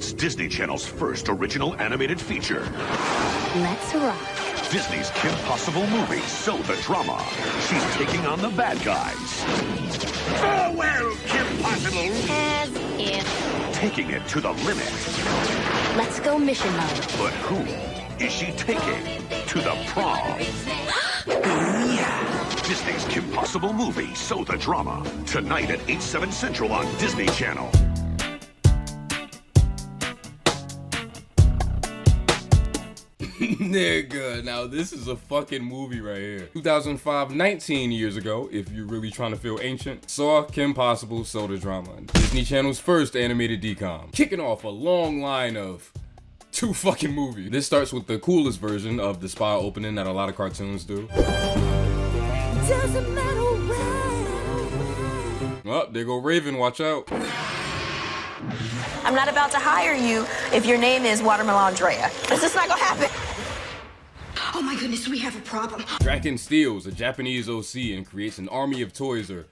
It's Disney Channel's first original animated feature. Let's rock. Disney's Kim Possible movie, So the Drama. She's taking on the bad guys. Farewell, Kim Possible! As if. Taking it to the limit. Let's go mission mode. But who is she taking to the prom? Disney's Kim Possible movie, So the Drama. Tonight at 8/7 Central on Disney Channel. Nigga, now this is a fucking movie right here. 2005, 19 years ago, if you're really trying to feel ancient, saw Kim Possible, So the Drama. Disney Channel's first animated DCOM. Kicking off a long line of two fucking movies. This starts with the coolest version of the spa opening that a lot of cartoons do. Doesn't matter where. Oh, there go Raven, watch out. I'm not about to hire you if your name is Watermelon Andrea. It's just not gonna happen. Oh my goodness, we have a problem. Draken steals a Japanese OC and creates an army of toys or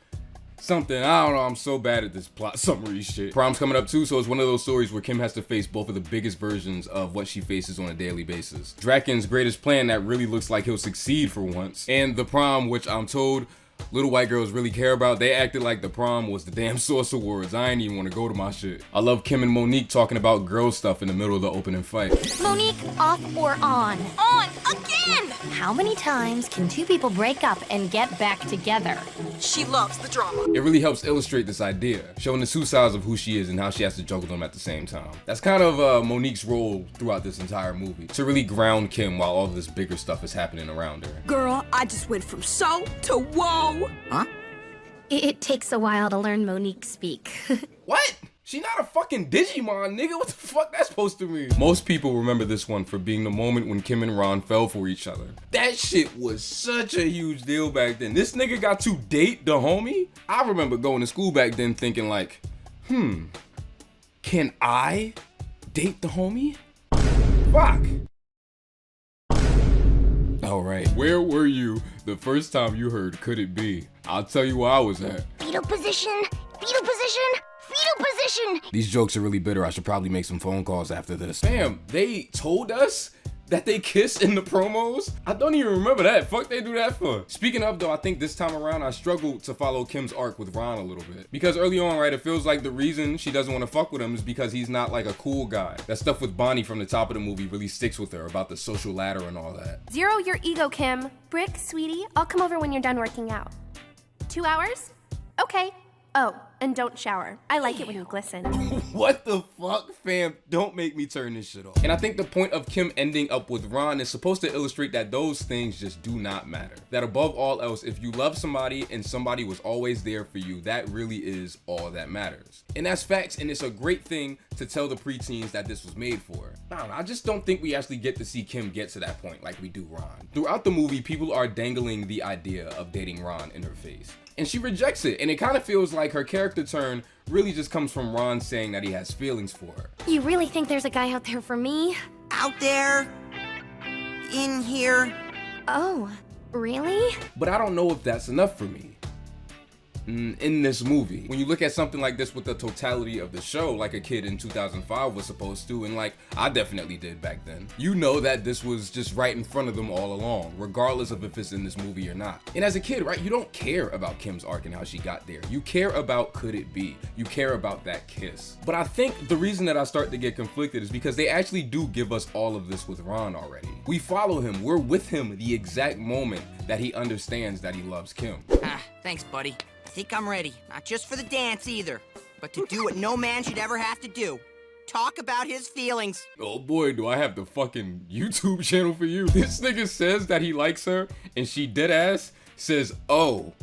something. I don't know, I'm so bad at this plot summary shit. Prom's coming up too, so it's one of those stories where Kim has to face both of the biggest versions of what she faces on a daily basis. Draken's greatest plan that really looks like he'll succeed for once, and the prom, which I'm told little white girls really care about. They acted like the prom was the damn Source Awards. I ain't even want to go to my shit. I love Kim and Monique talking about girl stuff in the middle of the opening fight. Monique, off or on? On again! How many times can two people break up and get back together? She loves the drama. It really helps illustrate this idea, showing the two sides of who she is and how she has to juggle them at the same time. That's kind of Monique's role throughout this entire movie, to really ground Kim while all of this bigger stuff is happening around her. Girl, I just went from so to whoa. Huh? It takes a while to learn Monique speak. What? She not a fucking Digimon, nigga. What the fuck that's supposed to mean? Most people remember this one for being the moment when Kim and Ron fell for each other. That shit was such a huge deal back then. This nigga got to date the homie? I remember going to school back then thinking like, can I date the homie? Fuck. Alright, where were you the first time you heard Could It Be? I'll tell you where I was at. Fetal position, fetal position, fetal position. These jokes are really bitter. I should probably make some phone calls after this. Damn, they told us that they kiss in the promos? I don't even remember that. Fuck they do that for? Speaking of though, I think this time around I struggled to follow Kim's arc with Ron a little bit. Because early on, right, it feels like the reason she doesn't want to fuck with him is because he's not like a cool guy. That stuff with Bonnie from the top of the movie really sticks with her about the social ladder and all that. Zero your ego, Kim. Brick, sweetie, I'll come over when you're done working out. 2 hours? Okay. Oh, and don't shower. I like it when you glisten. What the fuck, fam? Don't make me turn this shit off. And I think the point of Kim ending up with Ron is supposed to illustrate that those things just do not matter. That above all else, if you love somebody and somebody was always there for you, that really is all that matters. And that's facts, and it's a great thing to tell the preteens that this was made for. I just don't think we actually get to see Kim get to that point like we do Ron. Throughout the movie, people are dangling the idea of dating Ron in her face. And she rejects it, and it kind of feels like her character turn really just comes from Ron saying that he has feelings for her. You really think there's a guy out there for me? Out there? In here? Oh, really? But I don't know if that's enough for me in this movie. When you look at something like this with the totality of the show, like a kid in 2005 was supposed to, and like I definitely did back then, you know that this was just right in front of them all along, regardless of if it's in this movie or not. And as a kid, right, you don't care about Kim's arc and how she got there. You care about Could It Be? You care about that kiss. But I think the reason that I start to get conflicted is because they actually do give us all of this with Ron already. We follow him, we're with him the exact moment that he understands that he loves Kim. Ah, thanks, buddy. I think I'm ready. Not just for the dance either, but to do what no man should ever have to do. Talk about his feelings. Oh boy, do I have the fucking YouTube channel for you. This nigga says that he likes her, and she deadass says, oh.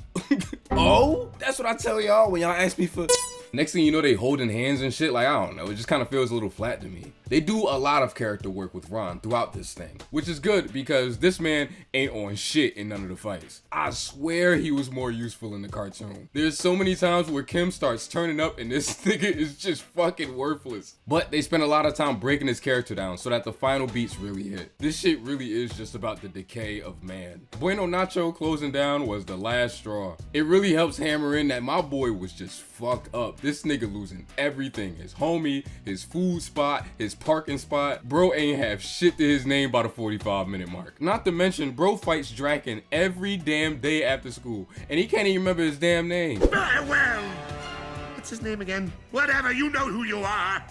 Oh? That's what I tell y'all when y'all ask me for... Next thing you know, they holding hands and shit. Like, I don't know. It just kind of feels a little flat to me. They do a lot of character work with Ron throughout this thing, which is good because this man ain't on shit in none of the fights. I swear he was more useful in the cartoon. There's so many times where Kim starts turning up and this nigga is just fucking worthless. But they spend a lot of time breaking his character down so that the final beats really hit. This shit really is just about the decay of man. Bueno Nacho closing down was the last straw. It really helps hammer in that my boy was just fucked up. This nigga losing everything. His homie, his food spot, his parking spot. Bro ain't have shit to his name by the 45-minute mark. Not to mention, bro fights Draken every damn day after school, and he can't even remember his damn name. Well, what's his name again? Whatever, you know who you are.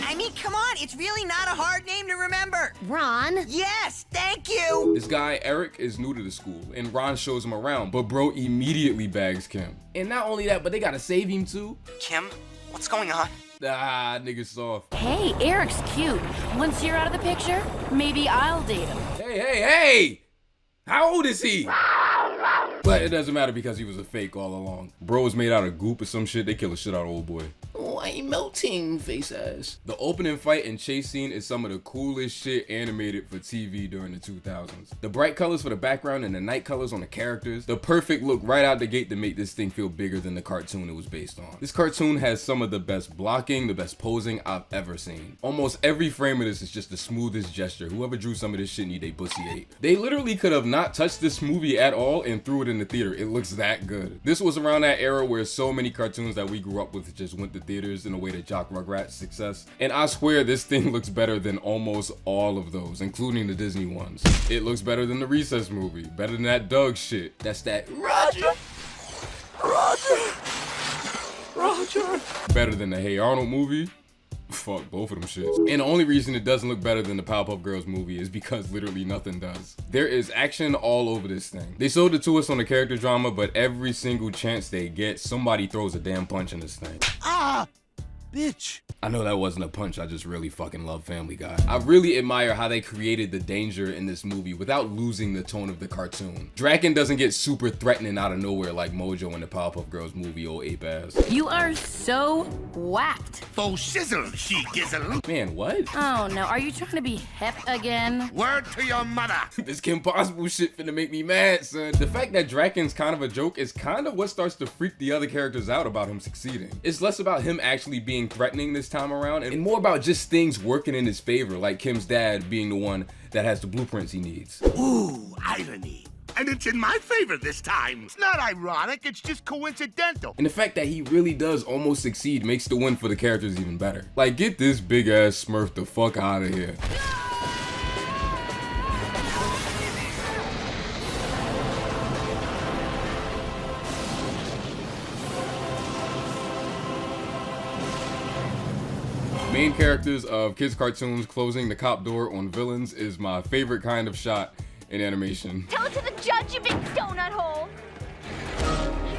I mean, come on, it's really not a hard name to remember. Ron? Yes, thank you. This guy, Eric, is new to the school, and Ron shows him around, but bro immediately bags Kim. And not only that, but they gotta save him too. Kim, what's going on? Ah, nigga soft. Hey, Eric's cute. Once you're out of the picture, maybe I'll date him. Hey! How old is he? But it doesn't matter because he was a fake all along. Bro was made out of goop or some shit. They kill the shit out of old boy. Oh, I'm melting, face ass. The opening fight and chase scene is some of the coolest shit animated for TV during the 2000s. The bright colors for the background and the night colors on the characters. The perfect look right out the gate to make this thing feel bigger than the cartoon it was based on. This cartoon has some of the best blocking, the best posing I've ever seen. Almost every frame of this is just the smoothest gesture. Whoever drew some of this shit need a pussy ate. They literally could have not touched this movie at all and threw it in the theater. It looks that good. This was around that era where so many cartoons that we grew up with just went to theaters in a way to jock Rugrats' success. And I swear this thing looks better than almost all of those, including the Disney ones. It looks better than the Recess movie, better than that Doug shit. That's that Roger. Better than the Hey Arnold movie. Fuck both of them shits. And the only reason it doesn't look better than the Powerpuff Girls movie is because literally nothing does. There is action all over this thing. They sold it to us on the character drama, but every single chance they get, somebody throws a damn punch in this thing. Ah, bitch. I know that wasn't a punch, I just really fucking love Family Guy. I really admire how they created the danger in this movie without losing the tone of the cartoon. Draken doesn't get super threatening out of nowhere like Mojo in the Powerpuff Girls movie, old ape ass. You are so whacked. Faux shizzle, she gizzle. Man, what? Oh no, are you trying to be hip again? Word to your mother. This Kim Possible shit finna make me mad, son. The fact that Draken's kind of a joke is kind of what starts to freak the other characters out about him succeeding. It's less about him actually being threatening this time around and more about just things working in his favor, like Kim's dad being the one that has the blueprints he needs. Ooh, irony. And it's in my favor this time. It's not ironic, it's just coincidental. And the fact that he really does almost succeed makes the win for the characters even better. Like, get this big ass Smurf the fuck out of here. Main characters of kids cartoons closing the cop door on villains is my favorite kind of shot in animation. Tell it to the judge, you big donut hole.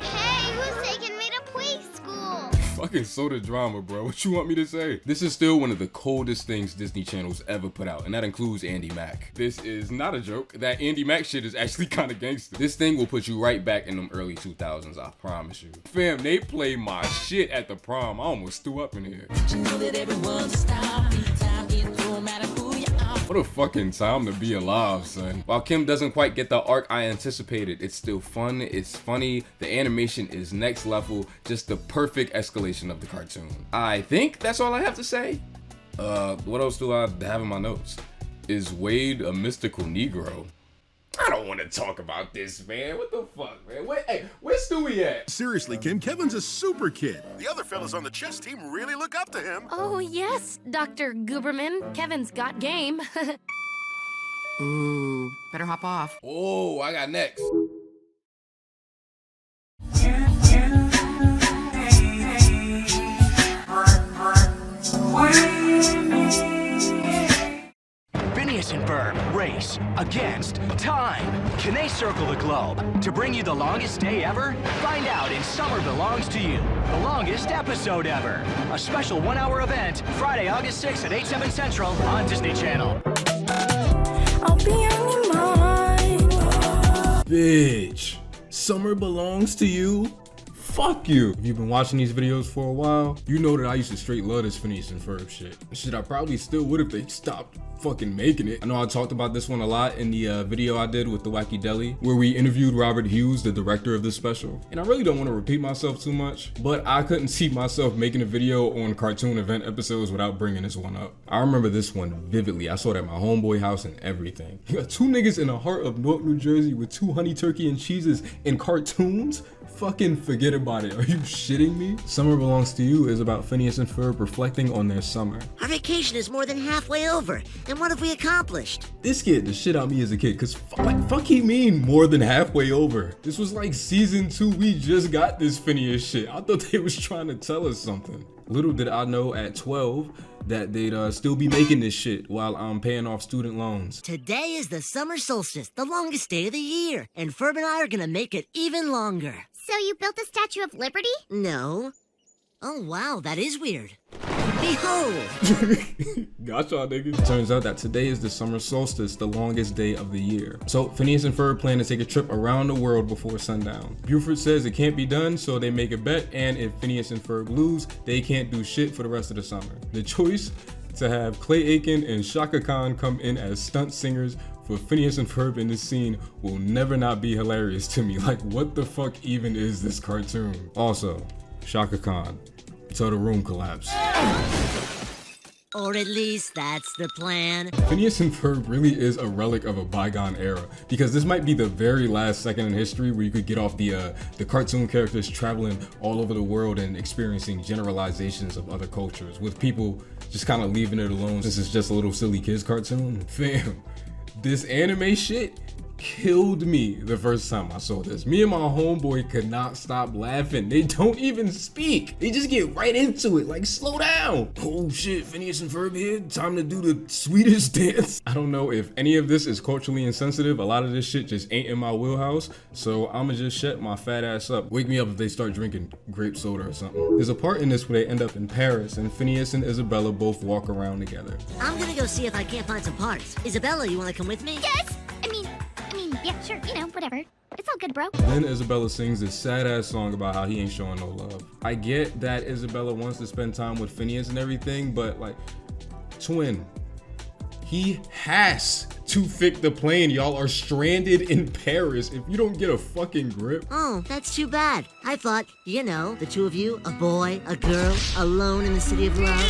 Hey, who's taking me to preschool? Fucking soda drama, bro. What you want me to say? This is still one of the coldest things Disney Channel's ever put out, and that includes Andy Mack. This is not a joke. That Andy Mack shit is actually kind of gangster. This thing will put you right back in them early 2000s, I promise you. Fam, they play my shit at the prom. I almost threw up in here. What a fucking time to be alive, son. While Kim doesn't quite get the arc I anticipated, it's still fun, it's funny, the animation is next level, just the perfect escalation of the cartoon. I think that's all I have to say. What else do I have in my notes? Is Wade a mystical Negro? I don't want to talk about this, man. What the fuck, man? Where's Stewie at? Seriously, Kim, Kevin's a super kid. The other fellas on the chess team really look up to him. Oh yes, Dr. Gooberman. Kevin's got game. Ooh, better hop off. Oh, I got next. Phineas and Ferb race against time. Can they circle the globe to bring you the longest day ever? Find out in Summer Belongs to You, the longest episode ever. A special 1-hour event, Friday, August 6th at 8/7 Central on Disney Channel. I'll be on your mind. Bitch, Summer Belongs to You? fuck you. If you've been watching these videos for a while, you know that I used to straight love this Phineas and Ferb shit. Shit, I probably still would if they stopped fucking making it. I know I talked about this one a lot in the video I did with the Wacky Deli, where we interviewed Robert Hughes, the director of this special. And I really don't want to repeat myself too much, but I couldn't see myself making a video on cartoon event episodes without bringing this one up. I remember this one vividly. I saw it at my homeboy house and everything. You got two niggas in the heart of Newark, New Jersey with 2 honey turkey and cheeses and cartoons? Fucking forget about it. Are you shitting me? Summer Belongs to You is about Phineas and Ferb reflecting on their summer. Our vacation is more than halfway over, and what have we accomplished? This scared the shit out of me as a kid, cause fuck he mean more than halfway over? This was like season 2, we just got this Phineas shit. I thought they was trying to tell us something. Little did I know at 12 that they'd still be making this shit while I'm paying off student loans. Today is the summer solstice, the longest day of the year, and Ferb and I are gonna make it even longer. So you built the Statue of Liberty? No. Oh wow, that is weird. Behold! Gotcha, nigga. Turns out that today is the summer solstice, the longest day of the year. So Phineas and Ferb plan to take a trip around the world before sundown. Buford says it can't be done, so they make a bet, and if Phineas and Ferb lose, they can't do shit for the rest of the summer. The choice to have Clay Aiken and Shaka Khan come in as stunt singers for Phineas and Ferb in this scene will never not be hilarious to me. Like, what the fuck even is this cartoon? Also, Shaka Khan, till the room collapsed. Or at least that's the plan. Phineas and Ferb really is a relic of a bygone era, because this might be the very last second in history where you could get off the cartoon characters traveling all over the world and experiencing generalizations of other cultures, with people just kind of leaving it alone since it's just a little silly kids cartoon. Fam, this anime shit killed me the first time I saw this. Me and my homeboy could not stop laughing. They don't even speak. They just get right into it. Like, slow down. Oh shit, Phineas and Ferb here. Time to do the sweetest dance. I don't know if any of this is culturally insensitive. A lot of this shit just ain't in my wheelhouse. So I'ma just shut my fat ass up. Wake me up if they start drinking grape soda or something. There's a part in this where they end up in Paris and Phineas and Isabella both walk around together. I'm gonna go see if I can't find some parts. Isabella, you wanna come with me? Yes! Yeah, sure, whatever. It's all good, bro. Then Isabella sings this sad-ass song about how he ain't showing no love. I get that Isabella wants to spend time with Phineas and everything, but like, twin, he has to fix the plane. Y'all are stranded in Paris if you don't get a fucking grip. Oh, that's too bad. I thought, the two of you, a boy, a girl, alone in the city of love.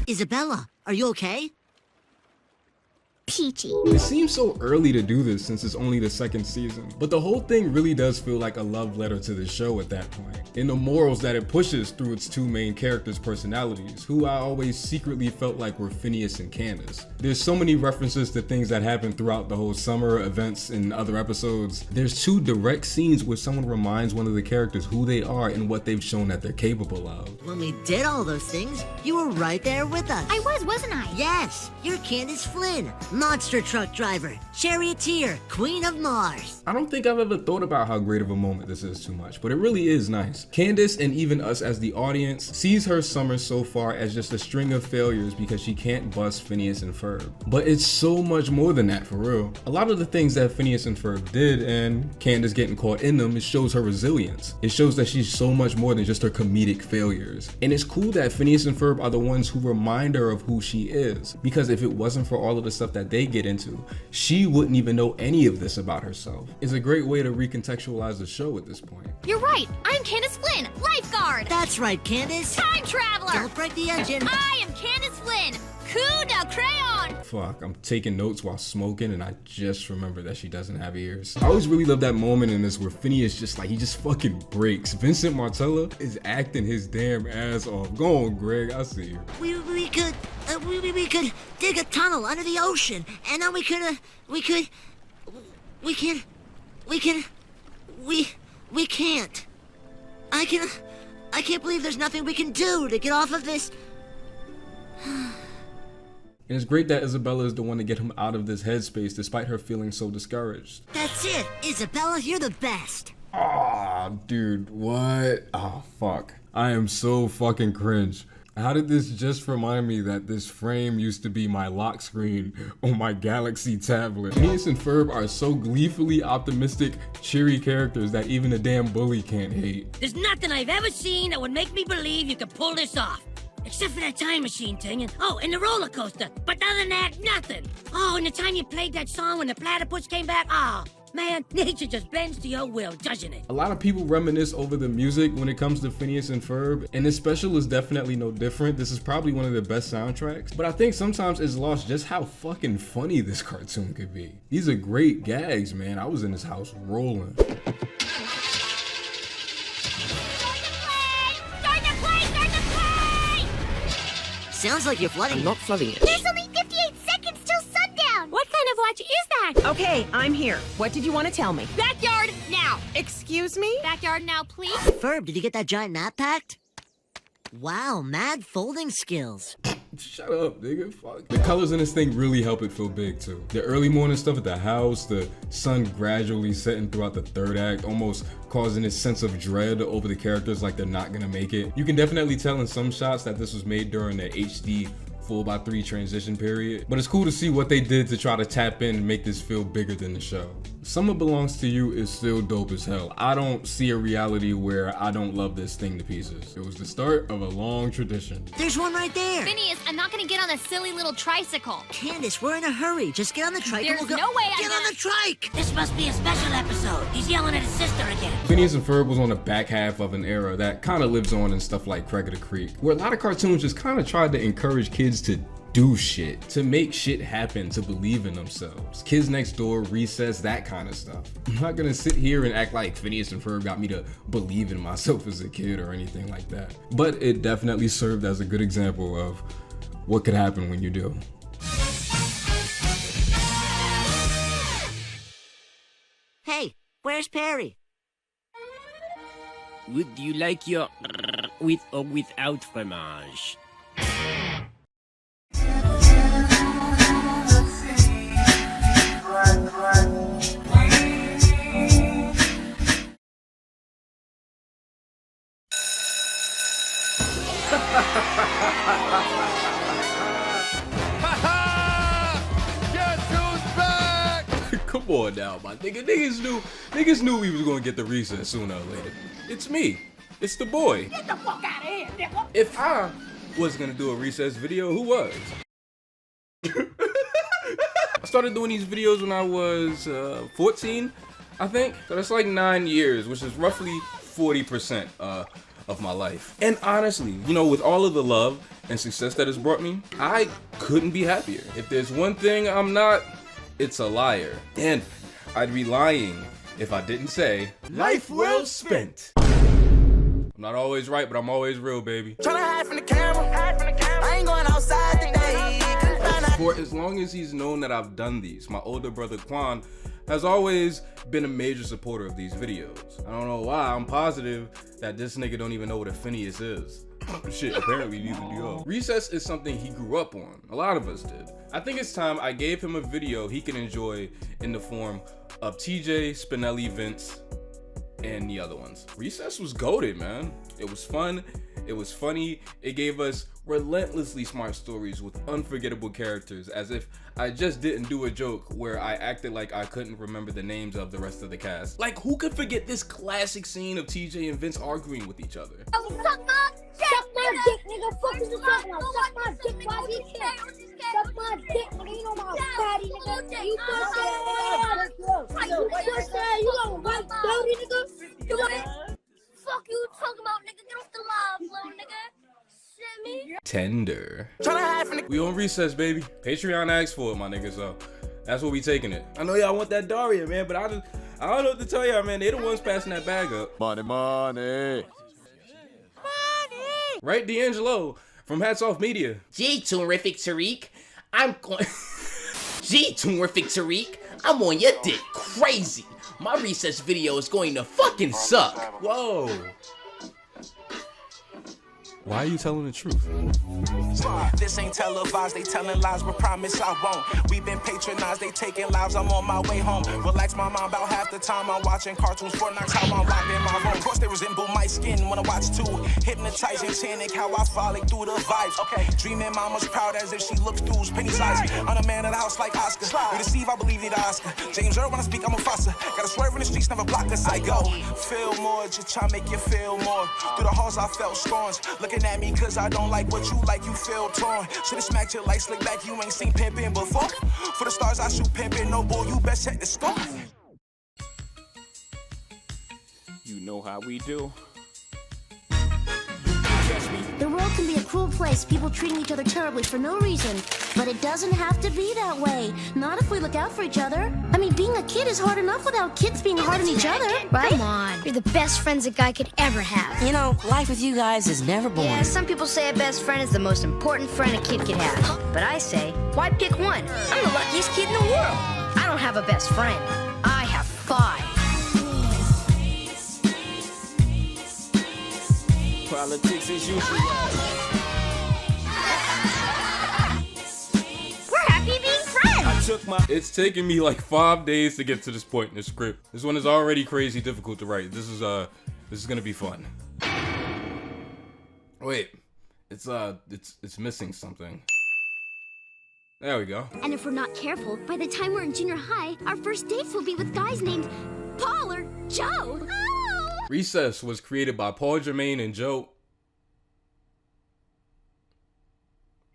Isabella, are you okay? Peachy. It seems so early to do this since it's only the 2nd season, but the whole thing really does feel like a love letter to the show at that point, in the morals that it pushes through its 2 main characters' personalities, who I always secretly felt like were Phineas and Candace. There's so many references to things that happen throughout the whole summer, events and other episodes. There's 2 direct scenes where someone reminds one of the characters who they are and what they've shown that they're capable of. When we did all those things, you were right there with us. I was, wasn't I? Yes, you're Candace Flynn, monster truck driver, charioteer, queen of Mars. I don't think I've ever thought about how great of a moment this is too much, but it really is nice. Candace, and even us as the audience, sees her summer so far as just a string of failures because she can't bust Phineas and Ferb. But it's so much more than that, for real. A lot of the things that Phineas and Ferb did, and Candace getting caught in them, it shows her resilience. It shows that she's so much more than just her comedic failures. And it's cool that Phineas and Ferb are the ones who remind her of who she is, because if it wasn't for all of the stuff that they get into, she wouldn't even know any of this about herself. It's a great way to recontextualize the show at this point. You're right. I'm Candace Flynn, lifeguard. That's right, Candace. Time traveler. Don't break the engine. I am Candace Flynn, coup de crayon. Fuck, I'm taking notes while smoking and I just remember that she doesn't have ears. I always really love that moment in this where Phineas just fucking breaks. Vincent Martella is acting his damn ass off. Go on, Greg, I see you. We could dig a tunnel under the ocean, and then we can't. I can't believe there's nothing we can do to get off of this. And it's great that Isabella is the one to get him out of this headspace despite her feeling so discouraged. That's it, Isabella, you're the best. Aw, dude, what? Oh, fuck. I am so fucking cringe. How did this just remind me that this frame used to be my lock screen on my Galaxy tablet? Phineas and Ferb are so gleefully optimistic, cheery characters that even a damn bully can't hate. There's nothing I've ever seen that would make me believe you could pull this off. Except for that time machine thing and the roller coaster. But other than that, nothing. Oh, and the time you played that song when the platypus came back, man, nature just bends to your will, doesn't it? A lot of people reminisce over the music when it comes to Phineas and Ferb, and this special is definitely no different. This is probably one of the best soundtracks, but I think sometimes it's lost just how fucking funny this cartoon could be. These are great gags, man. I was in this house rolling. Sounds like you're flooding. I'm not flooding it. There's only 58 seconds till sundown. What kind of watch is that? Okay, I'm here. What did you want to tell me? Backyard now. Excuse me? Backyard now, please. Ferb, did you get that giant map packed? Wow, mad folding skills. Shut up, nigga. Fuck. The colors in this thing really help it feel big, too. The early morning stuff at the house, the sun gradually setting throughout the third act, almost causing this sense of dread over the characters like they're not gonna make it. You can definitely tell in some shots that this was made during the HD 4:3 transition period, but it's cool to see what they did to try to tap in and make this feel bigger than the show. Summer Belongs to You is still dope as hell. I don't see a reality where I don't love this thing to pieces. It was the start of a long tradition. There's one right there. Phineas, I'm not gonna get on a silly little tricycle. Candace, we're in a hurry. Just get on the trike and There's we'll go. no way I'm Get on gonna- the trike! This must be a special episode. He's yelling at his sister again. Phineas and Ferb was on the back half of an era that kind of lives on in stuff like Craig of the Creek, where a lot of cartoons just kind of tried to encourage kids to do shit, to make shit happen, to believe in themselves. Kids Next Door, Recess, that kind of stuff. I'm not gonna sit here and act like Phineas and Ferb got me to believe in myself as a kid or anything like that. But it definitely served as a good example of what could happen when you do. Hey, where's Perry? Would you like your with or without fromage? Come on now, my nigga. Niggas knew we was gonna get the recess sooner or later. It's me. It's the boy. Get the fuck out of here, nigga! If I was gonna do a recess video, who was? I started doing these videos when I was 14, I think. So that's like 9 years, which is roughly 40% of my life. And honestly, you know, with all of the love and success that it's brought me, I couldn't be happier. If there's one thing I'm not, it's a liar. And I'd be lying if I didn't say, life well spent. I'm not always right, but I'm always real, baby. Tryna hide from the camera, I ain't going outside today. For as long as he's known that I've done these, my older brother Quan has always been a major supporter of these videos. I don't know why, I'm positive that this nigga don't even know what a Phineas is. Shit, apparently neither do y'all. Recess is something he grew up on. A lot of us did. I think it's time I gave him a video he can enjoy in the form of TJ, Spinelli, Vince, and the other ones. Recess was goated, man. It was fun. It was funny. It gave us relentlessly smart stories with unforgettable characters, as if I just didn't do a joke where I acted like I couldn't remember the names of the rest of the cast. Like, who could forget this classic scene of TJ and Vince arguing with each other? Oh, suck my dick, nigga. Fuck you talking about? Suck my dick, Bobby. Suck my dick, nigga. You know my fatty, nigga. You pussy. You pussy. You don't like dirty, nigga. You want fuck you talking about, nigga? Get off the live, little nigga. Me? Tender. We on recess, baby. Patreon asked for it, my nigga, so that's what we taking it. I know y'all want that Daria, man, but I don't know what to tell y'all, man. They the ones passing that bag up. Money. Right, D'Angelo from Hats Off Media. Gee, terrific Tariq. Gee, terrific Tariq. I'm on your dick crazy. My recess video is going to fucking suck. Whoa. Why are you telling the truth? This ain't televised, they telling lies, but promise I won't. We've been patronized, they taking lives, I'm on my way home. Relax my mind about half the time I'm watching cartoons for knocks, how I'm locked in my room. Of course they resemble my skin when I watch too. Hypnotizing, tannic, how I follow through the vibes. Okay, dreaming mama's proud as if she looks through Penny's eyes. I'm a man of the house like Oscar. We deceive, I believe need Oscar. James Earl when I speak, I'm a fosser. Gotta swerve in the streets, never block us. I go, feel more, just try to make you feel more. Through the halls I felt storms. Looking at me cause I don't like what you like, you feel torn. Should've smacked you like slick back, you ain't seen pimpin' before. For the stars I shoot pimpin', no boy, you best set the score. You know how we do. The world can be a cruel place, people treating each other terribly for no reason. But it doesn't have to be that way. Not if we look out for each other. I mean, being a kid is hard enough without kids being hard on each other, right? Come on. You're the best friends a guy could ever have. You know, life with you guys is never boring. Yeah, some people say a best friend is the most important friend a kid can have. But I say, why pick one? I'm the luckiest kid in the world. I don't have a best friend. I have 5. Politics is usual. We're happy being friends. I took my. It's taken me like 5 days to get to this point in the script. This one is already crazy difficult to write. This is gonna be fun. Wait, it's missing something. There we go. And if we're not careful, by the time we're in junior high, our first dates will be with guys named Paul or Joe. Oh! Recess was created by Paul Germain and Joe.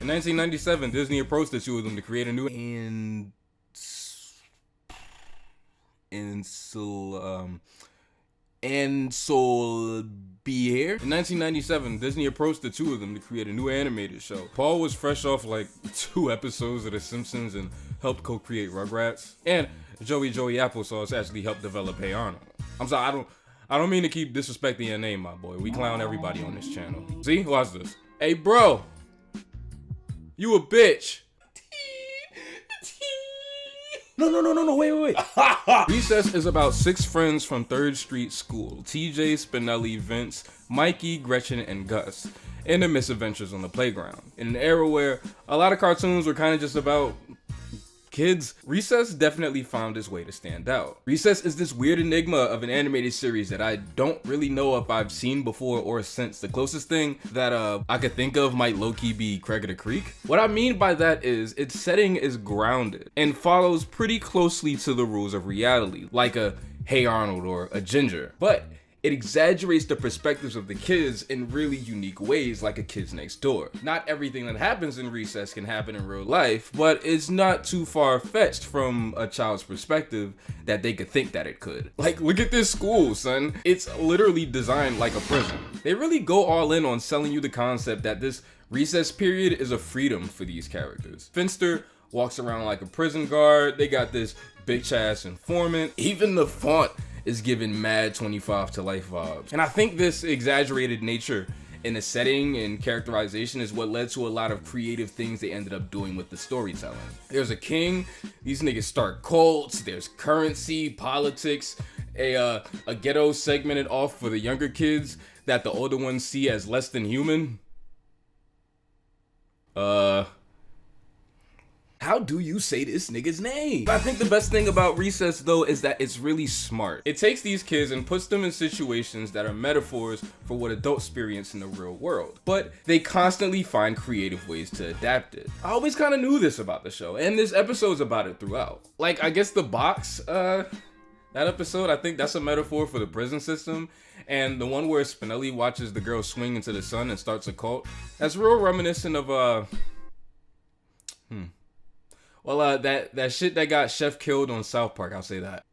In 1997, Disney approached the two of them to create a new In 1997, Disney approached the two of them to create a new animated show. Paul was fresh off like 2 episodes of The Simpsons and helped co-create Rugrats. And Joey Applesauce actually helped develop Hey Arnold. I'm sorry, I don't mean to keep disrespecting your name, my boy. We clown everybody on this channel. See? Watch this. Hey, bro. You a bitch. No, wait. Recess is about 6 friends from 3rd Street School. TJ, Spinelli, Vince, Mikey, Gretchen, and Gus, and their misadventures on the playground. In an era where a lot of cartoons were kind of just about kids, Recess definitely found its way to stand out. Recess is this weird enigma of an animated series that I don't really know if I've seen before or since. The closest thing that I could think of might low-key be Craig of the Creek. What I mean by that is its setting is grounded and follows pretty closely to the rules of reality, like a Hey Arnold or a Ginger, but it exaggerates the perspectives of the kids in really unique ways, like a Kids Next Door. Not everything that happens in Recess can happen in real life, but it's not too far-fetched from a child's perspective that they could think that it could. Like, look at this school, son. It's literally designed like a prison. They really go all in on selling you the concept that this recess period is a freedom for these characters. Finster walks around like a prison guard. They got this bitch-ass informant. Even the font is giving mad 25 to life vibes. And I think this exaggerated nature in the setting and characterization is what led to a lot of creative things they ended up doing with the storytelling. There's a king, these niggas start cults, there's currency, politics, a ghetto segmented off for the younger kids that the older ones see as less than human. How do you say this nigga's name? I think the best thing about Recess though is that it's really smart. It takes these kids and puts them in situations that are metaphors for what adults experience in the real world, but they constantly find creative ways to adapt it. I always kind of knew this about the show, and there's episodes about it throughout. Like, I guess the box, that episode, I think that's a metaphor for the prison system. And the one where Spinelli watches the girl swing into the sun and starts a cult, that's real reminiscent of, well, that shit that got Chef killed on South Park, I'll say that.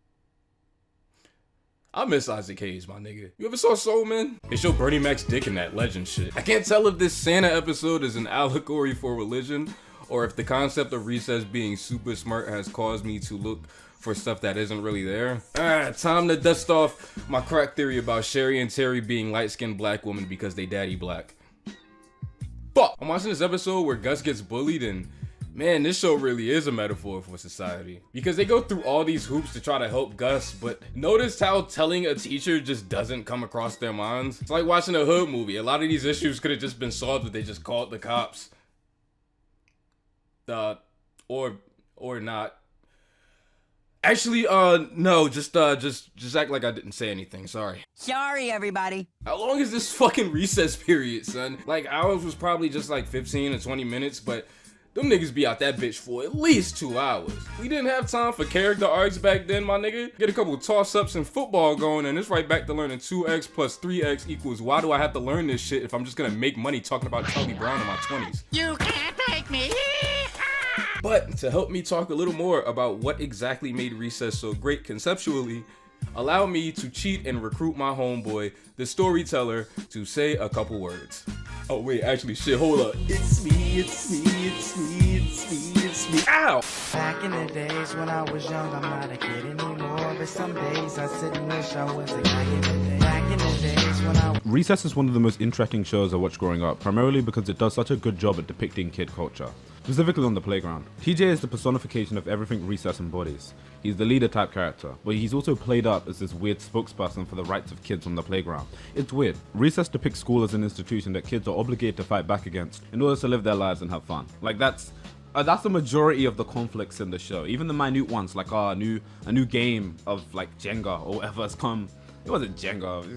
I miss Isaac Hayes, my nigga. You ever saw Soul Man? They show Bernie Mac's dick in that legend shit. I can't tell if this Santa episode is an allegory for religion, or if the concept of Recess being super smart has caused me to look for stuff that isn't really there. Time to dust off my crack theory about Sherry and Terry being light-skinned black women because they daddy black. Fuck! I'm watching this episode where Gus gets bullied and Man, this show really is a metaphor for society. Because they go through all these hoops to try to help Gus, but notice how telling a teacher just doesn't come across their minds? It's like watching a Hood movie. A lot of these issues could have just been solved if they just called the cops. Or not. Actually, no, just act like I didn't say anything, sorry. Sorry, everybody. How long is this fucking recess period, son? Like, ours was probably just like 15 or 20 minutes, but them niggas be out that bitch for at least 2 hours. We didn't have time for character arcs back then, my nigga. Get a couple toss-ups and football going, and it's right back to learning 2x plus 3x equals why do I have to learn this shit if I'm just gonna make money talking about Charlie Brown in my 20s? You can't take me. But to help me talk a little more about what exactly made Recess so great conceptually, allow me to cheat and recruit my homeboy, the storyteller, to say a couple words. Oh wait, actually shit, hold up. It's me, it's me, it's me, it's me, it's me. Ow! Back in the days when I was young, I'm not a kid anymore. But some days I sit and wish I was a guy in the day. Back in the days when I... Recess is one of the most interesting shows I watched growing up, primarily because it does such a good job at depicting kid culture, specifically on the playground. TJ is the personification of everything Recess embodies. He's the leader type character, but he's also played up as this weird spokesperson for the rights of kids on the playground. It's weird. Recess depicts school as an institution that kids are obligated to fight back against in order to live their lives and have fun. Like that's the majority of the conflicts in the show. Even the minute ones, like a new game of like Jenga or whatever has come. It wasn't Jenga,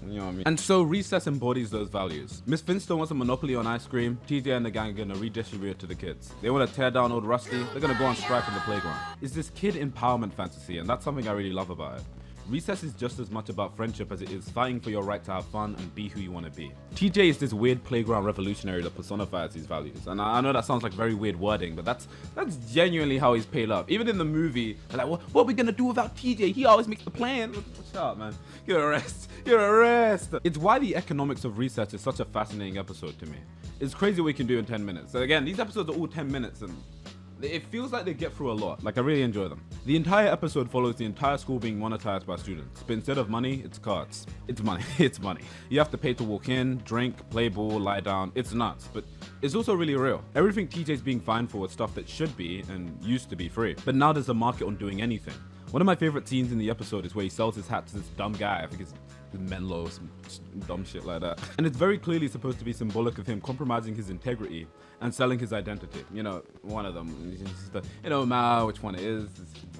you know what I mean? And so Recess embodies those values. Miss Finstone wants a monopoly on ice cream. TJ and the gang are gonna redistribute it to the kids. They wanna tear down old Rusty. They're gonna go on strike on the playground. It's this kid empowerment fantasy, and that's something I really love about it. Recess is just as much about friendship as it is fighting for your right to have fun and be who you want to be. TJ is this weird playground revolutionary that personifies these values. And I know that sounds like very weird wording, but that's genuinely how he's paid up. Even in the movie, they're like, what are we gonna do without TJ? He always makes the plan. Shut up, man. Get a rest. Get a rest. It's why the economics of Recess is such a fascinating episode to me. It's crazy what we can do in 10 minutes. So again, these episodes are all 10 minutes and it feels like they get through a lot. Like, I really enjoy them. The entire episode follows the entire school being monetized by students, but instead of money, it's cards. It's money. It's money. You have to pay to walk in, drink, play ball, lie down. It's nuts, but it's also really real. Everything TJ's being fined for is stuff that should be and used to be free, but now there's a market on doing anything. One of my favorite scenes in the episode is where he sells his hat to this dumb guy. I think it's Menlo, some dumb shit like that. And it's very clearly supposed to be symbolic of him compromising his integrity and selling his identity. You know, one of them, you know, Mao, which one it is,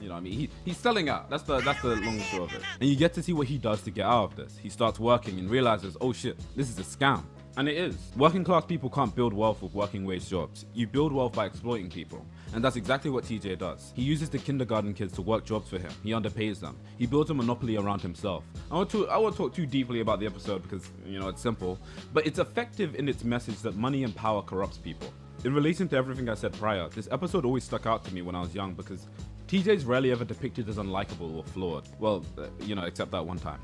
you know what I mean? He's selling out. That's the long and short of it. And you get to see what he does to get out of this. He starts working and realizes, oh shit, this is a scam. And it is. Working class people can't build wealth with working wage jobs. You build wealth by exploiting people. And that's exactly what TJ does. He uses the kindergarten kids to work jobs for him. He underpays them. He builds a monopoly around himself. I won't talk too deeply about the episode because, you know, it's simple. But it's effective in its message that money and power corrupts people. In relation to everything I said prior, this episode always stuck out to me when I was young because TJ's rarely ever depicted as unlikable or flawed. Well, you know, except that one time.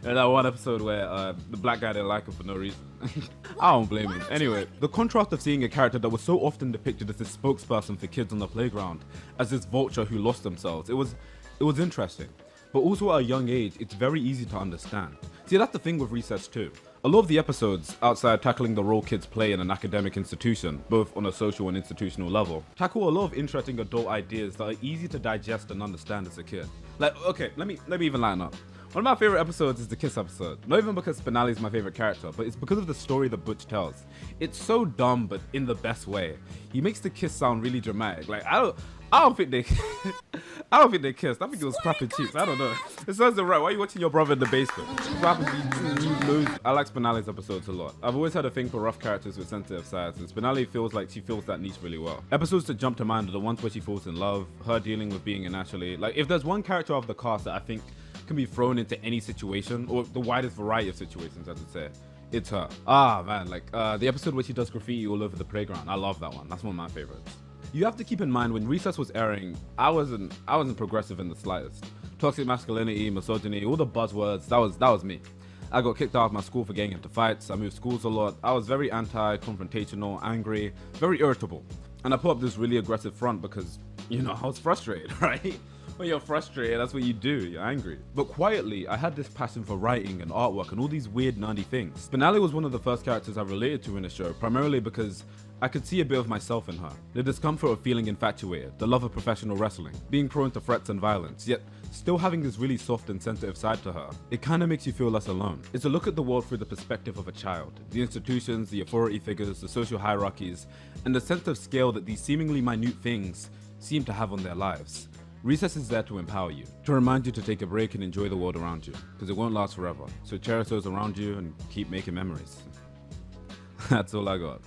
That one episode where the black guy didn't like him for no reason. I don't blame him. Anyway, the contrast of seeing a character that was so often depicted as this spokesperson for kids on the playground, as this vulture who lost themselves, it was interesting. But also at a young age, it's very easy to understand. See, that's the thing with Recess too. A lot of the episodes, outside tackling the role kids play in an academic institution, both on a social and institutional level, tackle a lot of interesting adult ideas that are easy to digest and understand as a kid. Like, okay, let me even line up. One of my favorite episodes is the Kiss episode. Not even because Spinelli is my favorite character, but it's because of the story that Butch tells. It's so dumb, but in the best way. He makes the kiss sound really dramatic. Like, I don't think they kissed. I think it was clapping cheeks. I don't know. It sounds right. Why are you watching your brother in the basement? I like Spinelli's episodes a lot. I've always had a thing for rough characters with sensitive sides, and Spinelli feels like she fills that niche really well. Episodes that jump to mind are the ones where she falls in love, her dealing with being naturally. Like, if there's one character of the cast that I think can be thrown into any situation, or the widest variety of situations, I should say, it's her. Ah, man, like the episode where she does graffiti all over the playground. I love that one. That's one of my favorites. You have to keep in mind when Recess was airing, I wasn't progressive in the slightest. Toxic masculinity, misogyny, all the buzzwords, that was me. I got kicked out of my school for getting into fights. I moved schools a lot. I was very anti-confrontational, angry, very irritable. And I put up this really aggressive front because You know, I was frustrated, right? When you're frustrated, that's what you do, you're angry. But quietly, I had this passion for writing and artwork and all these weird, nerdy things. Finale was one of the first characters I related to in the show, primarily because I could see a bit of myself in her. The discomfort of feeling infatuated, the love of professional wrestling, being prone to threats and violence, yet still having this really soft and sensitive side to her. It kinda makes you feel less alone. It's a look at the world through the perspective of a child. The institutions, the authority figures, the social hierarchies, and the sense of scale that these seemingly minute things seem to have on their lives. Recess is there to empower you, to remind you to take a break and enjoy the world around you, because it won't last forever. So cherish those around you and keep making memories. That's all I got.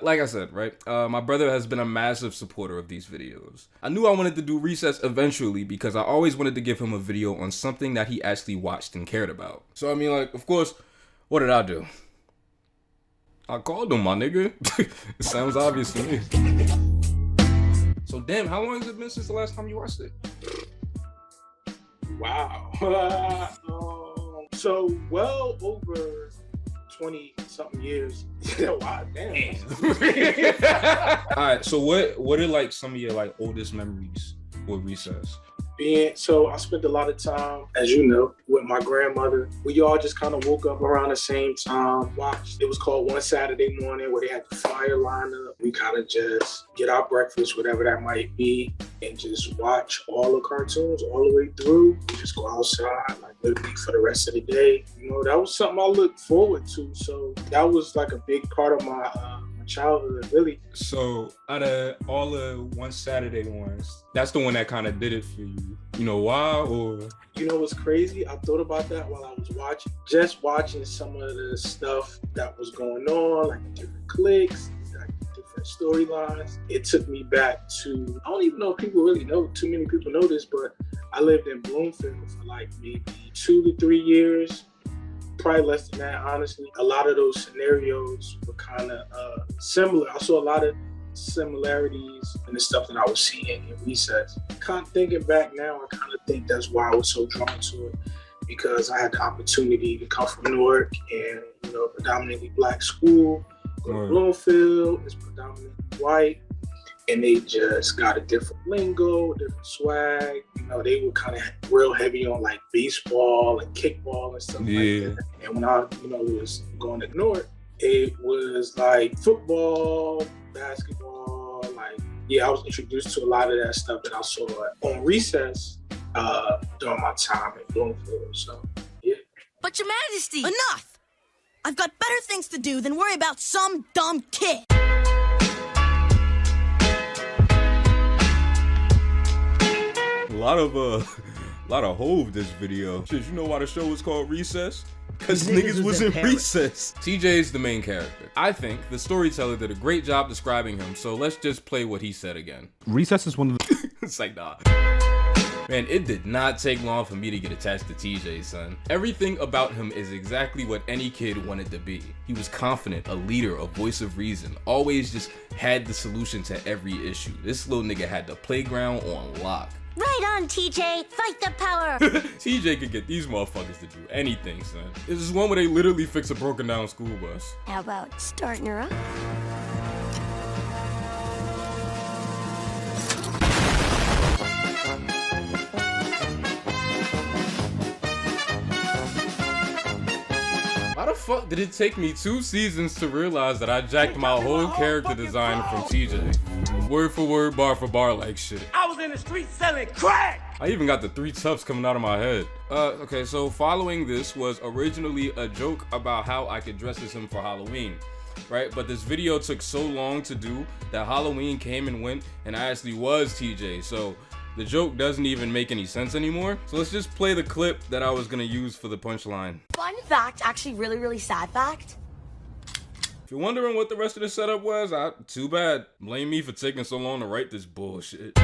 Like I said, right, my brother has been a massive supporter of these videos. I knew I wanted to do Recess eventually because I always wanted to give him a video on something that he actually watched and cared about. So I mean, like, of course, what did I do? I called him, my nigga. It sounds obvious to me. So damn, how long has it been since the last time you watched it? Wow. So well over 20-something years. Wow, damn. Alright, so what are like some of your like oldest memories with Recess? So I spent a lot of time, as you know, with my grandmother. We all just kind of woke up around the same time, watched. It was called One Saturday Morning, where they had the fire lineup. We kind of just get our breakfast, whatever that might be, and just watch all the cartoons all the way through. We just go outside, like literally for the rest of the day. You know, that was something I looked forward to. So that was like a big part of my childhood, really. So out of all the One Saturday ones, that's the one that kind of did it for you. You know why? Or you know what's crazy? I thought about that while I was watching. Just watching some of the stuff that was going on, like the different cliques, like different storylines. It took me back to, I don't even know if people really know, too many people know this, but I lived in Bloomfield for like maybe 2 to 3 years. Probably less than that, honestly. A lot of those scenarios were kind of similar. I saw a lot of similarities in the stuff that I was seeing in Recess. Kind of thinking back now, I kind of think that's why I was so drawn to it, because I had the opportunity to come from Newark and, you know, predominantly black school. Go to Bloomfield, it's predominantly white, and they just got a different lingo, different swag. You know, they were kind of real heavy on like baseball and kickball and stuff like that. And when I, you know, was going to Newark, it was like football, basketball, like, yeah, I was introduced to a lot of that stuff that I saw on Recess during my time in Bloomfield, so, yeah. But Your Majesty! Enough! I've got better things to do than worry about some dumb kid. A lot of Hove this video. Shit, you know why the show was called Recess? Because niggas was in recess. TJ is the main character. I think the storyteller did a great job describing him, so let's just play what he said again. Recess is one of the... It's like, nah. Man, it did not take long for me to get attached to TJ, son. Everything about him is exactly what any kid wanted to be. He was confident, a leader, a voice of reason, always just had the solution to every issue. This little nigga had the playground on lock. Right on, TJ. Fight the power. TJ could get these motherfuckers to do anything, son. This is one where they literally fix a broken down school bus. How about starting her up? How the fuck did it take me 2 seasons to realize that I jacked my whole character design from TJ? Word for word, bar for bar like shit. I was in the street selling crack! I even got the 3 tufts coming out of my head. Okay, so following this was originally a joke about how I could dress as him for Halloween, right? But this video took so long to do that Halloween came and went and I actually was TJ, so the joke doesn't even make any sense anymore. So let's just play the clip that I was gonna use for the punchline. Fun fact, actually really sad fact. If you're wondering what the rest of the setup was, too bad. Blame me for taking so long to write this bullshit.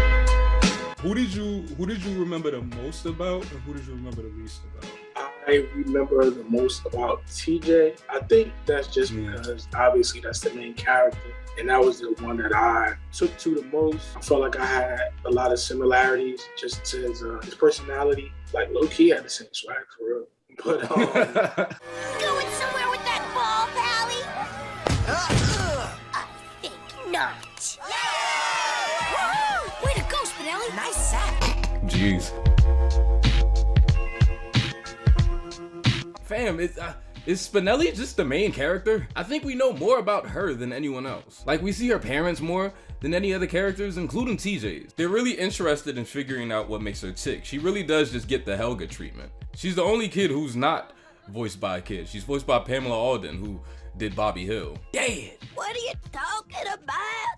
Who did you remember the most about, and who did you remember the least about? I remember the most about TJ. I think that's just because obviously that's the main character, and that was the one that I took to the most. I felt like I had a lot of similarities just to his personality. Like low key had the same swag for real. But Going somewhere with that ball, Pally? I think not? Woohoo! Way to go, Spinelli. Nice sack. Jeez. Fam, is Spinelli just the main character? I think we know more about her than anyone else. Like, we see her parents more than any other characters, including TJ's. They're really interested in figuring out what makes her tick. She really does just get the Helga treatment. She's the only kid who's not voiced by a kid. She's voiced by Pamela Alden, who did Bobby Hill. Dead. What are you talking about?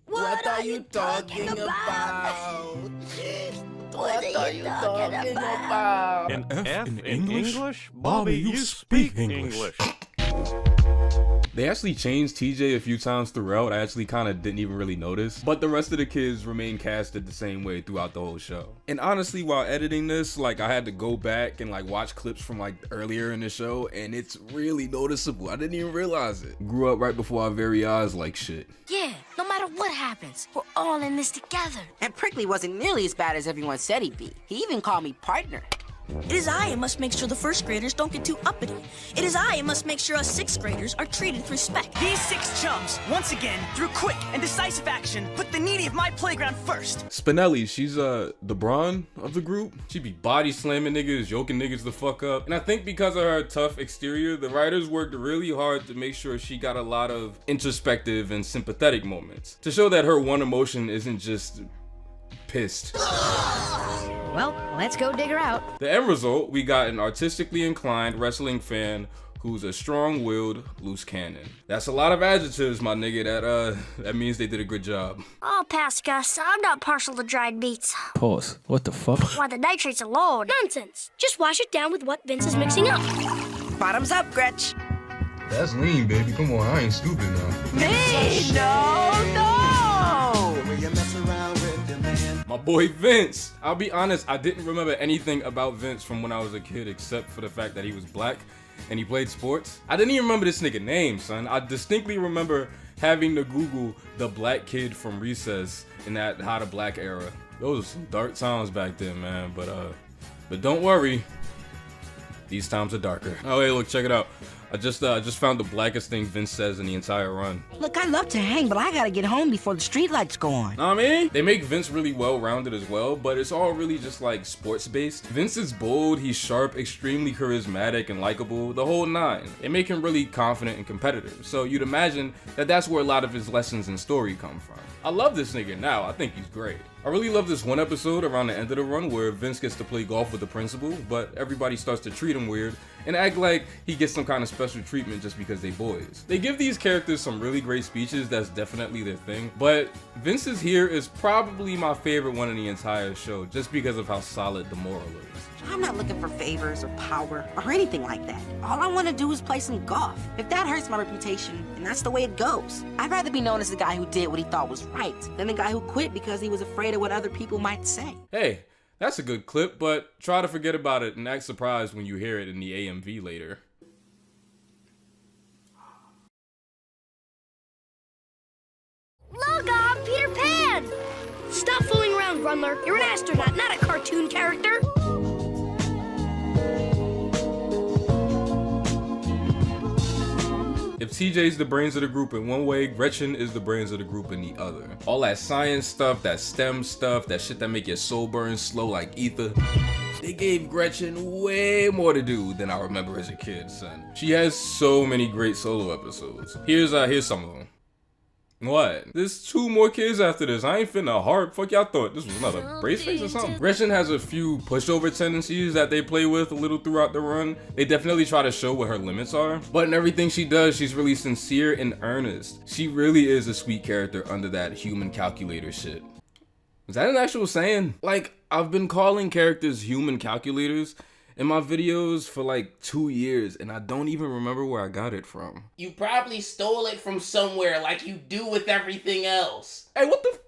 What are you talking about? What are you talking about? An F in English? Bobby, you speak English. They actually changed TJ a few times throughout. I actually kind of didn't even really notice. But the rest of the kids remain casted the same way throughout the whole show. And honestly, while editing this, like, I had to go back and like watch clips from like earlier in the show, and it's really noticeable. I didn't even realize it. Grew up right before our very eyes like shit. Yeah, no matter what happens, we're all in this together. And Prickly wasn't nearly as bad as everyone said he'd be. He even called me partner. It is I who must make sure the first graders don't get too uppity. It is I who must make sure us sixth graders are treated with respect. These 6 chums, once again, through quick and decisive action, put the needy of my playground first. Spinelli, she's the brawn of the group. She be body slamming niggas, yoking niggas the fuck up. And I think because of her tough exterior, the writers worked really hard to make sure she got a lot of introspective and sympathetic moments, to show that her one emotion isn't just pissed. Well, let's go dig her out. The end result, we got an artistically inclined wrestling fan who's a strong-willed loose cannon. That's a lot of adjectives, my nigga. That means they did a good job. I'll pass, Gus. I'm not partial to dried meats. Pause. What the fuck? Why, the nitrates alone. Nonsense. Just wash it down with what Vince is mixing up. Bottoms up, Gretch. That's lean, baby. Come on, I ain't stupid now. Me? No! When you mess around with the man. My boy Vince. I'll be honest, I didn't remember anything about Vince from when I was a kid except for the fact that he was black and he played sports. I didn't even remember this nigga name, son. I distinctly remember having to Google the black kid from Recess in that How to Black era. Those were some dark times back then, man. But don't worry, these times are darker. Oh, hey, look, check it out. I just found the blackest thing Vince says in the entire run. Look, I love to hang, but I gotta get home before the streetlights go on. Know what I mean? They make Vince really well-rounded as well, but it's all really just like sports-based. Vince is bold, he's sharp, extremely charismatic and likable, the whole nine. They make him really confident and competitive, so you'd imagine that that's where a lot of his lessons and story come from. I love this nigga now, I think he's great. I really love this one episode around the end of the run where Vince gets to play golf with the principal, but everybody starts to treat him weird and act like he gets some kind of special treatment just because they boys. They give these characters some really great speeches, that's definitely their thing, but Vince's here is probably my favorite one in the entire show just because of how solid the moral is. I'm not looking for favors or power or anything like that. All I want to do is play some golf. If that hurts my reputation, then that's the way it goes. I'd rather be known as the guy who did what he thought was right than the guy who quit because he was afraid of what other people might say. Hey, that's a good clip, but try to forget about it and act surprised when you hear it in the AMV later. Look, I'm Peter Pan! Stop fooling around, Grundler. You're an astronaut, not a cartoon character. If TJ's the brains of the group in one way, Gretchen is the brains of the group in the other. All that science stuff, that STEM stuff, that shit that make your soul burn slow like ether. They gave Gretchen way more to do than I remember as a kid, son. She has so many great solo episodes. Here's some of them. What? There's 2 more kids after this. I ain't finna harp. Fuck y'all thought this was another brace face or something. Gretchen has a few pushover tendencies that they play with a little throughout the run. They definitely try to show what her limits are. But in everything she does, she's really sincere and earnest. She really is a sweet character under that human calculator shit. Is that an actual saying? Like, I've been calling characters human calculators in my videos for like 2 years, and I don't even remember where I got it from. You probably stole it from somewhere like you do with everything else. Hey, what the?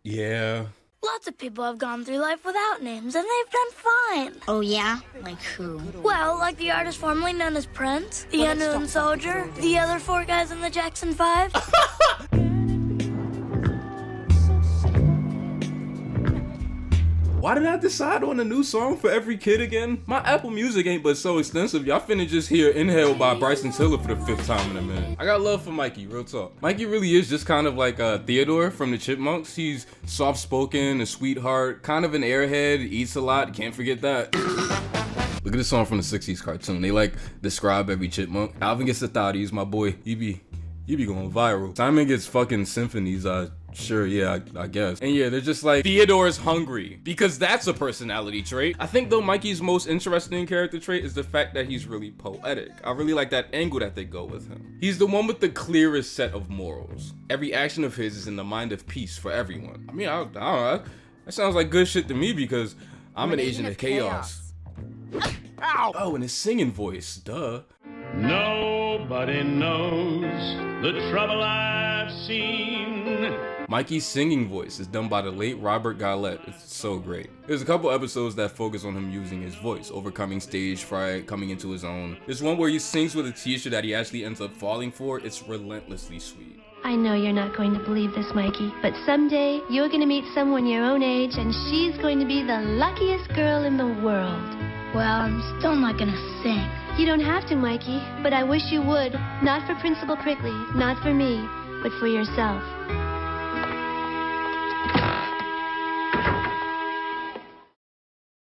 Yeah. Lots of people have gone through life without names, and they've done fine. Oh, yeah? Like who? Well, like the artist formerly known as Prince, the Unknown Soldier, the other 4 guys in the Jackson 5. Why did I decide on a new song for every kid again? My Apple Music ain't but so extensive. Y'all finna just hear Inhale by Bryson Tiller for the 5th time in a minute. I got love for Mikey, real talk. Mikey really is just kind of like Theodore from the Chipmunks. He's soft-spoken, a sweetheart, kind of an airhead, eats a lot, can't forget that. Look at this song from the 60s cartoon. They like describe every chipmunk. Alvin gets the thotties, my boy. You be going viral. Simon gets fucking symphonies, sure, yeah, I guess. And yeah, they're just like, Theodore's hungry, because that's a personality trait. I think though Mikey's most interesting character trait is the fact that he's really poetic. I really like that angle that they go with him. He's the one with the clearest set of morals. Every action of his is in the mind of peace for everyone. I mean, I don't know, that sounds like good shit to me because I'm an agent of chaos. Ow! Oh, and his singing voice, duh. Nobody knows the trouble I've seen. Mikey's singing voice is done by the late Robert Gillette. It's so great. There's a couple episodes that focus on him using his voice, overcoming stage fright, coming into his own. There's one where he sings with a teacher that he actually ends up falling for. It's relentlessly sweet. I know you're not going to believe this, Mikey, but someday you're going to meet someone your own age and she's going to be the luckiest girl in the world. Well, I'm still not gonna sing. You don't have to, Mikey, but I wish you would. Not for Principal Prickly, not for me, but for yourself.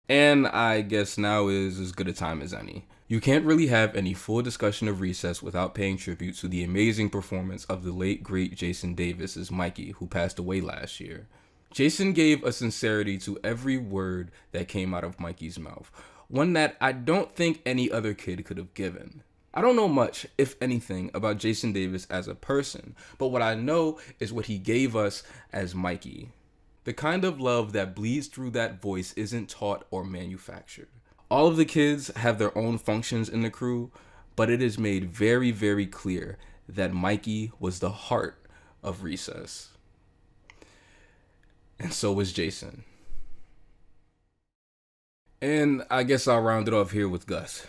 And I guess now is as good a time as any. You can't really have any full discussion of Recess without paying tribute to the amazing performance of the late great Jason Davis as Mikey, who passed away last year. Jason gave a sincerity to every word that came out of Mikey's mouth, one that I don't think any other kid could have given. I don't know much, if anything, about Jason Davis as a person, but what I know is what he gave us as Mikey. The kind of love that bleeds through that voice isn't taught or manufactured. All of the kids have their own functions in the crew, but it is made very, very clear that Mikey was the heart of Recess. And so was Jason. And I guess I'll round it off here with Gus.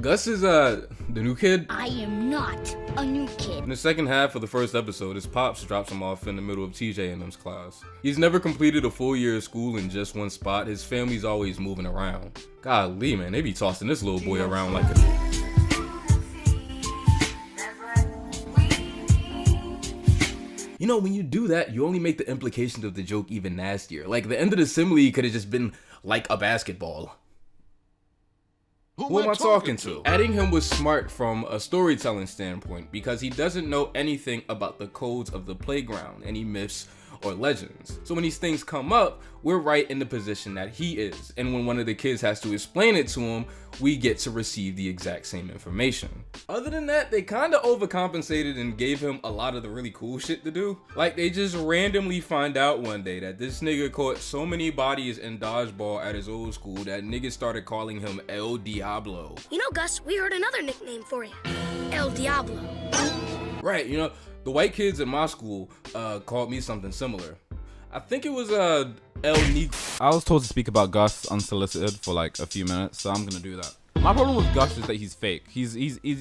Gus is the new kid. I am not a new kid. In the second half of the first episode, his pops drops him off in the middle of TJ and them's class. He's never completed a full year of school in just one spot. His family's always moving around. Golly, man, they be tossing this little boy around like a... You know, when you do that, you only make the implications of the joke even nastier. Like, the end of the simile could have just been like a basketball. Who am I talking to? Adding him was smart from a storytelling standpoint because he doesn't know anything about the codes of the playground, any myths or legends. So when these things come up, we're right in the position that he is. And when one of the kids has to explain it to him, we get to receive the exact same information. Other than that, they kind of overcompensated and gave him a lot of the really cool shit to do. Like, they just randomly find out one day that this nigga caught so many bodies in dodgeball at his old school that niggas started calling him El Diablo. You know, Gus, we heard another nickname for you. El Diablo. Right, you know, the white kids in my school called me something similar. I think it was El Negro. I was told to speak about Gus unsolicited for like a few minutes, so I'm gonna do that. My problem with Gus is that he's fake. He's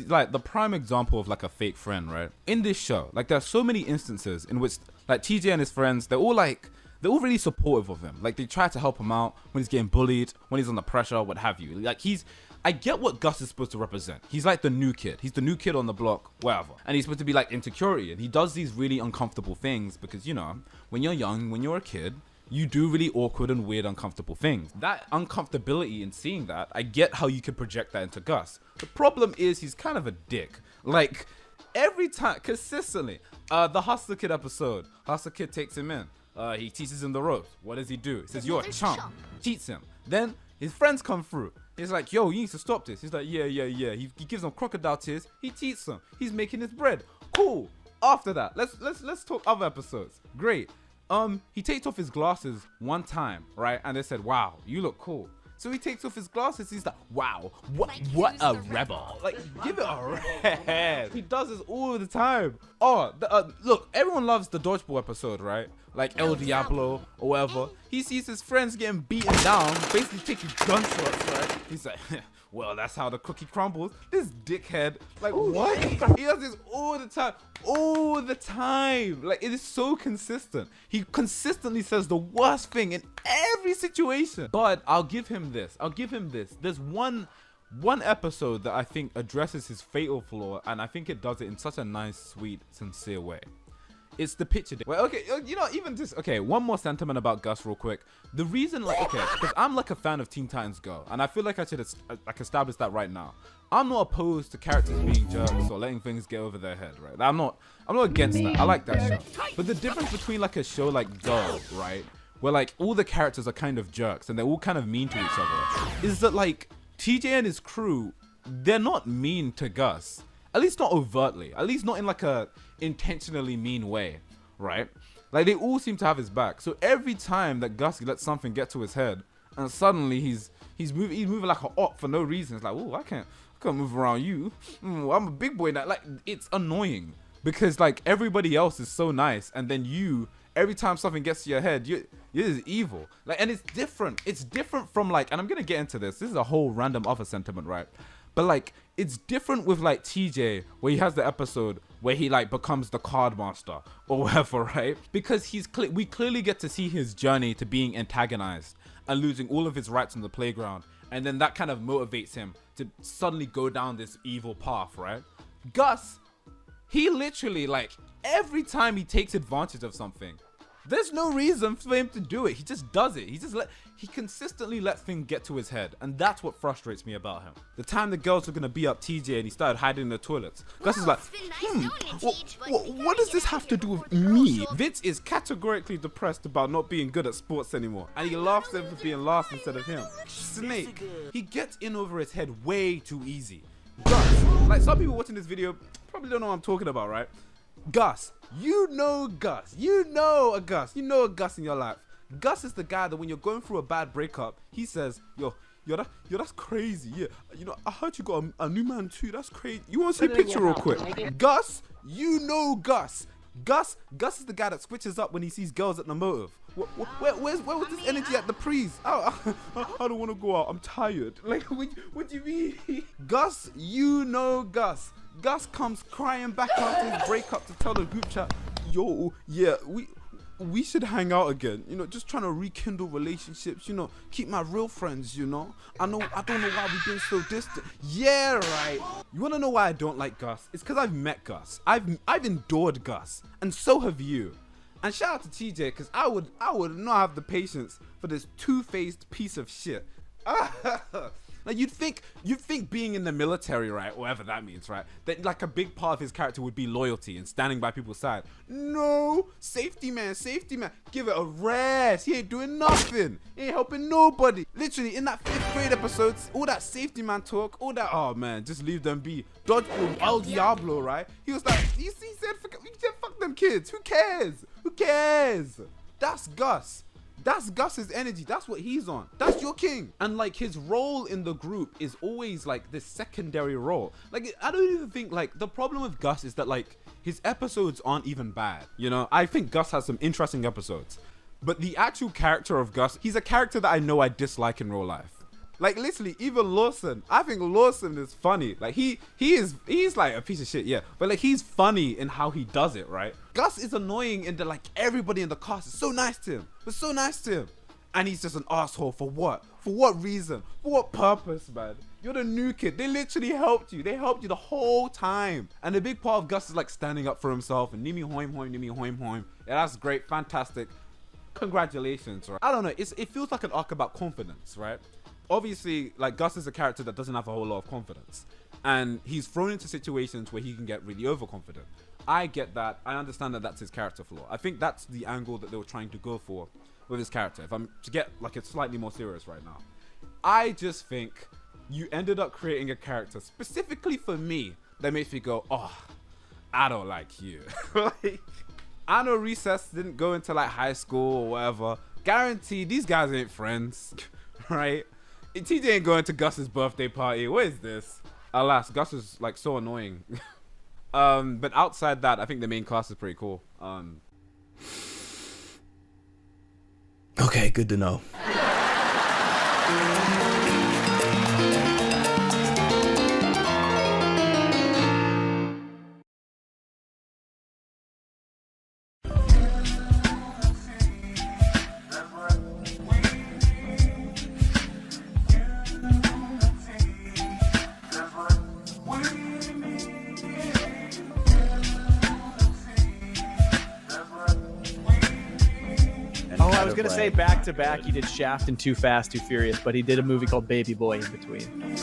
like the prime example of like a fake friend, right? In this show, like there are so many instances in which like TJ and his friends, they're all really supportive of him. Like they try to help him out when he's getting bullied, when he's under pressure, what have you. Like I get what Gus is supposed to represent. He's like the new kid. He's the new kid on the block, whatever. And he's supposed to be like insecurity. And he does these really uncomfortable things because, you know, when you're young, when you're a kid, you do really awkward and weird, uncomfortable things. That uncomfortability in seeing that, I get how you could project that into Gus. The problem is he's kind of a dick. Like, every time, consistently, the Hustler Kid episode, Hustler Kid takes him in. He teaches him the ropes. What does he do? He says, you're a chump. Cheats him. Then his friends come through. He's like, yo, you need to stop this. He's like, yeah. He gives them crocodile tears. He teaches them. He's making his bread. Cool. After that, let's talk other episodes. Great. He takes off his glasses one time, right? And they said, wow, you look cool. So he takes off his glasses. He's like, wow, what a rebel. Like, give it a rest. He does this all the time. Oh, look, everyone loves the dodgeball episode, right? Like El Diablo or whatever. He sees his friends getting beaten down, basically taking gunshots, right? He's like, well, that's how the cookie crumbles. This dickhead, like, what? He does this all the time. Like, it is so consistent. He consistently says the worst thing in every situation. But I'll give him this. There's one episode that I think addresses his fatal flaw, and I think it does it in such a nice, sweet, sincere way. It's the picture day. Well, okay, you know, even just, okay, one more sentiment about Gus real quick. The reason, like, okay, because I'm like a fan of Teen Titans Go, and I feel like I should like establish that right now. I'm not opposed to characters being jerks or letting things get over their head, right? I'm not against that. I like that show. But the difference between like a show like Go, right, where like all the characters are kind of jerks and they're all kind of mean to each other, is that like TJ and his crew, they're not mean to Gus. At least not overtly. At least not in like a intentionally mean way, right? Like they all seem to have his back. So every time that Gus lets something get to his head, and suddenly he's moving like an op for no reason. It's like, oh, I can't move around you. I'm a big boy now. Like, it's annoying because like everybody else is so nice, and then you, every time something gets to your head, you're evil. Like, and it's different. It's different from like, and I'm gonna get into this. This is a whole random other sentiment, right? But like, it's different with like TJ, where he has the episode where he like becomes the card master or whatever, right? Because we clearly get to see his journey to being antagonized and losing all of his rights on the playground, and then that kind of motivates him to suddenly go down this evil path, right? Gus, he literally, like, every time he takes advantage of something, there's no reason for him to do it. He just does it. He consistently lets things get to his head, and that's what frustrates me about him. The time the girls were gonna beat up TJ and he started hiding in the toilets, Gus is like, what does this have to do with me? Vince is categorically depressed about not being good at sports anymore, and he laughs at him for being last instead of him. Snake, he gets in over his head way too easy. Gus, like, some people watching this video probably don't know what I'm talking about, right? Gus, you know Gus. You know a Gus in your life. Gus is the guy that when you're going through a bad breakup, he says, yo, that's crazy. Yeah, you know, I heard you got a new man too. That's crazy. You want to see a picture real quick? Gus, you know Gus. Gus is the guy that switches up when he sees girls at the motive. Where was this energy at the prees? I don't want to go out. I'm tired. Like, what do you mean? Gus, you know Gus. Gus comes crying back after his breakup to tell the group chat, yo, yeah, we should hang out again. You know, just trying to rekindle relationships, you know, keep my real friends, you know. I don't know why we've been so distant. Yeah, right. You want to know why I don't like Gus? It's because I've met Gus. I've endured Gus, and so have you. And shout out to TJ, because I would not have the patience for this two-faced piece of shit. Like, you'd think being in the military, right, whatever that means, right, that like a big part of his character would be loyalty and standing by people's side. No, safety man, give it a rest. He ain't doing nothing. He ain't helping nobody. Literally, in that 5th grade episode, all that safety man talk, all that, oh man, just leave them be. Dodgeball, El Diablo, right? He was like, he said, fuck them kids. Who cares? That's Gus. That's Gus's energy. That's what he's on. That's your king. And like, his role in the group is always like this secondary role. Like, I don't even think, like, the problem with Gus is that like his episodes aren't even bad. You know, I think Gus has some interesting episodes, but the actual character of Gus, he's a character that I know I dislike in real life. Like, literally, even Lawson, I think Lawson is funny. Like, he's like a piece of shit, yeah. But like, he's funny in how he does it, right? Gus is annoying in that like everybody in the cast is so nice to him. And he's just an asshole for what? For what reason? For what purpose, man? You're the new kid. They literally helped you. They helped you the whole time. And a big part of Gus is like standing up for himself and Nimi hoim. Yeah, that's great. Fantastic. Congratulations, right? I don't know. It feels like an arc about confidence, right? Obviously, like, Gus is a character that doesn't have a whole lot of confidence, and he's thrown into situations where he can get really overconfident. I get that. I understand that that's his character flaw. I think that's the angle that they were trying to go for with his character. If I'm to get like it's slightly more serious right now, I just think you ended up creating a character specifically for me that makes me go, oh, I don't like you. Like, I know Recess didn't go into like high school or whatever. Guaranteed these guys ain't friends, right? TJ ain't going to Gus's birthday party. What is this? Alas, Gus is like so annoying. But outside that, I think the main class is pretty cool. Okay, good to know. was gonna say back to back, he did Shaft and Too Fast, Too Furious, but he did a movie called Baby Boy in between.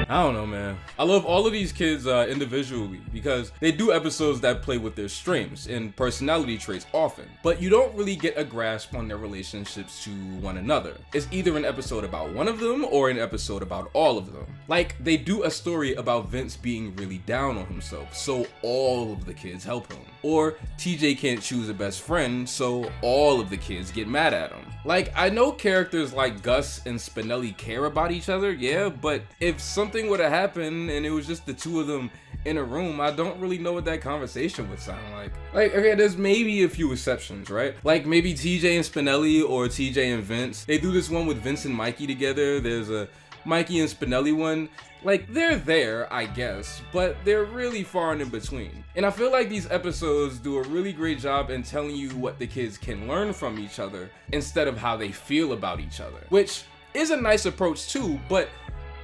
I don't know, man. I love all of these kids individually because they do episodes that play with their strengths and personality traits often, but you don't really get a grasp on their relationships to one another. It's either an episode about one of them or an episode about all of them. Like, they do a story about Vince being really down on himself, so all of the kids help him. Or TJ can't choose a best friend, so all of the kids get mad at him. Like, I know characters like Gus and Spinelli care about each other, yeah, but if something would have happened and it was just the two of them in a room, I don't really know what that conversation would sound like. Like, okay, there's maybe a few exceptions, right? Like maybe TJ and Spinelli or TJ and Vince. They do this one with Vince and Mikey together. There's a Mikey and Spinelli one. Like, they're there, I guess, but they're really far and in between. And I feel like these episodes do a really great job in telling you what the kids can learn from each other instead of how they feel about each other, which is a nice approach too, but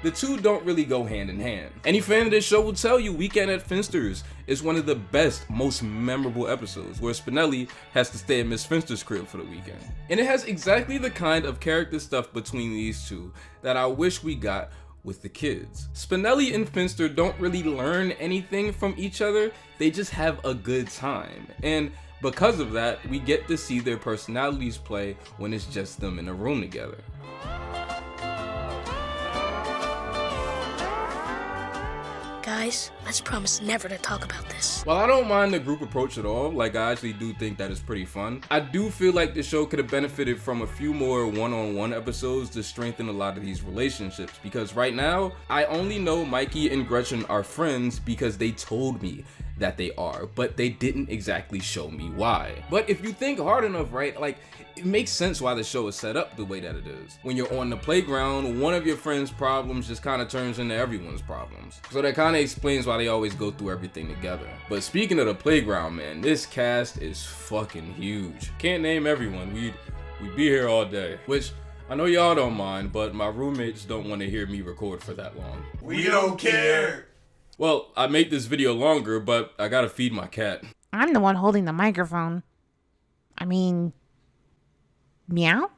the two don't really go hand in hand. Any fan of this show will tell you Weekend at Finster's is one of the best, most memorable episodes, where Spinelli has to stay at Miss Finster's crib for the weekend. And it has exactly the kind of character stuff between these two that I wish we got with the kids. Spinelli and Finster don't really learn anything from each other, they just have a good time. And because of that, we get to see their personalities play when it's just them in a room together. Guys, let's promise never to talk about this. While I don't mind the group approach at all, like I actually do think that it's pretty fun, I do feel like the show could have benefited from a few more one-on-one episodes to strengthen a lot of these relationships, because right now, I only know Mikey and Gretchen are friends because they told me that they are, but they didn't exactly show me why. But if you think hard enough, right, like, it makes sense why the show is set up the way that it is. When you're on the playground, one of your friends' problems just kind of turns into everyone's problems. So that kind of explains why they always go through everything together. But speaking of the playground, man, this cast is fucking huge. Can't name everyone, we'd be here all day. Which, I know y'all don't mind, but my roommates don't want to hear me record for that long. We don't care. Well, I made this video longer, but I gotta feed my cat. I'm the one holding the microphone. I mean, meow?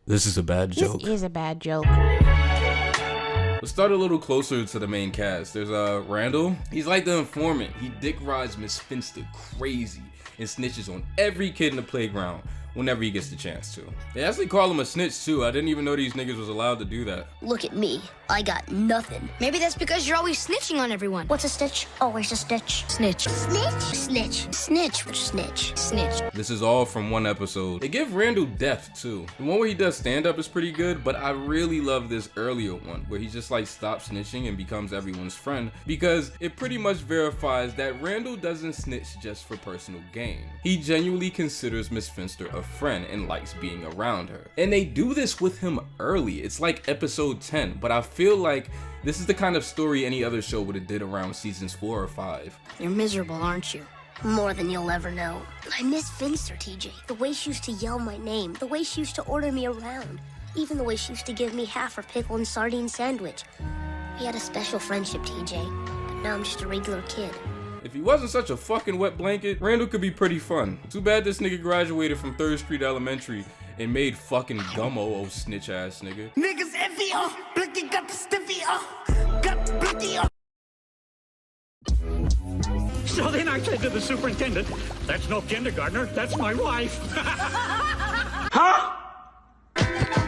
This is a bad joke. This is a bad joke. Let's start a little closer to the main cast. There's Randall. He's like the informant. He dick rides Miss Finster crazy and snitches on every kid in the playground whenever he gets the chance to. They actually call him a snitch too. I didn't even know these niggas was allowed to do that. Look at me. I got nothing. Maybe that's because you're always snitching on everyone. What's a stitch? Always a stitch. Snitch. Snitch? Snitch. Snitch. Snitch. Snitch. This is all from one episode. They give Randall depth too. The one where he does stand up is pretty good, but I really love this earlier one where he just like stops snitching and becomes everyone's friend, because it pretty much verifies that Randall doesn't snitch just for personal gain. He genuinely considers Miss Finster a friend and likes being around her. And they do this with him early. It's like episode 10, but I feel like this is the kind of story any other show would have did around seasons 4 or 5. You're miserable, aren't you? More than you'll ever know. I miss Finster, TJ. The way she used to yell my name, the way she used to order me around, even the way she used to give me half her pickle and sardine sandwich. We had a special friendship, TJ, but now I'm just a regular kid. If he wasn't such a fucking wet blanket, Randall could be pretty fun. Too bad this nigga graduated from 3rd Street Elementary and made fucking Gummo, oh snitch ass nigga. Niggas envy, Blicky got the stiffy, got Blicky, So then I said to the superintendent, that's no kindergartner, that's my wife. Huh?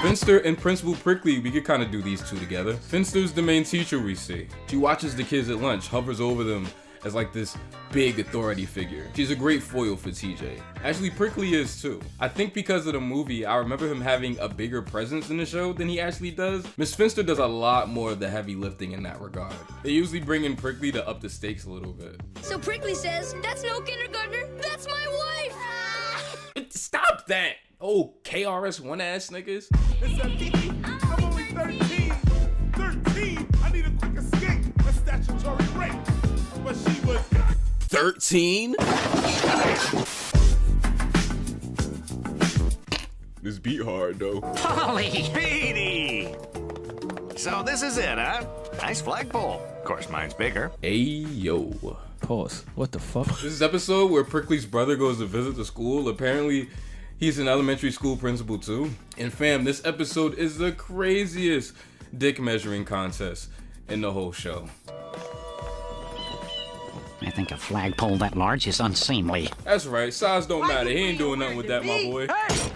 Finster and Principal Prickly, we could kind of do these two together. Finster's the main teacher we see. She watches the kids at lunch, hovers over them as like this big authority figure. She's a great foil for TJ. Actually, Prickly is too. I think because of the movie, I remember him having a bigger presence in the show than he actually does. Miss Finster does a lot more of the heavy lifting in that regard. They usually bring in Prickly to up the stakes a little bit. So Prickly says, that's no kindergartner, that's my wife! Stop that! Oh, KRS-One ass niggas. Listen, Kiki, I'm only 13. 13? I need a quick escape. A statutory rape. But she was 13? This beat hard though. Polly, Speedy. So this is it, huh? Nice flagpole. Of course, mine's bigger. Hey, yo. Pause. What the fuck? This is episode where Prickly's brother goes to visit the school. Apparently, he's an elementary school principal too. And fam, this episode is the craziest dick measuring contest in the whole show. I think a flagpole that large is unseemly. That's right, size don't matter. He ain't doing nothing with that, my boy. Hey!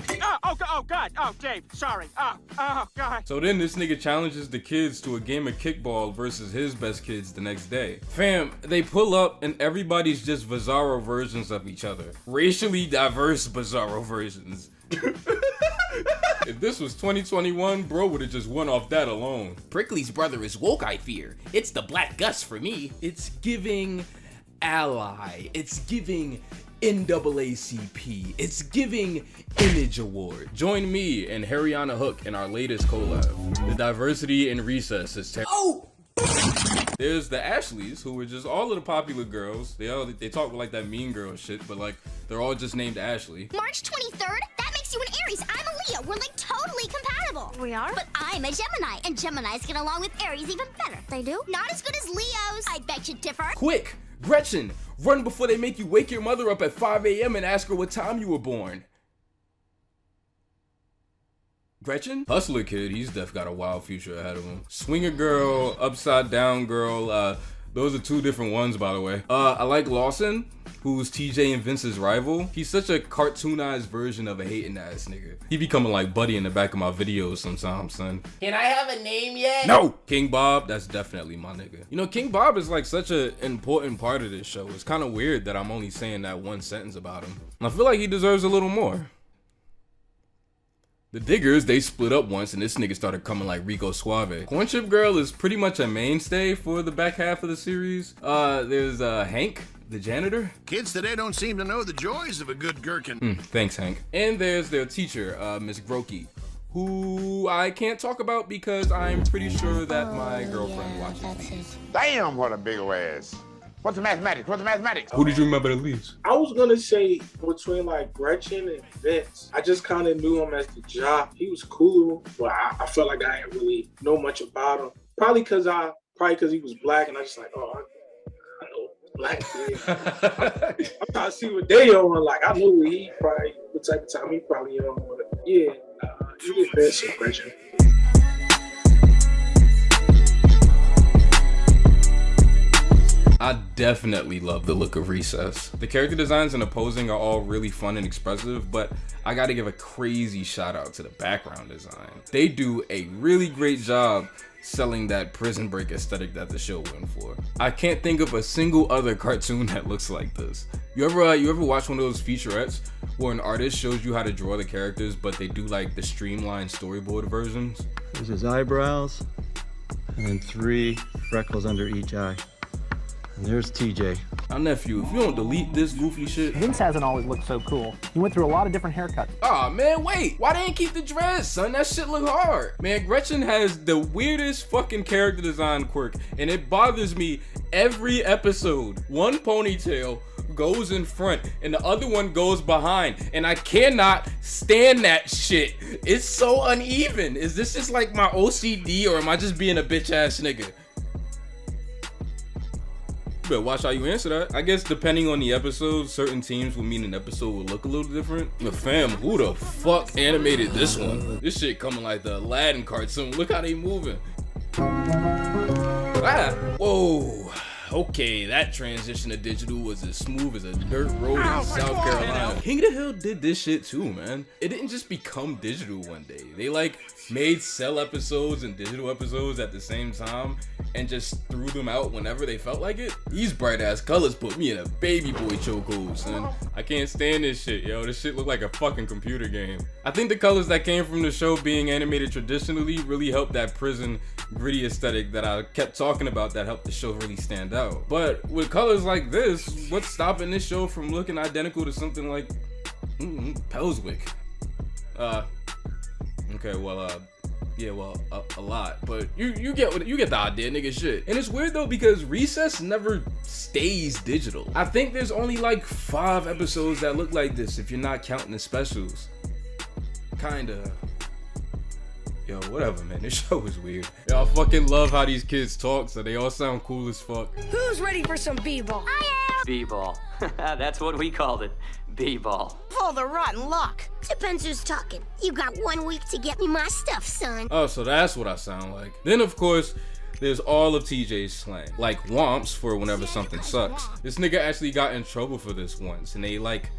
Oh, God. Oh, Dave, sorry. Oh, God. So then this nigga challenges the kids to a game of kickball versus his best kids the next day. Fam, they pull up and everybody's just bizarro versions of each other. Racially diverse bizarro versions. If this was 2021, bro would've just went off that alone. Prickly's brother is woke, I fear. It's the Black Gus for me. It's giving ally. It's giving NAACP. It's giving Image Award. Join me and Harriana Hook in our latest collab. The diversity in recess is terrible. There's the Ashleys, who were just all of the popular girls. They talk like that mean girl shit, but like they're all just named Ashley. March 23rd? That makes you an Aries. I'm a Leo. We're like totally compatible. We are? But I'm a Gemini, and Geminis get along with Aries even better. They do? Not as good as Leos. I bet you differ. Quick, Gretchen, run before they make you wake your mother up at 5 a.m. and ask her what time you were born. Gretchen? Hustler kid, he's def got a wild future ahead of him. Swinger girl, upside down girl, those are two different ones, by the way. I like Lawson, who's TJ and Vince's rival. He's such a cartoonized version of a hating ass nigga. He be coming like Buddy in the back of my videos sometimes, son. Can I have a name yet? No! King Bob, that's definitely my nigga. You know, King Bob is like such an important part of this show. It's kind of weird that I'm only saying that one sentence about him. I feel like he deserves a little more. The Diggers, they split up once and this nigga started coming like Rico Suave. Corn Chip Girl is pretty much a mainstay for the back half of the series. There's Hank, the janitor. Kids today don't seem to know the joys of a good gherkin. Thanks, Hank. And there's their teacher, Miss Grokey, who I can't talk about because I'm pretty sure that my girlfriend watches these. Damn, what a big ol' ass. What's the mathematics? What's the mathematics? Who did you remember the least? I was gonna say between like Gretchen and Vince. I just kind of knew him as the jock. He was cool, but I felt like I didn't really know much about him. Probably because he was black, and I just like, oh, I know black kid. I'm trying to see what they on. Like I know what type of time he probably on. Yeah, you get Vince and Gretchen. I definitely love the look of Recess. The character designs and the posing are all really fun and expressive, but I gotta give a crazy shout out to the background design. They do a really great job selling that prison break aesthetic that the show went for. I can't think of a single other cartoon that looks like this. You ever watch one of those featurettes where an artist shows you how to draw the characters, but they do like the streamlined storyboard versions? There's his eyebrows, and then 3 freckles under each eye. And there's TJ. Our nephew, if you don't delete this goofy shit. Vince hasn't always looked so cool. He went through a lot of different haircuts. Aw, man, wait. Why they ain't keep the dreads, son? That shit look hard. Man, Gretchen has the weirdest fucking character design quirk, and it bothers me every episode. One ponytail goes in front, and the other one goes behind, and I cannot stand that shit. It's so uneven. Is this just like my OCD, or am I just being a bitch ass nigga? You better watch how you answer that. I guess depending on the episode, certain teams will mean an episode will look a little different. But fam, who the fuck animated this one? This shit coming like the Aladdin cartoon. Look how they moving. Ah, whoa. Okay, that transition to digital was as smooth as a dirt road in South Carolina. King of the Hill did this shit too, man. It didn't just become digital one day. They like made cell episodes and digital episodes at the same time and just threw them out whenever they felt like it. These bright ass colors put me in a baby boy chokehold, son. I can't stand this shit, yo. This shit look like a fucking computer game. I think the colors that came from the show being animated traditionally really helped that prison gritty aesthetic that I kept talking about that helped the show really stand out. But with colors like this, what's stopping this show from looking identical to something like Pelswick? Okay, well, yeah, well, a lot, but you get the idea, nigga. Shit. And it's weird though because Recess never stays digital. I think there's only like 5 episodes that look like this if you're not counting the specials. Kinda. Yo, whatever, man. This show is weird. Yo, I fucking love how these kids talk, so they all sound cool as fuck. Who's ready for some b-ball? I am! B-ball. That's what we called it. B-ball. Pull the rotten luck. Depends who's talking. You got 1 week to get me my stuff, son. Oh, so that's what I sound like. Then, of course, there's all of TJ's slang. Like womps for whenever something sucks. This nigga actually got in trouble for this once, and they, like,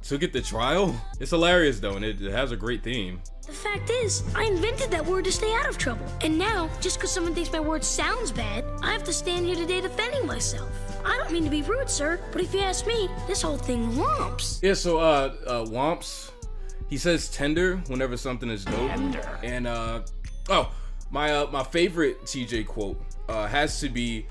took it to trial. It's hilarious, though, and it has a great theme. The fact is, I invented that word to stay out of trouble. And now, just because someone thinks my word sounds bad, I have to stand here today defending myself. I don't mean to be rude, sir, but if you ask me, this whole thing womps. Yeah, so, womps, he says tender whenever something is dope. Tender. And, my favorite TJ quote, has to be,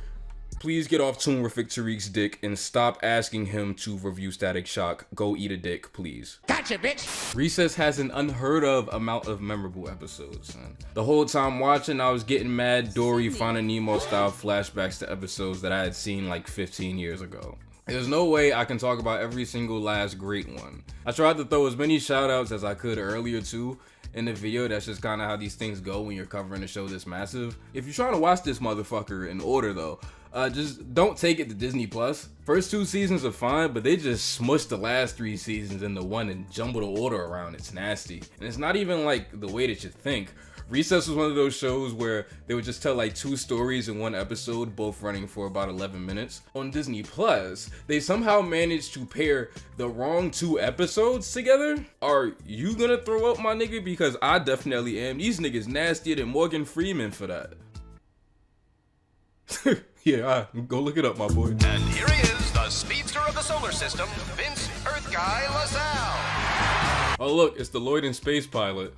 please get off Toon with Tariq's dick and stop asking him to review Static Shock. Go eat a dick, please. Gotcha, bitch. Recess has an unheard of amount of memorable episodes. And the whole time watching, I was getting mad Dory Finding Nemo style flashbacks to episodes that I had seen like 15 years ago. There's no way I can talk about every single last great one. I tried to throw as many shout outs as I could earlier too in the video. That's just kind of how these things go when you're covering a show this massive. If you're trying to watch this motherfucker in order though, just don't take it to Disney Plus. First 2 seasons are fine, but they just smushed the last 3 seasons into one and jumble the order around. It's nasty. And it's not even like the way that you think. Recess was one of those shows where they would just tell like 2 stories in one episode, both running for about 11 minutes. On Disney Plus, they somehow managed to pair the wrong 2 episodes together. Are you gonna throw up, my nigga? Because I definitely am. These niggas nastier than Morgan Freeman for that. Yeah, go look it up, my boy. And here he is, the speedster of the solar system, Vince Earth Guy LaSalle. Oh look, it's the Lloyd and Space Pilot.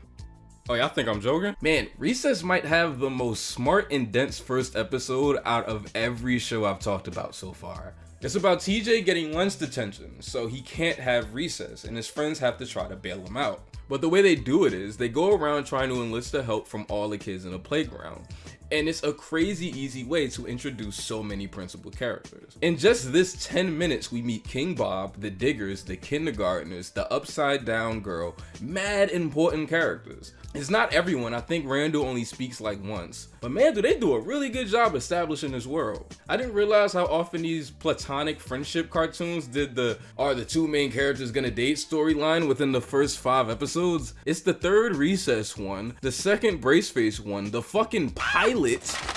Oh yeah, I think I'm joking. Man, Recess might have the most smart and dense first episode out of every show I've talked about so far. It's about TJ getting lunch detention, so he can't have recess, and his friends have to try to bail him out. But the way they do it is, they go around trying to enlist the help from all the kids in the playground. And it's a crazy easy way to introduce so many principal characters. In just this 10 minutes, we meet King Bob, the Diggers, the Kindergartners, the Upside Down Girl, mad important characters. It's not everyone. I think Randall only speaks like once. But man, do they do a really good job establishing this world. I didn't realize how often these platonic friendship cartoons did the are the 2 main characters gonna date storyline within the first 5 episodes. It's the 3rd Recess one, the 2nd Braceface one, the fucking pilot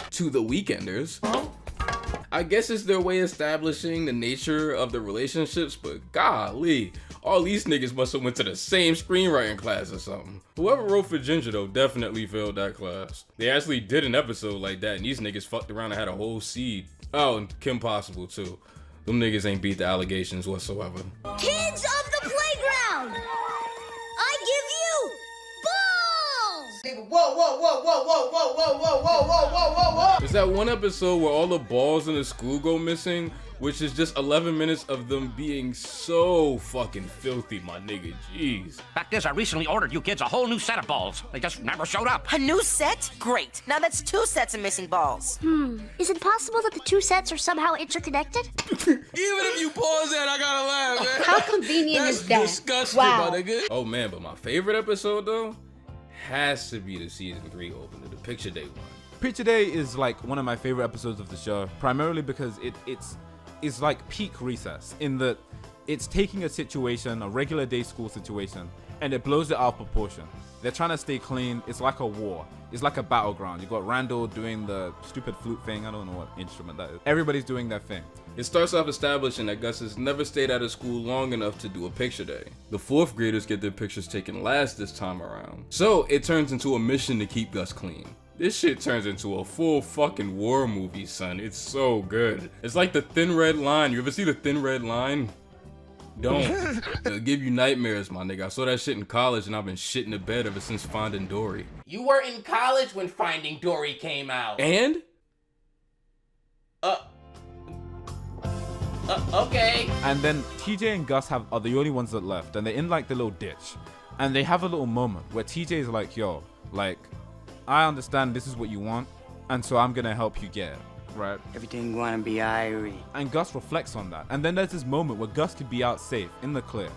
to The Weekenders. I guess it's their way establishing the nature of the relationships, but golly, all these niggas must have went to the same screenwriting class or something. Whoever wrote for Ginger though definitely failed that class. They actually did an episode like that and these niggas fucked around and had a whole seed. Oh, and Kim Possible too. Them niggas ain't beat the allegations whatsoever. Kids of the playground! I give you balls! Whoa, whoa, whoa, whoa, whoa, whoa, whoa, whoa, whoa, whoa, whoa, whoa, whoa! There's that one episode where all the balls in the school go missing, which is just 11 minutes of them being so fucking filthy, my nigga. Jeez. Fact is, I recently ordered you kids a whole new set of balls. They just never showed up. A new set? Great. Now that's 2 sets of missing balls. Is it possible that the 2 sets are somehow interconnected? Even if you pause that, I gotta laugh, man. How convenient is that? Disgusting, Wow. my nigga. Oh man, but my favorite episode though has to be the season 3 opener, the Picture Day one. Picture Day is like one of my favorite episodes of the show, primarily because it's like peak Recess in that it's taking a situation, a regular day school situation, and it blows it out of proportion. They're trying to stay clean. It's like a war. It's like a battleground. You got Randall doing the stupid flute thing. I don't know what instrument that is. Everybody's doing their thing. It starts off establishing that Gus has never stayed out of school long enough to do a picture day. The 4th graders get their pictures taken last this time around. So it turns into a mission to keep Gus clean. This shit turns into a full fucking war movie, son. It's so good. It's like the Thin Red Line. You ever see the Thin Red Line? Don't. It'll give you nightmares, my nigga. I saw that shit in college and I've been shitting the bed ever since Finding Dory. You were in college when Finding Dory came out. And? Okay. And then TJ and Gus are the only ones that left, and they're in like the little ditch. And they have a little moment where TJ is like, yo, like, I understand this is what you want, and so I'm gonna help you get it, right? Everything gonna be airy. And Gus reflects on that. And then there's this moment where Gus could be out safe, in the clear.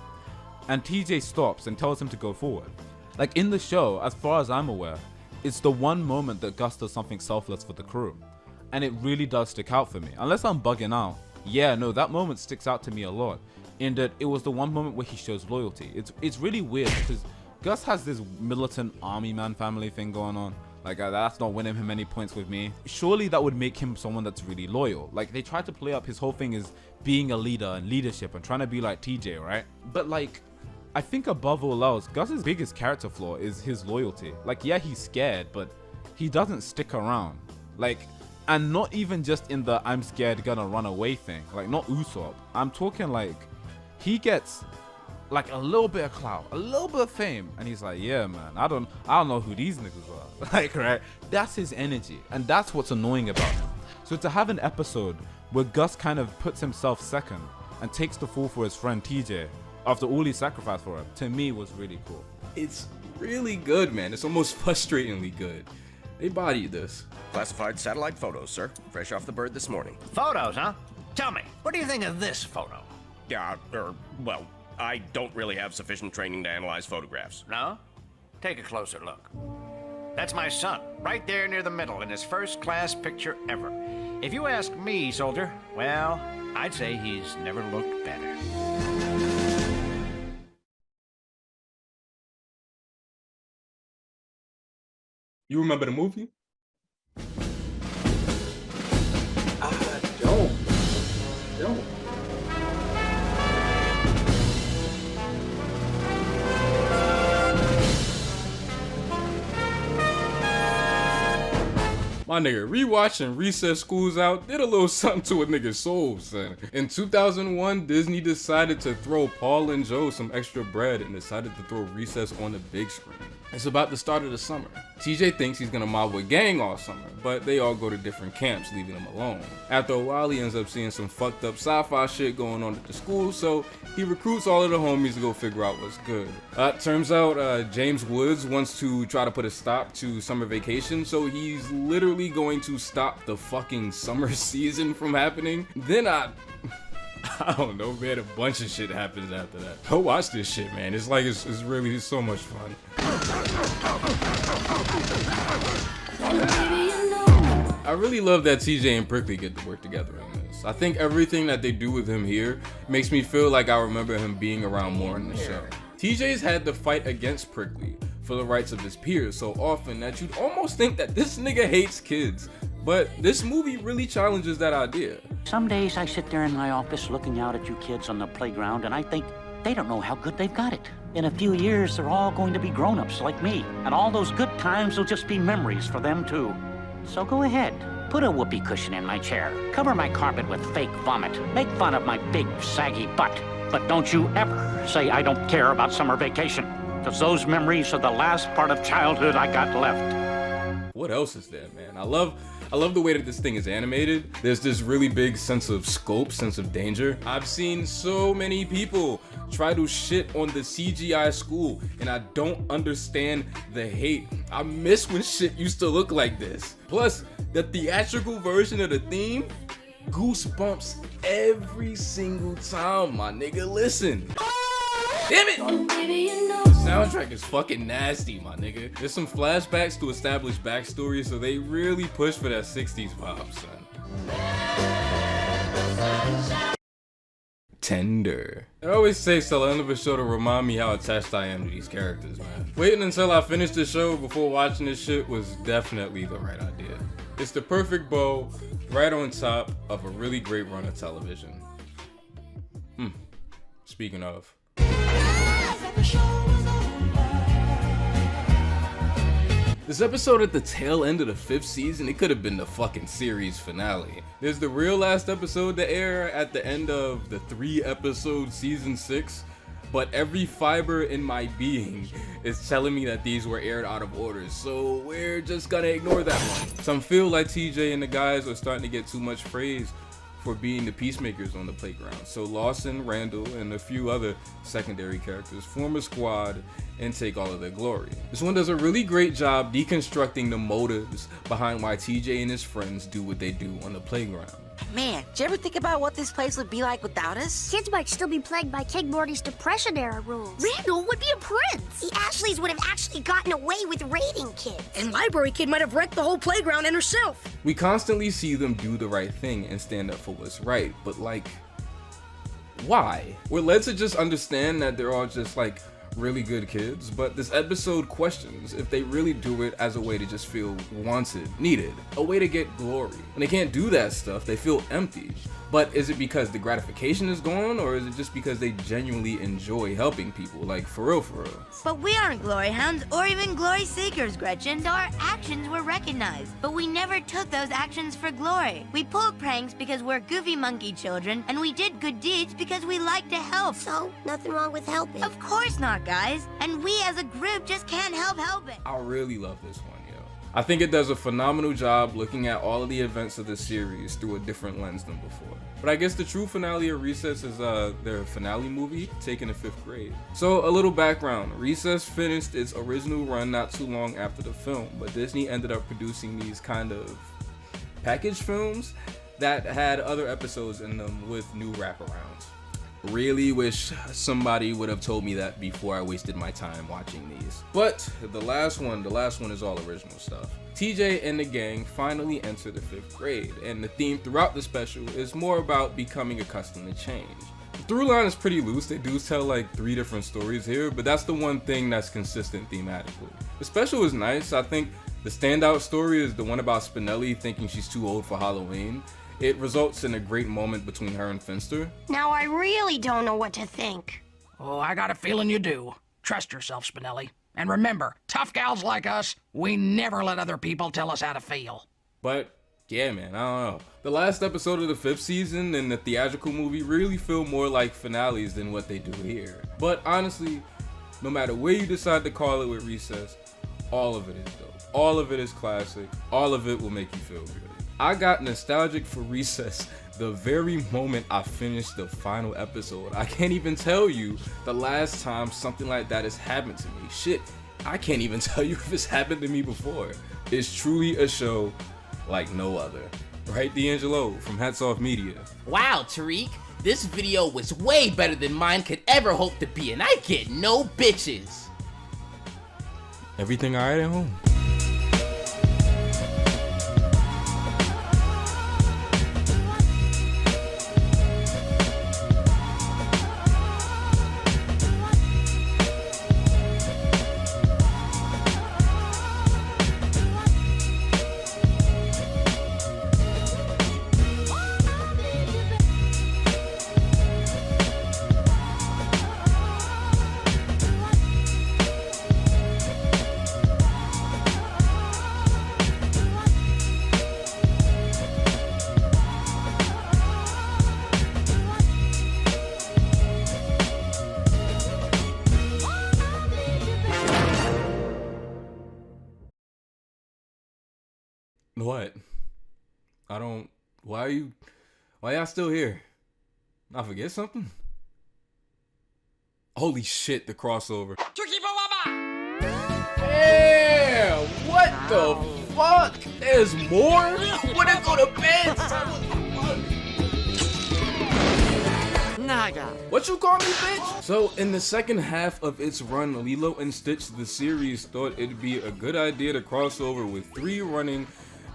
And TJ stops and tells him to go forward. Like in the show, as far as I'm aware, it's the one moment that Gus does something selfless for the crew. And it really does stick out for me. Unless I'm bugging out. Yeah, no, that moment sticks out to me a lot. In that it was the one moment where he shows loyalty. It's really weird because Gus has this militant army man family thing going on. Like, that's not winning him any points with me. Surely that would make him someone that's really loyal. Like, they try to play up his whole thing as being a leader and leadership and trying to be like TJ, right? But like, I think above all else, Gus's biggest character flaw is his loyalty. Like, yeah, he's scared, but he doesn't stick around. Like, and not even just in the I'm scared gonna run away thing. Like, not Usopp. I'm talking like, he gets like a little bit of clout, a little bit of fame, and he's like, yeah, man, I don't know who these niggas are. Like, right? That's his energy, and that's what's annoying about him. So to have an episode where Gus kind of puts himself second and takes the fall for his friend TJ after all he sacrificed for him, to me was really cool. It's really good, man. It's almost frustratingly good. They bodied this. Classified satellite photos, sir. Fresh off the bird this morning. Photos, huh? Tell me, what do you think of this photo? Yeah, well, I don't really have sufficient training to analyze photographs. No? Take a closer look. That's my son, right there near the middle in his first class picture ever. If you ask me, soldier, well, I'd say he's never looked better. You remember the movie? I don't. My nigga, rewatching Recess Schools Out did a little something to a nigga's soul, son. In 2001, Disney decided to throw Paul and Joe some extra bread and decided to throw Recess on the big screen. It's about the start of the summer. TJ thinks he's gonna mob with gang all summer, but they all go to different camps, leaving him alone. After a while, he ends up seeing some fucked up sci-fi shit going on at the school, so he recruits all of the homies to go figure out what's good. Turns out James Woods wants to try to put a stop to summer vacation, so he's literally going to stop the fucking summer season from happening. Then I don't know, man, a bunch of shit happens after that. Go watch this shit, man. It's like, it's really so much fun. I really love that TJ and Prickly get to work together in this. I think everything that they do with him here makes me feel like I remember him being around more in the show. TJ's had to fight against Prickly for the rights of his peers so often that you'd almost think that this nigga hates kids. But this movie really challenges that idea. Some days I sit there in my office looking out at you kids on the playground and I think they don't know how good they've got it. In a few years, they're all going to be grown-ups like me, and all those good times will just be memories for them too. So go ahead, put a whoopee cushion in my chair, cover my carpet with fake vomit, make fun of my big saggy butt, but don't you ever say I don't care about summer vacation, because those memories are the last part of childhood I got left. What else is there, man? I love the way that this thing is animated. There's this really big sense of scope, sense of danger. I've seen so many people try to shit on the CGI school, and I don't understand the hate. I miss when shit used to look like this. Plus, the theatrical version of the theme, goosebumps every single time, my nigga. Listen. Damn it! The soundtrack is fucking nasty, my nigga. There's some flashbacks to establish backstory, so they really push for that 60s vibe, son. Tender. It always takes till the end of a show to remind me how attached I am to these characters, man. Waiting until I finish the show before watching this shit was definitely the right idea. It's the perfect bow, right on top of a really great run of television. Speaking of. This episode at the tail end of the 5th season, it could have been the fucking series finale. There's the real last episode to air at the end of the 3-episode season 6, but every fiber in my being is telling me that these were aired out of order, so we're just gonna ignore that one. Some feel like TJ and the guys are starting to get too much praise for being the peacemakers on the playground. So Lawson, Randall, and a few other secondary characters form a squad and take all of their glory. This one does a really great job deconstructing the motives behind why TJ and his friends do what they do on the playground. Man, did you ever think about what this place would be like without us? Kids might still be plagued by King Morty's Depression-era rules. Randall would be a prince. The Ashleys would have actually gotten away with raiding kids. And Library Kid might have wrecked the whole playground and herself. We constantly see them do the right thing and stand up for what's right, but like, why? We're led to just understand that they're all just like really good kids, but this episode questions if they really do it as a way to just feel wanted, needed, a way to get glory. When they can't do that stuff, they feel empty. But is it because the gratification is gone, or is it just because they genuinely enjoy helping people? Like, for real, for real. But we aren't glory hounds or even glory seekers, Gretchen. Our actions were recognized, but we never took those actions for glory. We pulled pranks because we're goofy monkey children, and we did good deeds because we like to help. So, nothing wrong with helping. Of course not, guys. And we as a group just can't help helping. I really love this one, yo. I think it does a phenomenal job looking at all of the events of the series through a different lens than before. But I guess the true finale of Recess is their finale movie, taken in 5th grade. So a little background, Recess finished its original run not too long after the film, but Disney ended up producing these kind of package films that had other episodes in them with new wraparounds. Really wish somebody would have told me that before I wasted my time watching these. But the last one is all original stuff. TJ and the gang finally enter the 5th grade, and the theme throughout the special is more about becoming accustomed to change. The through line is pretty loose. They do tell like 3 different stories here, but that's the one thing that's consistent thematically. The special is nice. I think the standout story is the one about Spinelli thinking she's too old for Halloween. It results in a great moment between her and Finster. Now I really don't know what to think. Oh, I got a feeling you do. Trust yourself, Spinelli. And remember, tough gals like us, we never let other people tell us how to feel. But yeah, man, I don't know. The last episode of the 5th season and the theatrical movie really feel more like finales than what they do here. But honestly, no matter where you decide to call it with Recess, all of it is dope. All of it is classic. All of it will make you feel good. I got nostalgic for Recess the very moment I finished the final episode. I can't even tell you the last time something like that has happened to me. Shit, I can't even tell you if it's happened to me before. It's truly a show like no other. Right, D'Angelo from Hats Off Media. Wow, Tariq, this video was way better than mine could ever hope to be, and I get no bitches. Everything alright at home? What? Why y'all still here? I forget something? Holy shit, the crossover. Yeah, what the fuck? There's more? Wanna go to bed? Naga. What you call me, bitch? So, in the second half of its run, Lilo and Stitch the series thought it'd be a good idea to cross over with 3 running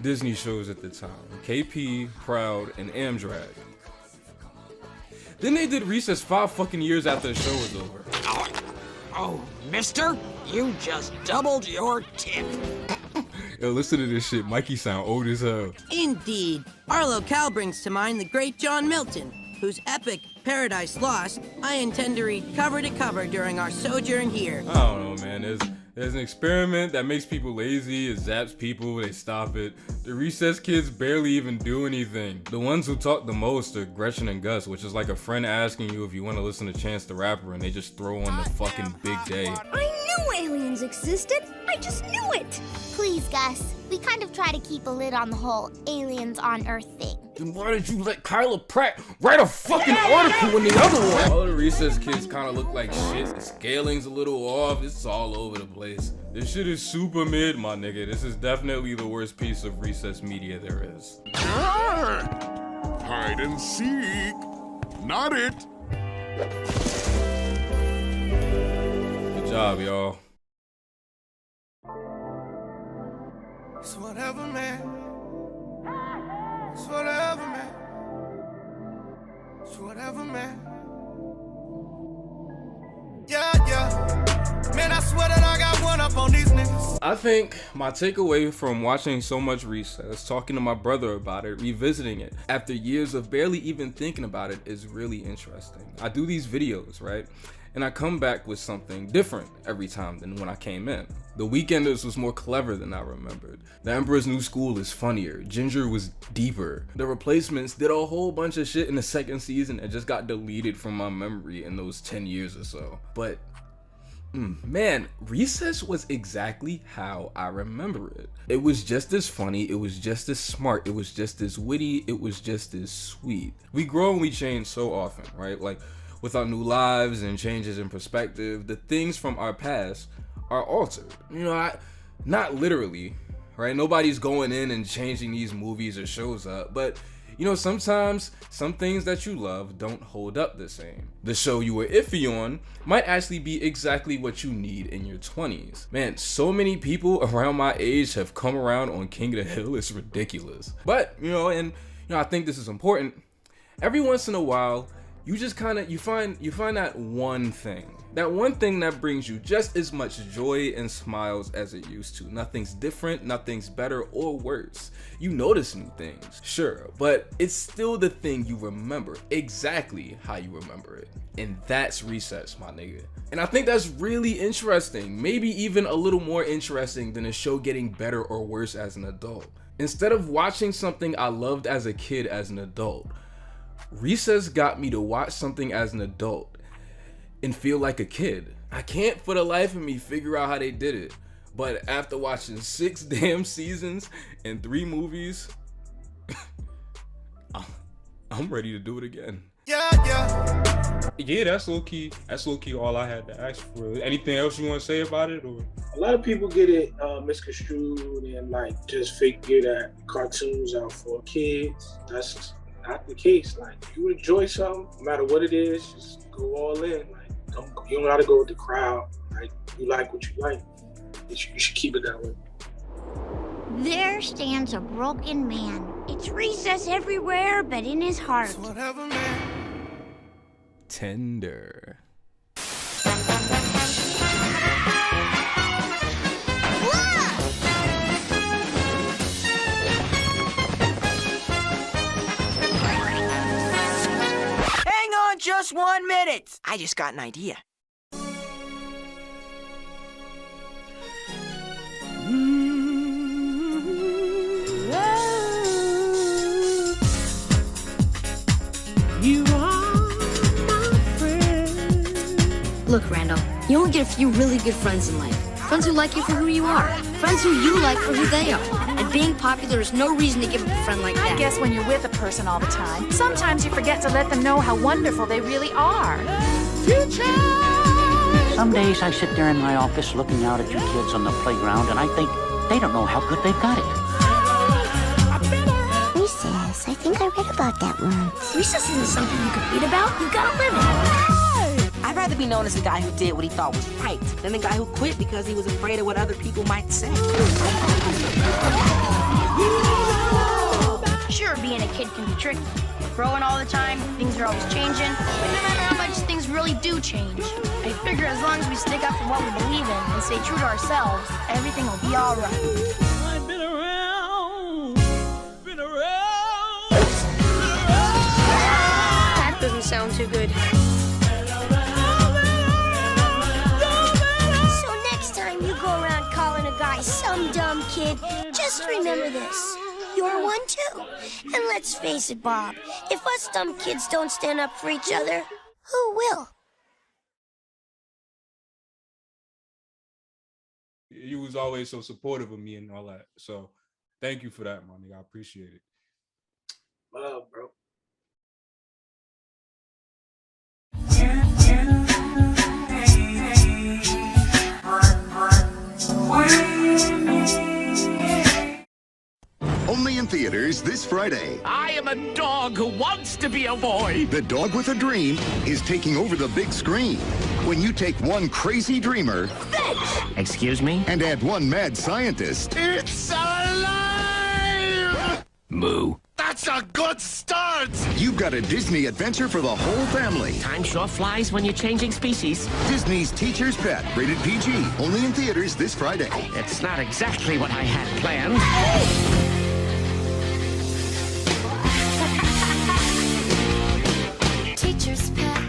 Disney shows at the time: KP, Proud, and Amdrak. Then they did Recess 5 fucking years after the show was over. Oh, mister, you just doubled your tip. Yo, listen to this shit. Mikey sound old as hell. Indeed. Our locale brings to mind the great John Milton, whose epic Paradise Lost I intend to read cover to cover during our sojourn here. I don't know, man. There's an experiment that makes people lazy, it zaps people, they stop it. The Recess kids barely even do anything. The ones who talk the most are Gretchen and Gus, which is like a friend asking you if you want to listen to Chance the Rapper and they just throw on the fucking big day. I knew aliens existed. I just knew it. Please, Gus. We kind of try to keep a lid on the whole aliens on Earth thing. Then why did you let Kyla Pratt write a fucking article in the other one? All the Recess kids kind of look like shit. The scaling's a little off. It's all over the place. This shit is super mid, my nigga. This is definitely the worst piece of Recess media there is. Hide and seek. Not it. Good job, y'all. It's whatever, man. It's whatever, man. It's whatever, man. Yeah. Man, I swear that I got one up on these niggas. I think my takeaway from watching so much Recess, talking to my brother about it, revisiting it, after years of barely even thinking about it, is really interesting. I do these videos, right? And I come back with something different every time than when I came in. The Weekenders was more clever than I remembered. The Emperor's New School is funnier. Ginger was deeper. The Replacements did a whole bunch of shit in the second season and just got deleted from my memory in those 10 years or so. But man, Recess was exactly how I remember it. It was just as funny, it was just as smart, it was just as witty, it was just as sweet. We grow and we change so often, right? Like, with our new lives and changes in perspective, the things from our past are altered. You know, not literally, right? Nobody's going in and changing these movies or shows up, but you know, sometimes some things that you love don't hold up the same. The show you were iffy on might actually be exactly what you need in your 20s. Man, so many people around my age have come around on King of the Hill, it's ridiculous. But, you know, I think this is important. Every once in a while, you just you find that one thing that brings you just as much joy and smiles as it used to. Nothing's different, nothing's better or worse. You notice new things, sure, but it's still the thing you remember exactly how you remember it. And that's Recess, my nigga. And I think that's really interesting, maybe even a little more interesting than a show getting better or worse as an adult. Instead of watching something I loved as a kid as an adult, Recess got me to watch something as an adult and feel like a kid. I can't for the life of me figure out how they did it, but after watching 6 damn seasons and 3 movies, I'm ready to do it again. Yeah, that's low key all I had to ask for. Anything else you want to say about it? Or a lot of people get it misconstrued and like just figure that cartoons are for kids. That's not the case. Like, if you enjoy something, no matter what it is, just go all in. Like, you don't gotta go with the crowd. Like, you like what you like. You should keep it that way. There stands a broken man. It's Recess everywhere, but in his heart. Whatever, man. Tender. Hang on just 1 minute. I just got an idea. You are my friend. Look, Randall, you only get a few really good friends in life. Friends who like you for who you are. Friends who you like for who they are. And being popular is no reason to give up a friend like that. I guess when you're with a person all the time, sometimes you forget to let them know how wonderful they really are. Some days I sit there in my office looking out at you kids on the playground and I think they don't know how good they've got it. Recess, I think I read about that once. Recess isn't something you can read about. You've got to live it. I'd rather be known as the guy who did what he thought was right than the guy who quit because he was afraid of what other people might say. Sure, being a kid can be tricky. We're growing all the time, things are always changing, but no matter how much things really do change, I figure as long as we stick up for what we believe in and stay true to ourselves, everything will be all right. I've been around. That doesn't sound too good. So next time you go around calling a guy some dumb kid, just remember this. You're one too. And let's face it, Bob, if us dumb kids don't stand up for each other, who will? you was always so supportive of me and all that. So thank you for that, my nigga. I appreciate it. Love, bro. Only in in theaters this Friday. I am a dog who wants to be a boy. The Dog with a Dream is taking over the big screen. When you take one crazy dreamer... Excuse me? ...and add one mad scientist... It's alive! Moo. That's a good start! You've got a Disney adventure for the whole family. Time sure flies when you're changing species. Disney's Teacher's Pet, rated PG. Only in theaters this Friday. It's not exactly what I had planned. Teacher's Pet.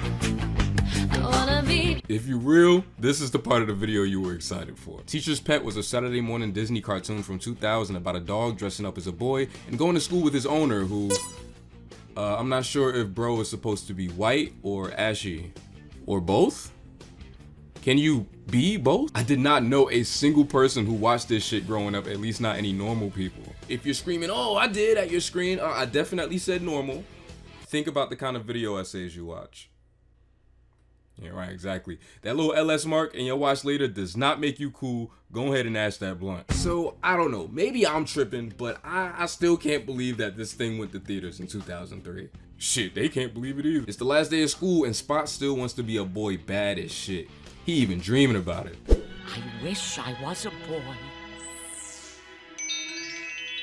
I wanna be. If you're real, this is the part of the video you were excited for. Teacher's Pet was a Saturday morning Disney cartoon from 2000 about a dog dressing up as a boy and going to school with his owner who, I'm not sure if bro is supposed to be white or ashy or both. Can you be both? I did not know a single person who watched this shit growing up, at least not any normal people. If you're screaming, oh, I did at your screen, I definitely said normal. Think about the kind of video essays you watch. Yeah, right, exactly. That little LS mark in your watch later does not make you cool. Go ahead and ash that blunt. So, I don't know. Maybe I'm tripping, but I still can't believe that this thing went to theaters in 2003. Shit, they can't believe it either. It's the last day of school and Spot still wants to be a boy bad as shit. He even dreaming about it. I wish I was a boy.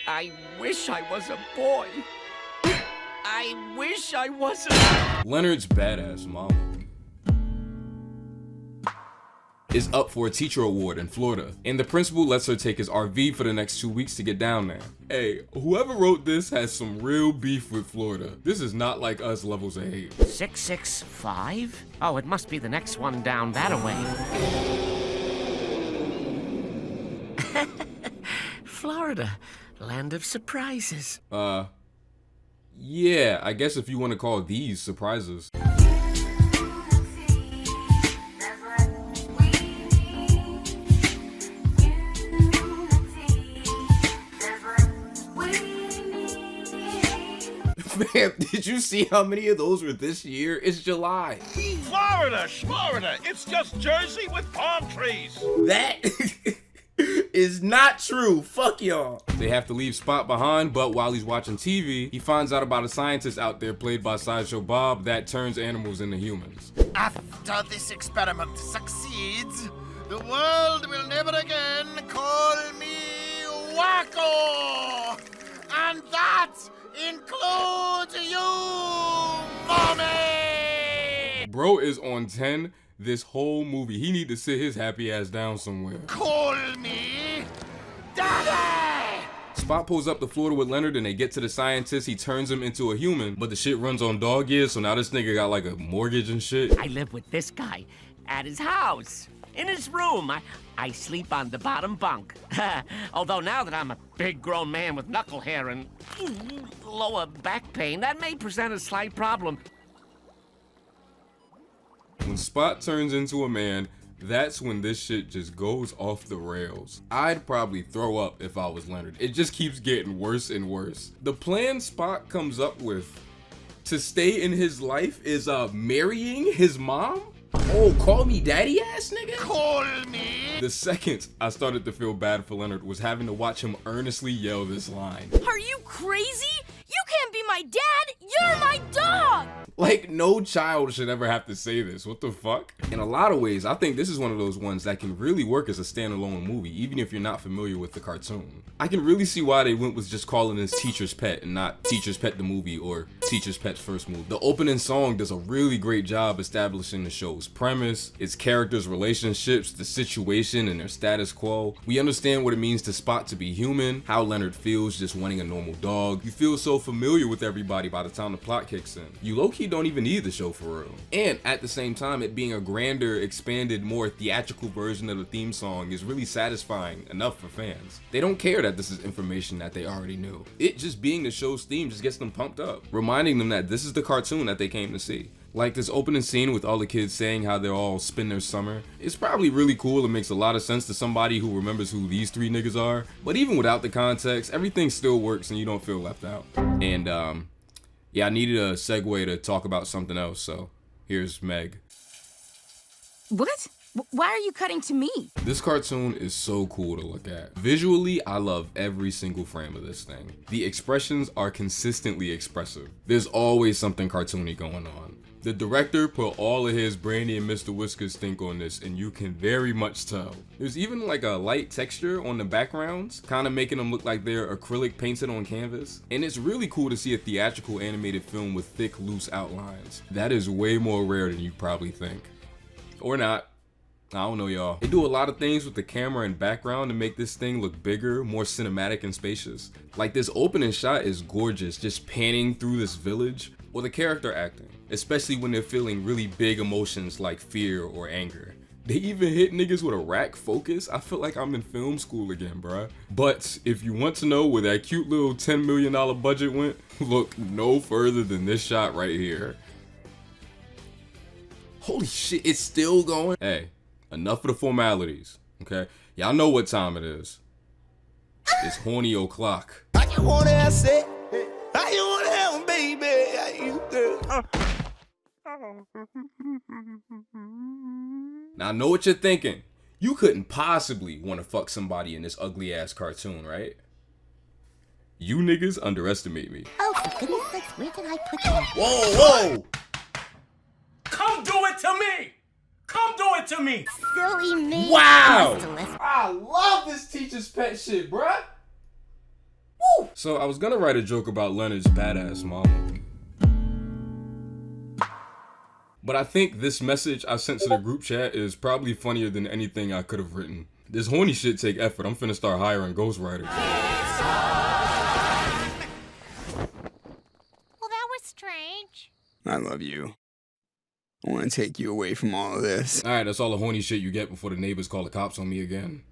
I wish I was a boy. I wish I was a... Leonard's badass mama is up for a teacher award in Florida, and the principal lets her take his RV for the next 2 weeks to get down there. Hey, whoever wrote this has some real beef with Florida. This is not like us levels of hate. 665? Oh, it must be the next one down that-a-way. Florida, land of surprises. Yeah, I guess if you want to call these surprises. Man, did you see how many of those were this year? It's July. Florida, Florida, it's just Jersey with palm trees. That is not true. Fuck y'all. They have to leave Spot behind, but while he's watching TV, he finds out about a scientist out there played by Sideshow Bob that turns animals into humans. After this experiment succeeds, the world will never again call me Wacko. And that includes you, mommy! Bro is on 10 this whole movie. He need to sit his happy ass down somewhere. Call me Daddy! Spot pulls up to Florida with Leonard and they get to the scientist. He turns him into a human, but the shit runs on dog years, so now this nigga got like a mortgage and shit. I live with this guy at his house. In his room, I sleep on the bottom bunk. Although now that I'm a big grown man with knuckle hair and lower back pain, that may present a slight problem. When Spot turns into a man, that's when this shit just goes off the rails. I'd probably throw up if I was Leonard. It just keeps getting worse and worse. The plan Spot comes up with to stay in his life is marrying his mom? Oh, call me daddy ass nigga? Call me! The second I started to feel bad for Leonard was having to watch him earnestly yell this line. Are you crazy? You can't be my dad! You're my dog! Like, no child should ever have to say this. What the fuck? In a lot of ways, I think this is one of those ones that can really work as a standalone movie, even if you're not familiar with the cartoon. I can really see why they went with just calling this Teacher's Pet and not Teacher's Pet the movie or Teacher's Pet's first movie. The opening song does a really great job establishing the show's premise, its characters' relationships, the situation, and their status quo. We understand what it means to Spot to be human, how Leonard feels just wanting a normal dog. You feel so familiar with everybody by the time the plot kicks in. You low-key don't even need the show for real. And at the same time, it being a grander, expanded, more theatrical version of the theme song is really satisfying enough for fans. They don't care that this is information that they already knew. It just being the show's theme just gets them pumped up, reminding them that this is the cartoon that they came to see. Like this opening scene with all the kids saying how they're all spend their summer. It's probably really cool and makes a lot of sense to somebody who remembers who these three niggas are. But even without the context, everything still works and you don't feel left out. And yeah, I needed a segue to talk about something else, so here's Meg. What? Why are you cutting to me? This cartoon is so cool to look at. Visually, I love every single frame of this thing. The expressions are consistently expressive. There's always something cartoony going on. The director put all of his Brandy and Mr. Whiskers stink on this, and you can very much tell. There's even like a light texture on the backgrounds, kind of making them look like they're acrylic painted on canvas. And it's really cool to see a theatrical animated film with thick, loose outlines. That is way more rare than you probably think. Or not. I don't know, y'all. They do a lot of things with the camera and background to make this thing look bigger, more cinematic and spacious. Like this opening shot is gorgeous, just panning through this village. Or the character acting, especially when they're feeling really big emotions like fear or anger. They even hit niggas with a rack focus. I feel like I'm in film school again, bruh. But if you want to know where that cute little $10 million budget went, look no further than this shot right here. Holy shit, it's still going? Hey, enough of the formalities, okay? Y'all know what time it is. It's horny o'clock. I just wanna have it. I just wanna have baby. Now I know what you're thinking. You couldn't possibly want to fuck somebody in this ugly ass cartoon, right? You niggas underestimate me. Oh, for goodness sakes, where did I put that? Whoa, whoa! Come do it to me! Come do it to me! Silly me. Wow! I love this teacher's pet shit, bruh. Woo! So I was gonna write a joke about Leonard's badass mama. But I think this message I sent to the group chat is probably funnier than anything I could have written. This horny shit take effort. I'm finna start hiring ghostwriters. Well, that was strange. I love you. I want to take you away from all of this. Alright, that's all the horny shit you get before the neighbors call the cops on me again.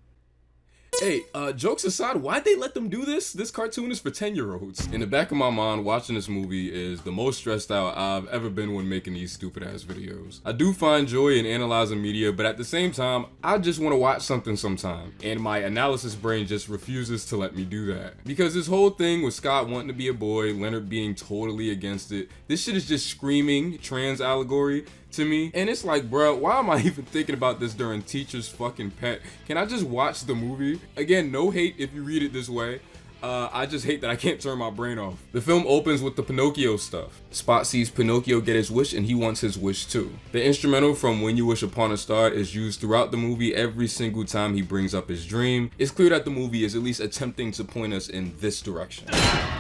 Hey, jokes aside, why'd they let them do this? This cartoon is for 10-year-olds. In the back of my mind, watching this movie is the most stressed out I've ever been when making these stupid ass videos. I do find joy in analyzing media, but at the same time, I just want to watch something sometime. And my analysis brain just refuses to let me do that. Because this whole thing with Scott wanting to be a boy, Leonard being totally against it, this shit is just screaming trans allegory to me. And it's like, bro, why am I even thinking about this during Teacher's fucking Pet? Can I just watch the movie? Again, no hate if you read it this way. I just hate that I can't turn my brain off. The film opens with the Pinocchio stuff. Spot sees Pinocchio get his wish and he wants his wish too. The instrumental from When You Wish Upon a Star is used throughout the movie every single time he brings up his dream. It's clear that the movie is at least attempting to point us in this direction.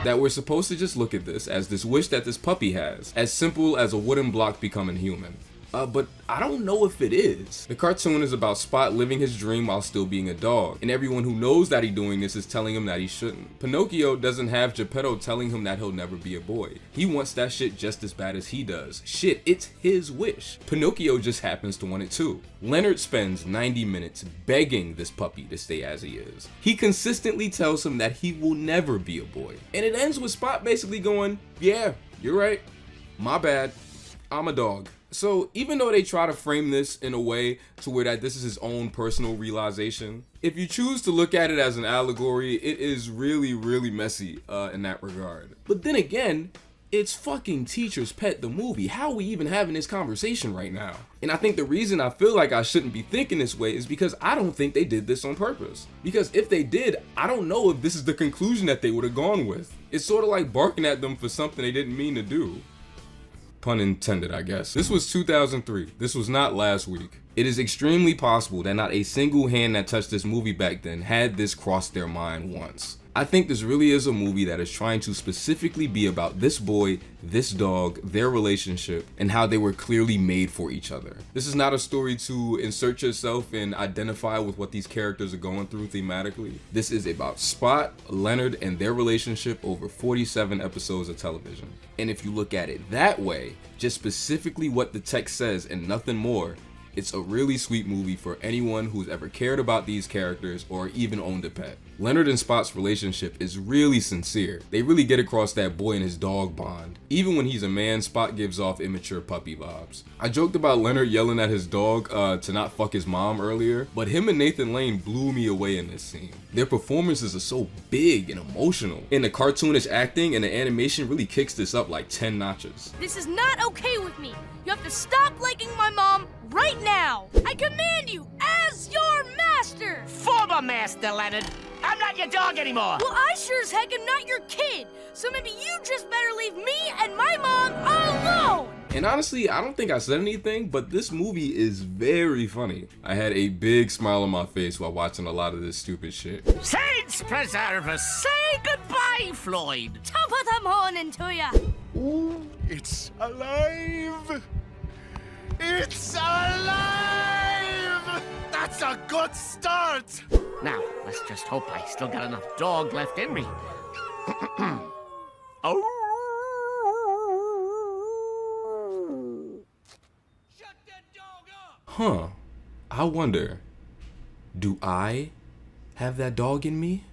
That we're supposed to just look at this as this wish that this puppy has, as simple as a wooden block becoming human. But I don't know if it is. The cartoon is about Spot living his dream while still being a dog, and everyone who knows that he's doing this is telling him that he shouldn't. Pinocchio doesn't have Geppetto telling him that he'll never be a boy. He wants that shit just as bad as he does. Shit, it's his wish. Pinocchio just happens to want it too. Leonard spends 90 minutes begging this puppy to stay as he is. He consistently tells him that he will never be a boy. And it ends with Spot basically going, yeah, you're right. My bad. I'm a dog. So even though they try to frame this in a way to where that this is his own personal realization, if you choose to look at it as an allegory, it is really, really messy in that regard. But then again, it's fucking Teacher's Pet, the movie. How are we even having this conversation right now? And I think the reason I feel like I shouldn't be thinking this way is because I don't think they did this on purpose. Because if they did, I don't know if this is the conclusion that they would have gone with. It's sort of like barking at them for something they didn't mean to do. Pun intended, I guess. This was 2003. This was not last week. It is extremely possible that not a single hand that touched this movie back then had this cross their mind once. I think this really is a movie that is trying to specifically be about this boy, this dog, their relationship, and how they were clearly made for each other. This is not a story to insert yourself and identify with what these characters are going through thematically. This is about Spot, Leonard, and their relationship over 47 episodes of television. And if you look at it that way, just specifically what the text says and nothing more, it's a really sweet movie for anyone who's ever cared about these characters or even owned a pet. Leonard and Spot's relationship is really sincere. They really get across that boy and his dog bond. Even when he's a man, Spot gives off immature puppy vibes. I joked about Leonard yelling at his dog to not fuck his mom earlier, but him and Nathan Lane blew me away in this scene. Their performances are so big and emotional, and the cartoonish acting and the animation really kicks this up like 10 notches. This is not okay with me. You have to stop liking my mom right now. I command you as your master. Former master, Leonard. I'm not your dog anymore. Well, I sure as heck am not your kid. So maybe you just better leave me and my mom alone. And honestly, I don't think I said anything, but this movie is very funny. I had a big smile on my face while watching a lot of this stupid shit. Saints preserve us. Say goodbye, Floyd. Top of the morning to ya. Ooh, it's alive! It's alive! That's a good start! Now, let's just hope I still got enough dog left in me. Oh. Huh. I wonder, do I have that dog in me?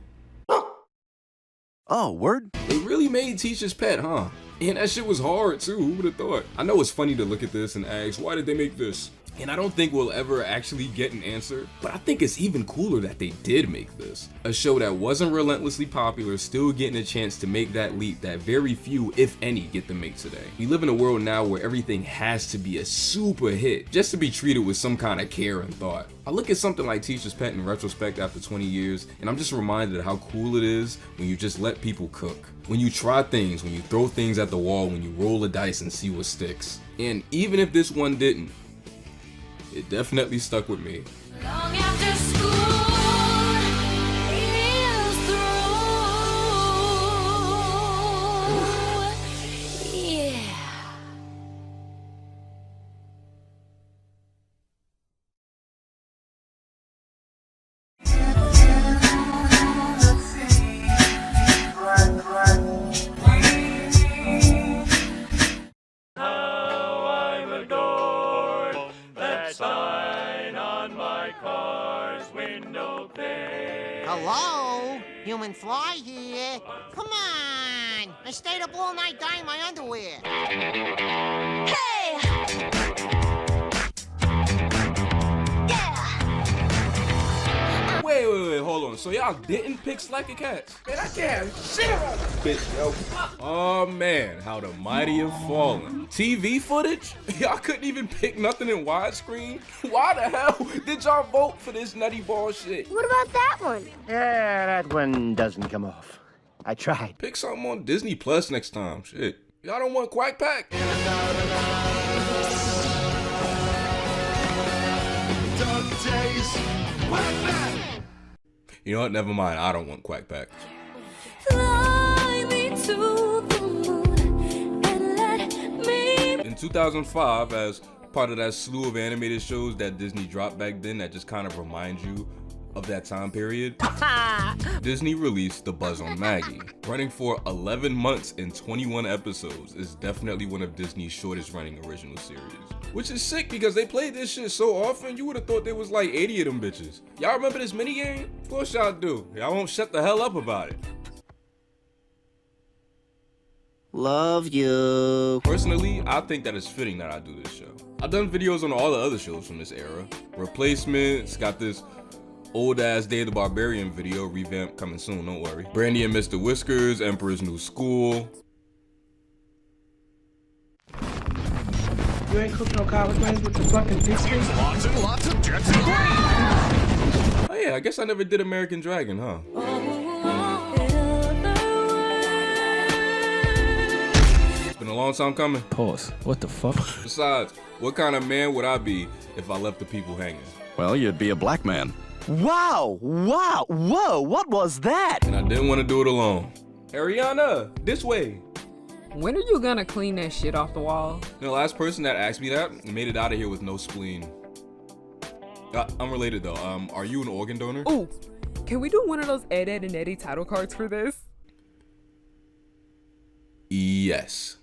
Oh, word? They really made Teacher's Pet, huh? And that shit was hard too, who would have thought? I know it's funny to look at this and ask, why did they make this? And I don't think we'll ever actually get an answer, but I think it's even cooler that they did make this. A show that wasn't relentlessly popular, still getting a chance to make that leap that very few, if any, get to make today. We live in a world now where everything has to be a super hit, just to be treated with some kind of care and thought. I look at something like Teacher's Pet in retrospect after 20 years, and I'm just reminded of how cool it is when you just let people cook. When you try things, when you throw things at the wall, when you roll the dice and see what sticks. And even if this one didn't, it definitely stuck with me. Long after school is through. Yeah. Hello? Human Fly here. Come on! I stayed up all night dyeing my underwear. Hey! Wait, hold on. So y'all didn't pick Slacker Cats? Man, I can't shit about this bitch, yo. Oh man, how the mighty have fallen. TV footage? Y'all couldn't even pick nothing in widescreen? Why the hell did y'all vote for this nutty ball shit? What about that one? Yeah, that one doesn't come off. I tried. Pick something on Disney Plus next time. Shit. Y'all don't want Quack Pack? You know what? Never mind. I don't want Quack Pack. Fly me to the moon and let me. In 2005, as part of that slew of animated shows that Disney dropped back then that just kind of remind you of that time period, Disney released The Buzz on Maggie. Running for 11 months and 21 episodes is definitely one of Disney's shortest running original series. Which is sick because they played this shit so often, you would have thought there was like 80 of them bitches. Y'all remember this minigame? Of course y'all do. Y'all won't shut the hell up about it. Love you. Personally, I think that it's fitting that I do this show. I've done videos on all the other shows from this era. Replacements, got this old ass Day of the Barbarian video, revamp coming soon, don't worry. Brandy and Mr. Whiskers, Emperor's New School. You ain't cooking no collard greens with the fucking big steak? Lots and lots of jets and Oh yeah, I guess I never did American Dragon, huh? It's been a long time coming. Pause. What the fuck? Besides, what kind of man would I be if I left the people hanging? Well, you'd be a black man. Wow! Wow! Whoa! What was that? And I didn't want to do it alone. Ariana, this way. When are you gonna clean that shit off the wall? The last person that asked me that made it out of here with no spleen. Unrelated though, are you an organ donor? Ooh, can we do one of those Ed, Ed, and Eddie title cards for this? Yes.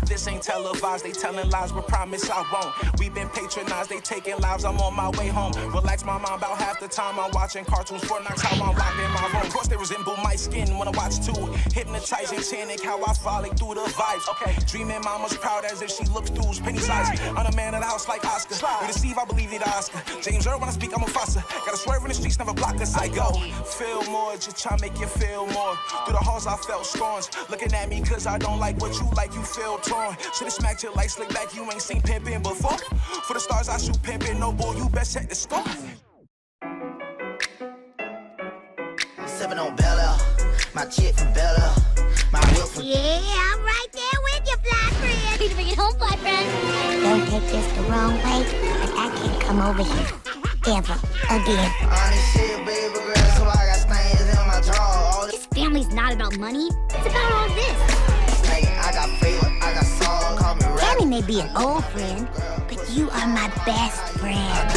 This ain't televised, they telling lies, but promise I won't. We been patronized, they taking lives, I'm on my way home. Relax my mind about half the time I'm watching cartoons for knocks how I'm locked in my room. Of course they resemble my skin when I watch too. Hypnotized and tannic, how I frolic through the vibes. Okay, dreaming mama's proud as if she looks through penny's eyes. I'm a man of the house like Oscar. With a Steve, I believe need Oscar. James Earl when I speak, I'm a Fossa. Gotta swerve in the streets, never block us. I go, feel more, just try to make you feel more. Through the halls I felt scorns. Looking at me cause I don't like what you like, you feel torn. Should've smacked your light slick back, you ain't seen pimpin' before. For the stars I shoot pimpin', no boy, you best check the score. 7 on Bella, my chick from Bella, my will from... Yeah, I'm right there with you, fly friend. Need to bring it home, fly friend. Don't take this the wrong way, but I can't come over here. Ever again. Honest shit, baby girl, so I got stains in my jaw. This family's not about money. It's about all this. Hey, I got favor, I got song, call me rap. Tammy may be an old friend, but you are my best friend.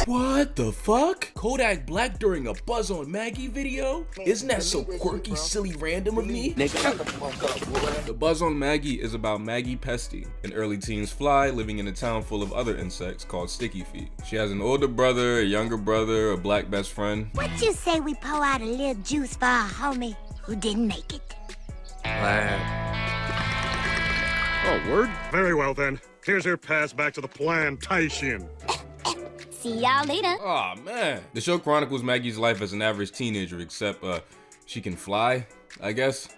What the fuck? Kodak Black during a Buzz on Maggie video? Isn't that so quirky, silly, random of me? The Buzz on Maggie is about Maggie Pesty, an early teens fly living in a town full of other insects called Sticky Feet. She has an older brother, a younger brother, a black best friend. What you say we pour out a little juice for our homie who didn't make it? Oh, word? Very well then. Here's your pass back to the plantation. See y'all later. Aw, man. The show chronicles Maggie's life as an average teenager, except she can fly, I guess,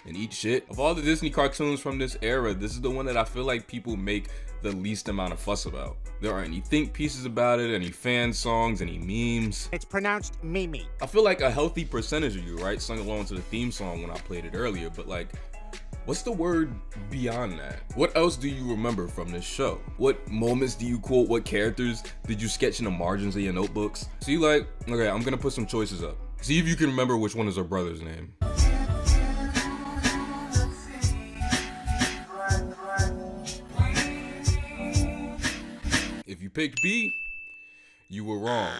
and eat shit. Of all the Disney cartoons from this era, this is the one that I feel like people make the least amount of fuss about. There aren't any think pieces about it, any fan songs, any memes. It's pronounced Mimi. I feel like a healthy percentage of you, right, sung along to the theme song when I played it earlier, but like, what's the word beyond that? What else do you remember from this show? What moments do you quote? What characters did you sketch in the margins of your notebooks? So you like, okay, I'm gonna put some choices up. See if you can remember which one is her brother's name. If you picked B, you were wrong.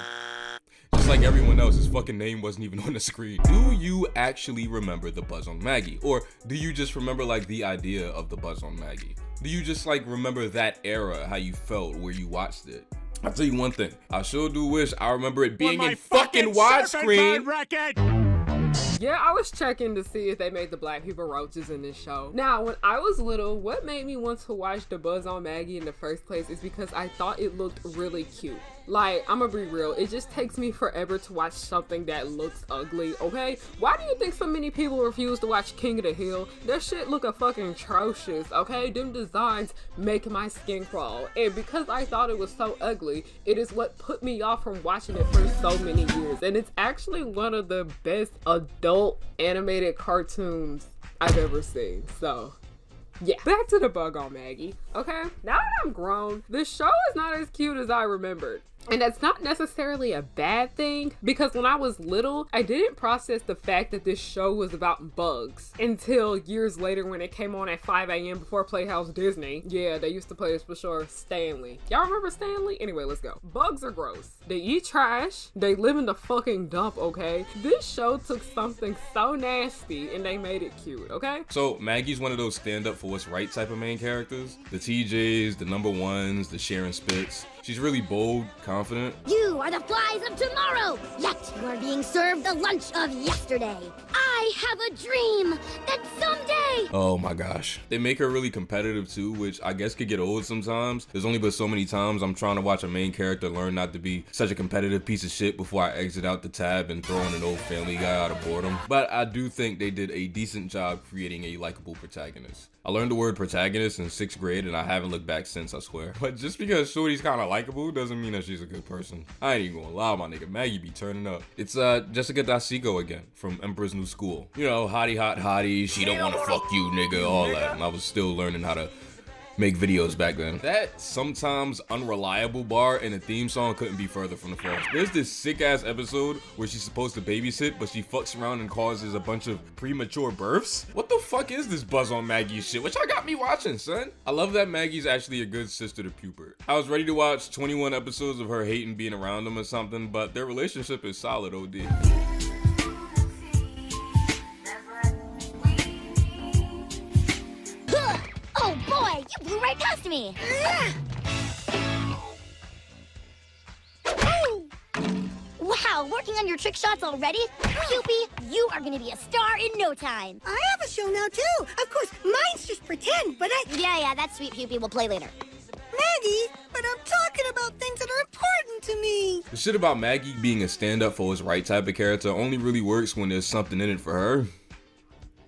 Just like everyone else, his fucking name wasn't even on the screen. Do you actually remember the Buzz on Maggie? Or do you just remember like the idea of the Buzz on Maggie? Do you just like remember that era, how you felt where you watched it? I'll tell you one thing, I sure do wish I remember it being in fucking widescreen. Yeah, I was checking to see if they made the black people roaches in this show. Now, when I was little, what made me want to watch the Buzz on Maggie in the first place is because I thought it looked really cute. Like, I'm gonna be real, it just takes me forever to watch something that looks ugly, okay? Why do you think so many people refuse to watch King of the Hill? That shit look a fucking atrocious, okay? Them designs make my skin crawl. And because I thought it was so ugly, it is what put me off from watching it for so many years. And it's actually one of the best adult animated cartoons I've ever seen, so... yeah, back to the Bug on Maggie, okay? Now that I'm grown, this show is not as cute as I remembered. And that's not necessarily a bad thing, because when I was little, I didn't process the fact that this show was about bugs until years later when it came on at 5 a.m. before Playhouse Disney. Yeah, they used to play this for sure, Stanley. Y'all remember Stanley? Anyway, let's go. Bugs are gross. They eat trash. They live in the fucking dump, okay? This show took something so nasty and they made it cute, okay? So Maggie's one of those stand up for what's right type of main characters. The TJs, the number ones, the Sharon Spitz. She's really bold, confident. You are the flies of tomorrow, yet you are being served the lunch of yesterday. I have a dream that someday... oh my gosh. They make her really competitive too, which I guess could get old sometimes. There's only been so many times I'm trying to watch a main character learn not to be such a competitive piece of shit before I exit out the tab and throw in an old Family Guy out of boredom. But I do think they did a decent job creating a likable protagonist. I learned the word protagonist in 6th grade and I haven't looked back since, I swear. But just because Shorty's kind of likable doesn't mean that she's a good person. I ain't even gonna lie, my nigga, Maggie be turning up. It's Jessica Dasico again from Emperor's New School. You know, hottie hot hottie, she don't wanna fuck you nigga, all that. And I was still learning how to make videos back then. That sometimes unreliable bar in a theme song couldn't be further from the fault. There's this sick ass episode where she's supposed to babysit, but she fucks around and causes a bunch of premature births. What the fuck is this Buzz on Maggie shit? Which I got me watching, son. I love that Maggie's actually a good sister to Pupert. I was ready to watch 21 episodes of her hating being around him or something, but their relationship is solid OD. to me. Wow, working on your trick shots already? Puppy, you are gonna be a star in no time. I have a show now, too. Of course, mine's just pretend, but Yeah, that's sweet, Puppy. We'll play later. Maggie, but I'm talking about things that are important to me. The shit about Maggie being a stand-up for his right type of character only really works when there's something in it for her.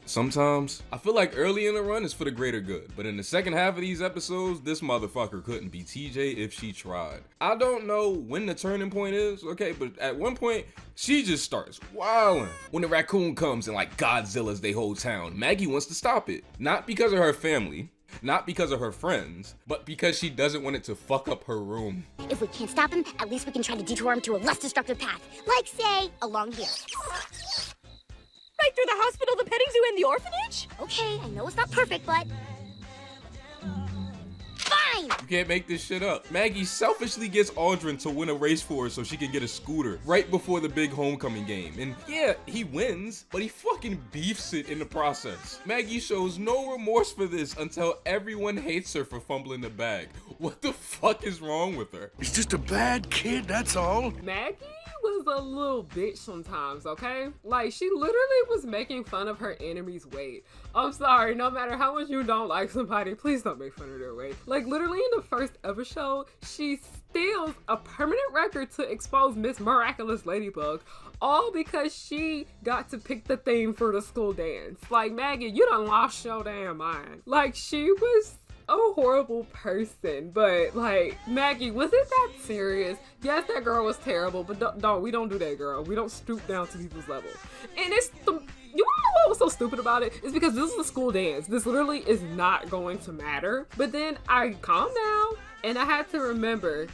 Sometimes, I feel like early in the run is for the greater good, but in the second half of these episodes, this motherfucker couldn't be TJ if she tried. I don't know when the turning point is, okay, but at one point, she just starts wilding. When the raccoon comes and like Godzilla's they whole town, Maggie wants to stop it. Not because of her family, not because of her friends, but because she doesn't want it to fuck up her room. If we can't stop him, at least we can try to detour him to a less destructive path. Like, say, along here. Right through the hospital, the petting zoo, and the orphanage? Okay, I know it's not perfect, but... Fine! You can't make this shit up. Maggie selfishly gets Aldrin to win a race for her so she can get a scooter right before the big homecoming game. And yeah, he wins, but he fucking beefs it in the process. Maggie shows no remorse for this until everyone hates her for fumbling the bag. What the fuck is wrong with her? He's just a bad kid, that's all. Maggie was a little bitch sometimes, okay? Like, she literally was making fun of her enemy's weight. I'm sorry, no matter how much you don't like somebody, please don't make fun of their weight. Like, literally in the first ever show, she steals a permanent record to expose Miss Miraculous Ladybug, all because she got to pick the theme for the school dance. Like, Maggie, you done lost your damn mind. Like, she was a horrible person, but like, Maggie, was it that serious? Yes, that girl was terrible, but we don't do that, girl. We don't stoop down to people's level. And it's you wanna know what was so stupid about it? It's because this is a school dance. This literally is not going to matter. But then I calmed down and I had to remember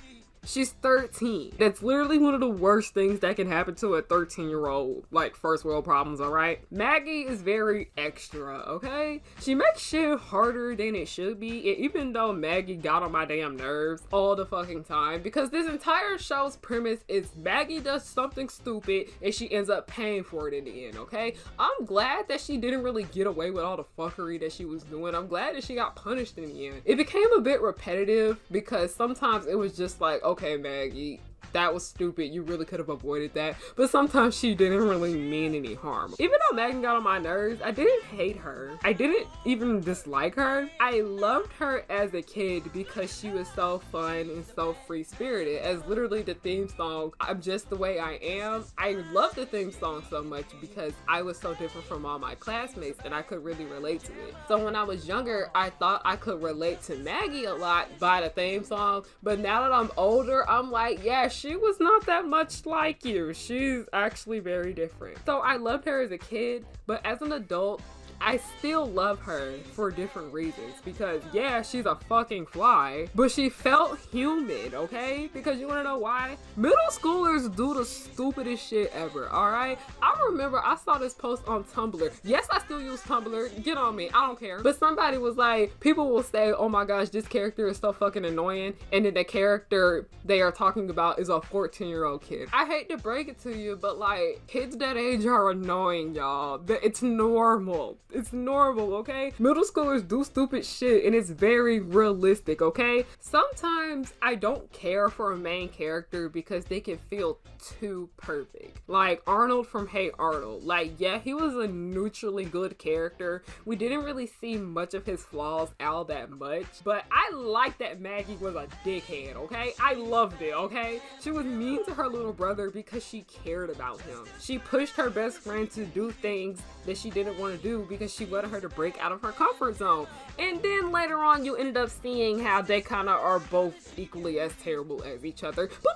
she's 13. That's literally one of the worst things that can happen to a 13-year-old, like first world problems, all right? Maggie is very extra, okay? She makes shit harder than it should be, and even though Maggie got on my damn nerves all the fucking time, because this entire show's premise is Maggie does something stupid and she ends up paying for it in the end, okay? I'm glad that she didn't really get away with all the fuckery that she was doing. I'm glad that she got punished in the end. It became a bit repetitive because sometimes it was just like, okay, Maggie, that was stupid. You really could have avoided that. But sometimes she didn't really mean any harm. Even though Maggie got on my nerves, I didn't hate her. I didn't even dislike her. I loved her as a kid because she was so fun and so free-spirited. As literally the theme song, I'm Just the Way I Am. I love the theme song so much because I was so different from all my classmates and I could really relate to it. So when I was younger, I thought I could relate to Maggie a lot by the theme song. But now that I'm older, I'm like, yeah, she was not that much like you. She's actually very different. So I loved her as a kid, but as an adult, I still love her for different reasons because yeah, she's a fucking fly, but she felt human, okay? Because you wanna know why? Middle schoolers do the stupidest shit ever, alright? I remember I saw this post on Tumblr. Yes, I still use Tumblr. Get on me. I don't care. But somebody was like, people will say, oh my gosh, this character is so fucking annoying, and then the character they are talking about is a 14-year-old kid. I hate to break it to you, but like, kids that age are annoying, y'all. It's normal. It's normal, okay? Middle schoolers do stupid shit and it's very realistic, okay? Sometimes I don't care for a main character because they can feel too perfect. Like Arnold from Hey Arnold. Like, yeah, he was a neutrally good character. We didn't really see much of his flaws all that much, but I liked that Maggie was a dickhead, okay? I loved it, okay? She was mean to her little brother because she cared about him. She pushed her best friend to do things that she didn't want to do because she wanted her to break out of her comfort zone. And then later on, you ended up seeing how they kind of are both equally as terrible as each other. But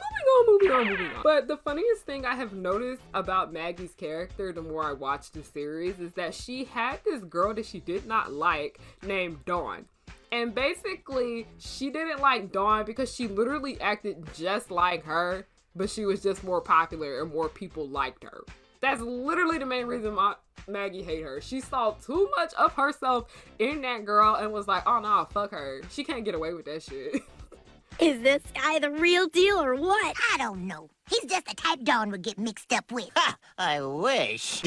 moving on. But the funniest thing I have noticed about Maggie's character the more I watch the series is that she had this girl that she did not like named Dawn. And basically, she didn't like Dawn because she literally acted just like her, but she was just more popular and more people liked her. That's literally the main reason Maggie hated her. She saw too much of herself in that girl and was like, oh no, fuck her. She can't get away with that shit. Is this guy the real deal or what? I don't know. He's just the type Dawn would get mixed up with. Ha! I wish.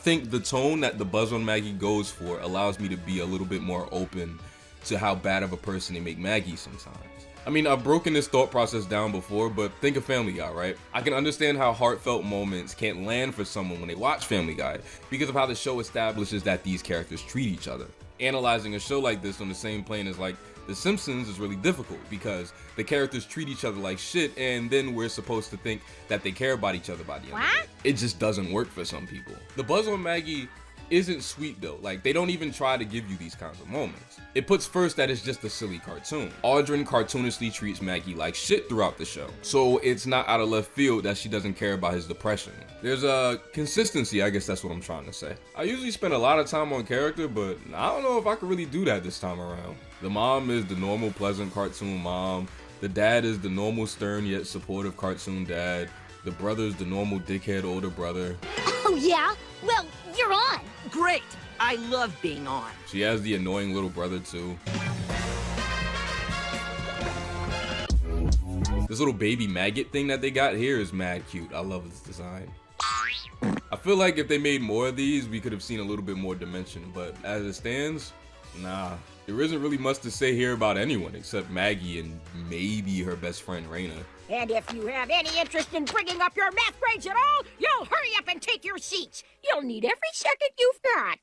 think the tone that the Buzz on Maggie goes for allows me to be a little bit more open to how bad of a person they make Maggie sometimes. I mean, I've broken this thought process down before, but think of Family Guy, right? I can understand how heartfelt moments can't land for someone when they watch Family Guy because of how the show establishes that these characters treat each other. Analyzing a show like this on the same plane as like The Simpsons is really difficult because the characters treat each other like shit, and then we're supposed to think that they care about each other by the end of it. It just doesn't work for some people. The Buzz on Maggie isn't sweet though. Like, they don't even try to give you these kinds of moments. It puts first that it's just a silly cartoon. Audrey cartoonishly treats Maggie like shit throughout the show, so it's not out of left field that she doesn't care about his depression. There's a consistency, I guess that's what I'm trying to say. I usually spend a lot of time on character, but I don't know if I could really do that this time around. The mom is the normal pleasant cartoon mom. The dad is the normal stern yet supportive cartoon dad. The brother's the normal dickhead older brother. Oh yeah? Well, you're on. Great. I love being on. She has the annoying little brother too. This little baby maggot thing that they got here is mad cute. I love this design. I feel like if they made more of these, we could have seen a little bit more dimension, but as it stands, nah. There isn't really much to say here about anyone except Maggie and maybe her best friend Raina. And if you have any interest in bringing up your math grades at all, you'll hurry up and take your seats. You'll need every second you've got.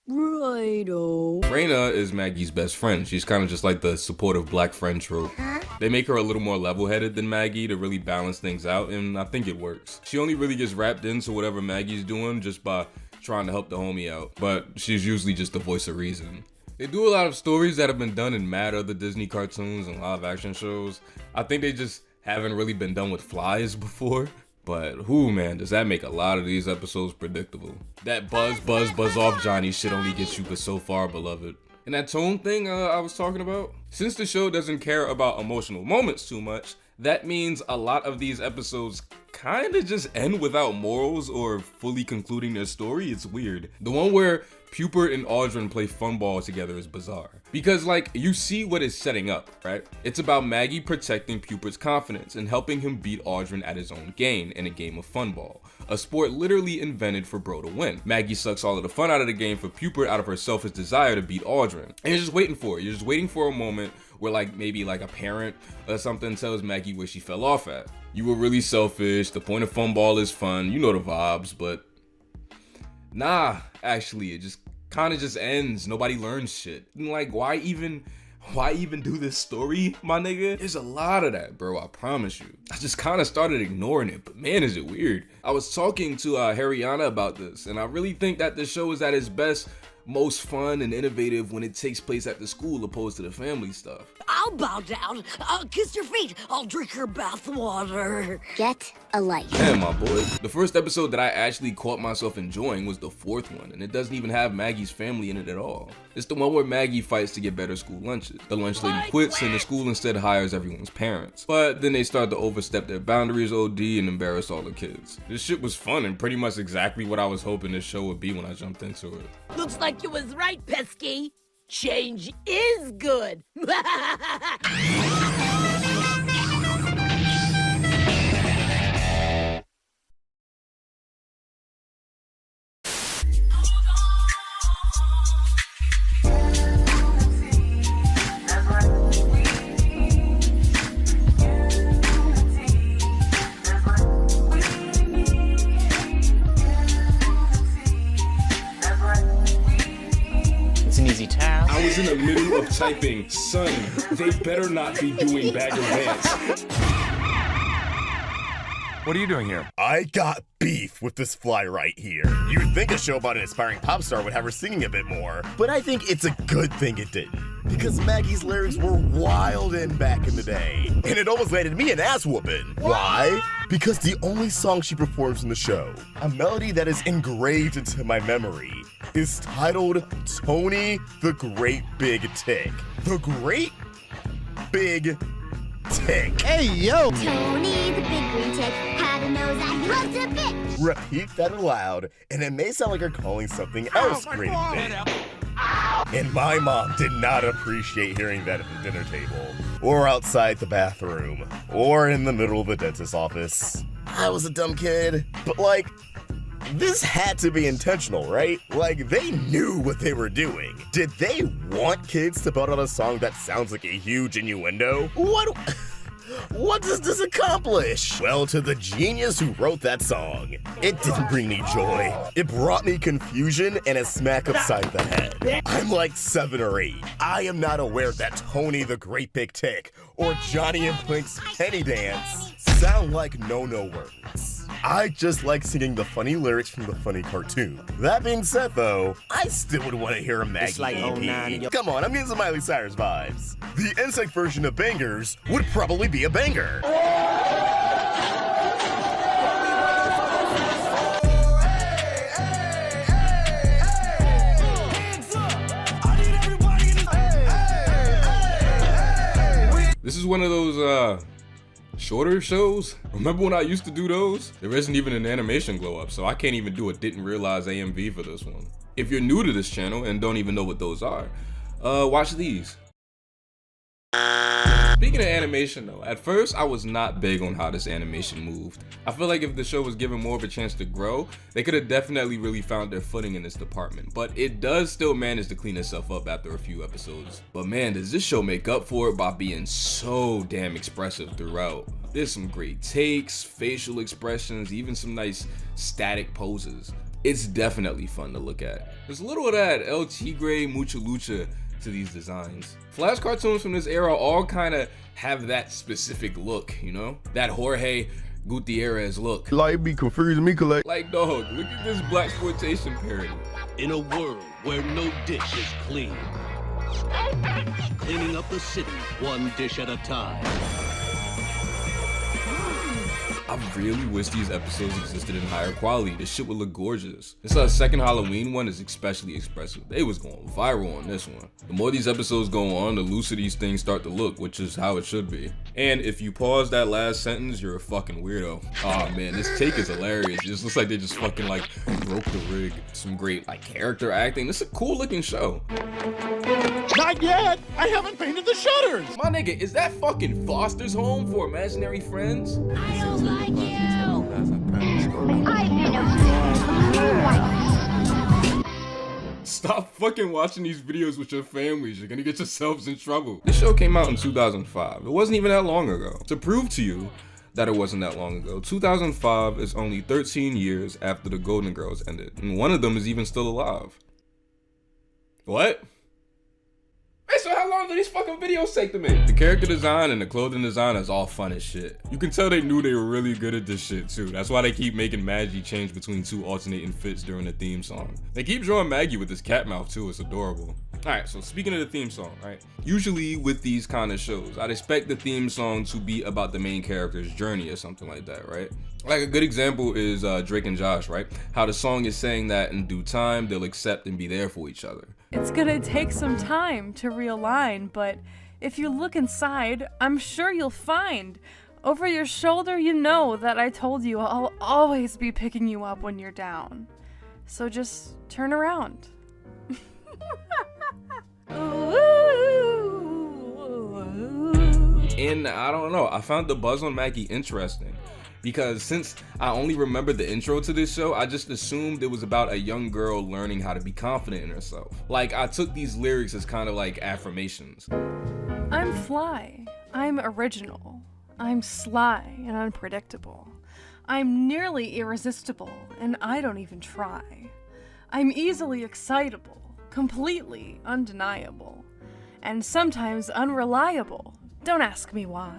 Righto. Raina is Maggie's best friend. She's kind of just like the supportive black friend trope. They make her a little more level-headed than Maggie to really balance things out, and I think it works. She only really gets wrapped into whatever Maggie's doing just by trying to help the homie out, but she's usually just the voice of reason. They do a lot of stories that have been done in mad other Disney cartoons and live action shows. I think they just haven't really been done with flies before. But whoo man, does that make a lot of these episodes predictable. That buzz off Johnny shit only gets you but so far, beloved. And that tone thing I was talking about, since the show doesn't care about emotional moments too much, that means a lot of these episodes kinda just end without morals or fully concluding their story. It's weird. The one where Pupert and Audrey play fun ball together is bizarre. Because like, you see what it's setting up, right? It's about Maggie protecting Pupert's confidence and helping him beat Audrey at his own game in a game of fun ball. A sport literally invented for bro to win. Maggie sucks all of the fun out of the game for Pupert out of her selfish desire to beat Audrey. And you're just waiting for it. You're just waiting for a moment where like maybe like a parent or something tells Maggie where she fell off at. You were really selfish, the point of fun ball is fun, you know the vibes, but nah, actually, it just kind of just ends. Nobody learns shit. And like, why even do this story, my nigga? There's a lot of that, bro, I promise you. I just kind of started ignoring it, but man, is it weird. I was talking to Hariana about this, and I really think that the show is at its best, most fun and innovative when it takes place at the school opposed to the family stuff. I'll bow down. I'll kiss your feet. I'll drink your bathwater. Get a life. Damn, my boy. The first episode that I actually caught myself enjoying was the fourth one, and it doesn't even have Maggie's family in it at all. It's the one where Maggie fights to get better school lunches. The lunch lady quits and the school instead hires everyone's parents. But then they start to overstep their boundaries OD and embarrass all the kids. This shit was fun and pretty much exactly what I was hoping this show would be when I jumped into it. Looks like you was right, Pesky. Change is good. I was in the middle of typing, son, they better not be doing bag of Vance. What are you doing here? I got beef with this fly right here. You'd think a show about an aspiring pop star would have her singing a bit more, but I think it's a good thing it didn't. Because Maggie's lyrics were wild in back in the day, and it almost landed me an ass whooping. Why? Because the only song she performs in the show, a melody that is engraved into my memory, is titled Tony the Great Big Tick. The Great Big Tick. Hey, yo! Tony the big green tick had a nose that he loved a bit. Repeat that aloud, and it may sound like you're calling something else great big. And my mom did not appreciate hearing that at the dinner table, or outside the bathroom, or in the middle of the dentist's office. I was a dumb kid, but like, This had to be intentional, right? Like, they knew what they were doing. Did they want kids to belt out a song that sounds like a huge innuendo? What does this accomplish? Well, to the genius who wrote that song, it didn't bring me joy. It brought me confusion and a smack upside the head. I'm like 7 or 8. I am not aware that Tony the Great Big Tick or Johnny and Plink's Penny Dance sound like no-no words. I just like singing the funny lyrics from the funny cartoon. That being said, though, I still would want to hear a Maggie EP. Come on, I'm getting some Miley Cyrus vibes. The insect version of Bangers would probably be a banger. This is one of those shorter shows. Remember when I used to do those? There isn't even an animation glow up, so I can't even do a didn't realize AMV for this one. If you're new to this channel and don't even know what those are, watch these. Speaking of animation though, at first I was not big on how this animation moved. I feel like if the show was given more of a chance to grow, they could have definitely really found their footing in this department, but it does still manage to clean itself up after a few episodes. But man, does this show make up for it by being so damn expressive throughout. There's some great takes, facial expressions, even some nice static poses. It's definitely fun to look at. There's a little of that El Tigre Mucha Lucha to these designs. Flash cartoons from this era all kind of have that specific look, you know? That Jorge Gutierrez look. Like, be confusing me, collect. Like, dog, look at this blaxploitation parody. In a world where no dish is clean, cleaning up the city one dish at a time. I really wish these episodes existed in higher quality. This shit would look gorgeous. This second Halloween one is especially expressive. They was going viral on this one. The more these episodes go on, the looser these things start to look, which is how it should be. And if you pause that last sentence, you're a fucking weirdo. Oh man, this take is hilarious. It just looks like they just fucking like broke the rig. Some great like character acting. This is a cool looking show. Not yet! I haven't painted the shutters! My nigga, is that fucking Foster's home for imaginary friends? I don't like you! Stop fucking watching these videos with your families. You're gonna get yourselves in trouble. This show came out in 2005. It wasn't even that long ago. To prove to you that it wasn't that long ago, 2005 is only 13 years after the Golden Girls ended, and one of them is even still alive. What? Hey, so how long do these fucking videos take to make? The character design and the clothing design is all fun as shit. You can tell they knew they were really good at this shit too. That's why they keep making Maggie change between 2 alternating fits during the theme song. They keep drawing Maggie with this cat mouth too, it's adorable. Alright, so speaking of the theme song, right? Usually with these kind of shows, I'd expect the theme song to be about the main character's journey or something like that, right? Like a good example is Drake and Josh, right? How the song is saying that in due time, they'll accept and be there for each other. It's gonna take some time to realign, but if you look inside, I'm sure you'll find. Over your shoulder, you know that I told you I'll always be picking you up when you're down. So just turn around. And I don't know, I found the buzz on Maggie interesting. Because since I only remember the intro to this show, I just assumed it was about a young girl learning how to be confident in herself. Like, I took these lyrics as kind of like affirmations. I'm fly. I'm original. I'm sly and unpredictable. I'm nearly irresistible, and I don't even try. I'm easily excitable, completely undeniable, and sometimes unreliable. Don't ask me why.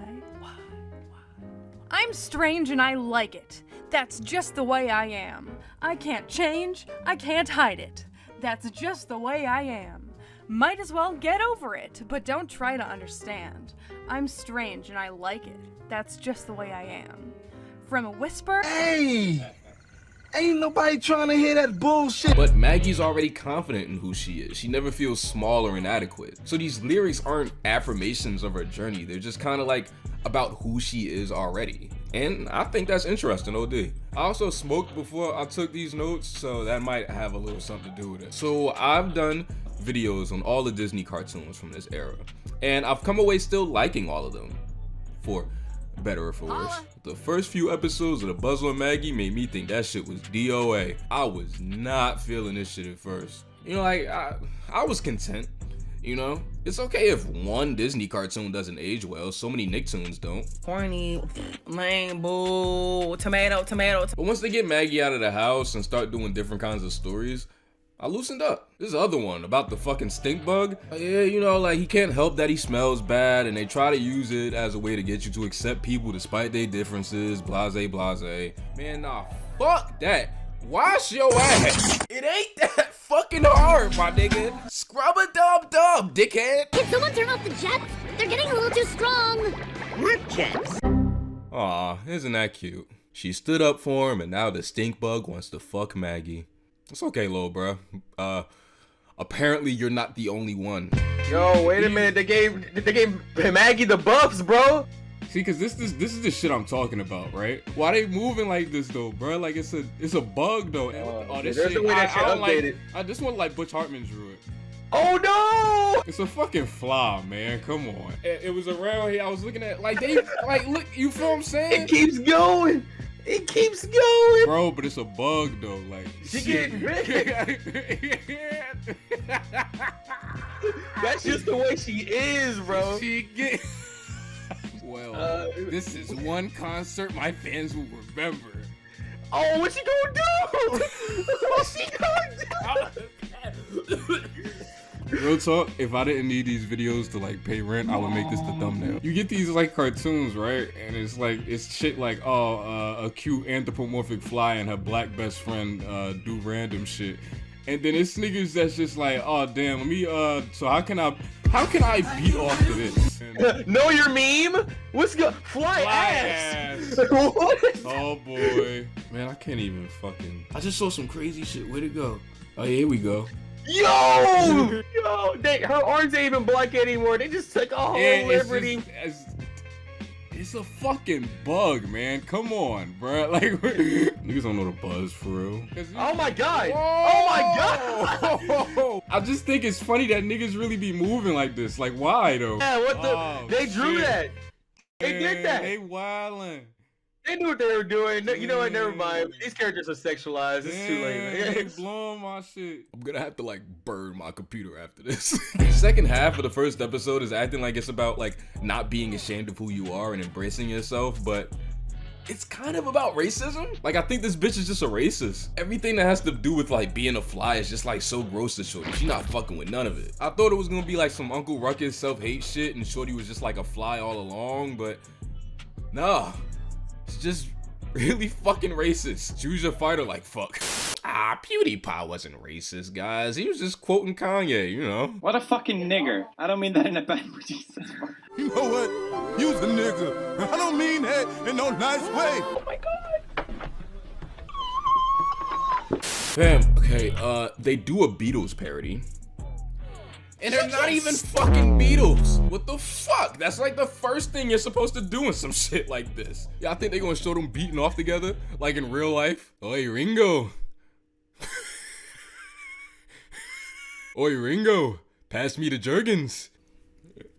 I'm strange and I like it. That's just the way I am. I can't change, I can't hide it. That's just the way I am. Might as well get over it, but don't try to understand. I'm strange and I like it. That's just the way I am. From a whisper— Hey! Ain't nobody trying to hear that bullshit. But Maggie's already confident in who she is. She never feels small or inadequate. So these lyrics aren't affirmations of her journey. They're just kind of like about who she is already. And I think that's interesting, OD. I also smoked before I took these notes, so that might have a little something to do with it. So I've done videos on all the Disney cartoons from this era, and I've come away still liking all of them for better or for worse. The first few episodes of The Buzz on Maggie made me think that shit was DOA. I was not feeling this shit at first. You know, like, I was content. You know, it's okay if one Disney cartoon doesn't age well. So many Nicktoons don't. Corny, lame, boo, tomato. But once they get Maggie out of the house and start doing different kinds of stories, I loosened up. This other one about the fucking stink bug. Yeah, you know, like he can't help that he smells bad, and they try to use it as a way to get you to accept people despite their differences. Blase. Man, nah, fuck that. Wash your ass. It ain't that fucking hard, my nigga. Scrub-a-dub-dub, dickhead. Can someone turn off the jets? They're getting a little too strong. What jets? Aw, isn't that cute? She stood up for him, and now the stink bug wants to fuck Maggie. It's okay, little bro. Apparently you're not the only one. Yo, wait a minute. They gave Maggie the buffs, bro. See, cause this is the shit I'm talking about, right? Why they moving like this though, bro? Like it's a bug though. This there's shit, a way that shit updated. I just want like Butch Hartman drew it. Oh no! It's a fucking fly, man. Come on. It was around here. I was looking at like they like look. You feel what I'm saying? It keeps going. It keeps going. Bro, but it's a bug though. Like she getting big. That's just the way she is, bro. She get. Well, this is one concert my fans will remember. Oh, what she gonna do? What she gonna do? Real talk, if I didn't need these videos to like pay rent, I would make this the thumbnail. You get these like cartoons, right? And it's like, it's shit like, a cute anthropomorphic fly and her black best friend do random shit. And then it's niggas that's just like, oh damn, let me, so how can I beat off to this? Know your meme? What's good? Fly ass. What? Oh boy. Man, I can't even fucking. I just saw some crazy shit. Where'd it go? Oh, here we go. Yo! Her arms ain't even black anymore. They just took a whole liberty. It's a fucking bug, man. Come on, bro. Like, niggas don't know the buzz for real. Oh my god! Whoa! Oh my god! I just think it's funny that niggas really be moving like this. Like, why though? Yeah, what the? They drew that. They did that. They wildin'. They knew what they were doing. You know what? Never mind. These characters are sexualized. It's too late. They blowing my shit. I'm gonna have to like burn my computer after this. The second half of the first episode is acting like it's about like not being ashamed of who you are and embracing yourself, but it's kind of about racism. Like, I think this bitch is just a racist. Everything that has to do with like being a fly is just like so gross to Shorty. She's not fucking with none of it. I thought it was gonna be like some Uncle Ruckus self-hate shit and Shorty was just like a fly all along, but nah. It's just really fucking racist. Choose your fighter like fuck. PewDiePie wasn't racist, guys. He was just quoting Kanye, you know. What a fucking nigger. I don't mean that in a bad way. You know what? You's a nigga. I don't mean that in no nice way. Oh my god. Fam, okay, they do a Beatles parody. And they're not even fucking Beatles. What the fuck? That's like the first thing you're supposed to do in some shit like this. Yeah, I think they're gonna show them beating off together, like in real life. Oi, Ringo. Oi, Ringo. Pass me the Jergens.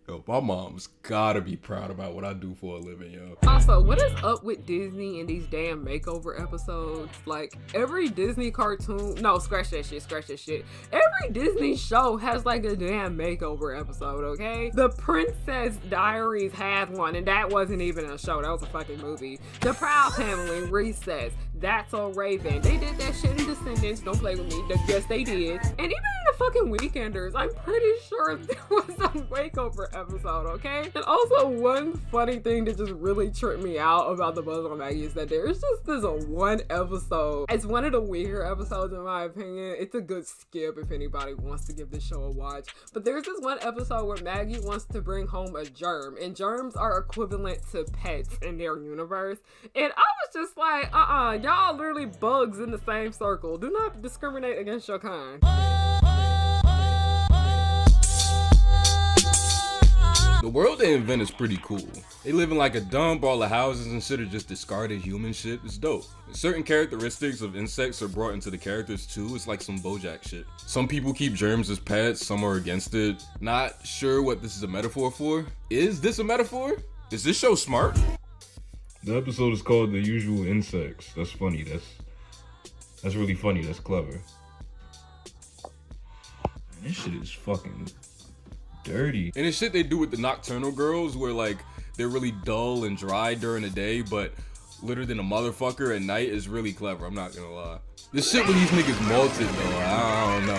Yo, my mom's gotta be proud about what I do for a living, yo. Also, what is up with Disney and these damn makeover episodes? Like, every Disney cartoon, no, scratch that shit. Every Disney show has like a damn makeover episode, okay? The Princess Diaries had one, and that wasn't even a show, that was a fucking movie. The Proud Family, Recess, That's So Raven. They did that shit in Descendants, don't play with me, yes they did. And even in the fucking Weekenders, I'm pretty sure there was a makeover episode, okay? And also, one funny thing that just really tripped me out about the Buzz on Maggie is that there's just this one episode. It's one of the weaker episodes in my opinion. It's a good skip if anybody wants to give this show a watch. But there's this one episode where Maggie wants to bring home a germ, and germs are equivalent to pets in their universe. And I was just like, y'all literally bugs in the same circle. Do not discriminate against your kind. The world they invent is pretty cool. They live in like a dump, all the houses and shit are just discarded human shit. It's dope. Certain characteristics of insects are brought into the characters too. It's like some BoJack shit. Some people keep germs as pets, some are against it. Not sure what this is a metaphor for. Is this a metaphor? Is this show smart? The episode is called The Usual Insects. That's funny. That's really funny. That's clever. This shit is fucking dirty. And it's shit they do with the nocturnal girls where like they're really dull and dry during the day, but litter than a motherfucker at night is really clever. I'm not gonna lie. This shit with these niggas malted though. I don't know.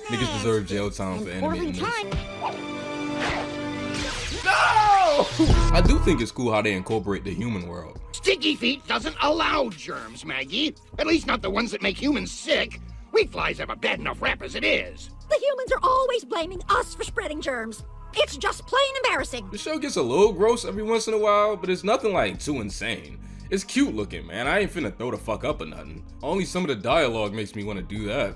Niggas deserve jail time for animating this. No! I do think it's cool how they incorporate the human world. Sticky feet doesn't allow germs, Maggie. At least not the ones that make humans sick. We flies have a bad enough rap as it is. The humans are always blaming us for spreading germs. It's just plain embarrassing. The show gets a little gross every once in a while, but it's nothing like too insane. It's cute looking, man. I ain't finna throw the fuck up or nothing. Only some of the dialogue makes me want to do that.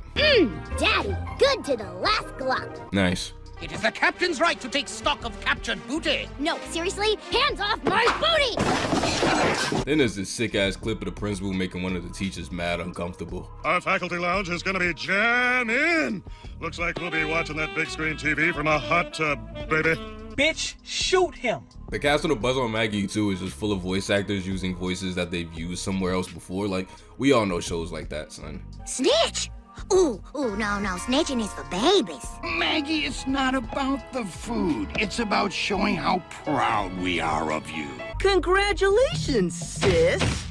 Daddy, good to the last glop. Nice. It is the captain's right to take stock of captured booty. No, seriously, hands off my booty! Then there's this sick ass clip of the principal making one of the teachers mad uncomfortable. Our faculty lounge is gonna be jamming. Looks like we'll be watching that big screen TV from a hot tub, baby. Bitch, shoot him. The cast on The Buzz on Maggie too is just full of voice actors using voices that they've used somewhere else before. Like, we all know shows like that, son. Snitch! Ooh, no, snitching is for babies. Maggie, it's not about the food. It's about showing how proud we are of you. Congratulations, sis.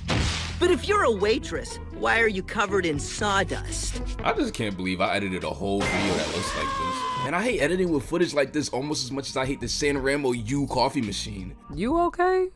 But if you're a waitress, why are you covered in sawdust? I just can't believe I edited a whole video that looks like this. And I hate editing with footage like this almost as much as I hate the Sanremo U coffee machine. You okay?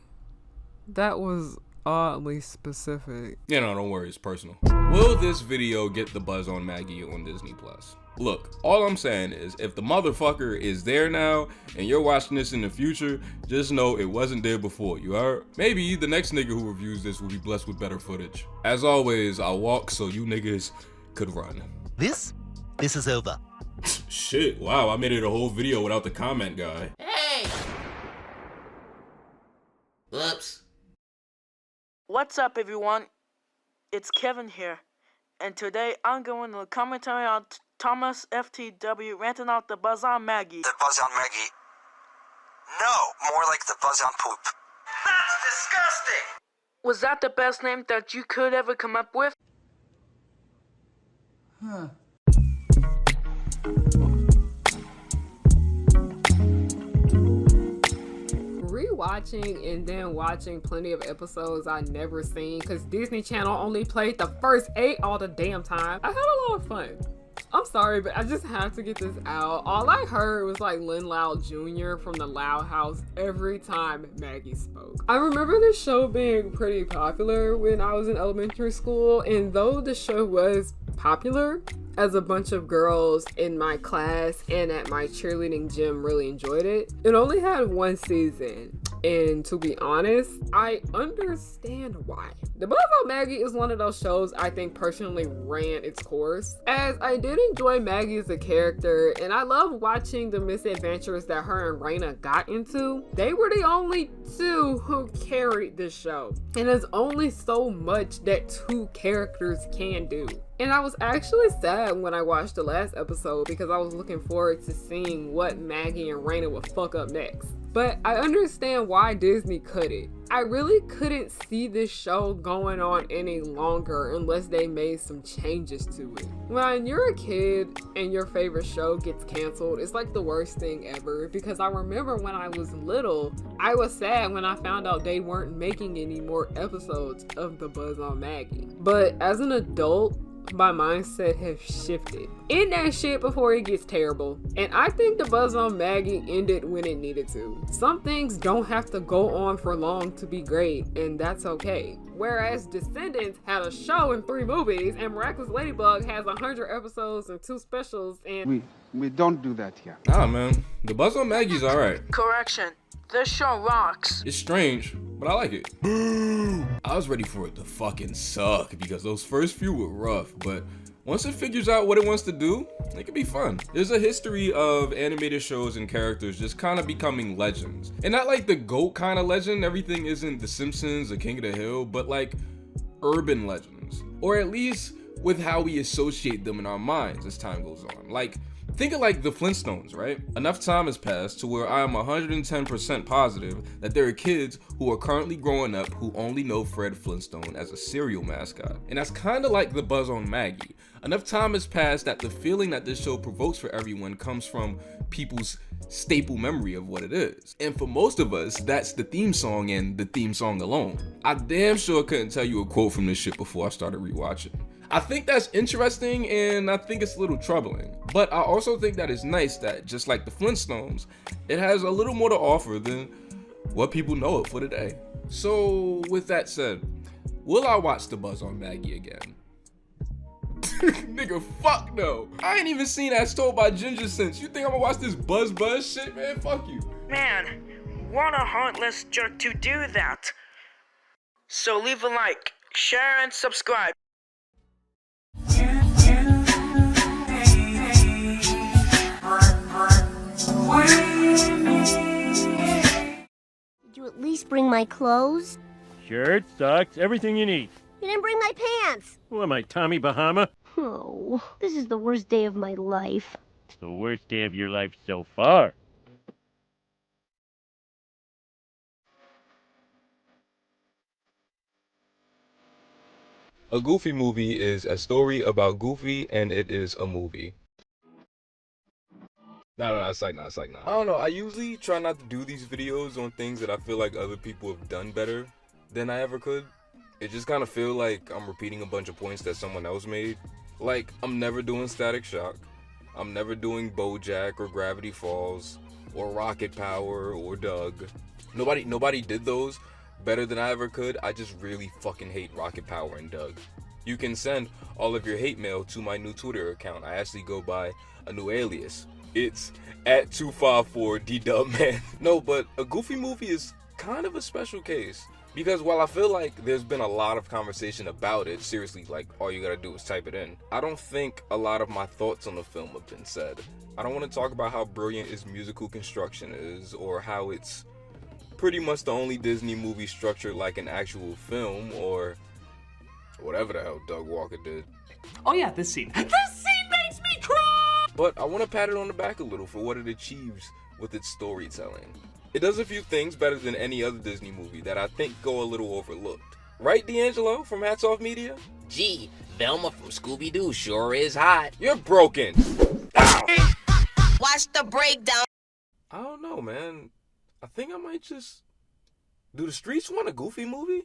That was oddly specific. Yeah, no, don't worry, it's personal. Will this video get The Buzz on Maggie on Disney Plus? Look, all I'm saying is if the motherfucker is there now and you're watching this in the future, just know it wasn't there before, you heard? Maybe the next nigga who reviews this will be blessed with better footage. As always, I'll walk so you niggas could run. This is over. Shit, wow, I made it a whole video without the comment guy. Hey! Whoops. What's up, everyone? It's Kevin here, and today I'm going to commentary on Thomas FTW ranting out The Buzz on Maggie. The Buzz on Maggie? No, more like the Buzz on poop. That's disgusting! Was that the best name that you could ever come up with? Huh. Rewatching and then watching plenty of episodes I never seen because Disney Channel only played the first 8 all the damn time. I had a lot of fun. I'm sorry, but I just have to get this out. All I heard was like Lynn Loud Jr. from the Loud House every time Maggie spoke. I remember the show being pretty popular when I was in elementary school, and though the show was popular, as a bunch of girls in my class and at my cheerleading gym really enjoyed it, it only had 1 season. And to be honest, I understand why. The Buzz on Maggie is one of those shows I think personally ran its course, as I did enjoy Maggie as a character, and I love watching the misadventures that her and Raina got into. They were the only two who carried this show, and there's only so much that 2 characters can do. And I was actually sad when I watched the last episode because I was looking forward to seeing what Maggie and Raina would fuck up next. But I understand why Disney cut it. I really couldn't see this show going on any longer unless they made some changes to it. When you're a kid and your favorite show gets canceled, it's like the worst thing ever, because I remember when I was little, I was sad when I found out they weren't making any more episodes of The Buzz on Maggie. But as an adult, my mindset has shifted. End that shit before it gets terrible. And I think The Buzz on Maggie ended when it needed to. Some things don't have to go on for long to be great, and that's okay. Whereas Descendants had a show and 3 movies, and Miraculous Ladybug has 100 episodes and 2 specials, and we don't do that here. Nah, man, The Buzz on Maggie's alright. Correction. This show rocks. It's strange, but I like it. I was ready for it to fucking suck because those first few were rough, but once it figures out what it wants to do, it can be fun. There's a history of animated shows and characters just kind of becoming legends. And not like the GOAT kind of legend, everything isn't The Simpsons or King of the Hill, but like urban legends. Or at least with how we associate them in our minds as time goes on. Like Think of like the Flintstones, right? Enough time has passed to where I am 110% positive that there are kids who are currently growing up who only know Fred Flintstone as a cereal mascot. And that's kind of like the buzz on Maggie. Enough time has passed that the feeling that this show provokes for everyone comes from people's staple memory of what it is. And for most of us, that's the theme song and the theme song alone. I damn sure couldn't tell you a quote from this shit before I started rewatching. I think that's interesting, and I think it's a little troubling. But I also think that it's nice that, just like the Flintstones, it has a little more to offer than what people know it for today. So, with that said, will I watch The Buzz on Maggie again? Nigga, fuck no. I ain't even seen As Told by Ginger since. You think I'm gonna watch this buzz shit, man? Fuck you. Man, what a heartless jerk to do that. So leave a like, share, and subscribe. Did you at least bring my clothes? Shirt, socks, everything you need. You didn't bring my pants. Who am I, Tommy Bahama? Oh, this is the worst day of my life. It's the worst day of your life so far. A Goofy movie is a story about Goofy, and it is a movie. No, it's like, I don't know, I usually try not to do these videos on things that I feel like other people have done better than I ever could. It just kind of feel like I'm repeating a bunch of points that someone else made. Like, I'm never doing Static Shock. I'm never doing BoJack or Gravity Falls or Rocket Power or Doug. Nobody did those better than I ever could. I just really fucking hate Rocket Power and Doug. You can send all of your hate mail to my new Twitter account. I actually go by a new alias. It's at 254DDubman. No, but a Goofy movie is kind of a special case. Because while I feel like there's been a lot of conversation about it, seriously, like, all you gotta do is type it in, I don't think a lot of my thoughts on the film have been said. I don't want to talk about how brilliant its musical construction is, or how it's pretty much the only Disney movie structured like an actual film, or whatever the hell Doug Walker did. Oh yeah, this scene. This scene makes me cry! But I want to pat it on the back a little for what it achieves with its storytelling. It does a few things better than any other Disney movie that I think go a little overlooked. Right, D'Angelo from Hats Off Media? Gee, Velma from Scooby-Doo sure is hot. You're broken. Ow. Watch the breakdown. I don't know, man. I think I might just... Do the streets want a Goofy movie?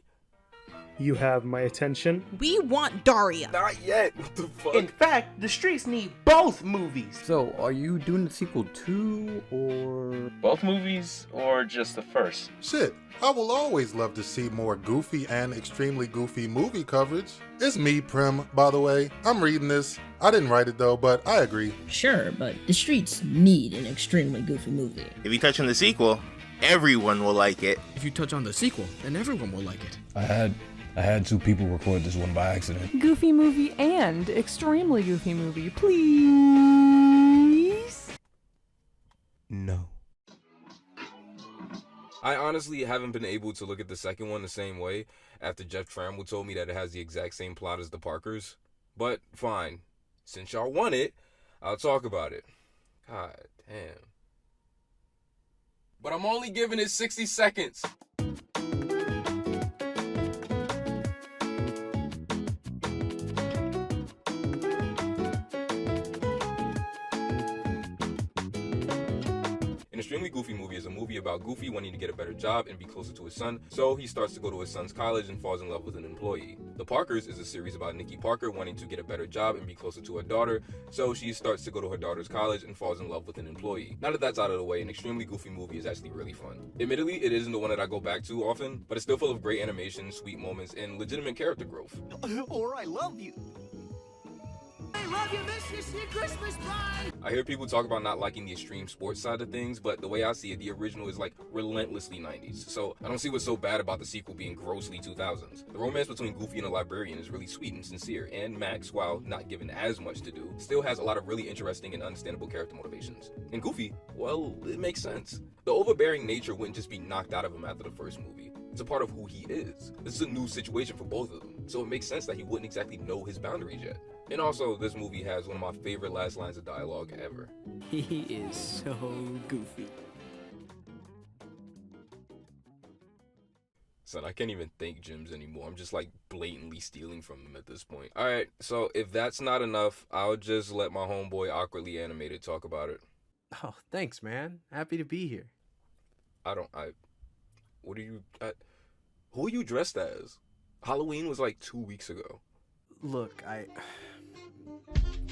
You have my attention. We want Daria. Not yet. What the fuck? In fact, the streets need both movies. So, are you doing the sequel too, or... Both movies, or just the first? Shit, I will always love to see more Goofy and extremely Goofy movie coverage. It's me, Prim, by the way. I'm reading this. I didn't write it though, but I agree. Sure, but the streets need an extremely Goofy movie. If you touch on the sequel, everyone will like it. If you touch on the sequel, then everyone will like it. I had two people record this one by accident. Goofy movie and extremely Goofy movie, please? No. I honestly haven't been able to look at the second one the same way after Jeff Trammell told me that it has the exact same plot as the Parkers. But fine. Since y'all want it, I'll talk about it. God damn. But I'm only giving it 60 seconds. An extremely Goofy movie is a movie about Goofy wanting to get a better job and be closer to his son, so he starts to go to his son's college and falls in love with an employee. The Parkers is a series about Nikki Parker wanting to get a better job and be closer to her daughter, so she starts to go to her daughter's college and falls in love with an employee. Now that that's out of the way, an extremely Goofy movie is actually really fun. Admittedly, it isn't the one that I go back to often, but it's still full of great animation, sweet moments, and legitimate character growth. Or I love you. I love you, miss you, see Christmas pie! I hear people talk about not liking the extreme sports side of things, but the way I see it, the original is like relentlessly 90s. So I don't see what's so bad about the sequel being grossly 2000s. The romance between Goofy and a librarian is really sweet and sincere, and Max, while not given as much to do, still has a lot of really interesting and understandable character motivations. And Goofy, well, it makes sense. The overbearing nature wouldn't just be knocked out of him after the first movie. It's a part of who he is. This is a new situation for both of them, so it makes sense that he wouldn't exactly know his boundaries yet. And also, this movie has one of my favorite last lines of dialogue ever. He is so goofy. Son, I can't even thank Jims anymore. I'm just like blatantly stealing from them at this point. Alright, so if that's not enough, I'll just let my homeboy Awkwardly Animated talk about it. Oh, thanks, man. Happy to be here. Who are you dressed as? Halloween was like 2 weeks ago. Look,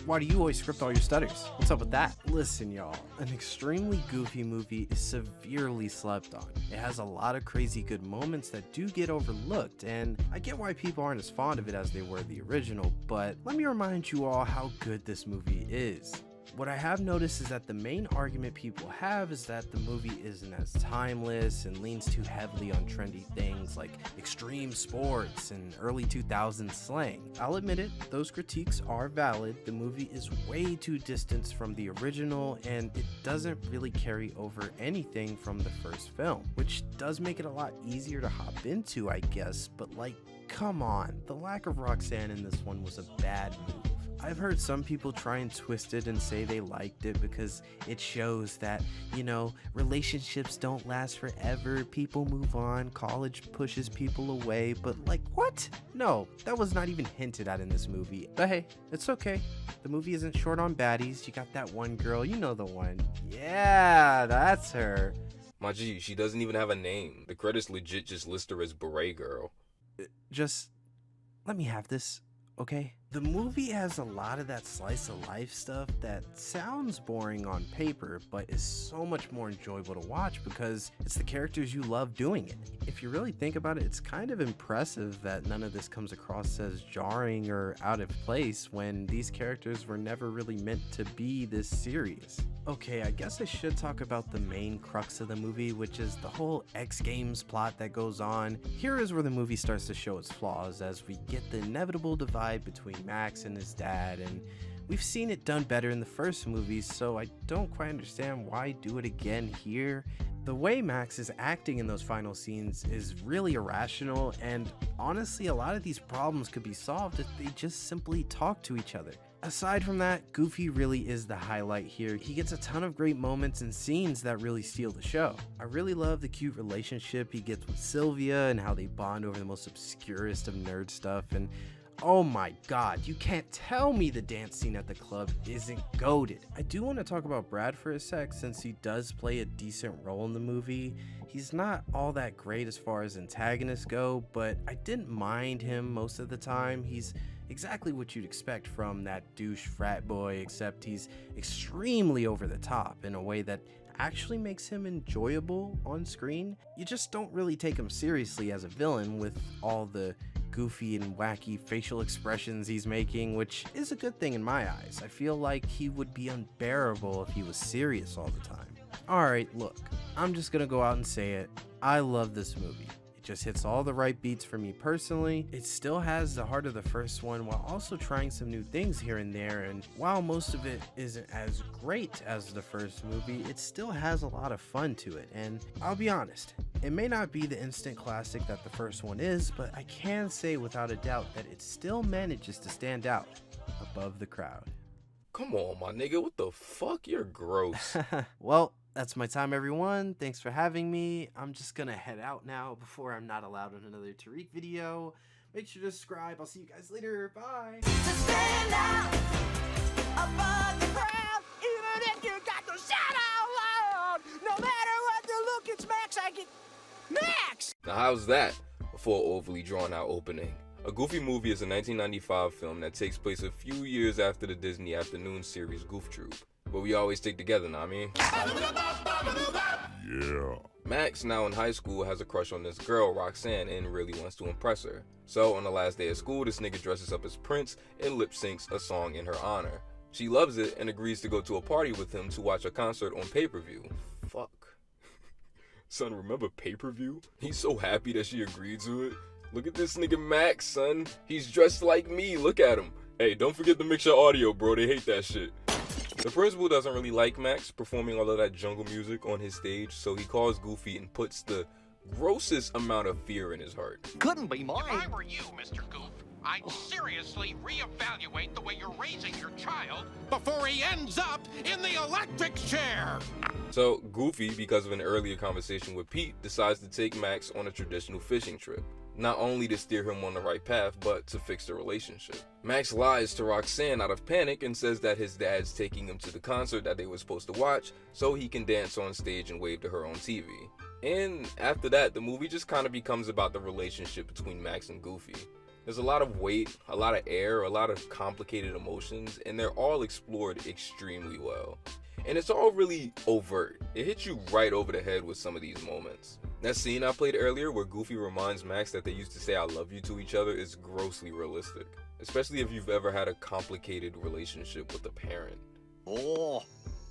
Why do you always script all your stutters? What's up with that? Listen, y'all, an extremely goofy movie is severely slept on. It has a lot of crazy good moments that do get overlooked, and I get why people aren't as fond of it as they were the original, but let me remind you all how good this movie is. What I have noticed is that the main argument people have is that the movie isn't as timeless and leans too heavily on trendy things like extreme sports and early 2000s slang. I'll admit it, those critiques are valid. The movie is way too distant from the original and it doesn't really carry over anything from the first film, which does make it a lot easier to hop into, I guess, but like, come on, the lack of Roxanne in this one was a bad move. I've heard some people try and twist it and say they liked it because it shows that, you know, relationships don't last forever, people move on, college pushes people away, but like, what? No, that was not even hinted at in this movie. But hey, it's okay. The movie isn't short on baddies. You got that one girl, you know the one. Yeah, that's her. My G, she doesn't even have a name. The credits legit just list her as Beret Girl. Just let me have this, okay? The movie has a lot of that slice of life stuff that sounds boring on paper, but is so much more enjoyable to watch because it's the characters you love doing it. If you really think about it, it's kind of impressive that none of this comes across as jarring or out of place when these characters were never really meant to be this serious. Okay, I guess I should talk about the main crux of the movie, which is the whole X Games plot that goes on. Here is where the movie starts to show its flaws as we get the inevitable divide between Max and his dad, and we've seen it done better in the first movie, so I don't quite understand why do it again here. The way Max is acting in those final scenes is really irrational, and honestly, a lot of these problems could be solved if they just simply talk to each other. Aside from that, Goofy really is the highlight here. He gets a ton of great moments and scenes that really steal the show. I really love the cute relationship he gets with Sylvia and how they bond over the most obscurest of nerd stuff, and oh my god, you can't tell me the dance scene at the club isn't goated. I do want to talk about Brad for a sec since he does play a decent role in the movie. He's not all that great as far as antagonists go, but I didn't mind him most of the time. He's exactly what you'd expect from that douche frat boy, except he's extremely over the top in a way that actually makes him enjoyable on screen. You just don't really take him seriously as a villain with all the goofy and wacky facial expressions he's making, which is a good thing in my eyes. I feel like he would be unbearable if he was serious all the time. Alright, look, I'm just gonna go out and say it. I love this movie. It just hits all the right beats for me personally. It still has the heart of the first one while also trying some new things here and there, and while most of it isn't as great as the first movie, it still has a lot of fun to it. And I'll be honest, it may not be the instant classic that the first one is, but I can say without a doubt that it still manages to stand out above the crowd. Come on, my nigga, what the fuck? You're gross. Well, that's my time, everyone. Thanks for having me. I'm just gonna head out now before I'm not allowed in another Tariq video. Make sure to subscribe. I'll see you guys later. Bye. Stand out above the crowd, even if you got to shout out loud. No matter what the look, it's Max. I get Max. Now, how's that for an overly drawn out opening? A Goofy Movie is a 1995 film that takes place a few years after the Disney afternoon series Goof Troop. But we always stick together, know what I mean? Yeah. Max, now in high school, has a crush on this girl, Roxanne, and really wants to impress her. So, on the last day of school, this nigga dresses up as Prince and lip syncs a song in her honor. She loves it and agrees to go to a party with him to watch a concert on pay-per-view. Fuck. Son, remember pay-per-view? He's so happy that she agreed to it. Look at this nigga Max, son. He's dressed like me. Look at him. Hey, don't forget to mix your audio, bro. They hate that shit. The principal doesn't really like Max performing all of that jungle music on his stage, so he calls Goofy and puts the grossest amount of fear in his heart. Couldn't be mine. If I were you, Mr. Goof, I'd seriously reevaluate the way you're raising your child before he ends up in the electric chair. So Goofy, because of an earlier conversation with Pete, decides to take Max on a traditional fishing trip. Not only to steer him on the right path, but to fix the relationship. Max lies to Roxanne out of panic and says that his dad's taking him to the concert that they were supposed to watch so he can dance on stage and wave to her on TV. And after that, the movie just kind of becomes about the relationship between Max and Goofy. There's a lot of weight, a lot of air, a lot of complicated emotions, and they're all explored extremely well. And it's all really overt. It hits you right over the head with some of these moments. That scene I played earlier where Goofy reminds Max that they used to say I love you to each other is grossly realistic. Especially if you've ever had a complicated relationship with a parent. Oh,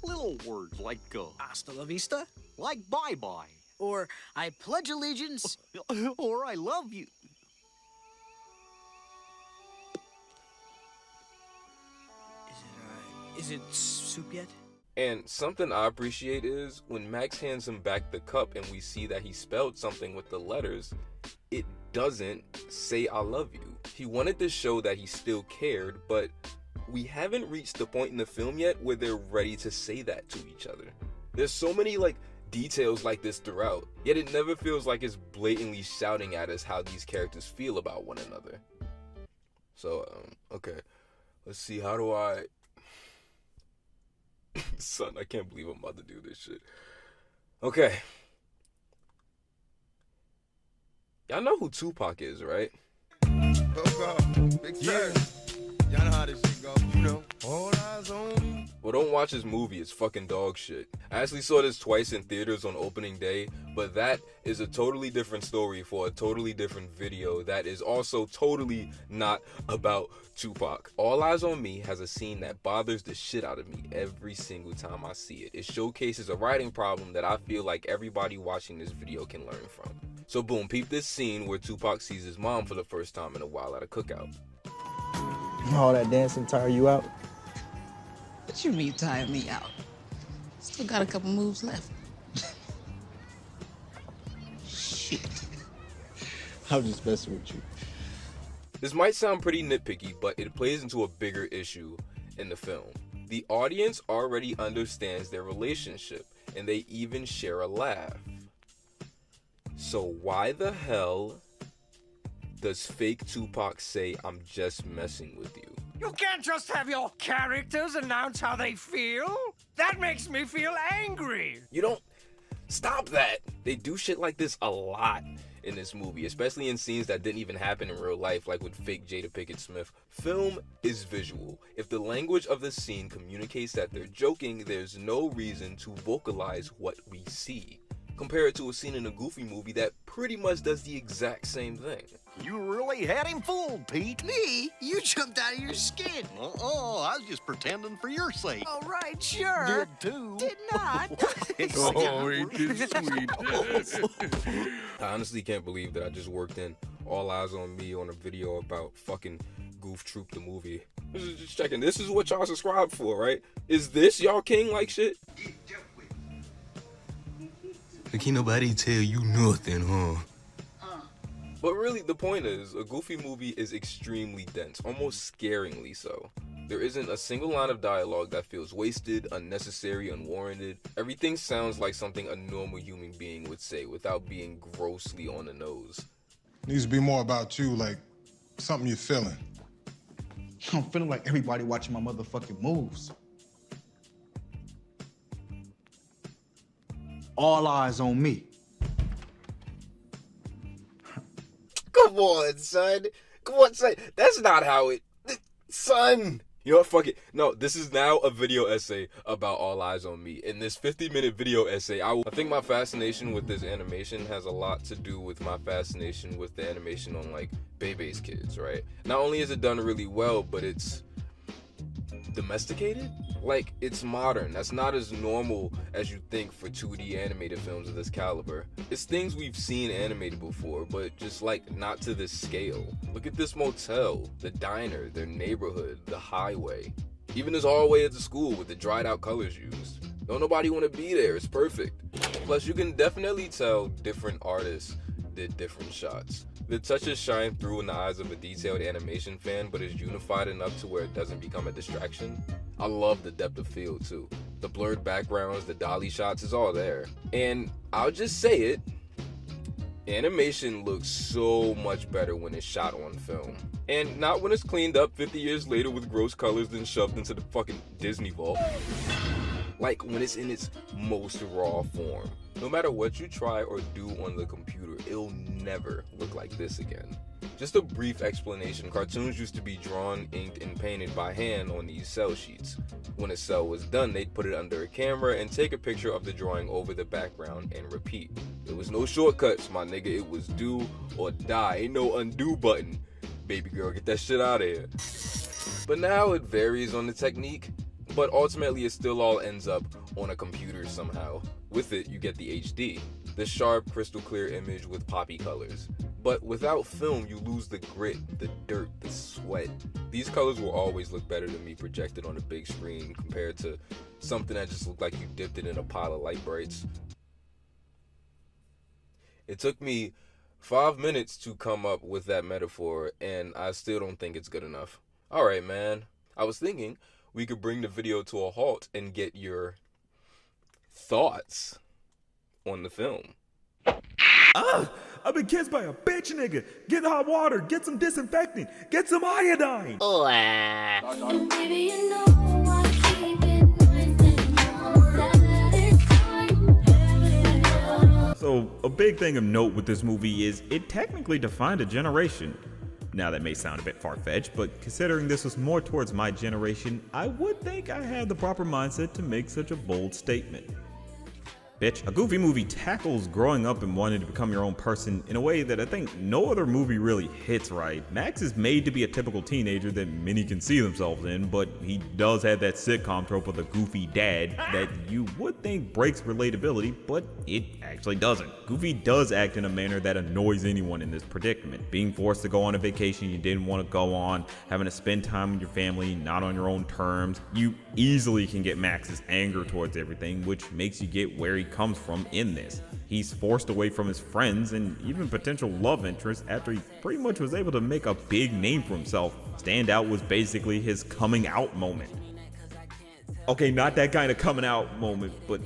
little words like hasta la vista, like bye-bye. Or I pledge allegiance. Or I love you. Is it soup yet? And something I appreciate is when Max hands him back the cup and we see that he spelled something with the letters, it doesn't say I love you. He wanted to show that he still cared, but we haven't reached the point in the film yet where they're ready to say that to each other. There's so many details like this throughout, yet it never feels like it's blatantly shouting at us how these characters feel about one another. So, okay, let's see, how do I... Son, I can't believe I'm about to do this shit. Okay. Y'all know who Tupac is, right? Big yeah. Y'all know how this shit goes, you know. All eyes on me. Well, don't watch this movie. It's fucking dog shit. I actually saw this twice in theaters on opening day, but that is a totally different story for a totally different video that is also totally not about Tupac. All Eyes on Me has a scene that bothers the shit out of me every single time I see it. It showcases a writing problem that I feel like everybody watching this video can learn from. So boom, peep this scene where Tupac sees his mom for the first time in a while at a cookout. All that dancing tire you out? What you mean tire me out? Still got a couple moves left. Shit. I'm just messing with you. This might sound pretty nitpicky, but it plays into a bigger issue in the film. The audience already understands their relationship, and they even share a laugh. So why the hell does fake Tupac say, "I'm just messing with you"? You can't just have your characters announce how they feel. That makes me feel angry. You don't... Stop that! They do shit like this a lot in this movie, especially in scenes that didn't even happen in real life, like with fake Jada Pinkett Smith. Film is visual. If the language of the scene communicates that they're joking, there's no reason to vocalize what we see. Compare it to a scene in a Goofy movie that pretty much does the exact same thing. You really had him fooled, Pete. Me? You jumped out of your skin. I was just pretending for your sake. All right, sure. Did too. Did not. Oh, ain't this sweet. I honestly can't believe that I just worked in All Eyes on Me on a video about fucking Goof Troop the movie. Just checking. This is what y'all subscribe for, right? Is this y'all king like shit? Can't nobody tell you nothing, huh? But really, the point is, a Goofy movie is extremely dense, almost scaringly so. There isn't a single line of dialogue that feels wasted, unnecessary, unwarranted. Everything sounds like something a normal human being would say without being grossly on the nose. Needs to be more about you, like something you're feeling. I'm feeling like everybody watching my motherfucking moves. All eyes on me. Come on, son. Come on, son. That's not how it... Son! You know what? Fuck it. No, this is now a video essay about All Eyes on Me. In this 50-minute video essay, I think my fascination with this animation has a lot to do with my fascination with the animation on, like, Bebe's Kids, right? Not only is it done really well, but it's domesticated? Like, it's modern. That's not as normal as you think for 2D animated films of this caliber. It's things we've seen animated before, but just like not to this scale. Look at this motel, the diner, their neighborhood, the highway. Even this hallway at the school with the dried out colors used. Don't nobody want to be there, it's perfect. Plus you can definitely tell different artists did different shots. The touches shine through in the eyes of a detailed animation fan, but is unified enough to where it doesn't become a distraction. I love the depth of field too. The blurred backgrounds, the dolly shots is all there. And I'll just say it, animation looks so much better when it's shot on film. And not when it's cleaned up 50 years later with gross colors then shoved into the fucking Disney vault. Like when it's in its most raw form. No matter what you try or do on the computer, it'll never look like this again. Just a brief explanation, cartoons used to be drawn, inked, and painted by hand on these cell sheets. When a cell was done, they'd put it under a camera and take a picture of the drawing over the background and repeat. There was no shortcuts, my nigga, it was do or die, ain't no undo button. Baby girl, get that shit out of here. But now it varies on the technique, but ultimately it still all ends up on a computer somehow. With it, you get the HD, the sharp, crystal clear image with poppy colors. But without film, you lose the grit, the dirt, the sweat. These colors will always look better to me projected on a big screen compared to something that just looked like you dipped it in a pile of light brights. It took me 5 minutes to come up with that metaphor, and I still don't think it's good enough. Alright, man. I was thinking we could bring the video to a halt and get your thoughts on the film. I've been kissed by a bitch nigga. Get hot water, get some disinfectant, get some iodine. Baby, you know I keep it nice. So, a big thing of note with this movie is it technically defined a generation. Now that may sound a bit far-fetched, but considering this was more towards my generation, I would think I had the proper mindset to make such a bold statement. Bitch, a Goofy movie tackles growing up and wanting to become your own person in a way that I think no other movie really hits right. Max is made to be a typical teenager that many can see themselves in, but he does have that sitcom trope of the goofy dad that you would think breaks relatability, but it actually doesn't. Goofy does act in a manner that annoys anyone in this predicament. Being forced to go on a vacation you didn't want to go on, having to spend time with your family not on your own terms. You easily can get Max's anger towards everything, which makes you get where he comes from in this. He's forced away from his friends and even potential love interests after he pretty much was able to make a big name for himself. Stand Out was basically his coming out moment. Okay, not that kind of coming out moment, but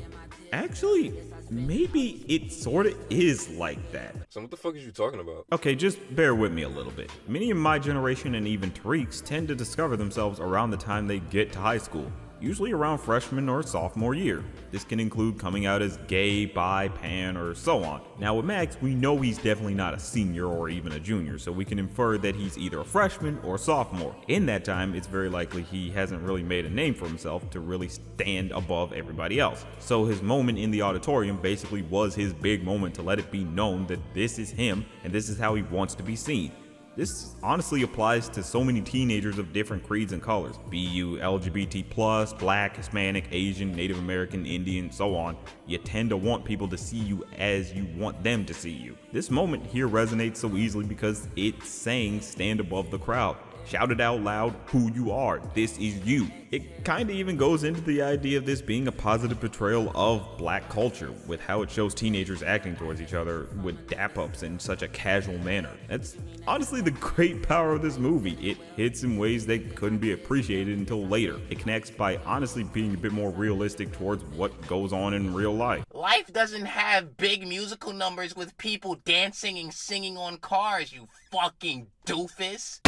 actually, maybe it sort of is like that. So what the fuck is you talking about? Okay, just bear with me a little bit. Many of my generation and even Tariq's tend to discover themselves around the time they get to high school. Usually around freshman or sophomore year. This can include coming out as gay, bi, pan, or so on. Now with Max, we know he's definitely not a senior or even a junior, so we can infer that he's either a freshman or sophomore. In that time, it's very likely he hasn't really made a name for himself to really stand above everybody else. So his moment in the auditorium basically was his big moment to let it be known that this is him and this is how he wants to be seen. This honestly applies to so many teenagers of different creeds and colors, be you LGBT+, Black, Hispanic, Asian, Native American, Indian, so on. You tend to want people to see you as you want them to see you. This moment here resonates so easily because it's saying stand above the crowd. Shout it out loud who you are. This is you. It kind of even goes into the idea of this being a positive portrayal of black culture with how it shows teenagers acting towards each other with dap-ups in such a casual manner. That's honestly the great power of this movie. It hits in ways that couldn't be appreciated until later. It connects by honestly being a bit more realistic towards what goes on in real life. Life doesn't have big musical numbers with people dancing and singing on cars, you fucking doofus.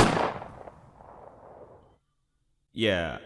Yeah,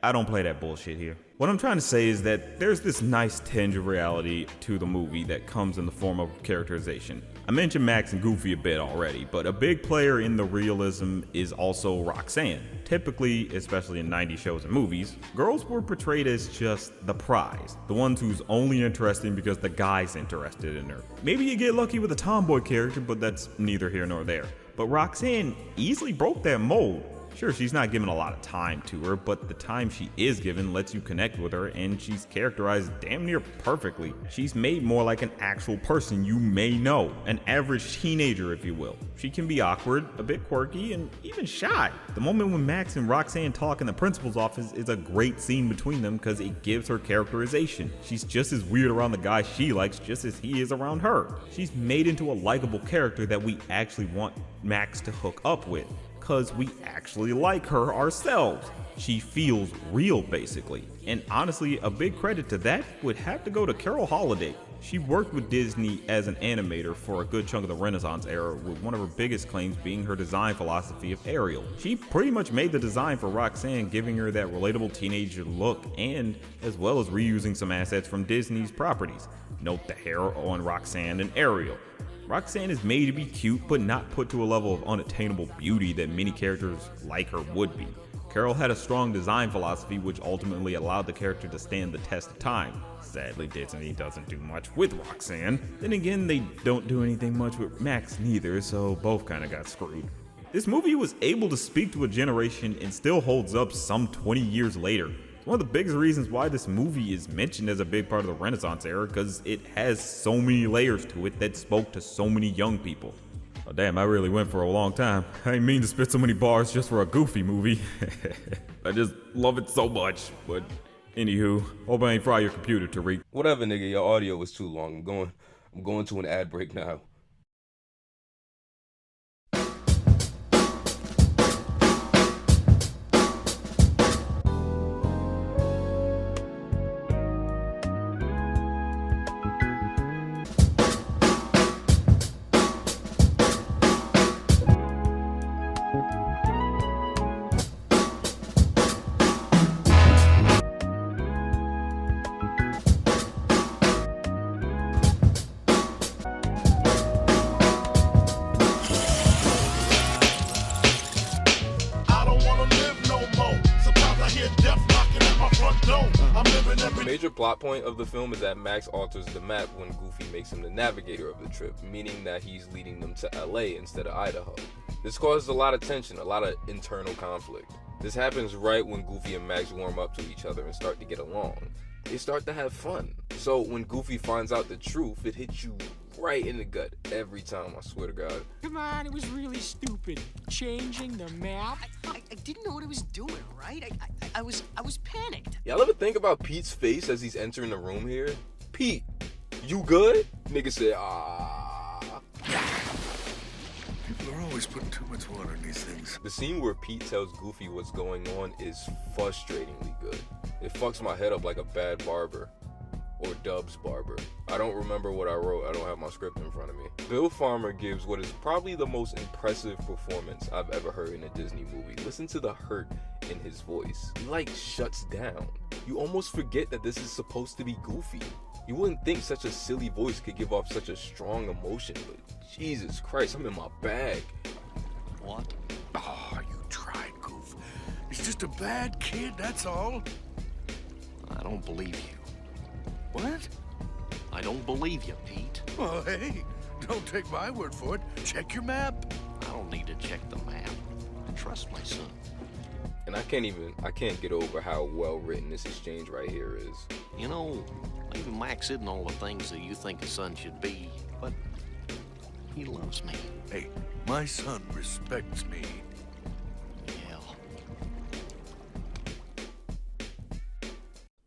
I don't play that bullshit here. What I'm trying to say is that there's this nice tinge of reality to the movie that comes in the form of characterization. I mentioned Max and Goofy a bit already, but a big player in the realism is also Roxanne. Typically, especially in 90s shows and movies, girls were portrayed as just the prize, the ones who's only interesting because the guy's interested in her. Maybe you get lucky with a tomboy character, but that's neither here nor there. But Roxanne easily broke that mold. Sure, she's not given a lot of time to her, but the time she is given lets you connect with her, and she's characterized damn near perfectly. She's made more like an actual person you may know, an average teenager if you will. She can be awkward, a bit quirky, and even shy. The moment when Max and Roxanne talk in the principal's office is a great scene between them because it gives her characterization. She's just as weird around the guy she likes just as he is around her. She's made into a likable character that we actually want Max to hook up with, because we actually like her ourselves. She feels real basically. And honestly, a big credit to that would have to go to Carol Holiday. She worked with Disney as an animator for a good chunk of the Renaissance era, with one of her biggest claims being her design philosophy of Ariel. She pretty much made the design for Roxanne, giving her that relatable teenager look, and as well as reusing some assets from Disney's properties. Note the hair on Roxanne and Ariel. Roxanne is made to be cute, but not put to a level of unattainable beauty that many characters like her would be. Carol had a strong design philosophy which ultimately allowed the character to stand the test of time. Sadly, Disney doesn't do much with Roxanne. Then again, they don't do anything much with Max neither, so both kinda got screwed. This movie was able to speak to a generation and still holds up some 20 years later. It's one of the biggest reasons why this movie is mentioned as a big part of the Renaissance era, because it has so many layers to it that spoke to so many young people. Oh damn, I really went for a long time. I didn't mean to spit so many bars just for a Goofy movie. I just love it so much. But anywho, hope I ain't fry your computer, Tariq. Whatever, nigga, your audio was too long. I'm going to an ad break now. The major plot point of the film is that Max alters the map when Goofy makes him the navigator of the trip, meaning that he's leading them to LA instead of Idaho. This causes a lot of tension, a lot of internal conflict. This happens right when Goofy and Max warm up to each other and start to get along. They start to have fun. So when Goofy finds out the truth, it hits you right in the gut every time, I swear to God. Come on, it was really stupid. Changing the map. I didn't know what I was doing, right? I was panicked. Y'all ever think about Pete's face as he's entering the room here? Pete, you good? Nigga said, ah. People are always putting too much water in these things. The scene where Pete tells Goofy what's going on is frustratingly good. It fucks my head up like a bad barber. Or Dub's barber. I don't remember what I wrote. I don't have my script in front of me. Bill Farmer gives what is probably the most impressive performance I've ever heard in a Disney movie. Listen to the hurt in his voice. He like shuts down. You almost forget that this is supposed to be Goofy. You wouldn't think such a silly voice could give off such a strong emotion, but Jesus Christ, I'm in my bag. What? Oh, you tried, Goof. He's just a bad kid, that's all. I don't believe you. What? I don't believe you, Pete. Well, hey, don't take my word for it. Check your map. I don't need to check the map. I trust my son. And I can't get over how well written this exchange right here is. You know, maybe Max isn't all the things that you think a son should be, but he loves me. Hey, my son respects me.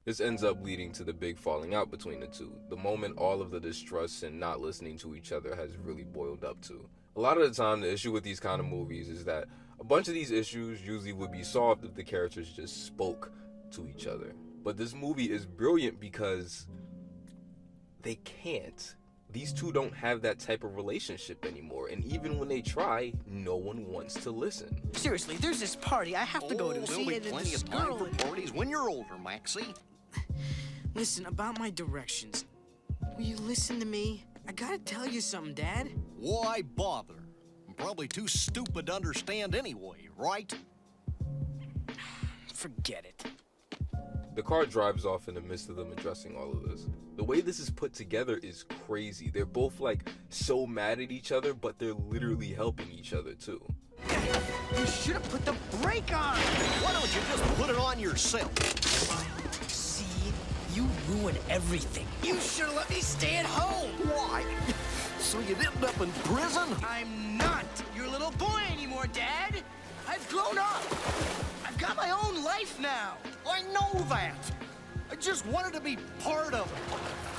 This ends up leading to the big falling out between the two, the moment all of the distrust and not listening to each other has really boiled up to. A lot of the time, the issue with these kind of movies is that a bunch of these issues usually would be solved if the characters just spoke to each other. But this movie is brilliant because they can't. These two don't have that type of relationship anymore, and even when they try, no one wants to listen. Seriously, there's this party I have to go to. There'll be plenty of time for parties when you're older, Maxie. Listen, about my directions. Will you listen to me? I gotta tell you something, Dad. Why bother? I'm probably too stupid to understand anyway, right? Forget it. The car drives off in the midst of them addressing all of this. The way this is put together is crazy. They're both like so mad at each other, but they're literally helping each other too. You should have put the brake on. Why don't you just put it on yourself? See? You ruin everything. You should have let me stay at home. Why? So you'd end up in prison? I'm not your little boy anymore, Dad. I've grown up. I've got my own life now. I know that. I just wanted to be part of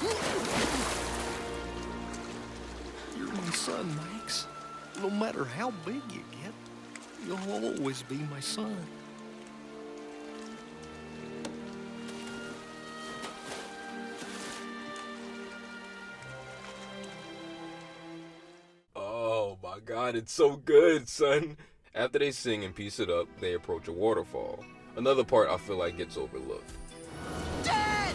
it. You're my son, Max. No matter how big you get, you'll always be my son. Oh my god, it's so good, son. After they sing and piece it up, they approach a waterfall. Another part I feel like gets overlooked. Dad!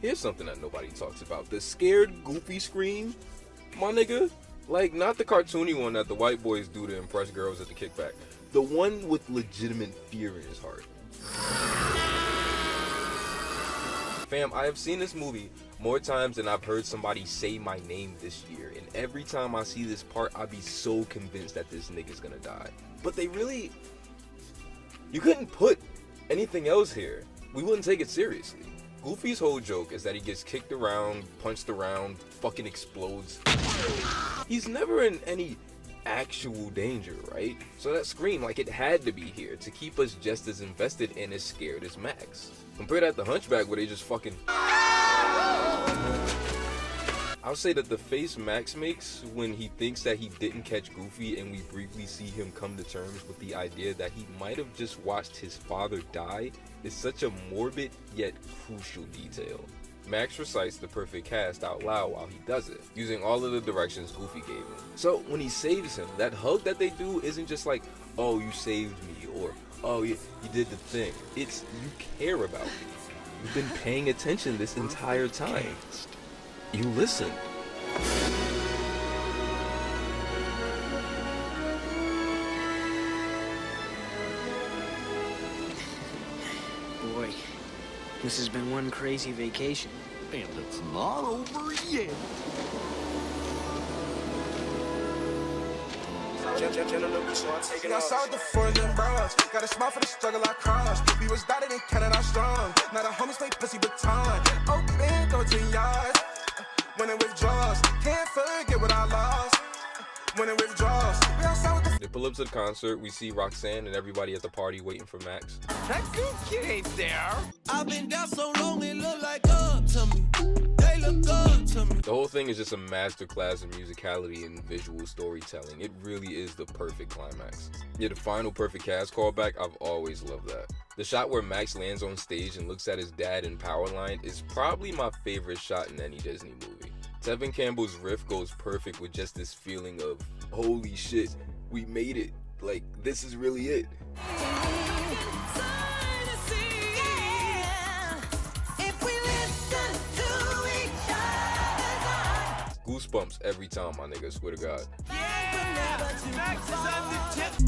Here's something that nobody talks about. The scared, goofy scream. My nigga. Like, not the cartoony one that the white boys do to impress girls at the kickback. The one with legitimate fear in his heart. Fam, I have seen this movie more times than I've heard somebody say my name this year. And every time I see this part, I be so convinced that this nigga's gonna die. But they really... You couldn't put anything else here. We wouldn't take it seriously. Goofy's whole joke is that he gets kicked around, punched around, fucking explodes. He's never in any actual danger, right? So that scream, like, it had to be here to keep us just as invested and as scared as Max. Compare that to Hunchback where they just fucking... I'll say that the face Max makes when he thinks that he didn't catch Goofy and we briefly see him come to terms with the idea that he might have just watched his father die is such a morbid yet crucial detail. Max recites the perfect cast out loud while he does it, using all of the directions Goofy gave him. So when he saves him, that hug that they do isn't just like, oh, you saved me, or oh, you did the thing. It's, you care about me. You've been paying attention this entire time. You listen. Boy, this has been one crazy vacation. And it's not over yet. Outside the foreign and bronze. Got a smile for the struggle I crossed. We was dotted in Canada strong. Now the homies play pussy baton. Open 13 yards. When it withdraws, can't forget what I lost. When it withdraws, we outside with the... They pull up to the concert, we see Roxanne and everybody at the party waiting for Max. That good kid ain't there. I've been down so long, it look like up to me. They look up to me. The whole thing is just a masterclass in musicality and visual storytelling. It really is the perfect climax. Yeah, the final perfect cast callback, I've always loved that. The shot where Max lands on stage and looks at his dad in Powerline is probably my favorite shot in any Disney movie. Tevin Campbell's riff goes perfect with just this feeling of, holy shit, we made it. Like, this is really it. Goosebumps every time, my nigga, swear to God.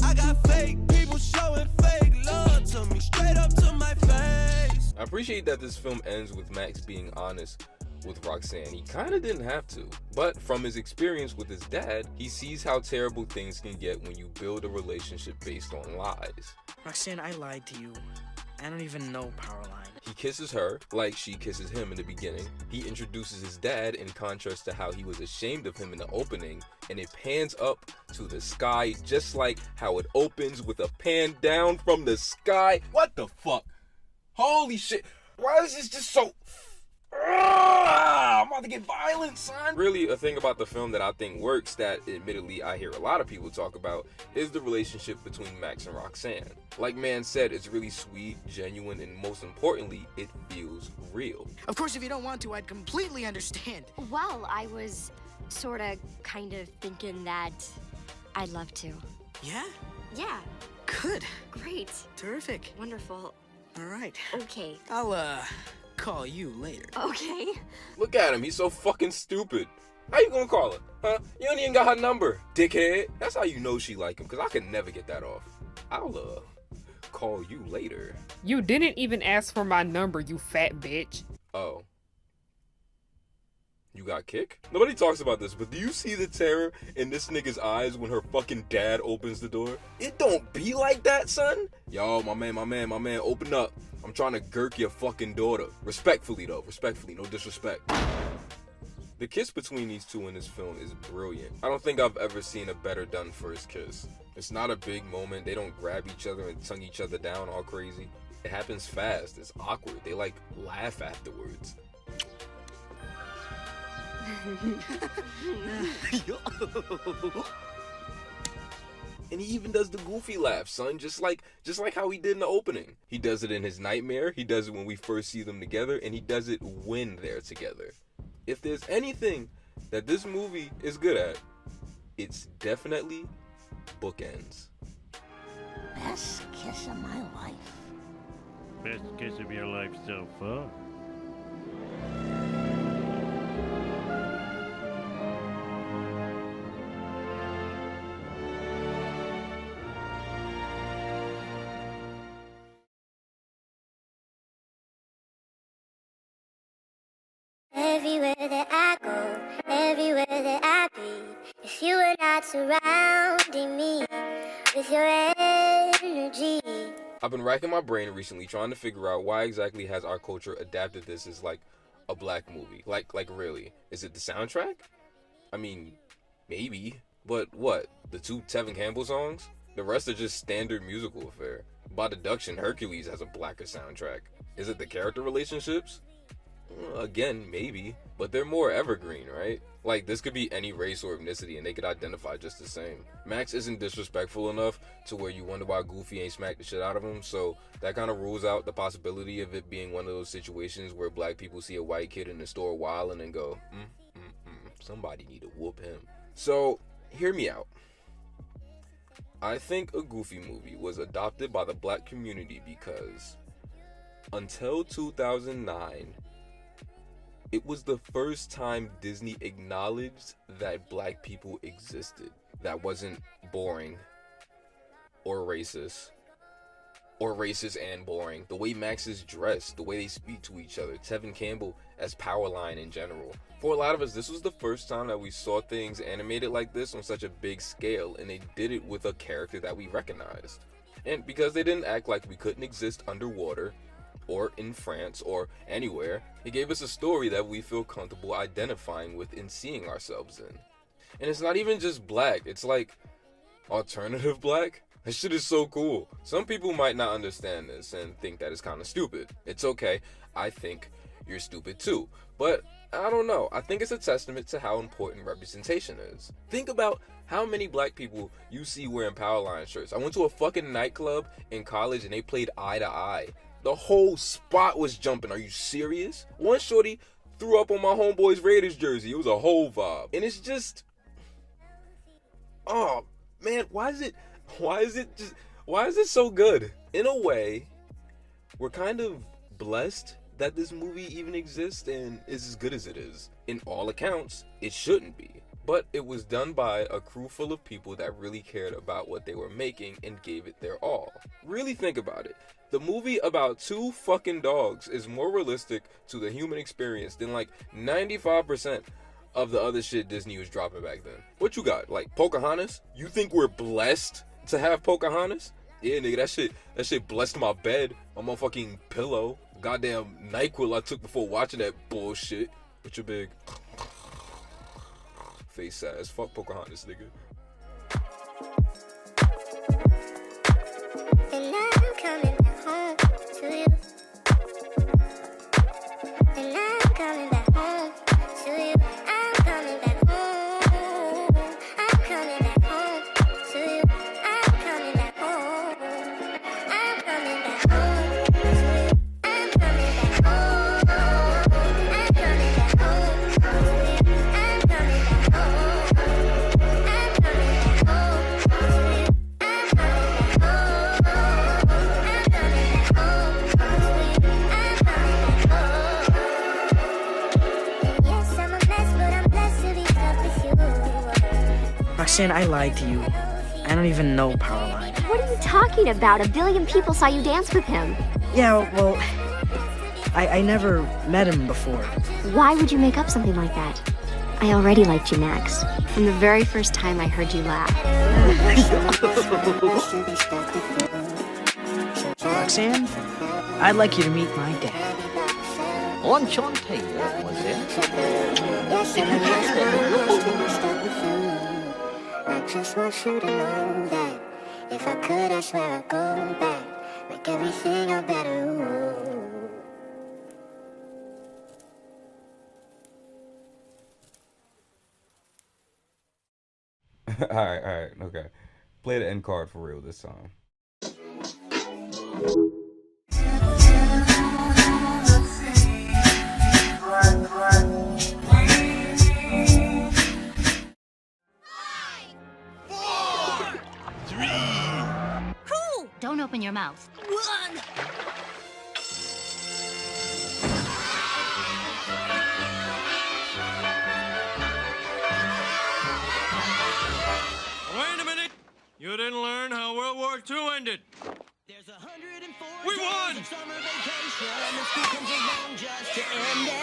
I got fake people showing fake love to me, straight up to my face. I appreciate that this film ends with Max being honest with Roxanne. He kinda didn't have to, but from his experience with his dad, he sees how terrible things can get when you build a relationship based on lies. Roxanne, I lied to you. I don't even know Powerline. He kisses her like she kisses him in the beginning. He introduces his dad in contrast to how he was ashamed of him in the opening, and it pans up to the sky just like how it opens with a pan down from the sky. What the fuck? Holy shit. Why is this just so... I'm about to get violent, son. Really, a thing about the film that I think works, that admittedly I hear a lot of people talk about, is the relationship between Max and Roxanne. Like Man said, it's really sweet, genuine, and most importantly, it feels real. Of course, if you don't want to, I'd completely understand. Well, I was sorta, kind of thinking that I'd love to. Yeah? Yeah. Good. Great. Terrific. Wonderful. All right. Okay. I'll, call you later. Okay. Look at him, he's so fucking stupid. How you gonna call her? Huh? You ain't even got her number, dickhead. That's how you know she like him, cause I could never get that off. call you later. You didn't even ask for my number, you fat bitch. Oh. You got kick? Nobody talks about this, but do you see the terror in this nigga's eyes when her fucking dad opens the door? It don't be like that, son. Yo, my man, open up. I'm trying to gurk your fucking daughter. Respectfully, though. Respectfully, no disrespect. The kiss between these two in this film is brilliant. I don't think I've ever seen a better done first kiss. It's not a big moment. They don't grab each other and tongue each other down all crazy. It happens fast. It's awkward. They like laugh afterwards. And he even does the goofy laugh, son, just like how he did in the opening. He does it in his nightmare, he does it when we first see them together, and he does it when they're together. If there's anything that this movie is good at, it's definitely bookends. Best kiss of my life. Best kiss of your life so far. Everywhere that I go, everywhere that I be, if you were not surrounding me with your energy. I've been racking my brain recently trying to figure out why exactly has our culture adapted this as like a black movie. Like really, is it the soundtrack? I mean, maybe, but what? The 2 Tevin Campbell songs? The rest are just standard musical affair. By deduction, Hercules has a blacker soundtrack. Is it the character relationships? Again, maybe, but they're more evergreen, right? Like, this could be any race or ethnicity and they could identify just the same. Max isn't disrespectful enough to where you wonder why Goofy ain't smacked the shit out of him, so that kind of rules out the possibility of it being one of those situations where black people see a white kid in the store wild and then go, somebody need to whoop him. So, hear me out. I think a Goofy movie was adopted by the black community because until 2009, it was the first time Disney acknowledged that black people existed. That wasn't boring or racist and boring. The way Max is dressed, the way they speak to each other, Tevin Campbell as Powerline in general. For a lot of us, this was the first time that we saw things animated like this on such a big scale, and they did it with a character that we recognized. And because they didn't act like we couldn't exist underwater, or in France, or anywhere, it gave us a story that we feel comfortable identifying with and seeing ourselves in. And it's not even just black, it's like alternative black. That shit is so cool. Some people might not understand this and think that it's kind of stupid. It's okay, I think you're stupid too. But I don't know, I think it's a testament to how important representation is. Think about how many black people you see wearing Powerline shirts. I went to a fucking nightclub in college and they played Eye to Eye. The whole spot was jumping. Are you serious? One shorty threw up on my homeboy's Raiders jersey. It was a whole vibe. And it's just, oh man, why is it so good? In a way, we're kind of blessed that this movie even exists and is as good as it is. In all accounts, it shouldn't be. But it was done by a crew full of people that really cared about what they were making and gave it their all. Really think about it. The movie about 2 fucking dogs is more realistic to the human experience than like 95% of the other shit Disney was dropping back then. What you got? Like Pocahontas? You think we're blessed to have Pocahontas? Yeah, nigga, that shit blessed my bed on my fucking pillow. Goddamn NyQuil I took before watching that bullshit. With your big face ass. Fuck Pocahontas, nigga. And I'm coming back home to you. And I'm coming back home to you. I'm coming back home. I'm coming back home to you. I'm coming back home. I'm coming back home to you. I'm coming back home. I'm coming back home to you. I'm coming back home. I'm coming back home to you. I'm coming back Roxanne, I lied to you. I don't even know Powerline. What are you talking about? A billion people saw you dance with him. Yeah, well, I never met him before. Why would you make up something like that? I already liked you, Max. From the very first time I heard you laugh. Roxanne, I'd like you to meet my dad. Enchanté, mademoiselle. I just want you to know that if I could, I swear I'd go back. Make everything a better room. Alright, okay. Play the end card for real this time. Don't open your mouth. One. Wait a minute! You didn't learn how World War II ended. There's 104 we won! Summer vacation, and the school comes along just to end it.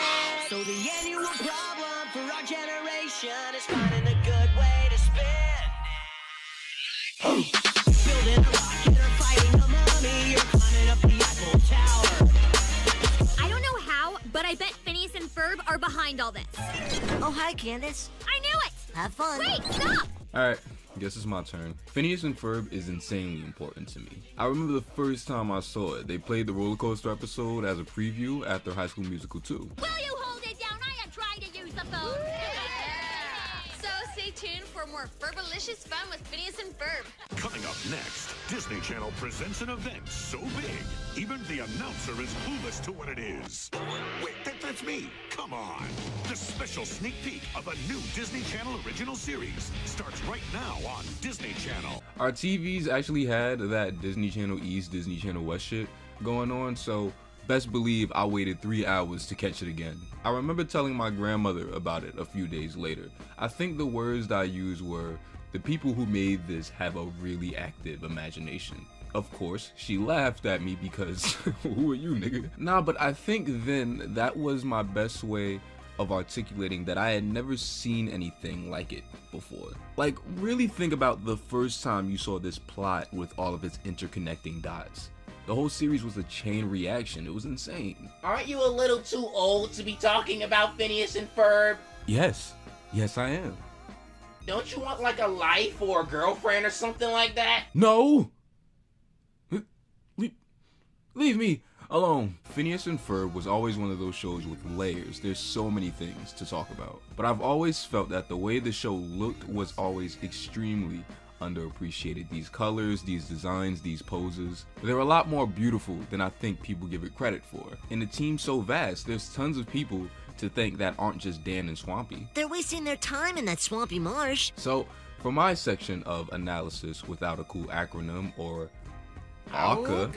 So the annual problem for our generation is finding a good way to spend it. Building a rocket or fighting a mummy, you're climbing up the Eiffel Tower. I don't know how, but I bet Phineas and Ferb are behind all this. Oh, hi, Candace. I knew it! Have fun. Wait, stop! Alright, guess it's my turn. Phineas and Ferb is insanely important to me. I remember the first time I saw it. They played the roller coaster episode as a preview after High School Musical 2. Will you hold it down? I am trying to use the phone. So stay tuned for more Ferbalicious fun with Phineas and Ferb. Coming up next, Disney Channel presents an event so big, even the announcer is clueless to what it is. Wait, that's me. Come on. The special sneak peek of a new Disney Channel original series starts right now on Disney Channel. Our TVs actually had that Disney Channel East, Disney Channel West shit going on, so best believe I waited 3 hours to catch it again. I remember telling my grandmother about it a few days later. I think the words that I used were, "The people who made this have a really active imagination." Of course, she laughed at me because, who are you, nigga? Nah, but I think then that was my best way of articulating that I had never seen anything like it before. Like, really think about the first time you saw this plot with all of its interconnecting dots. The whole series was a chain reaction. It was insane. Aren't you a little too old to be talking about Phineas and Ferb? Yes, I am. Don't you want like a life or a girlfriend or something like that? No! Leave me alone. Phineas and Ferb was always one of those shows with layers. There's so many things to talk about. But I've always felt that the way the show looked was always extremely underappreciated. These colors, these designs, these poses, they're a lot more beautiful than I think people give it credit for. And the team's so vast, there's tons of people to thank that aren't just Dan and Swampy. They're wasting their time in that swampy marsh. So, for my section of analysis without a cool acronym or ACA,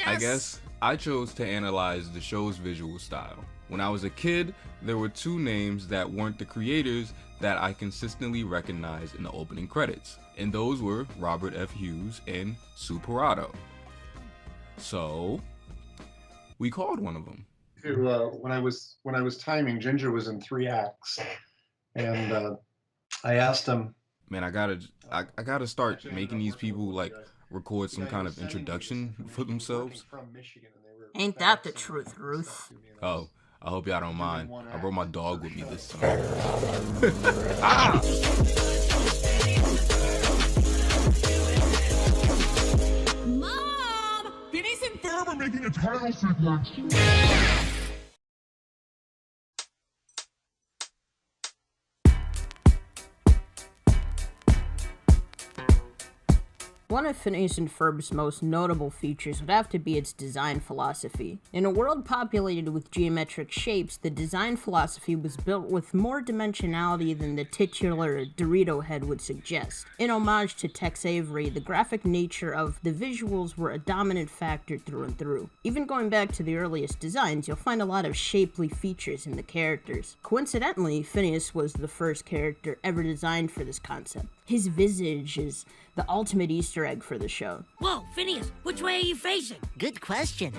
I guess, I chose to analyze the show's visual style. When I was a kid, there were two names that weren't the creators that I consistently recognized in the opening credits, and those were Robert F. Hughes and Sue Parado. So, we called one of them. When I was timing, Ginger was in 3 acts, and I asked him, man, I gotta start making these people like record some kind of introduction for themselves. Ain't that the truth, Ruth? Oh, I hope y'all don't mind. I brought my dog with me this time. Ah! Mom! Phineas and Ferb are making a title sequence. One of Phineas and Ferb's most notable features would have to be its design philosophy. In a world populated with geometric shapes, the design philosophy was built with more dimensionality than the titular Dorito head would suggest. In homage to Tex Avery, the graphic nature of the visuals were a dominant factor through and through. Even going back to the earliest designs, you'll find a lot of shapely features in the characters. Coincidentally, Phineas was the first character ever designed for this concept. His visage is the ultimate Easter Easter egg for the show. Whoa, Phineas, which way are you facing? Good question.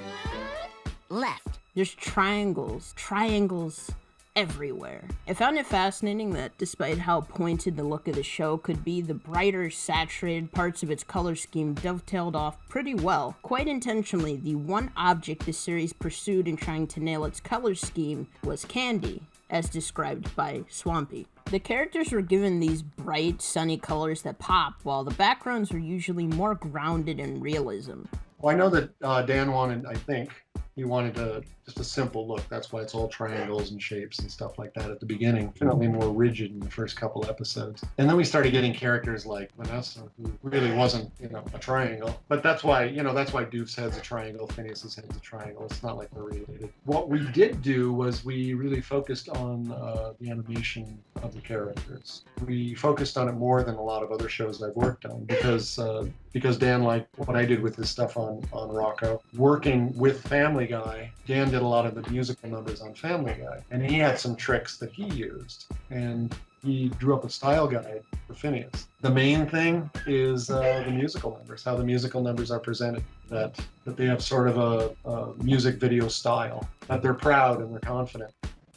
Left. There's triangles everywhere. I found it fascinating that despite how pointed the look of the show could be, the brighter, saturated parts of its color scheme dovetailed off pretty well. Quite intentionally, the one object the series pursued in trying to nail its color scheme was candy, as described by Swampy. The characters were given these bright, sunny colors that pop, while the backgrounds were usually more grounded in realism. Well, I know that Dan wanted, I think, he wanted just a simple look. That's why it's all triangles and shapes and stuff like that at the beginning. Definitely more rigid in the first couple episodes. And then we started getting characters like Vanessa, who really wasn't, a triangle. But that's why Doof's head's a triangle, Phineas's head's a triangle. It's not like they're related. What we did do was we really focused on the animation of the characters. We focused on it more than a lot of other shows I've worked on because Dan liked what I did with his stuff on Rocco. Working with Family Guy, Dan did a lot of the musical numbers on Family Guy, and he had some tricks that he used, and he drew up a style guide for Phineas. The main thing is the musical numbers, how the musical numbers are presented, that they have sort of a music video style, that they're proud and they're confident.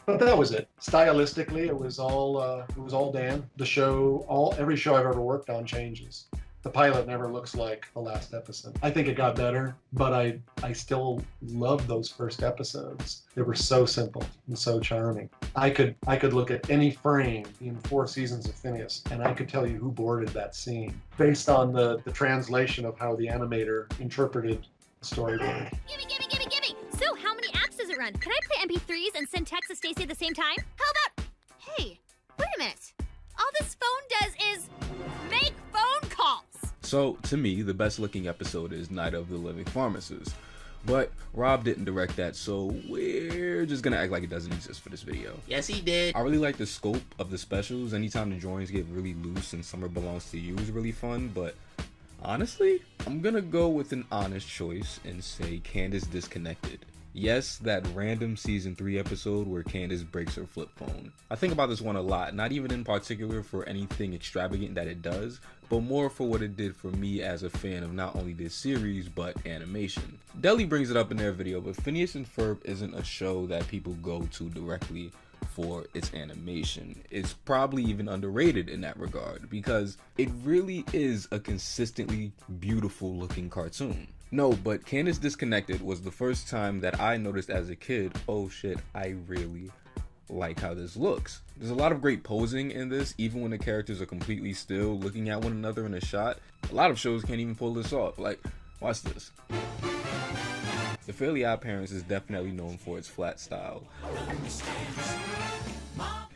But that was it. Stylistically, it was all Dan. Every show I've ever worked on changes. The pilot never looks like the last episode. I think it got better, but I still love those first episodes. They were so simple and so charming. I could look at any frame in 4 seasons of Phineas, and I could tell you who boarded that scene based on the translation of how the animator interpreted the storyboard. Gimme! So, how many apps does it run? Can I play MP3s and send texts to Stacy at the same time? How about... Hey, wait a minute. All this phone does is make phone calls. So, to me, the best looking episode is Night of the Living Pharmacist. But Rob didn't direct that, so we're just gonna act like it doesn't exist for this video. Yes, he did. I really like the scope of the specials. Anytime the drawings get really loose and Summer Belongs to You is really fun, but honestly, I'm gonna go with an honest choice and say Candace Disconnected. Yes, that random season 3 episode where Candace breaks her flip phone. I think about this one a lot, not even in particular for anything extravagant that it does, but more for what it did for me as a fan of not only this series, but animation. Deli brings it up in their video, but Phineas and Ferb isn't a show that people go to directly for its animation. It's probably even underrated in that regard, because it really is a consistently beautiful looking cartoon. No, but Candace Disconnected was the first time that I noticed as a kid, oh shit, I really like how this looks. There's a lot of great posing in this, even when the characters are completely still looking at one another in a shot. A lot of shows can't even pull this off. Like, watch this. The Fairly Odd Parents is definitely known for its flat style.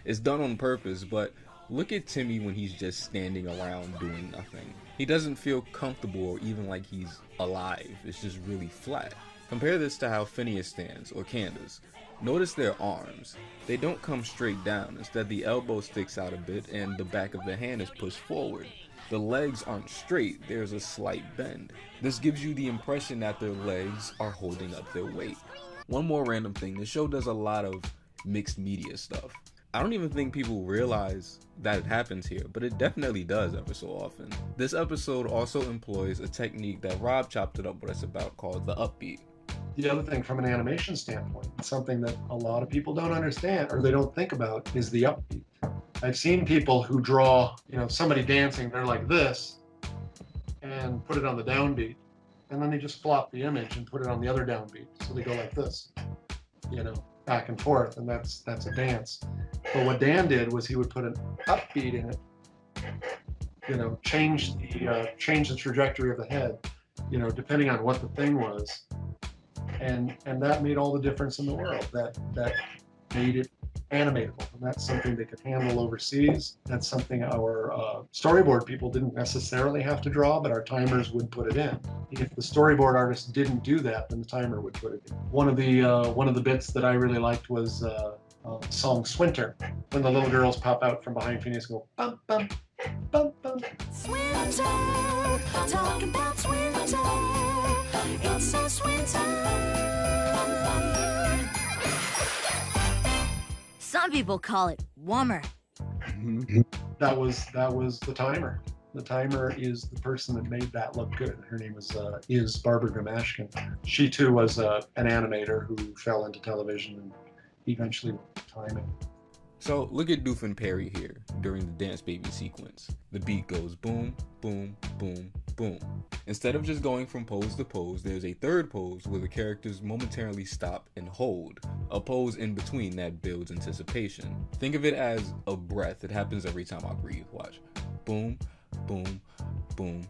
It's done on purpose, but look at Timmy when he's just standing around doing nothing. He doesn't feel comfortable or even like he's alive. It's just really flat. Compare this to how Phineas stands, or Candace. Notice their arms. They don't come straight down. Instead, the elbow sticks out a bit and the back of the hand is pushed forward. The legs aren't straight, there's a slight bend. This gives you the impression that their legs are holding up their weight. One more random thing, the show does a lot of mixed media stuff. I don't even think people realize that it happens here, but it definitely does ever so often. This episode also employs a technique that Rob chopped it up with us about called the upbeat. The other thing from an animation standpoint, something that a lot of people don't understand or they don't think about is the upbeat. I've seen people who draw, somebody dancing, they're like this, and put it on the downbeat. And then they just flop the image and put it on the other downbeat. So they go like this, back and forth, and that's a dance. But what Dan did was he would put an upbeat in it, change the trajectory of the head, depending on what the thing was. And that made all the difference in the world. That made it animatable, and that's something they could handle overseas. That's something our storyboard people didn't necessarily have to draw, but our timers would put it in. If the storyboard artist didn't do that, then the timer would put it in. One of the bits that I really liked was the song Swinter, when the little girls pop out from behind Phineas and go bum bum bum bum. Swinter, talking about Swinter, it's a Swinter. Some people call it warmer. That was the timer. The timer is the person that made that look good. Her name is Barbara Gramashkin. She too was an animator who fell into television and eventually timing. So look at Doof and Perry here during the Dance Baby sequence. The beat goes boom, boom, boom, boom. Instead of just going from pose to pose, there's a third pose where the characters momentarily stop and hold. A pose in between that builds anticipation. Think of it as a breath. It happens every time I breathe. Watch. Boom, boom, boom,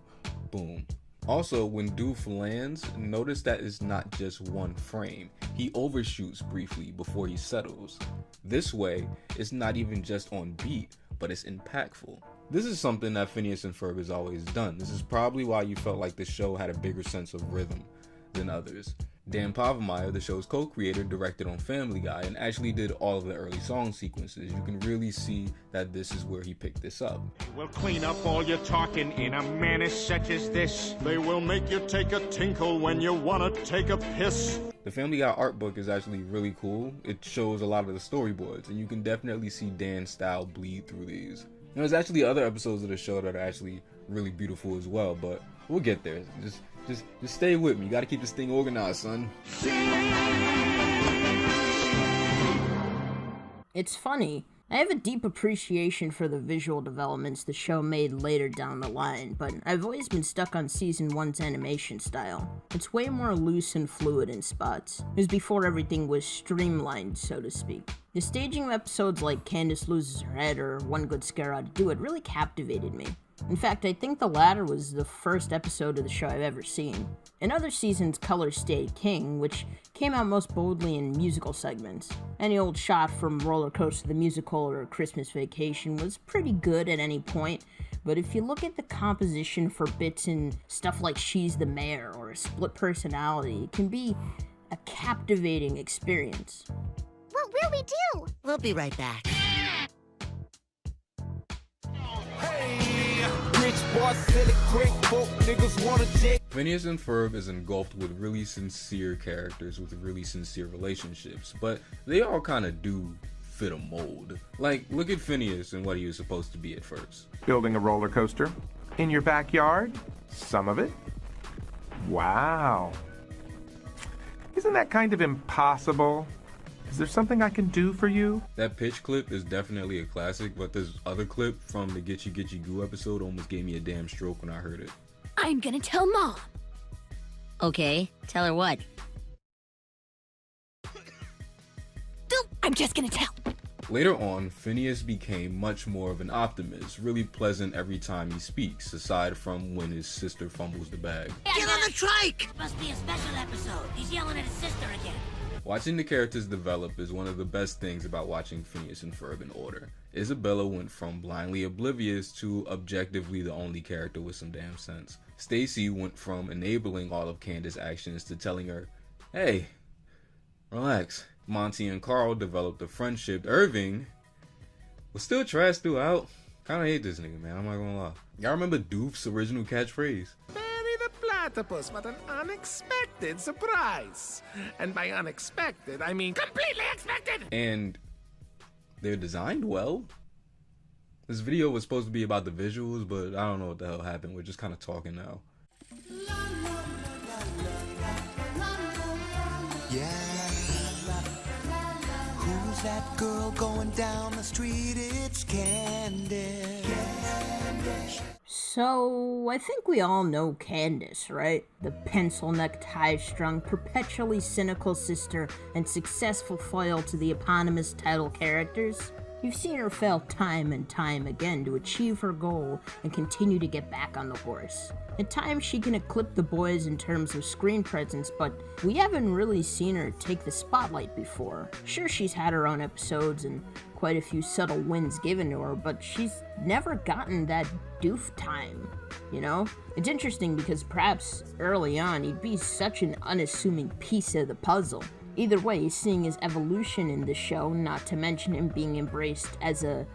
boom. Also, when Doof lands, notice that it's not just one frame. He overshoots briefly before he settles. This way, it's not even just on beat, but it's impactful. This is something that Phineas and Ferb has always done. This is probably why you felt like the show had a bigger sense of rhythm than others. Dan Povenmire, the show's co-creator, directed on Family Guy and actually did all of the early song sequences. You can really see that this is where he picked this up. We'll clean up all your talking in a manner such as this. They will make you take a tinkle when you wanna take a piss. The Family Guy art book is actually really cool. It shows a lot of the storyboards, and you can definitely see Dan's style bleed through these. There's actually other episodes of the show that are actually really beautiful as well, but we'll get there. Just stay with me. You gotta keep this thing organized, son. It's funny. I have a deep appreciation for the visual developments the show made later down the line, but I've always been stuck on season 1's animation style. It's way more loose and fluid in spots. It was before everything was streamlined, so to speak. The staging of episodes like Candace Loses Her Head or One Good Scare Ought to Do It really captivated me. In fact, I think the latter was the first episode of the show I've ever seen. In other seasons, color stayed king, which came out most boldly in musical segments. Any old shot from Roller Coaster the Musical or Christmas Vacation was pretty good at any point, but if you look at the composition for bits in stuff like She's the Mayor or a Split Personality, it can be a captivating experience. What will we do? We'll be right back. Phineas and Ferb is engulfed with really sincere characters with really sincere relationships, but they all kind of do fit a mold. Like, look at Phineas and what he was supposed to be at first. Building a roller coaster? In your backyard? Some of it? Wow. Isn't that kind of impossible? Is there something I can do for you? That pitch clip is definitely a classic, but this other clip from the Get You Goo episode almost gave me a damn stroke when I heard it. I'm gonna tell Mom. Okay, tell her what? I'm just gonna tell. Later on, Phineas became much more of an optimist, really pleasant every time he speaks, aside from when his sister fumbles the bag. Get on the trike! Must be a special episode. He's yelling at his sister again. Watching the characters develop is one of the best things about watching Phineas and Ferb in order. Isabella went from blindly oblivious to objectively the only character with some damn sense. Stacy went from enabling all of Candace's actions to telling her, hey, relax. Monty and Carl developed a friendship. Irving was still trash throughout. Kinda hate this nigga, man, I'm not gonna lie. Y'all remember Doof's original catchphrase? Platypus, what an unexpected surprise. And by unexpected, I mean completely expected. And they're designed well. This video was supposed to be about the visuals, but I don't know what the hell happened. We're just kind of talking now. Yeah. Who's that girl going down the street? It's Candace. So, I think we all know Candace, right? The pencil-necked, high-strung, perpetually cynical sister and successful foil to the eponymous title characters. You've seen her fail time and time again to achieve her goal and continue to get back on the horse. At times she can eclipse the boys in terms of screen presence, but we haven't really seen her take the spotlight before. Sure, she's had her own episodes and quite a few subtle wins given to her, but she's never gotten that doof time, you know? It's interesting because perhaps early on he'd be such an unassuming piece of the puzzle. Either way, seeing his evolution in the show, not to mention him being embraced as a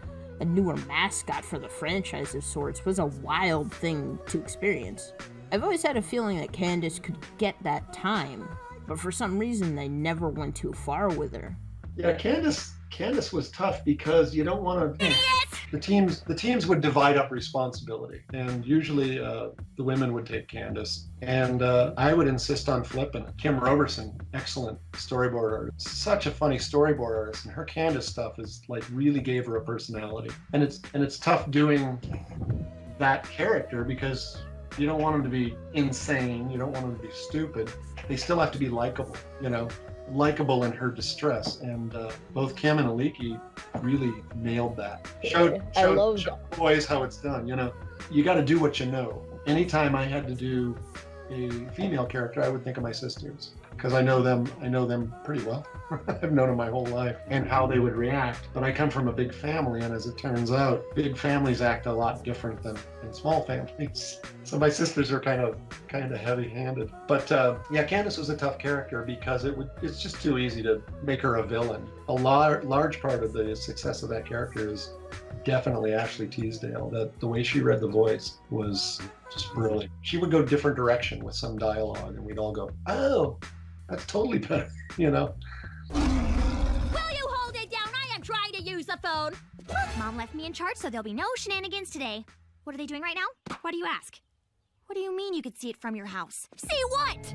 newer mascot for the franchise of sorts, was a wild thing to experience. I've always had a feeling that Candace could get that time, but for some reason they never went too far with her. Yeah, Candace was tough because you don't want to... the teams would divide up responsibility, and usually the women would take Candace, and I would insist on flipping it. Kim Roberson, excellent storyboard artist, such a funny storyboard artist, and her Candace stuff is like really gave her a personality. And it's tough doing that character because you don't want them to be insane, you don't want them to be stupid. They still have to be likable, you know, likable in her distress. And both Kim and Aliki really nailed that. Showed boys how it's done, you know. You got to do what you know. Anytime I had to do a female character, I would think of my sisters because I know them pretty well. I've known them my whole life and how they would react. But I come from a big family, and as it turns out, big families act a lot different than small families. So my sisters are kind of heavy-handed. But yeah, Candace was a tough character because it's just too easy to make her a villain. A large part of the success of that character is definitely Ashley Teasdale. The way she read the voice was just brilliant. She would go different direction with some dialogue, and we'd all go, "Oh, that's totally better," you know. Will you hold it down? I am trying to use the phone. Mom left me in charge, so there'll be no shenanigans today. What are they doing right now? Why do you ask? What do you mean you could see it from your house? See what?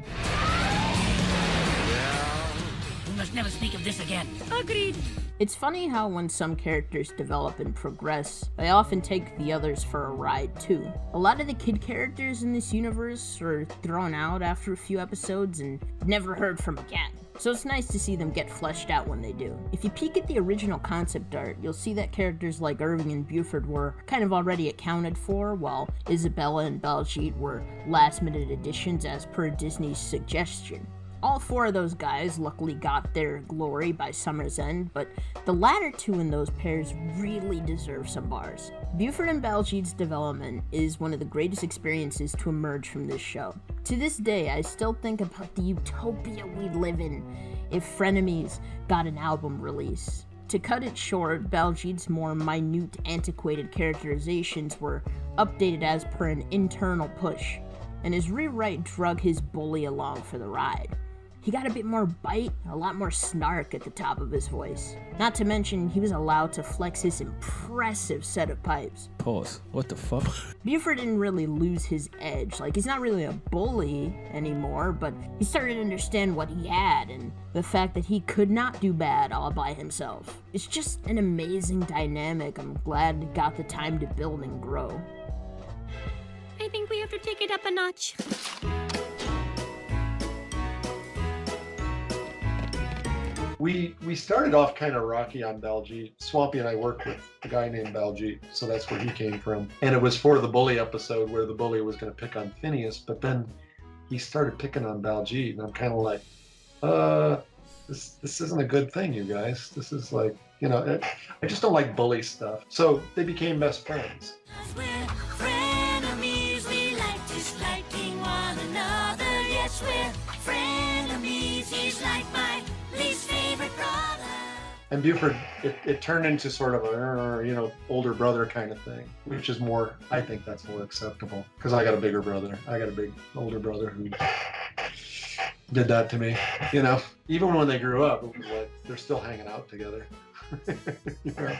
We must never speak of this again. Agreed. It's funny how when some characters develop and progress, they often take the others for a ride too. A lot of the kid characters in this universe are thrown out after a few episodes and never heard from again. So it's nice to see them get fleshed out when they do. If you peek at the original concept art, you'll see that characters like Irving and Buford were kind of already accounted for, while Isabella and Baljeet were last-minute additions as per Disney's suggestion. All four of those guys luckily got their glory by Summer's End, but the latter two in those pairs really deserve some bars. Buford and Baljeet's development is one of the greatest experiences to emerge from this show. To this day, I still think about the utopia we'd live in if Frenemies got an album release. To cut it short, Baljeet's more minute, antiquated characterizations were updated as per an internal push, and his rewrite drug his bully along for the ride. He got a bit more bite, a lot more snark at the top of his voice. Not to mention, he was allowed to flex his impressive set of pipes. Pause. What the fuck? Buford didn't really lose his edge. Like, he's not really a bully anymore, but he started to understand what he had and the fact that he could not do bad all by himself. It's just an amazing dynamic I'm glad it got the time to build and grow. I think we have to take it up a notch. We started off kind of rocky on Baljeet. Swampy and I worked with a guy named Baljeet, so that's where he came from. And it was for the bully episode where the bully was going to pick on Phineas, but then he started picking on Baljeet, and I'm kind of like, this isn't a good thing, you guys. This is like, you know, I just don't like bully stuff. So they became best friends. We're frenemies, we like disliking one another. Yes, we're frenemies, he's like my least favorite brother. And Buford, it turned into sort of a, you know, older brother kind of thing, which is more, I think that's more acceptable. Because I got a bigger brother. I got a big older brother who did that to me, you know. Even when they grew up, it was like, they're still hanging out together. You know,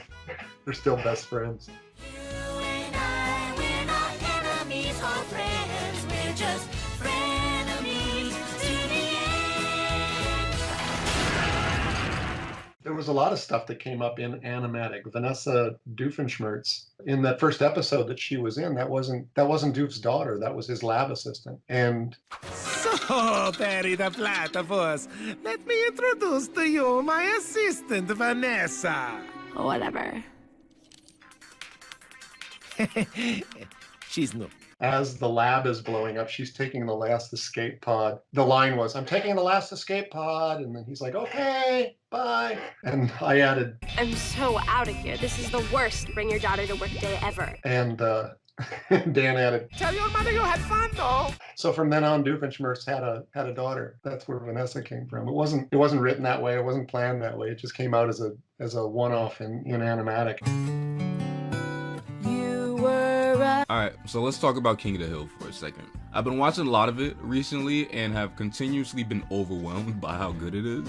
they're still best friends. You and I, we're not enemies or friends, we're just frenemies to the end. There was a lot of stuff that came up in animatic. Vanessa Doofenshmirtz, in that first episode that she was in, that wasn't Doof's daughter, that was his lab assistant. And So, Perry the Platypus, let me introduce to you my assistant, Vanessa. Whatever. She's new. as the lab is blowing up, she's taking the last escape pod. The line was, "I'm taking the last escape pod." And then he's like, "Okay, bye." And I added, "I'm so out of here. This is the worst bring your daughter to work day ever." And Dan added, "Tell your mother you had fun, though." So from then on, Doofenshmirtz had a daughter. That's where Vanessa came from. It wasn't written that way. It wasn't planned that way. It just came out as a one-off in animatic. Alright, so let's talk about King of the Hill for a second. I've been watching a lot of it recently and have continuously been overwhelmed by how good it is.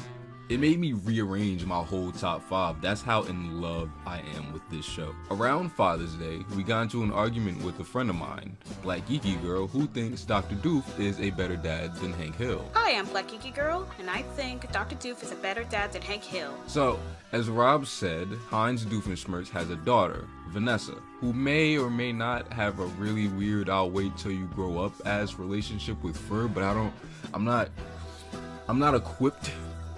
It made me rearrange my whole top 5. That's how in love I am with this show. Around Father's Day, we got into an argument with a friend of mine, Black Geeky Girl, who thinks Dr. Doof is a better dad than Hank Hill. Hi, I'm Black Geeky Girl, and I think Dr. Doof is a better dad than Hank Hill. So, as Rob said, Heinz Doofenshmirtz has a daughter, Vanessa, who may or may not have a really weird "I'll wait till you grow up" as relationship with Ferb, but I'm not equipped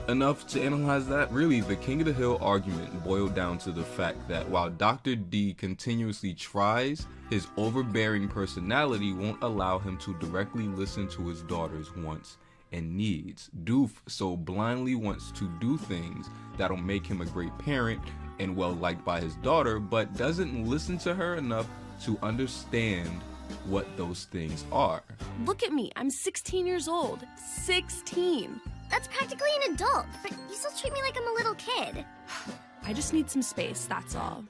enough to analyze that. Really, the King of the Hill argument boiled down to the fact that while Dr. D continuously tries, his overbearing personality won't allow him to directly listen to his daughter's wants and needs. Doof so blindly wants to do things that'll make him a great parent and well liked by his daughter, but doesn't listen to her enough to understand what those things are. Look at me, I'm 16 years old. 16! That's practically an adult, but you still treat me like I'm a little kid. I just need some space, that's all.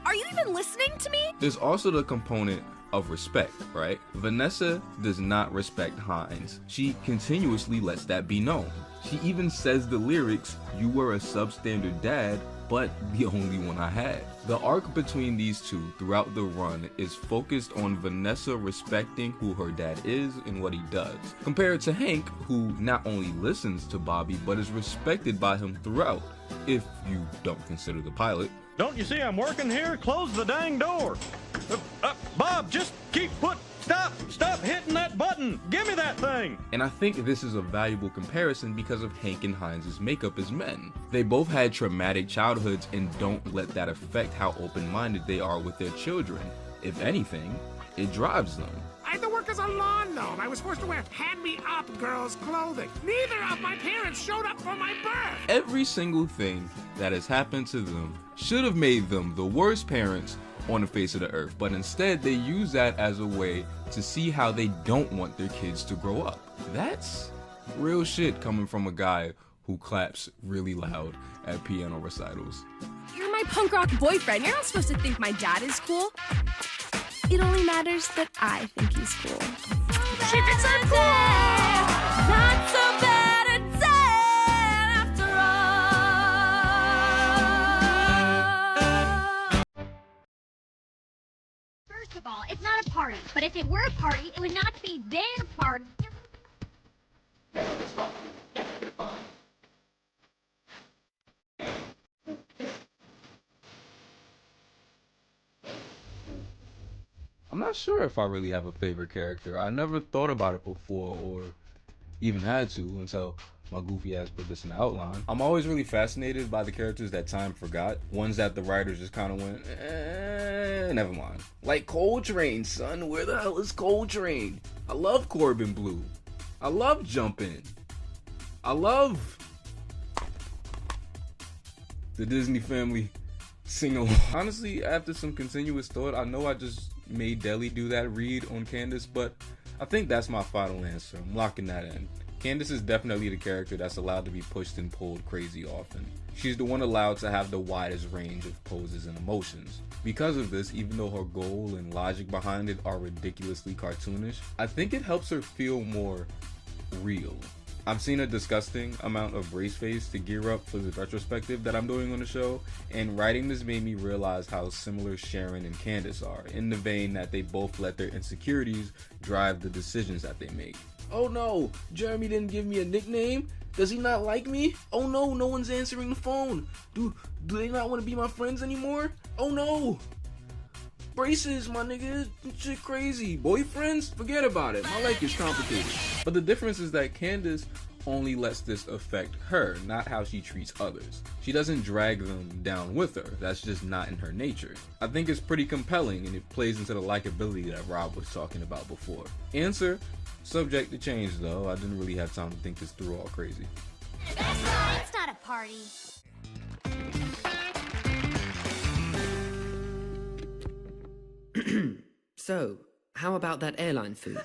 Are you even listening to me? There's also the component of respect, right? Vanessa does not respect Heinz. She continuously lets that be known. She even says the lyrics, "You were a substandard dad, but the only one I had." The arc between these two throughout the run is focused on Vanessa respecting who her dad is and what he does, compared to Hank, who not only listens to Bobby, but is respected by him throughout, if you don't consider the pilot. Don't you see I'm working here? Close the dang door. Bob, just stop hitting that button. Give me that thing. And I think this is a valuable comparison because of Hank and Heinz's makeup as men. They both had traumatic childhoods and don't let that affect how open-minded they are with their children. If anything, it drives them. I had to work as a lawn gnome. I was forced to wear hand-me-up girls' clothing. Neither of my parents showed up for my birth. Every single thing that has happened to them should have made them the worst parents on the face of the earth, but instead they use that as a way to see how they don't want their kids to grow up. That's real shit coming from a guy who claps really loud at piano recitals. You're my punk rock boyfriend. You're not supposed to think my dad is cool. It only matters that I think he's cool. She thinks I'm cool! Not so bad a dad after all. First of all, it's not a party. But if it were a party, it would not be their party. I'm not sure if I really have a favorite character. I never thought about it before or even had to until my goofy ass put this in the outline. I'm always really fascinated by the characters that time forgot. Ones that the writers just kind of went, never mind. Like Coltrane, son. Where the hell is Coltrane? I love Corbin Blue. I love Jumpin'. I love the Disney Family sing-along. Honestly, after some continuous thought, I know I just made Deli do that read on Candace, but I think that's my final answer. I'm locking that in. Candace is definitely the character that's allowed to be pushed and pulled crazy often. She's the one allowed to have the widest range of poses and emotions. Because of this, even though her goal and logic behind it are ridiculously cartoonish, I think it helps her feel more real. I've seen a disgusting amount of race face to gear up for the retrospective that I'm doing on the show, and writing this made me realize how similar Sharon and Candace are, in the vein that they both let their insecurities drive the decisions that they make. Oh no, Jeremy didn't give me a nickname? Does he not like me? Oh no, no one's answering the phone. Do they not want to be my friends anymore? Oh no! Braces, my nigga, shit crazy. Boyfriends? Forget about it. My life is complicated. But the difference is that Candace only lets this affect her, not how she treats others. She doesn't drag them down with her. That's just not in her nature. I think it's pretty compelling, and it plays into the likability that Rob was talking about before. Answer, subject to change though. I didn't really have time to think this through all crazy. It's not a party. So, how about that airline food?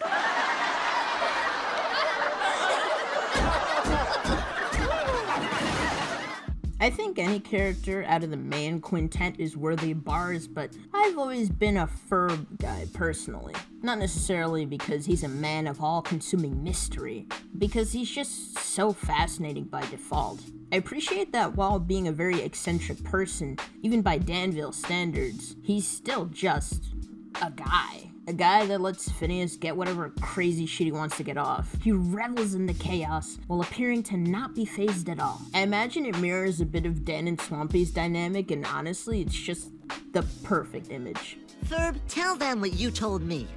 I think any character out of the main quintet is worthy of bars, but I've always been a ferb guy personally. Not necessarily because he's a man of all-consuming mystery, because he's just so fascinating by default. I appreciate that while being a very eccentric person, even by Danville standards, he's still just a guy. A guy that lets Phineas get whatever crazy shit he wants to get off. He revels in the chaos while appearing to not be fazed at all. I imagine it mirrors a bit of Dan and Swampy's dynamic, and honestly, it's just the perfect image. Ferb, tell them what you told me.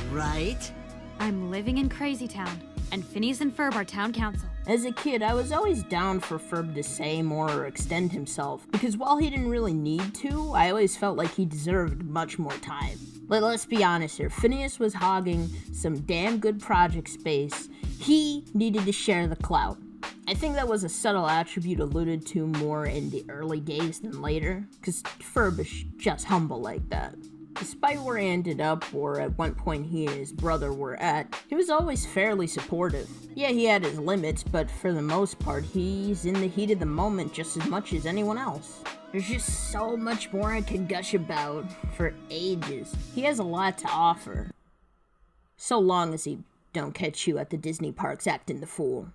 Right? I'm living in Crazy Town, and Phineas and Ferb are town council. As a kid, I was always down for Ferb to say more or extend himself, because while he didn't really need to, I always felt like he deserved much more time. But let's be honest here, Phineas was hogging some damn good project space. He needed to share the clout. I think that was a subtle attribute alluded to more in the early days than later, because Ferb is just humble like that. Despite where he ended up, or at one point he and his brother were at, he was always fairly supportive. Yeah, he had his limits, but for the most part, he's in the heat of the moment just as much as anyone else. There's just so much more I could gush about for ages. He has a lot to offer. So long as he don't catch you at the Disney parks acting the fool.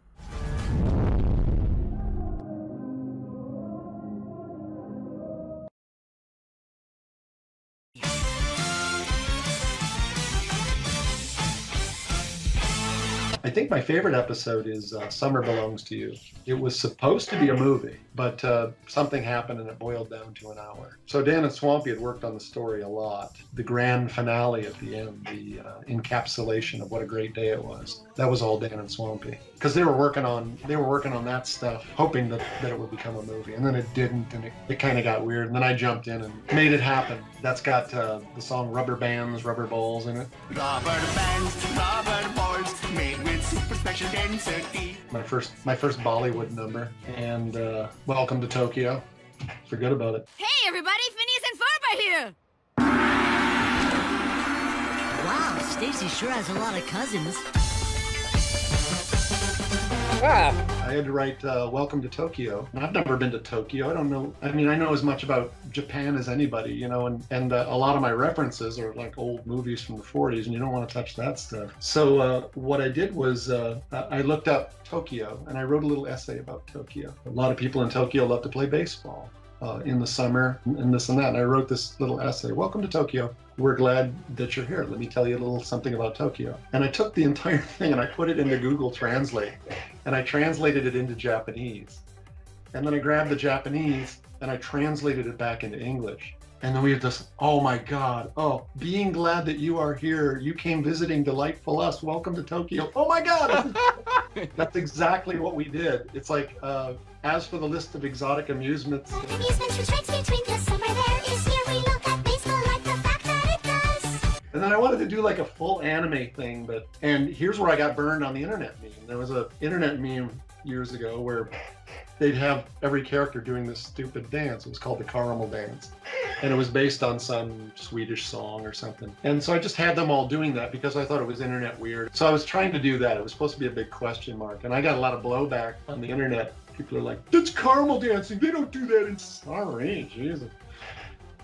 I think my favorite episode is Summer Belongs to You. It was supposed to be a movie, but something happened and it boiled down to an hour. So Dan and Swampy had worked on the story a lot. The grand finale at the end, the encapsulation of what a great day it was, that was all Dan and Swampy. Because they were working on that stuff, hoping that it would become a movie. And then it didn't, and it kind of got weird. And then I jumped in and made it happen. That's got the song Rubber Bands, Rubber Balls in it. Rubber bands, rubber balls, made with super special density. My first Bollywood number, and Welcome to Tokyo. Forget about it. Hey everybody, Phineas and Ferb are here! Wow, Stacy sure has a lot of cousins. I had to write Welcome to Tokyo. And I've never been to Tokyo. I don't know. I mean, I know as much about Japan as anybody, you know, and a lot of my references are like old movies from the 40s, and you don't want to touch that stuff. So what I did was I looked up Tokyo, and I wrote a little essay about Tokyo. A lot of people in Tokyo love to play baseball in the summer and this and that. And I wrote this little essay, Welcome to Tokyo. We're glad that you're here. Let me tell you a little something about Tokyo. And I took the entire thing and I put it into Google Translate, and I translated it into Japanese. And then I grabbed the Japanese and I translated it back into English. And then we had this, oh my God, being glad that you are here. You came visiting delightful us. Welcome to Tokyo. Oh my God. That's exactly what we did. It's like, as for the list of exotic amusements. Amusements which makes me twinkle. Summer there is here. We look at baseball like the fact that it does. And then I wanted to do like a full anime thing, and here's where I got burned on the internet meme. There was an internet meme years ago where they'd have every character doing this stupid dance. It was called the Caramel Dance. And it was based on some Swedish song or something. And so I just had them all doing that because I thought it was internet weird. So I was trying to do that. It was supposed to be a big question mark. And I got a lot of blowback on the internet. People are like, that's caramel dancing. They don't do that in sorry, Jesus.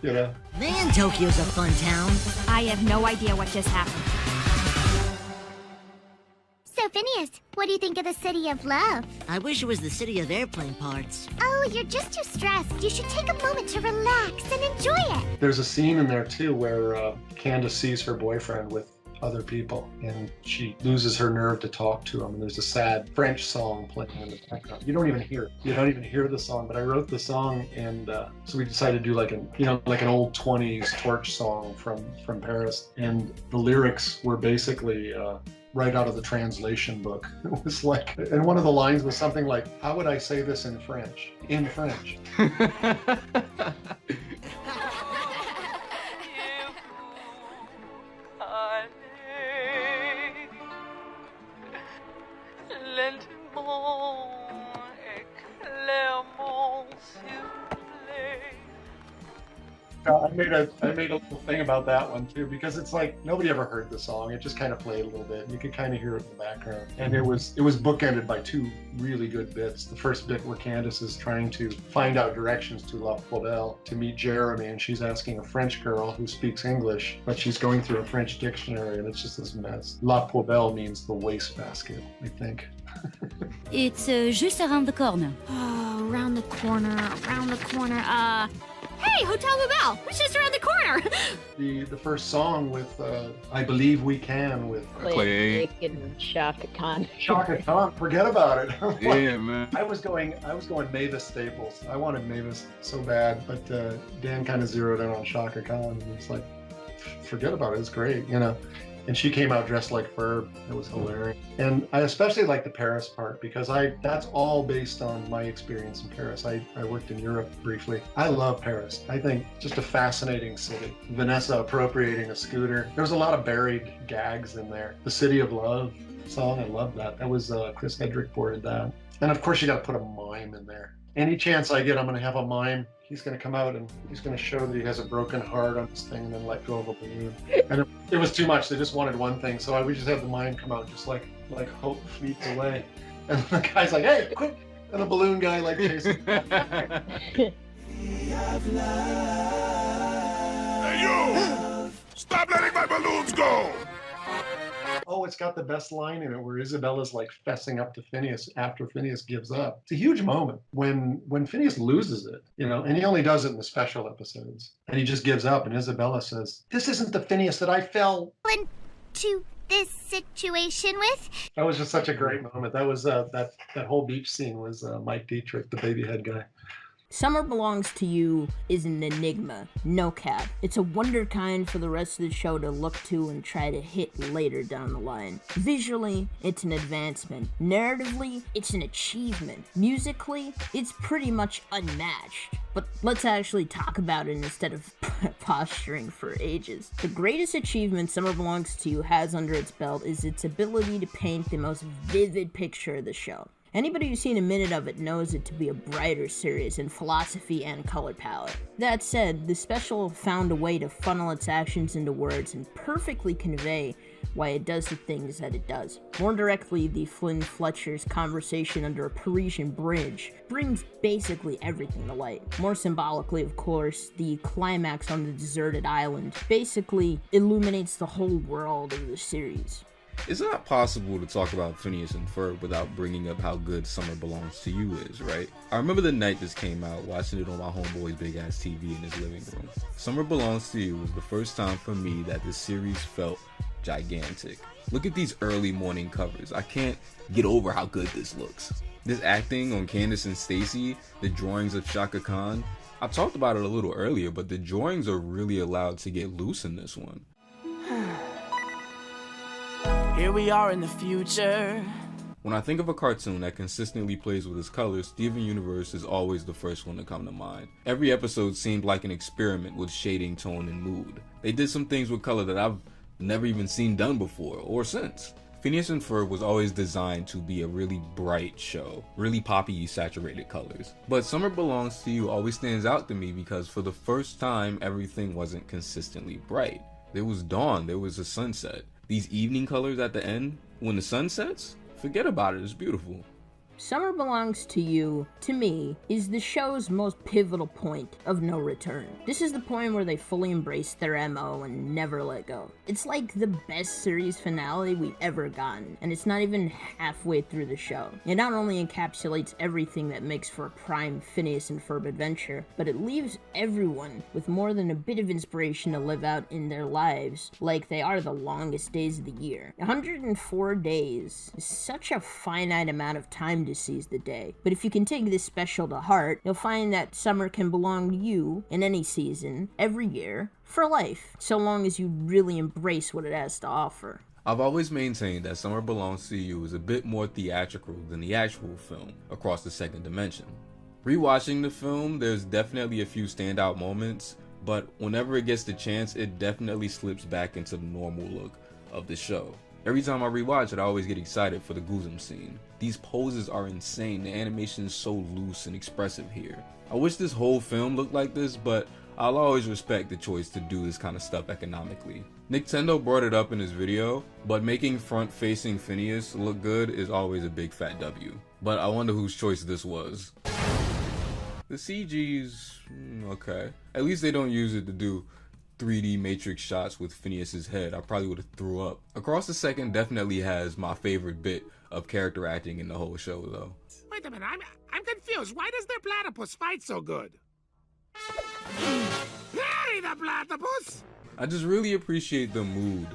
You know? Man, Tokyo's a fun town. I have no idea what just happened. So, Phineas, what do you think of the City of Love? I wish it was the city of airplane parts. Oh, you're just too stressed. You should take a moment to relax and enjoy it. There's a scene in there, too, where Candace sees her boyfriend with other people, and she loses her nerve to talk to him. And there's a sad French song playing in the background. You don't even hear it. You don't even hear the song. But I wrote the song, and so we decided to do like an old 20s torch song from Paris. And the lyrics were basically right out of the translation book. It was like, and one of the lines was something like, "How would I say this in French?" In French. I made a little thing about that one too, because it's like nobody ever heard the song. It just kind of played a little bit. You could kind of hear it in the background, and it was bookended by two really good bits. The first bit where Candace is trying to find out directions to La Poubelle to meet Jeremy, and she's asking a French girl who speaks English, but she's going through a French dictionary, and it's just this mess. La Poubelle means the wastebasket, I think. It's just around the corner. Oh, around the corner, around the corner. Hey, Hotel Poubelle, it's just around the corner. The first song with I Believe We Can with Clay and Shaka Khan. Shaka Khan, forget about it. Yeah, man. I was going Mavis Staples. I wanted Mavis so bad, but Dan kind of zeroed in on Shaka Khan, and it's like, forget about it. It's great, you know. And she came out dressed like Ferb. It was hilarious. And I especially like the Paris part, because that's all based on my experience in Paris. I worked in Europe briefly. I love Paris. I think just a fascinating city. Vanessa appropriating a scooter. There was a lot of buried gags in there. The City of Love song, I love that. That was Chris Hedrick boarded that. And of course you got to put a mime in there. Any chance I get, I'm going to have a mime. He's going to come out and he's going to show that he has a broken heart on this thing and then let go of a balloon. And it was too much. They just wanted one thing. So we just had the mime come out just like hope fleets away. And the guy's like, hey, quick. And the balloon guy like chasing. Hey, you! Stop letting my balloons go! Oh, it's got the best line in it where Isabella's like fessing up to Phineas after Phineas gives up. It's a huge moment when Phineas loses it, you know, and he only does it in the special episodes. And he just gives up, and Isabella says, "This isn't the Phineas that I fell into this situation with." That was just such a great moment. That was that whole beach scene was Mike Dietrich, the baby head guy. Summer Belongs to You is an enigma, no cap. It's a wonder kind for the rest of the show to look to and try to hit later down the line. Visually, it's an advancement. Narratively, it's an achievement. Musically, it's pretty much unmatched. But let's actually talk about it instead of posturing for ages. The greatest achievement Summer Belongs to You has under its belt is its ability to paint the most vivid picture of the show. Anybody who's seen a minute of it knows it to be a brighter series in philosophy and color palette. That said, the special found a way to funnel its actions into words and perfectly convey why it does the things that it does. More directly, the Flynn-Fletcher's conversation under a Parisian bridge brings basically everything to light. More symbolically, of course, the climax on the deserted island basically illuminates the whole world of the series. It's not possible to talk about Phineas and Ferb without bringing up how good Summer Belongs to You is, right? I remember the night this came out, watching it on my homeboy's big-ass TV in his living room. Summer Belongs to You was the first time for me that this series felt gigantic. Look at these early morning covers. I can't get over how good this looks. This acting on Candace and Stacy, the drawings of Shaka Khan. I talked about it a little earlier, but the drawings are really allowed to get loose in this one. Here we are in the future. When I think of a cartoon that consistently plays with its colors, Steven Universe is always the first one to come to mind. Every episode seemed like an experiment with shading, tone, and mood. They did some things with color that I've never even seen done before or since. Phineas and Ferb was always designed to be a really bright show, really poppy, saturated colors. But Summer Belongs to You always stands out to me because for the first time, everything wasn't consistently bright. There was dawn, there was a sunset. These evening colors at the end, when the sun sets, forget about it, it's beautiful. Summer Belongs to You, to me, is the show's most pivotal point of no return. This is the point where they fully embrace their MO and never let go. It's like the best series finale we've ever gotten, and it's not even halfway through the show. It not only encapsulates everything that makes for a prime Phineas and Ferb adventure, but it leaves everyone with more than a bit of inspiration to live out in their lives like they are the longest days of the year. 104 days is such a finite amount of time to seize the day. But if you can take this special to heart, you'll find that summer can belong to you in any season, every year, for life, so long as you really embrace what it has to offer. I've always maintained that Summer Belongs to You is a bit more theatrical than the actual film, Across the Second Dimension. Rewatching the film, there's definitely a few standout moments, but whenever it gets the chance, it definitely slips back into the normal look of the show. Every time I rewatch it, I always get excited for the Goosum scene. These poses are insane, the animation is so loose and expressive here. I wish this whole film looked like this, but I'll always respect the choice to do this kind of stuff economically. Nintendo brought it up in his video, but making front-facing Phineas look good is always a big fat W. But I wonder whose choice this was. The CG's okay. At least they don't use it to do 3D matrix shots with Phineas's head. I probably would have threw up. Across the Second definitely has my favorite bit of character acting in the whole show though. Wait a minute, I'm confused. Why does their platypus fight so good? Harry the platypus! I just really appreciate the mood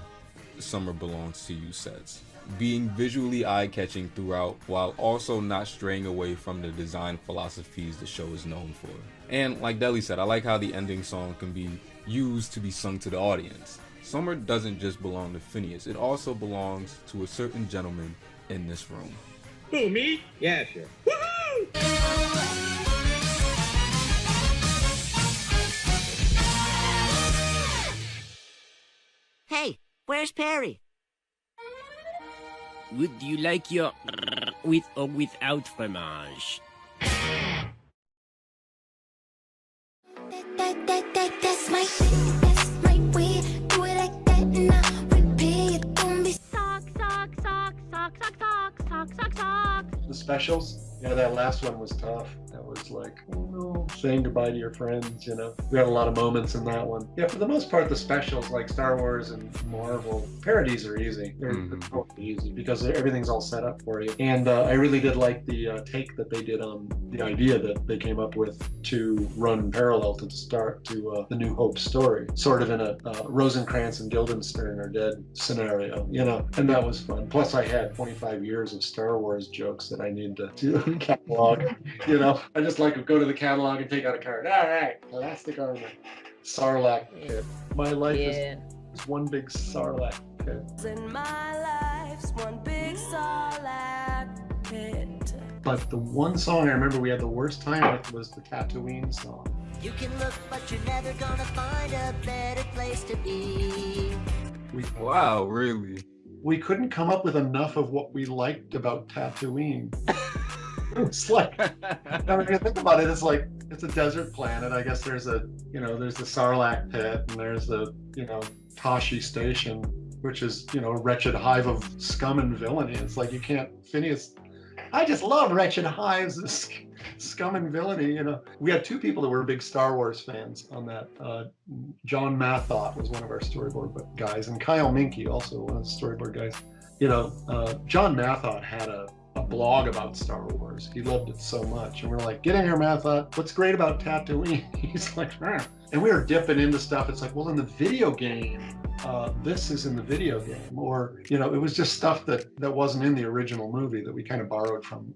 Summer Belongs to You sets. Being visually eye-catching throughout while also not straying away from the design philosophies the show is known for. And like Deli said, I like how the ending song can be used to be sung to the audience. Summer doesn't just belong to Phineas, it also belongs to a certain gentleman in this room. Who, me? Yeah, sure. Woohoo! Hey, where's Perry? Would you like your with or without fromage? That's my way. Do it like that and I repeat. Don't be sock. The specials? Yeah, that last one was tough. That was like, oh no, saying goodbye to your friends, you know. We had a lot of moments in that one. Yeah, for the most part, the specials like Star Wars and Marvel, parodies are easy. They're totally easy because everything's all set up for you. And I really did like the take that they did on the idea that they came up with to run parallel to the New Hope story, sort of in a Rosencrantz and Guildenstern are dead scenario, you know, and that was fun. Plus I had 25 years of Star Wars jokes that I need to do in catalog, you know. I just like to go to the catalog and take out a card. All right, elastic armor, Sarlacc pit. My life is one big Sarlacc pit. In my life's one big Sarlacc pit. But the one song I remember we had the worst time with was the Tatooine song. You can look, but you're never gonna find a better place to be. Wow, really? We couldn't come up with enough of what we liked about Tatooine. It's like, I mean, think about it, it's like, it's a desert planet. I guess there's the Sarlacc pit, and there's the, Tashi Station, which is, a wretched hive of scum and villainy. It's like, you can't, Phineas, I just love wretched hives of scum and villainy, We had two people that were big Star Wars fans on that. John Mathot was one of our storyboard guys, and Kyle Minke, also one of the storyboard guys. John Mathot had a blog about Star Wars. He loved it so much. And we're like, get in here, Mathot. What's great about Tatooine? He's like, and we were dipping into stuff. It's like, well, in the video game, this is in the video game. Or, it was just stuff that wasn't in the original movie that we kind of borrowed from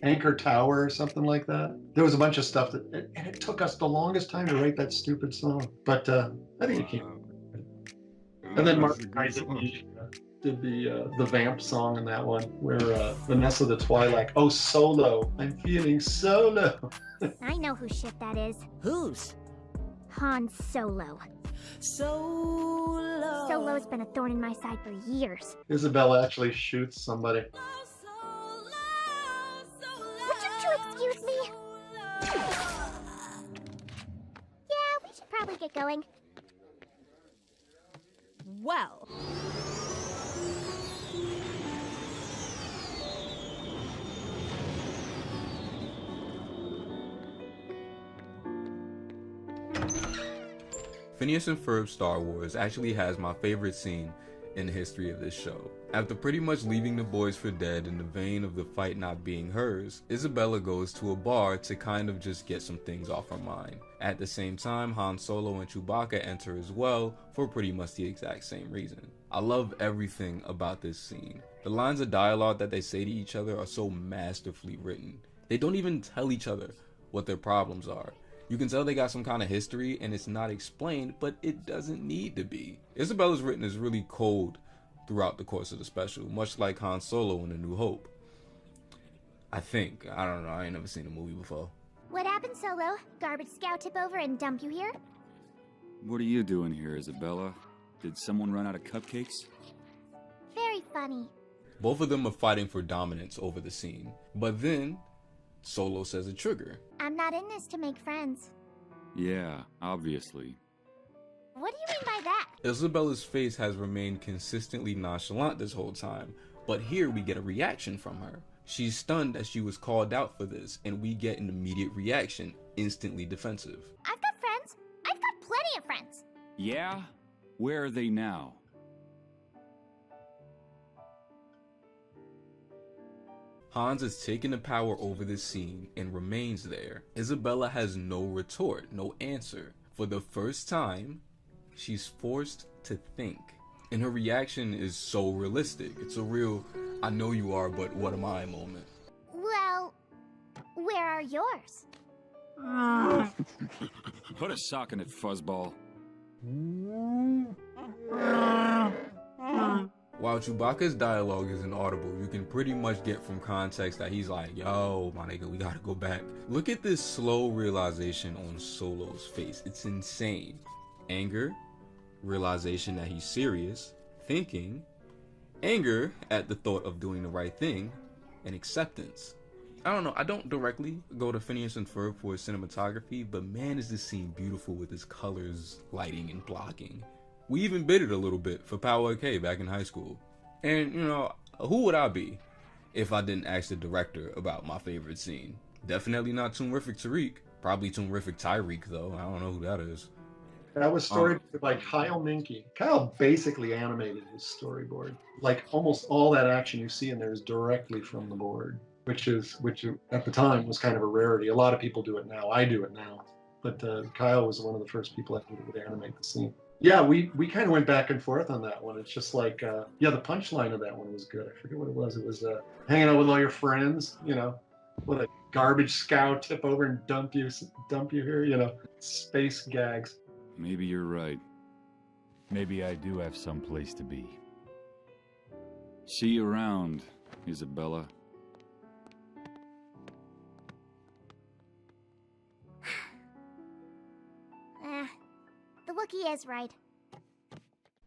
Anchor Tower or something like that. There was a bunch of stuff and it took us the longest time to write that stupid song. But I think it came. And then Mark did the vamp song in that one where Vanessa the Twi'lek, oh Solo, I'm feeling solo. I know whose ship that is. Whose? Han Solo. Solo's been a thorn in my side for years. Isabella actually shoots somebody. Would you two excuse me? Yeah, we should probably get going. Well. Phineas and Ferb Star Wars actually has my favorite scene in the history of this show. After pretty much leaving the boys for dead in the vein of the fight not being hers, Isabella goes to a bar to kind of just get some things off her mind. At the same time, Han Solo and Chewbacca enter as well for pretty much the exact same reason. I love everything about this scene. The lines of dialogue that they say to each other are so masterfully written. They don't even tell each other what their problems are. You can tell they got some kind of history and it's not explained, but it doesn't need to be. Isabella's written is really cold throughout the course of the special, much like Han Solo in A New Hope. I think. I don't know, I ain't never seen the movie before. What happened, Solo? Garbage scout tip over and dump you here? What are you doing here, Isabella? Did someone run out of cupcakes? Very funny. Both of them are fighting for dominance over the scene, but then Solo says a trigger. I'm not in this to make friends. Yeah, obviously. What do you mean by that? Isabella's face has remained consistently nonchalant this whole time, but here we get a reaction from her. She's stunned that she was called out for this, and we get an immediate reaction, instantly defensive. I've got friends. I've got plenty of friends. Yeah? Where are they now? Hans has taken the power over this scene and remains there. Isabella has no retort, no answer. For the first time, she's forced to think. And her reaction is so realistic. It's a real, I know you are, but what am I moment. Well, where are yours? Put a sock in it, fuzzball. While Chewbacca's dialogue is inaudible, you can pretty much get from context that he's like, yo, my nigga, we gotta go back. Look at this slow realization on Solo's face. It's insane. Anger, realization that he's serious, thinking, anger at the thought of doing the right thing, and acceptance. I don't know, I don't directly go to Phineas and Ferb for his cinematography, but man is this scene beautiful with his colors, lighting, and blocking. We even bidded a little bit for Power K back in high school. And, you know, who would I be if I didn't ask the director about my favorite scene? Definitely not Toonrific Tariq. Probably Toonrific Tyreek, though. I don't know who that is. That was storyboarded by Kyle Minke. Kyle basically animated his storyboard. Like almost all that action you see in there is directly from the board, which at the time was kind of a rarity. A lot of people do it now. I do it now. But Kyle was one of the first people that would animate the scene. Yeah, we kind of went back and forth on that one. It's just like, yeah, the punchline of that one was good. I forget what it was. It was hanging out with all your friends, you know, what a garbage scow tip over and dump you here, you know, space gags. Maybe you're right. Maybe I do have some place to be. See you around, Isabella. The Wookiee is right.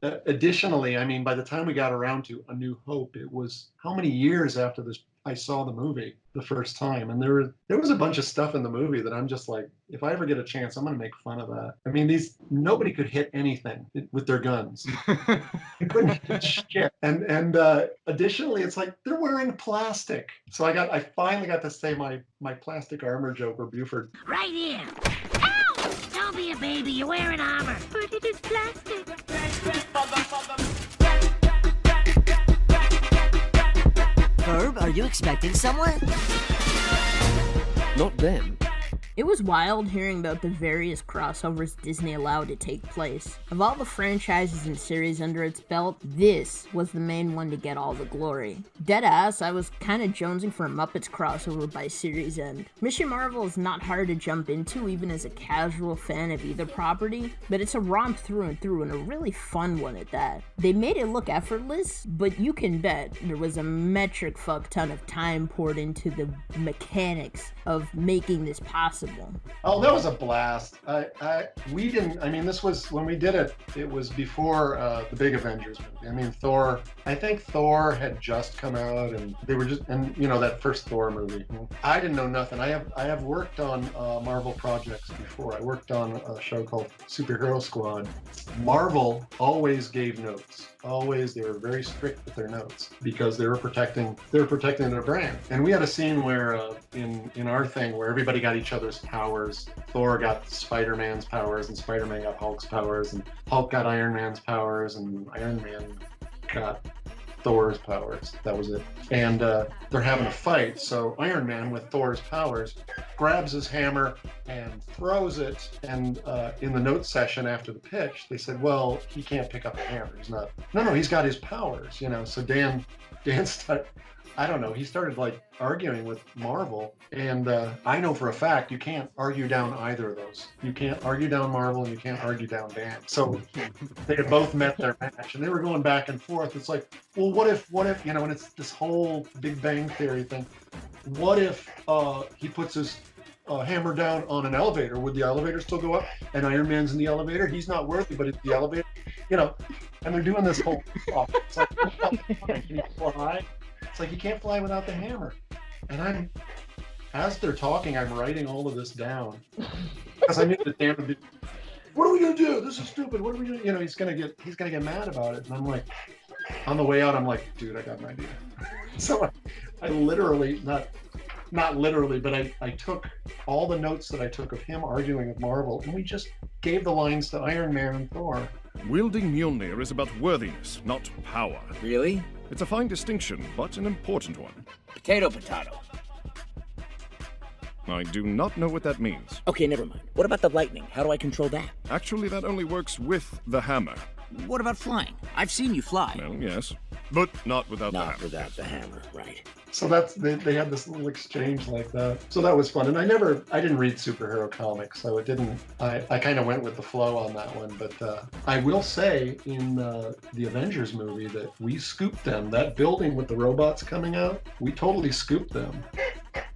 Additionally, I mean, by the time we got around to A New Hope, it was how many years after this I saw the movie the first time, and there was a bunch of stuff in the movie that I'm just like, if I ever get a chance, I'm gonna make fun of that. I mean, nobody could hit anything with their guns. They couldn't hit shit. And additionally, it's like they're wearing plastic. So I finally got to say my plastic armor joke for Buford. Right here. Ow! Don't be a baby. You're wearing armor. But it is plastic. Ferb, are you expecting someone? Not them. It was wild hearing about the various crossovers Disney allowed to take place. Of all the franchises and series under its belt, this was the main one to get all the glory. Deadass, I was kinda jonesing for a Muppets crossover by series end. Mission Marvel is not hard to jump into even as a casual fan of either property, but it's a romp through and through and a really fun one at that. They made it look effortless, but you can bet there was a metric fuck ton of time poured into the mechanics of making this possible. Oh, that was a blast. We didn't, I mean, this was, when we did it, it was before the big Avengers movie. I mean, I think Thor had just come out, and they were just, and you know, that first Thor movie. I didn't know nothing. I have worked on Marvel projects before. I worked on a show called Superhero Squad. Marvel always gave notes. Always, they were very strict with their notes because they were protecting their brand. And we had a scene where in our thing where everybody got each other's powers. Thor got Spider-Man's powers, and Spider-Man got Hulk's powers, and Hulk got Iron Man's powers, and Iron Man got Thor's powers. That was it. And they're having a fight, so Iron Man, with Thor's powers, grabs his hammer and throws it. And in the note session after the pitch, they said, well, he can't pick up a hammer. He's not. No, he's got his powers, you know. So Dan started, I don't know, he started like arguing with Marvel, and I know for a fact you can't argue down either of those. You can't argue down Marvel and you can't argue down Dan. So they had both met their match, and they were going back and forth. It's like, well, what if, you know, and it's this whole Big Bang Theory thing. What if he puts his hammer down on an elevator? Would the elevator still go up? And Iron Man's in the elevator. He's not worthy, but it's the elevator, you know. And they're doing this whole talk. It's like, can you fly? It's like, you can't fly without the hammer. And as they're talking, I'm writing all of this down. Because I knew that Dan would be, what are we gonna do? This is stupid. What are we doing? You know, he's gonna get mad about it. And I'm like, on the way out, I'm like, dude, I got an idea. So I literally, not literally, but I took all the notes that I took of him arguing with Marvel, and we just gave the lines to Iron Man and Thor. Wielding Mjolnir is about worthiness, not power. Really? It's a fine distinction, but an important one. Potato, potato. I do not know what that means. Okay, never mind. What about the lightning? How do I control that? Actually, that only works with the hammer. What about flying? I've seen you fly. Well, yes, but not without the hammer. Not without the hammer, right. So they had this little exchange like that. So that was fun. And I didn't read superhero comics, so I kind of went with the flow on that one. But I will say in the Avengers movie that we scooped them. That building with the robots coming out, we totally scooped them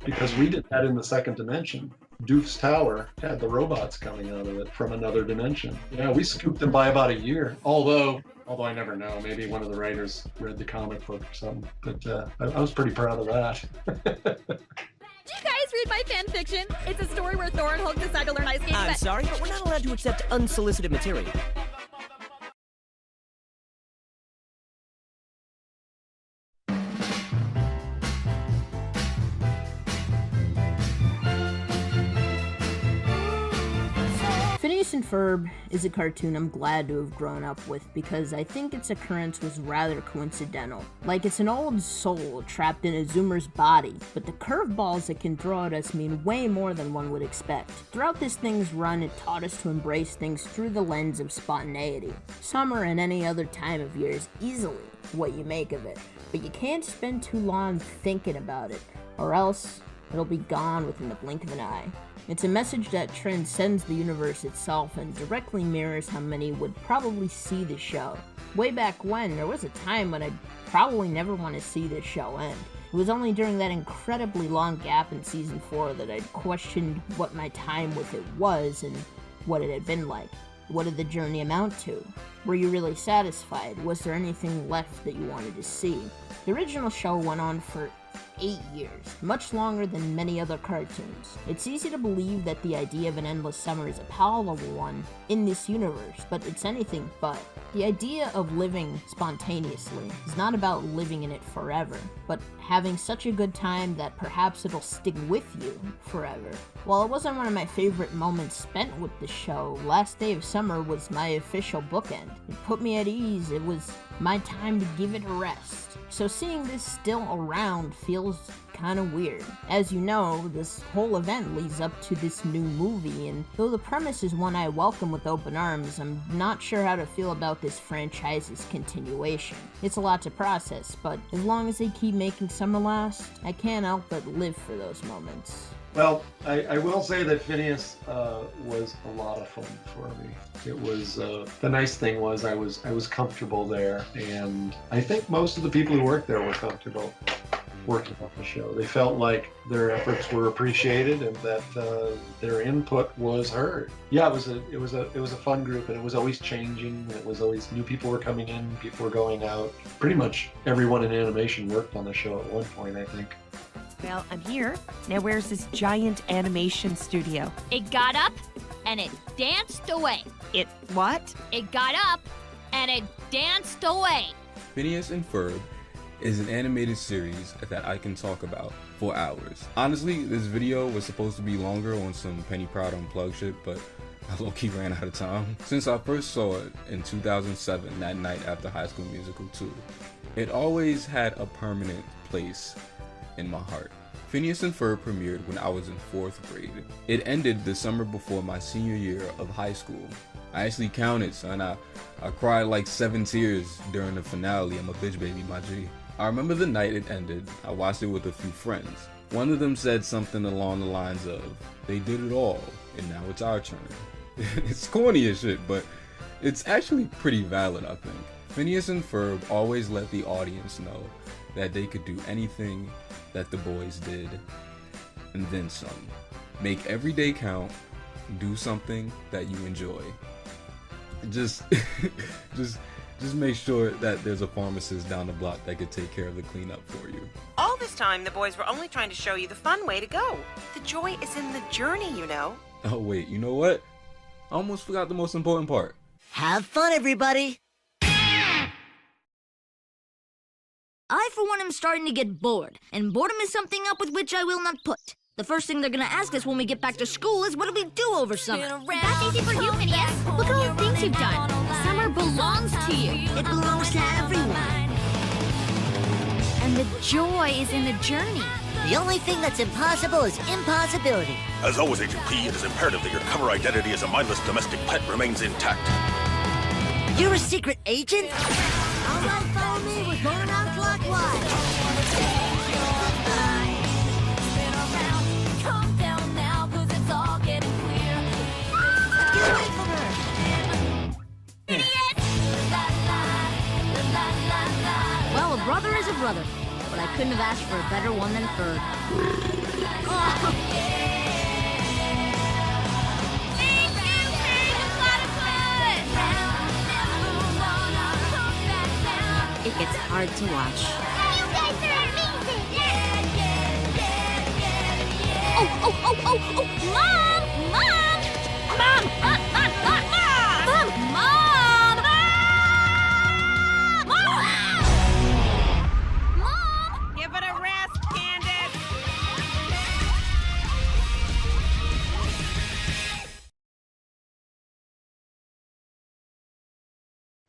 because we did that in the second dimension. Doof's Tower had the robots coming out of it from another dimension. Yeah, we scooped them by about a year. Although I never know. Maybe one of the writers read the comic book or something. But I was pretty proud of that. Do you guys read my fan fiction? It's a story where Thor and Hulk decide to learn ice skating. I'm sorry, but we're not allowed to accept unsolicited material. Phineas and Ferb is a cartoon I'm glad to have grown up with because I think its occurrence was rather coincidental. Like it's an old soul trapped in a Zoomer's body, but the curveballs it can throw at us mean way more than one would expect. Throughout this thing's run, it taught us to embrace things through the lens of spontaneity. Summer and any other time of year is easily what you make of it, but you can't spend too long thinking about it, or else it'll be gone within the blink of an eye. It's a message that transcends the universe itself and directly mirrors how many would probably see the show. Way back when, there was a time when I'd probably never want to see this show end. It was only during that incredibly long gap in season 4 that I'd questioned what my time with it was and what it had been like. What did the journey amount to? Were you really satisfied? Was there anything left that you wanted to see? The original show went on for 8 years, much longer than many other cartoons. It's easy to believe that the idea of an endless summer is a palatable one in this universe, but it's anything but. The idea of living spontaneously is not about living in it forever, but having such a good time that perhaps it'll stick with you forever. While it wasn't one of my favorite moments spent with the show, Last Day of Summer was my official bookend. It put me at ease. It was my time to give it a rest. So seeing this still around feels kind of weird. As you know, this whole event leads up to this new movie, and though the premise is one I welcome with open arms, I'm not sure how to feel about this franchise's continuation. It's a lot to process, but as long as they keep making summer last, I can't help but live for those moments. Well, I will say that Phineas was a lot of fun for me. It was the nice thing was I was comfortable there, and I think most of the people who worked there were comfortable working on the show. They felt like their efforts were appreciated and that their input was heard. Yeah, it was a fun group, and it was always changing. It was always new people were coming in, people were going out. Pretty much everyone in animation worked on the show at one point, I think. Well, I'm here. Now where's this giant animation studio? It got up and it danced away. It what? It got up and it danced away. Phineas and Ferb is an animated series that I can talk about for hours. Honestly, this video was supposed to be longer on some Penny Proud Unplugged shit, but I low-key ran out of time. Since I first saw it in 2007, that night after High School Musical 2, it always had a permanent place in my heart. Phineas and Ferb premiered when I was in 4th grade. It ended the summer before my senior year of high school. I actually counted, son. I cried like 7 tears during the finale. I'm a bitch baby, my G. I remember the night it ended. I watched it with a few friends. One of them said something along the lines of, "They did it all, and now it's our turn." It's corny as shit, but it's actually pretty valid, I think. Phineas and Ferb always let the audience know that they could do anything that the boys did, and then some. Make every day count, do something that you enjoy. Just make sure that there's a pharmacist down the block that could take care of the cleanup for you. All this time, the boys were only trying to show you the fun way to go. The joy is in the journey, you know. Oh wait, you know what? I almost forgot the most important part. Have fun, everybody! I, for one, am starting to get bored, and boredom is something up with which I will not put. The first thing they're gonna ask us when we get back to school is what do we do over summer? That's easy for you, Phineas. Look at all the things you've done. Summer belongs to you. It belongs to everyone. And the joy is in the journey. The only thing that's impossible is impossibility. As always, Agent P, it is imperative that your cover identity as a mindless domestic pet remains intact. You're a secret agent? All right, follow me. We're going out clockwise. Get away from her! Well, a brother is a brother, but I couldn't have asked for a better one than Ferb. It gets hard to watch. You guys are amazing! Oh! Mom! Mom! Give it a rest, Candace.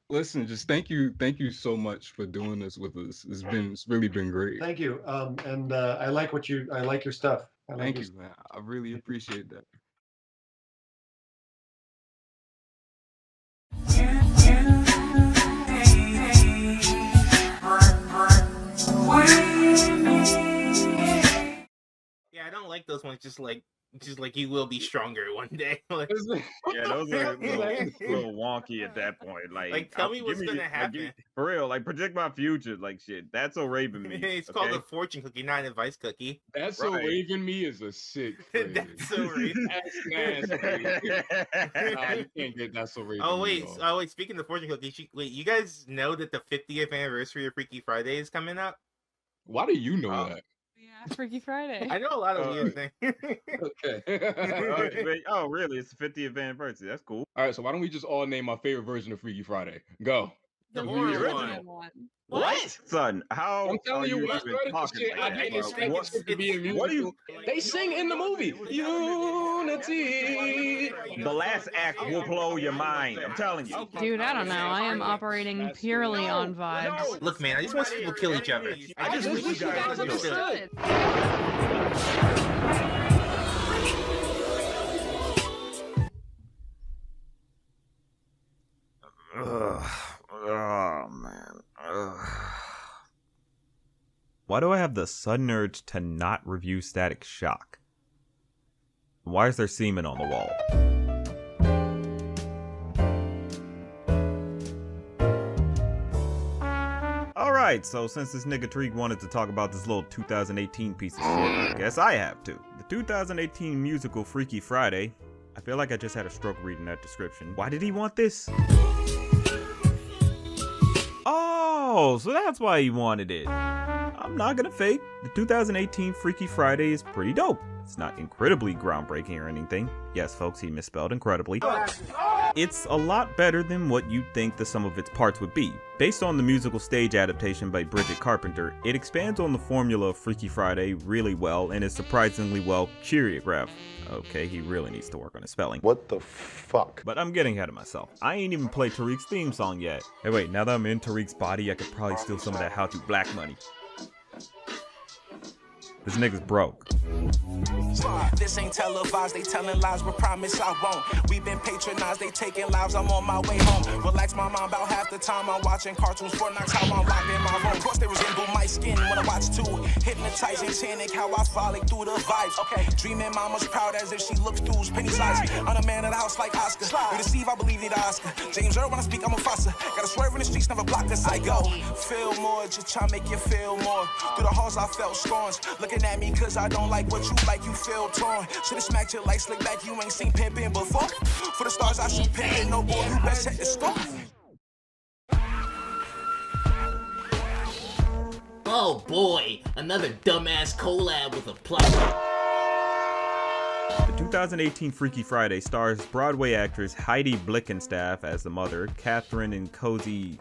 Listen, just thank you so much for doing this with us. It's really been great. Thank you. And I like your stuff. Thank you, man. I really appreciate that. Yeah, I don't like those ones. Just like you will be stronger one day. Like, Yeah, those are a little wonky at that point. Like tell me what's gonna happen. For real, like predict my future, like shit. That's so Raven me. It's called a fortune cookie, not an advice cookie. That's so Raven me is a sick phrase. That's so Raven. That's nasty. Nah, you can't get that so Raven. Oh wait. Speaking of fortune cookie, wait, you guys know that the 50th anniversary of Freaky Friday is coming up? Why do you know that? Yeah, Freaky Friday. I know a lot of weird things. Okay. Oh, really? It's the 50th anniversary. That's cool. All right, so why don't we just all name our favorite version of Freaky Friday? Go. The original one. What? Son, how I'm telling are you, you when I even started this talking shit, like I that, didn't bro? expect it to be a musical. What do you... They sing in the movie. Unity. The last act will blow your mind. I'm telling you. Dude, I don't know. I am operating purely on vibes. Look, man, I just want to see people kill each other. I just wish you guys understood. Oh, man. Why do I have the sudden urge to not review Static Shock? Why is there semen on the wall? Alright, so since this nigga Treek wanted to talk about this little 2018 piece of shit, I guess I have to. The 2018 musical Freaky Friday. I feel like I just had a stroke reading that description. Why did he want this? Oh, so that's why he wanted it. I'm not gonna fake. The 2018 Freaky Friday is pretty dope. It's not incredibly groundbreaking or anything. Yes, folks, he misspelled incredibly. It's a lot better than what you'd think the sum of its parts would be. Based on the musical stage adaptation by Bridget Carpenter, it expands on the formula of Freaky Friday really well and is surprisingly well choreographed. Okay, he really needs to work on his spelling. What the fuck? But I'm getting ahead of myself. I ain't even played Tariq's theme song yet. Hey wait, now that I'm in Tariq's body, I could probably steal some of that How to Black money. This nigga's broke. This ain't televised, they telling lies, but promise I won't. We've been patronized, they taking lives, I'm on my way home. Relax my mind about half the time I'm watching cartoons for knocks, how I'm locked in my room. Of course they resemble my skin when I watch too. Hypnotizing, tannic, how I follow through the vibes. Okay, dreaming mama's proud as if she looks through Penny's eyes. I'm a man of the house like Oscar. You deceive, I believe need Oscar. James Earl when I speak, I'm a fosser. Gotta swerve in the streets, never block us. I go, feel more, just try to make you feel more. Through the halls I felt storms. Looking at me cause I don't like what you like, you feel torn. Should've smacked your like slick back, you ain't seen pimpin' before. For the stars I shoot pimpin', no boy, you best check the score. Oh boy, another dumbass collab with a plumber. The 2018 Freaky Friday stars Broadway actress Heidi Blickenstaff as the mother, Catherine and Cozy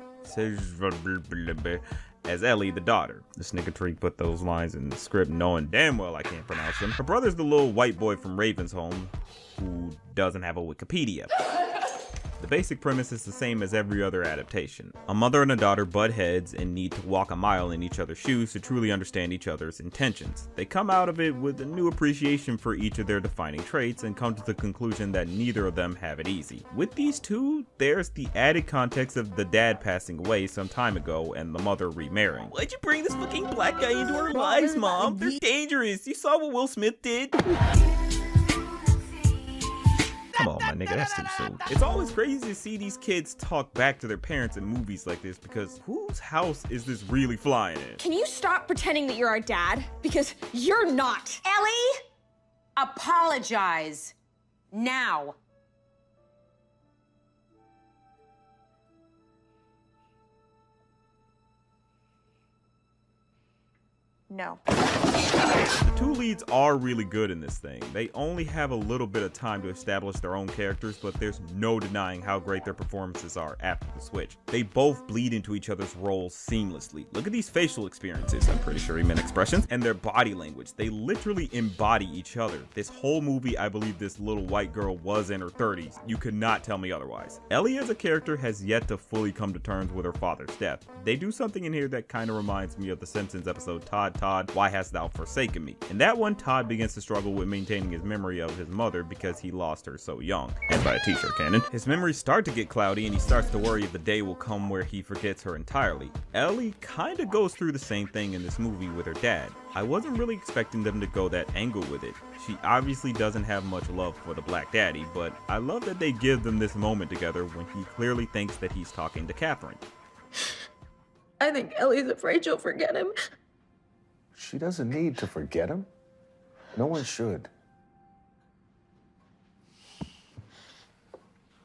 as Ellie, the daughter. This nigga Tree put those lines in the script knowing damn well I can't pronounce them. Her brother's the little white boy from Ravensholm who doesn't have a Wikipedia. The basic premise is the same as every other adaptation. A mother and a daughter butt heads and need to walk a mile in each other's shoes to truly understand each other's intentions. They come out of it with a new appreciation for each of their defining traits and come to the conclusion that neither of them have it easy. With these two, there's the added context of the dad passing away some time ago and the mother remarrying. Why'd you bring this fucking black guy into our lives, Mom? They're dangerous. You saw what Will Smith did? Come on, my nigga, that's too soon. It's always crazy to see these kids talk back to their parents in movies like this because whose house is this really flying in? Can you stop pretending that you're our dad? Because you're not. Ellie, apologize now. No. The two leads are really good in this thing. They only have a little bit of time to establish their own characters, but there's no denying how great their performances are after the switch. They both bleed into each other's roles seamlessly. Look at these facial experiences, I'm pretty sure he meant expressions, and their body language. They literally embody each other. This whole movie, I believe this little white girl was in her 30s. You could not tell me otherwise. Ellie as a character has yet to fully come to terms with her father's death. They do something in here that kind of reminds me of the Simpsons episode Todd, Why Hast Thou Forsaken Me? In that one, Todd begins to struggle with maintaining his memory of his mother because he lost her so young. And by a t-shirt cannon. His memories start to get cloudy and he starts to worry if the day will come where he forgets her entirely. Ellie kinda goes through the same thing in this movie with her dad. I wasn't really expecting them to go that angle with it. She obviously doesn't have much love for the black daddy, but I love that they give them this moment together when he clearly thinks that he's talking to Catherine. I think Ellie's afraid she'll forget him. She doesn't need to forget him. No one should.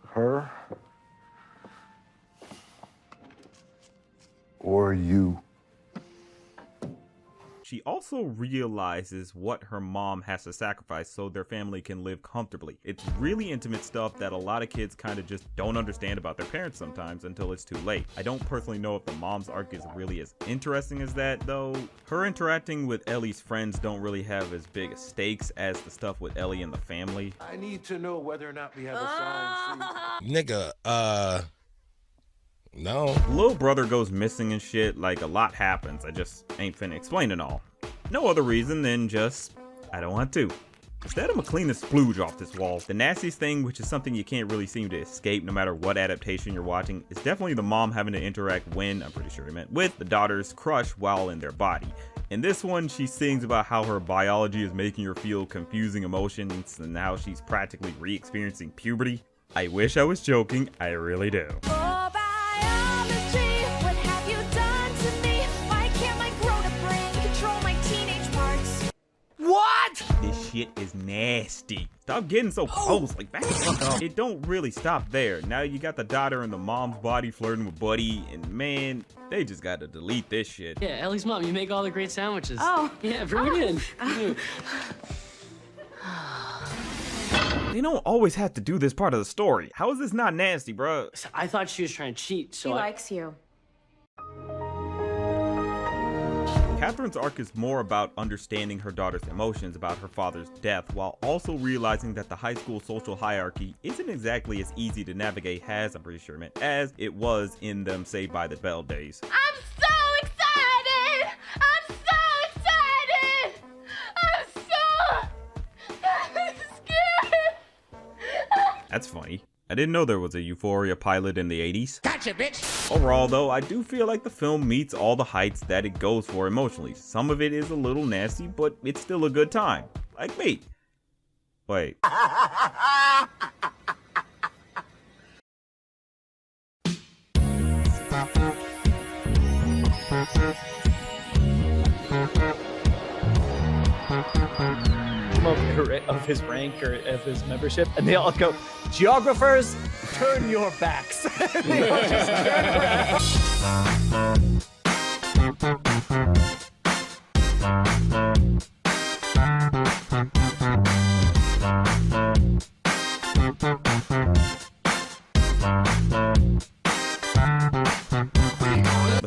Her or you. She also realizes what her mom has to sacrifice so their family can live comfortably. It's really intimate stuff that a lot of kids kind of just don't understand about their parents sometimes until it's too late. I don't personally know if the mom's arc is really as interesting as that though. Her interacting with Ellie's friends don't really have as big a stakes as the stuff with Ellie and the family. I need to know whether or not we have a sign. Nigga, no. Little brother goes missing and shit, like a lot happens. I just ain't finna explain it all. No other reason than just, I don't want to. Instead, I'm gonna clean the splooge off this wall. The nastiest thing, which is something you can't really seem to escape no matter what adaptation you're watching, is definitely the mom having to interact when, I'm pretty sure he meant, with the daughter's crush while in their body. In this one, she sings about how her biology is making her feel confusing emotions and how she's practically re-experiencing puberty. I wish I was joking, I really do. What? This shit is nasty. Stop getting so close, like back the fuck up. It don't really stop there. Now you got the daughter in the mom's body flirting with Buddy, and man, they just gotta delete this shit. Yeah, Ellie's mom, you make all the great sandwiches. Oh. Yeah, bring it in. They don't always have to do this part of the story. How is this not nasty, bro? I thought she was trying to cheat, so He likes you. Catherine's arc is more about understanding her daughter's emotions about her father's death while also realizing that the high school social hierarchy isn't exactly as easy to navigate as, I'm pretty sure, as it was in them Saved by the Bell days. I'm so excited! I'm so excited! I'm so scared! That's funny. I didn't know there was a Euphoria pilot in the 80s. Gotcha, bitch! Overall though, I do feel like the film meets all the heights that it goes for emotionally. Some of it is a little nasty, but it's still a good time. Like me. Wait. Of his rank or of his membership, and they all go, geographers, turn your backs. They all just turn around.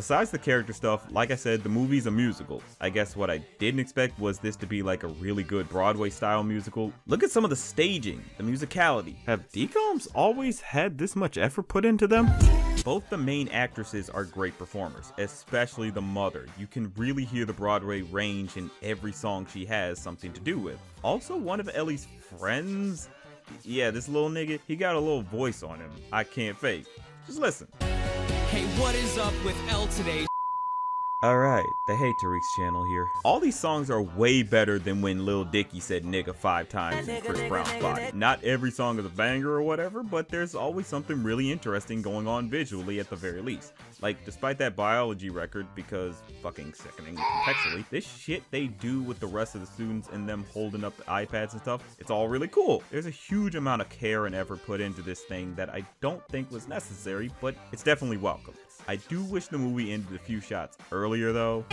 Besides the character stuff, like I said, the movie's a musical. I guess what I didn't expect was this to be like a really good Broadway style musical. Look at some of the staging, the musicality. Have decoms always had this much effort put into them? Both the main actresses are great performers, especially the mother. You can really hear the Broadway range in every song she has something to do with. Also, one of Ellie's friends, yeah, this little nigga, he got a little voice on him I can't fake. Just listen. Hey, what is up with Elle today? Alright, the Hey Tariq's channel here. All these songs are way better than when Lil Dicky said nigga 5 times in Chris Brown's body. Not every song is a banger or whatever, but there's always something really interesting going on visually at the very least. Like, despite that biology record, because fucking sickening contextually, this shit they do with the rest of the students and them holding up the iPads and stuff, it's all really cool. There's a huge amount of care and effort put into this thing that I don't think was necessary, but it's definitely welcome. I do wish the movie ended a few shots earlier though.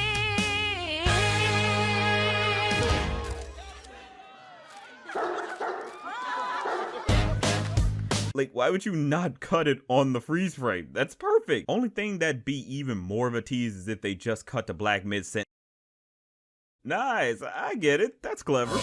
Like, why would you not cut it on the freeze frame? That's perfect. Only thing that'd be even more of a tease is if they just cut to black mid-sentence. Nice, I get it. That's clever.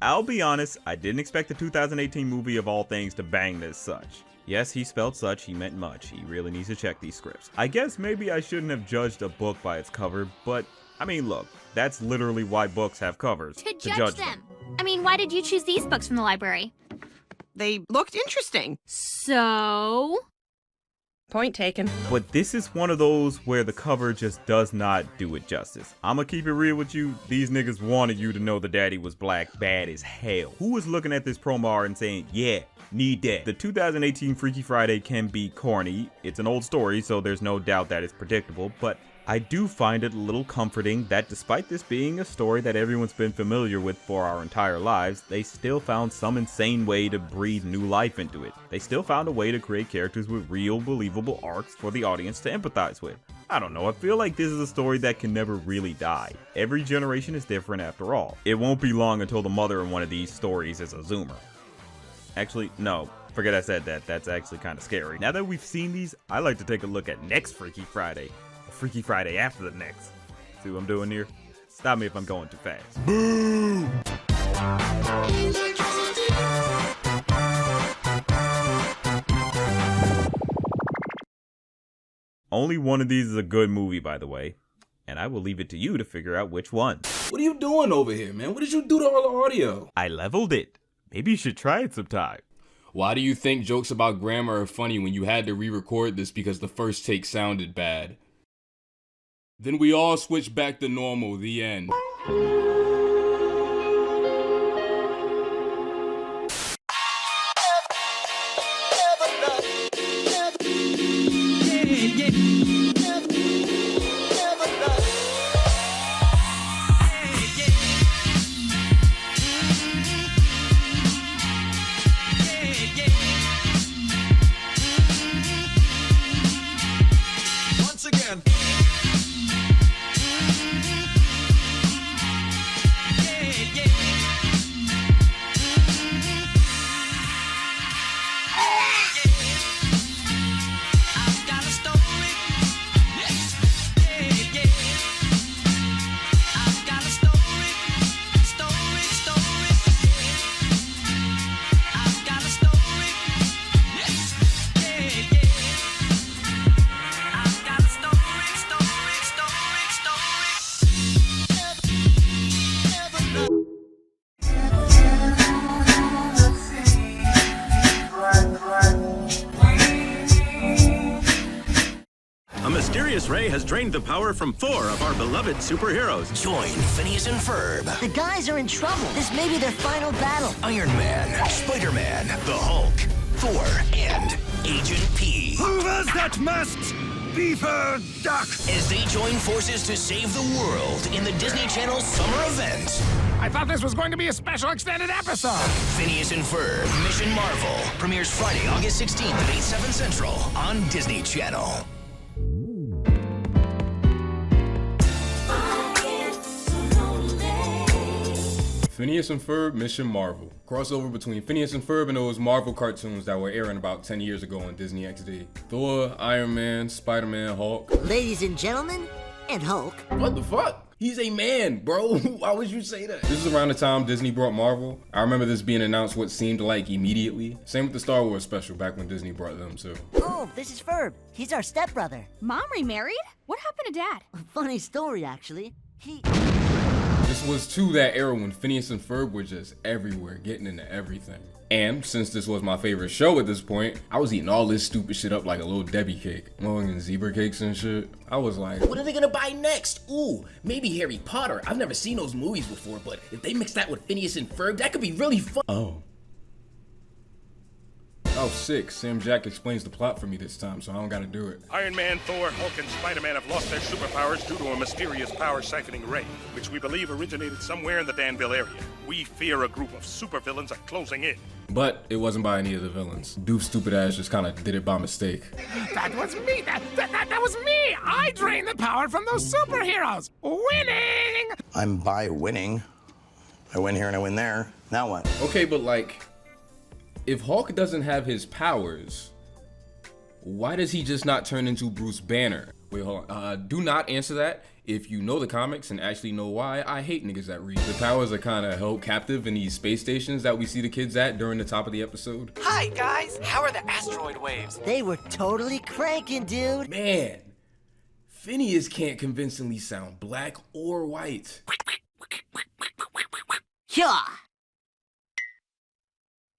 I'll be honest, I didn't expect the 2018 movie of all things to bang this such. Yes, he spelled such, he meant much. He really needs to check these scripts. I guess maybe I shouldn't have judged a book by its cover, but I mean, look, that's literally why books have covers. To judge them. I mean, why did you choose these books from the library? They looked interesting. So? Point taken. But this is one of those where the cover just does not do it justice. I'ma keep it real with you, these niggas wanted you to know the daddy was black bad as hell. Who was looking at this promo art and saying, yeah, need that? The 2018 Freaky Friday can be corny. It's an old story, so there's no doubt that it's predictable, but I do find it a little comforting that despite this being a story that everyone's been familiar with for our entire lives, they still found some insane way to breathe new life into it. They still found a way to create characters with real, believable arcs for the audience to empathize with. I don't know, I feel like this is a story that can never really die. Every generation is different after all. It won't be long until the mother in one of these stories is a Zoomer. Actually, no. Forget I said that. That's actually kind of scary. Now that we've seen these, I like to take a look at next Freaky Friday. Freaky Friday after the next. See what I'm doing here? Stop me if I'm going too fast. Boo! Only one of these is a good movie, by the way. And I will leave it to you to figure out which one. What are you doing over here, man? What did you do to all the audio? I leveled it. Maybe you should try it sometime. Why do you think jokes about grammar are funny when you had to re-record this because the first take sounded bad? Then we all switch back to normal, the end. Once again. A mysterious ray has drained the power from 4 of our beloved superheroes. Join Phineas and Ferb. The guys are in trouble. This may be their final battle. Iron Man, Spider-Man, the Hulk, Thor, and Agent P. Who was that masked beaver duck? As they join forces to save the world in the Disney Channel summer event. I thought this was going to be a special extended episode. Phineas and Ferb, Mission Marvel, premieres Friday, August 16th at 8, 7 Central on Disney Channel. Phineas and Ferb, Mission Marvel. Crossover between Phineas and Ferb and those Marvel cartoons that were airing about 10 years ago on Disney XD. Thor, Iron Man, Spider-Man, Hulk. Ladies and gentlemen, and Hulk. What the fuck? He's a man, bro. Why would you say that? This is around the time Disney brought Marvel. I remember this being announced what seemed like immediately. Same with the Star Wars special back when Disney brought them too. Oh, this is Ferb. He's our stepbrother. Mom remarried? What happened to Dad? Funny story, actually. This was too that era when Phineas and Ferb were just everywhere, getting into everything. And since this was my favorite show at this point, I was eating all this stupid shit up like a little Debbie cake. Mulligan zebra cakes and shit. I was like, what are they gonna buy next? Ooh, maybe Harry Potter. I've never seen those movies before, but if they mix that with Phineas and Ferb, that could be really fun. Oh, sick. Sam Jack explains the plot for me this time, so I don't gotta do it. Iron Man, Thor, Hulk, and Spider-Man have lost their superpowers due to a mysterious power-siphoning ray, which we believe originated somewhere in the Danville area. We fear a group of supervillains are closing in. But it wasn't by any of the villains. Doof's stupid ass just kinda did it by mistake. That was me! That was me! I drained the power from those superheroes! Winning! I'm by winning. I win here and I win there. Now what? Okay, but like, if Hulk doesn't have his powers, why does he just not turn into Bruce Banner? Wait, hold on. Do not answer that. If you know the comics and actually know why, I hate niggas that read. The powers are kind of held captive in these space stations that we see the kids at during the top of the episode. Hi, guys. How are the asteroid waves? They were totally cranking, dude. Man, Phineas can't convincingly sound black or white. Yeah.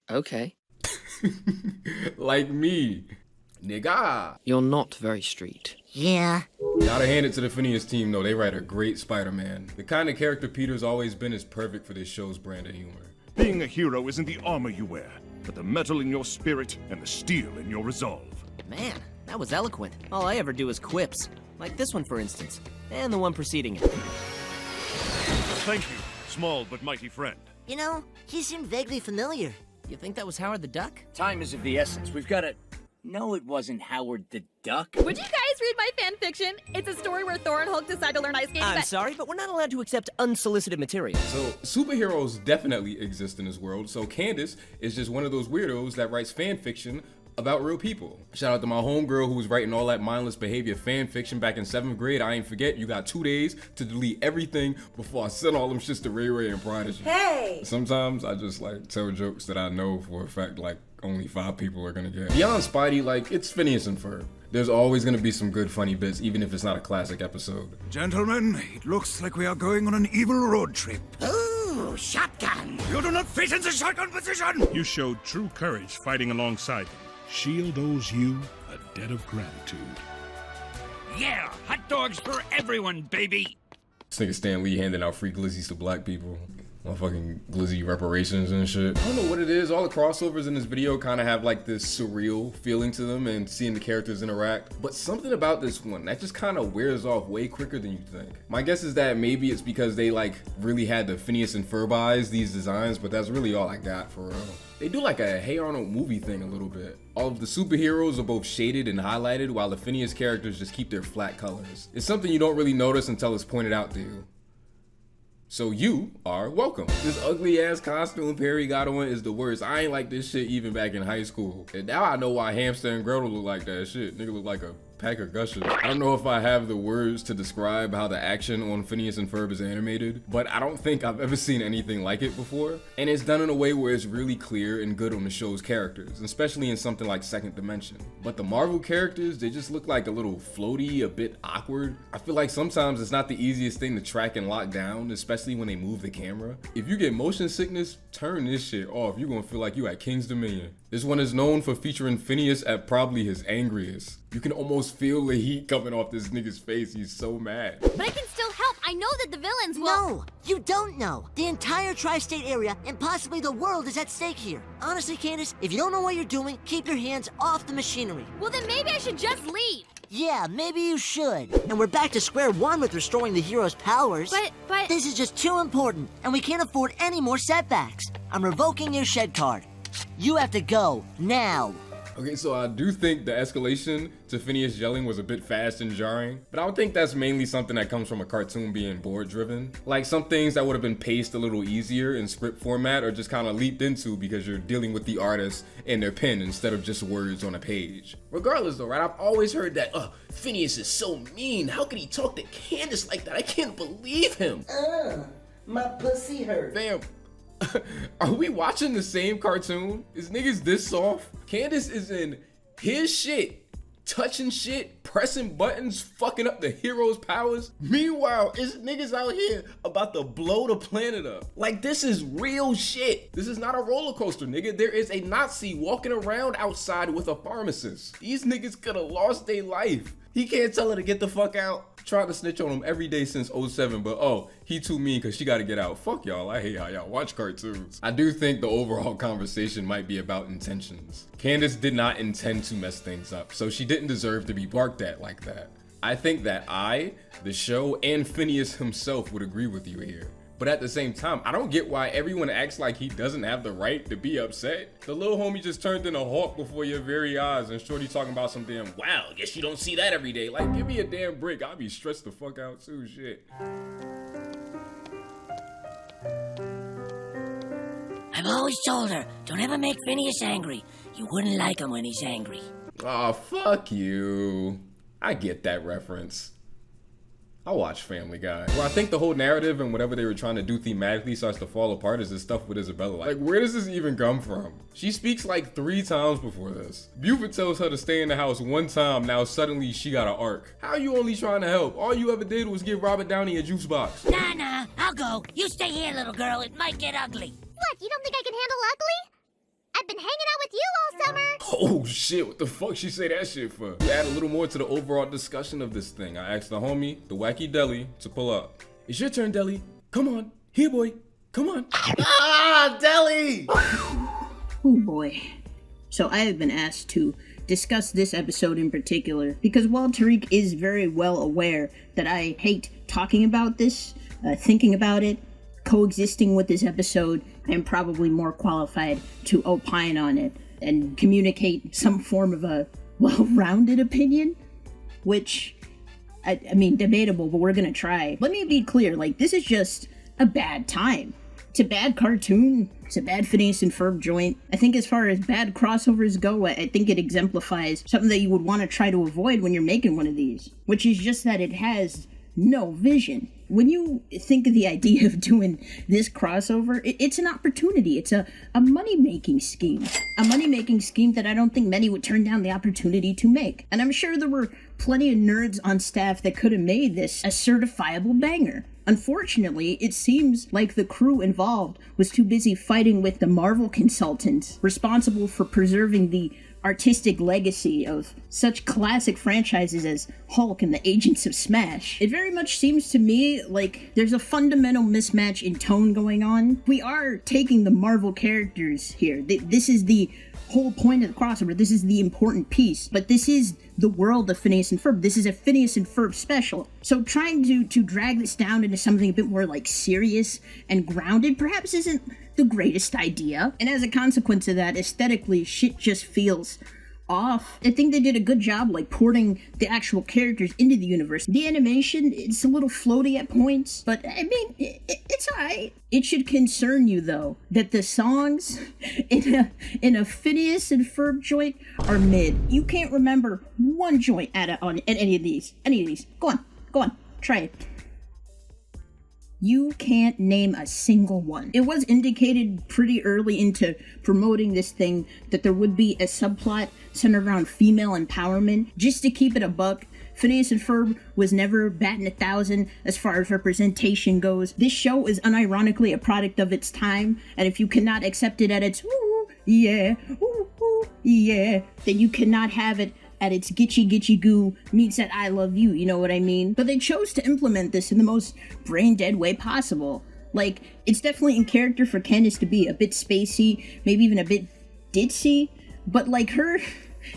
Okay. Like me. Nigga. You're not very street. Yeah. Gotta hand it to the Phineas team though, they write a great Spider-Man. The kind of character Peter's always been is perfect for this show's brand of humor. Being a hero isn't the armor you wear, but the metal in your spirit and the steel in your resolve. Man, that was eloquent. All I ever do is quips. Like this one, for instance. And the one preceding it. Thank you, small but mighty friend. You know, he seemed vaguely familiar. You think that was Howard the Duck? Time is of the essence. We've got to... No, it wasn't Howard the Duck. Would you guys read my fan fiction? It's a story where Thor and Hulk decide to learn ice skating. I'm sorry, but we're not allowed to accept unsolicited material. So, superheroes definitely exist in this world, so Candace is just one of those weirdos that writes fan fiction about real people. Shout out to my homegirl who was writing all that mindless behavior fan fiction back in 7th grade. I ain't forget, you got 2 days to delete everything before I send all them shits to Ray Ray and Prodigy. Hey! Sometimes I just like tell jokes that I know for a fact like only 5 people are gonna get. Beyond Spidey, like, it's Phineas and Ferb. There's always gonna be some good funny bits, even if it's not a classic episode. Gentlemen, it looks like we are going on an evil road trip. Ooh, shotgun! You do not fit in the shotgun position! You showed true courage fighting alongside him. Shield owes you a debt of gratitude. Yeah, hot dogs for everyone, baby! This nigga Stan Lee handing out free glizzies to black people. Motherfucking glizzy reparations and shit. I don't know what it is. All the crossovers in this video kind of have like this surreal feeling to them and seeing the characters interact. But something about this one that just kind of wears off way quicker than you think. My guess is that maybe it's because they like really had the Phineas and Ferb eyes, these designs, but that's really all I got for real. They do like a Hey Arnold movie thing a little bit. All of the superheroes are both shaded and highlighted while the Phineas characters just keep their flat colors. It's something you don't really notice until it's pointed out to you. So you are welcome. This ugly ass costume Perry got on is the worst. I ain't like this shit even back in high school. And now I know why Hamster and Gretel look like that shit. Nigga look like a pack of gushers. I don't know if I have the words to describe how the action on Phineas and Ferb is animated, but I don't think I've ever seen anything like it before. And it's done in a way where it's really clear and good on the show's characters, especially in something like Second Dimension. But the Marvel characters, they just look like a little floaty, a bit awkward. I feel like sometimes it's not the easiest thing to track and lock down, especially when they move the camera. If you get motion sickness, turn this shit off. You're gonna feel like you at King's Dominion. This one is known for featuring Phineas at probably his angriest. You can almost feel the heat coming off this nigga's face. He's so mad. But I can still help. I know that the villains will... No, you don't know. The entire tri-state area and possibly the world is at stake here. Honestly, Candace, if you don't know what you're doing, keep your hands off the machinery. Well, then maybe I should just leave. Yeah, maybe you should. And we're back to square one with restoring the hero's powers. But... This is just too important, and we can't afford any more setbacks. I'm revoking your shed card. You have to go, now. Okay, so I do think the escalation to Phineas yelling was a bit fast and jarring, but I would think that's mainly something that comes from a cartoon being board driven. Like some things that would have been paced a little easier in script format are just kind of leaped into because you're dealing with the artist and their pen instead of just words on a page. Regardless though, right, I've always heard that, Phineas is so mean. How could he talk to Candace like that? I can't believe him. My pussy hurt. Fam, are we watching the same cartoon? Is niggas this soft? Candace is in his shit, touching shit, pressing buttons, fucking up the hero's powers. Meanwhile, it's niggas out here about to blow the planet up. Like, this is real shit. This is not a roller coaster, nigga. There is a Nazi walking around outside with a pharmacist. These niggas could have lost their life. He can't tell her to get the fuck out. Trying to snitch on him every day since 07, but he too mean because she got to get out. Fuck y'all, I hate how y'all watch cartoons. I do think the overall conversation might be about intentions. Candace did not intend to mess things up, so she didn't deserve to be barked at like that. I think that the show, and Phineas himself would agree with you here. But at the same time, I don't get why everyone acts like he doesn't have the right to be upset. The little homie just turned into Hawk before your very eyes, and Shorty talking about some damn, wow, guess you don't see that every day. Like, give me a damn break. I'll be stressed the fuck out too, shit. I've always told her, don't ever make Phineas angry. You wouldn't like him when he's angry. Aw, fuck you. I get that reference. I watch Family Guy. Well, I think the whole narrative and whatever they were trying to do thematically starts to fall apart is this stuff with Isabella. Like, where does this even come from? She speaks like 3 times before this. Buford tells her to stay in the house 1 time, now suddenly she got an arc. How are you only trying to help? All you ever did was give Robert Downey a juice box. Nah, I'll go. You stay here, little girl. It might get ugly. What, you don't think I can handle ugly? I've been hanging out with you all summer. Oh shit, what the fuck she say that shit for? To add a little more to the overall discussion of this thing, I asked the homie, the wacky Deli, to pull up. It's your turn, Deli. Come on. Here, boy. Come on. Ah, Deli! Oh boy. So I have been asked to discuss this episode in particular because while Tariq is very well aware that I hate talking about this, thinking about it, coexisting with this episode, I am probably more qualified to opine on it and communicate some form of a well-rounded opinion, which, I mean, debatable, but we're gonna try. Let me be clear, like, this is just a bad time. It's a bad cartoon. It's a bad Phineas and Ferb joint. I think as far as bad crossovers go, I think it exemplifies something that you would want to try to avoid when you're making one of these, which is just that it has no vision. When you think of the idea of doing this crossover, it's an opportunity. It's a money-making scheme. A money-making scheme that I don't think many would turn down the opportunity to make. And I'm sure there were plenty of nerds on staff that could have made this a certifiable banger. Unfortunately, it seems like the crew involved was too busy fighting with the Marvel consultants responsible for preserving the artistic legacy of such classic franchises as Hulk and the Agents of Smash. It very much seems to me like there's a fundamental mismatch in tone going on. We are taking the Marvel characters here. This is the whole point of the crossover. This is the important piece. But this is the world of Phineas and Ferb. This is a Phineas and Ferb special. So trying to drag this down into something a bit more like serious and grounded perhaps isn't the greatest idea. And as a consequence of that, aesthetically, shit just feels off. I think they did a good job like porting the actual characters into the universe. The animation, it's a little floaty at points, but I mean, it's alright. It should concern you though that the songs in a Phineas and Ferb joint are mid. You can't remember one joint on any of these. Go on, try it. You can't name a single one. It was indicated pretty early into promoting this thing that there would be a subplot centered around female empowerment. Just to keep it a buck, Phineas and Ferb was never batting 1,000 as far as representation goes. This show is unironically a product of its time, and if you cannot accept it at its ooh, yeah, then you cannot have it at its gitchy goo meets that I love you, you know what I mean? But they chose to implement this in the most brain dead way possible. Like, it's definitely in character for Candace to be a bit spacey, maybe even a bit ditzy, but like her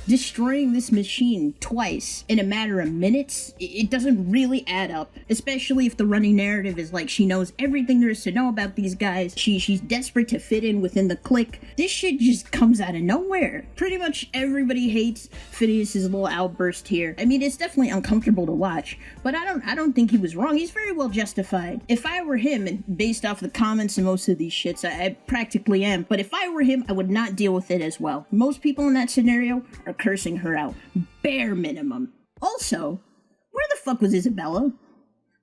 Destroying this machine twice in a matter of minutes, it doesn't really add up, especially if the running narrative is like she knows everything there is to know about these guys. She's desperate to fit in within the clique. This shit just comes out of nowhere. Pretty much everybody hates Phineas's little outburst here. I mean, it's definitely uncomfortable to watch, but I don't think he was wrong. He's very well justified. If I were him, and based off the comments and most of these shits, I practically am, but if I were him, I would not deal with it as well. Most people in that scenario are cursing her out. Bare minimum. Also, where the fuck was Isabella?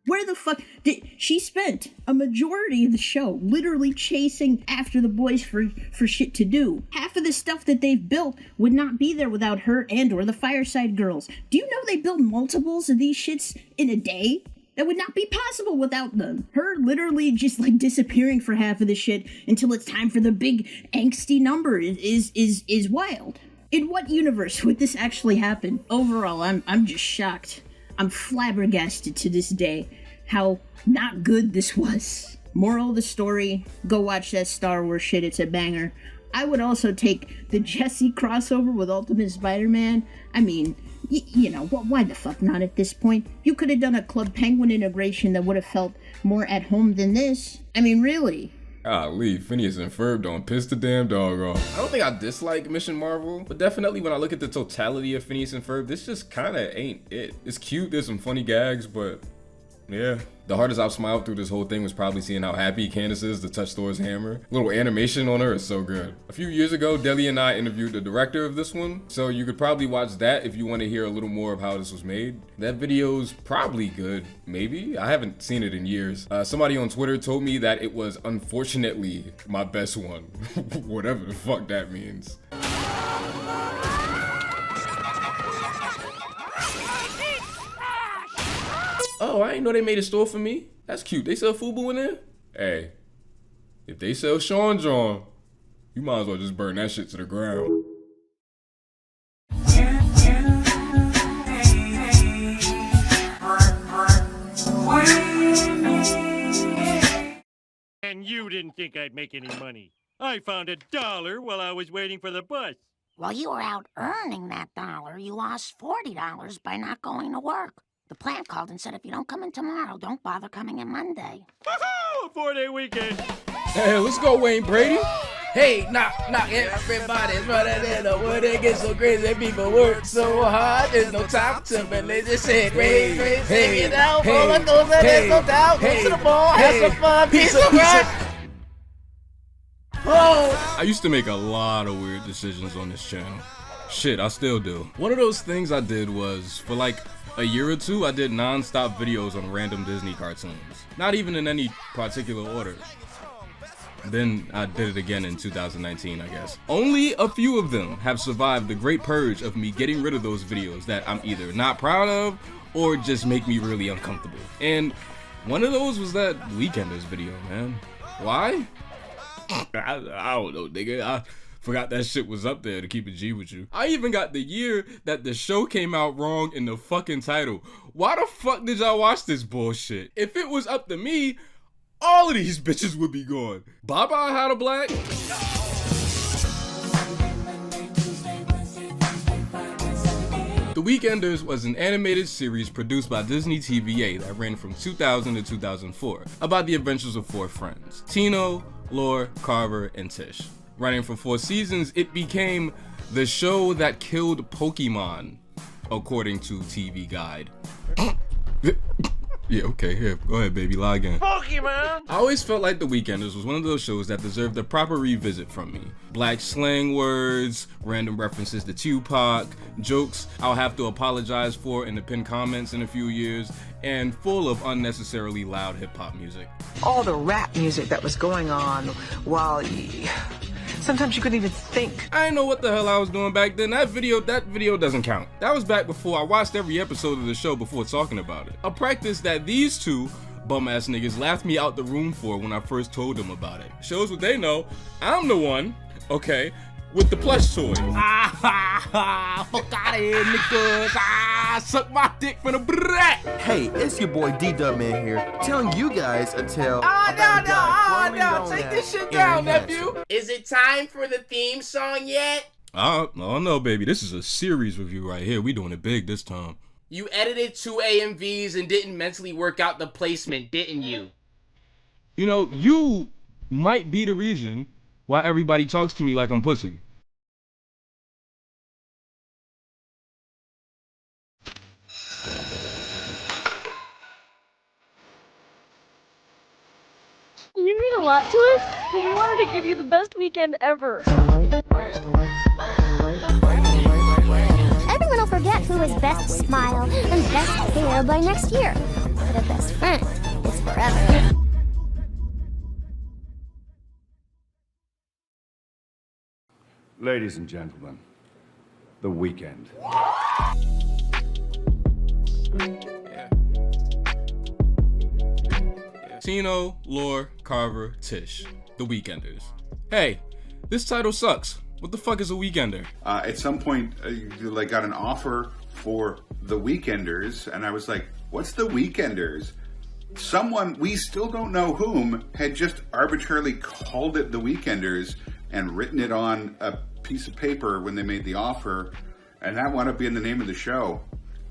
Where the fuck did she spent a majority of the show literally chasing after the boys for shit to do? Half of the stuff that they've built would not be there without her and or the Fireside Girls. Do you know they build multiples of these shits in a day? That would not be possible without them. Her literally just like disappearing for half of the shit until it's time for the big angsty number is wild. In what universe would this actually happen? Overall, I'm just shocked. I'm flabbergasted to this day how not good this was. Moral of the story, go watch that Star Wars shit, it's a banger. I would also take the Jesse crossover with Ultimate Spider-Man. I mean, you know, why the fuck not at this point? You could have done a Club Penguin integration that would have felt more at home than this. I mean, really. Golly, Phineas and Ferb don't piss the damn dog off. I don't think I dislike Mission Marvel, but definitely when I look at the totality of Phineas and Ferb, this just kinda ain't it. It's cute, there's some funny gags, but yeah. The hardest I've smiled through this whole thing was probably seeing how happy Candace is to touch Thor's hammer. Little animation on her is so good. A few years ago, Deli and I interviewed the director of this one, so you could probably watch that if you want to hear a little more of how this was made. That video's probably good, maybe? I haven't seen it in years. Somebody on Twitter told me that it was unfortunately my best one. Whatever the fuck that means. Oh, I didn't know they made a store for me. That's cute. They sell FUBU in there? Hey, if they sell Sean John, you might as well just burn that shit to the ground. And you didn't think I'd make any money. I found $1 while I was waiting for the bus. While you were out earning that dollar, you lost $40 by not going to work. The plant called and said if you don't come in tomorrow, don't bother coming in Monday. Woohoo! A 4-day weekend. Hey, let's go, Wayne Brady. Hey, knock, everybody's running in the wood. It gets so crazy, people work so hard. There's no time to be lazy. Say, great, hey, it out, roller coaster, there's no doubt. Go to the ball, have some fun, piece of rock. Oh! I used to make a lot of weird decisions on this channel. Shit, I still do. One of those things I did was, for like a year or two, I did non-stop videos on random Disney cartoons. Not even in any particular order. Then I did it again in 2019, I guess. Only a few of them have survived the great purge of me getting rid of those videos that I'm either not proud of or just make me really uncomfortable. And one of those was that Weekenders video, man. Why? I don't know, nigga. I forgot that shit was up there, to keep it G with you. I even got the year that the show came out wrong in the fucking title. Why the fuck did y'all watch this bullshit? If it was up to me, all of these bitches would be gone. Bye-bye, How to Black. The Weekenders was an animated series produced by Disney TVA that ran from 2000 to 2004 about the adventures of 4 friends: Tino, Lore, Carver, and Tish. Running for 4 seasons, it became the show that killed Pokemon, according to TV Guide. Yeah, okay, here, go ahead, baby, lie again. Pokemon! I always felt like The Weekenders was one of those shows that deserved a proper revisit from me. Black slang words, random references to Tupac, jokes I'll have to apologize for in the pinned comments in a few years, and full of unnecessarily loud hip-hop music. All the rap music that was going on while sometimes you couldn't even think. I didn't know what the hell I was doing back then. That video doesn't count. That was back before I watched every episode of the show before talking about it. A practice that these two bum-ass niggas laughed me out the room for when I first told them about it. Shows what they know. I'm the one, okay, with the plush toy. Fuck out of here, niggas. Suck my dick from the brat. Hey, it's your boy D-Dub in here, telling you guys a tale. No, take this shit down, nephew. Is it time for the theme song yet? Oh no, baby. This is a series review right here. We doing it big this time. You edited 2 AMVs and didn't mentally work out the placement, didn't you? You know, you might be the reason why everybody talks to me like I'm pussy. You mean a lot to us, but we wanted to give you the best weekend ever. Everyone will forget who is best smile and best hair by next year. But a best friend is forever. Ladies and gentlemen, the weekend. Tino, Lore, Carver, Tish. The Weekenders. Hey, this title sucks. What the fuck is a Weekender? At some point, you got an offer for the Weekenders, and I was like, what's the Weekenders? Someone, we still don't know whom, had just arbitrarily called it the Weekenders and written it on a piece of paper when they made the offer, and that wound up being the name of the show.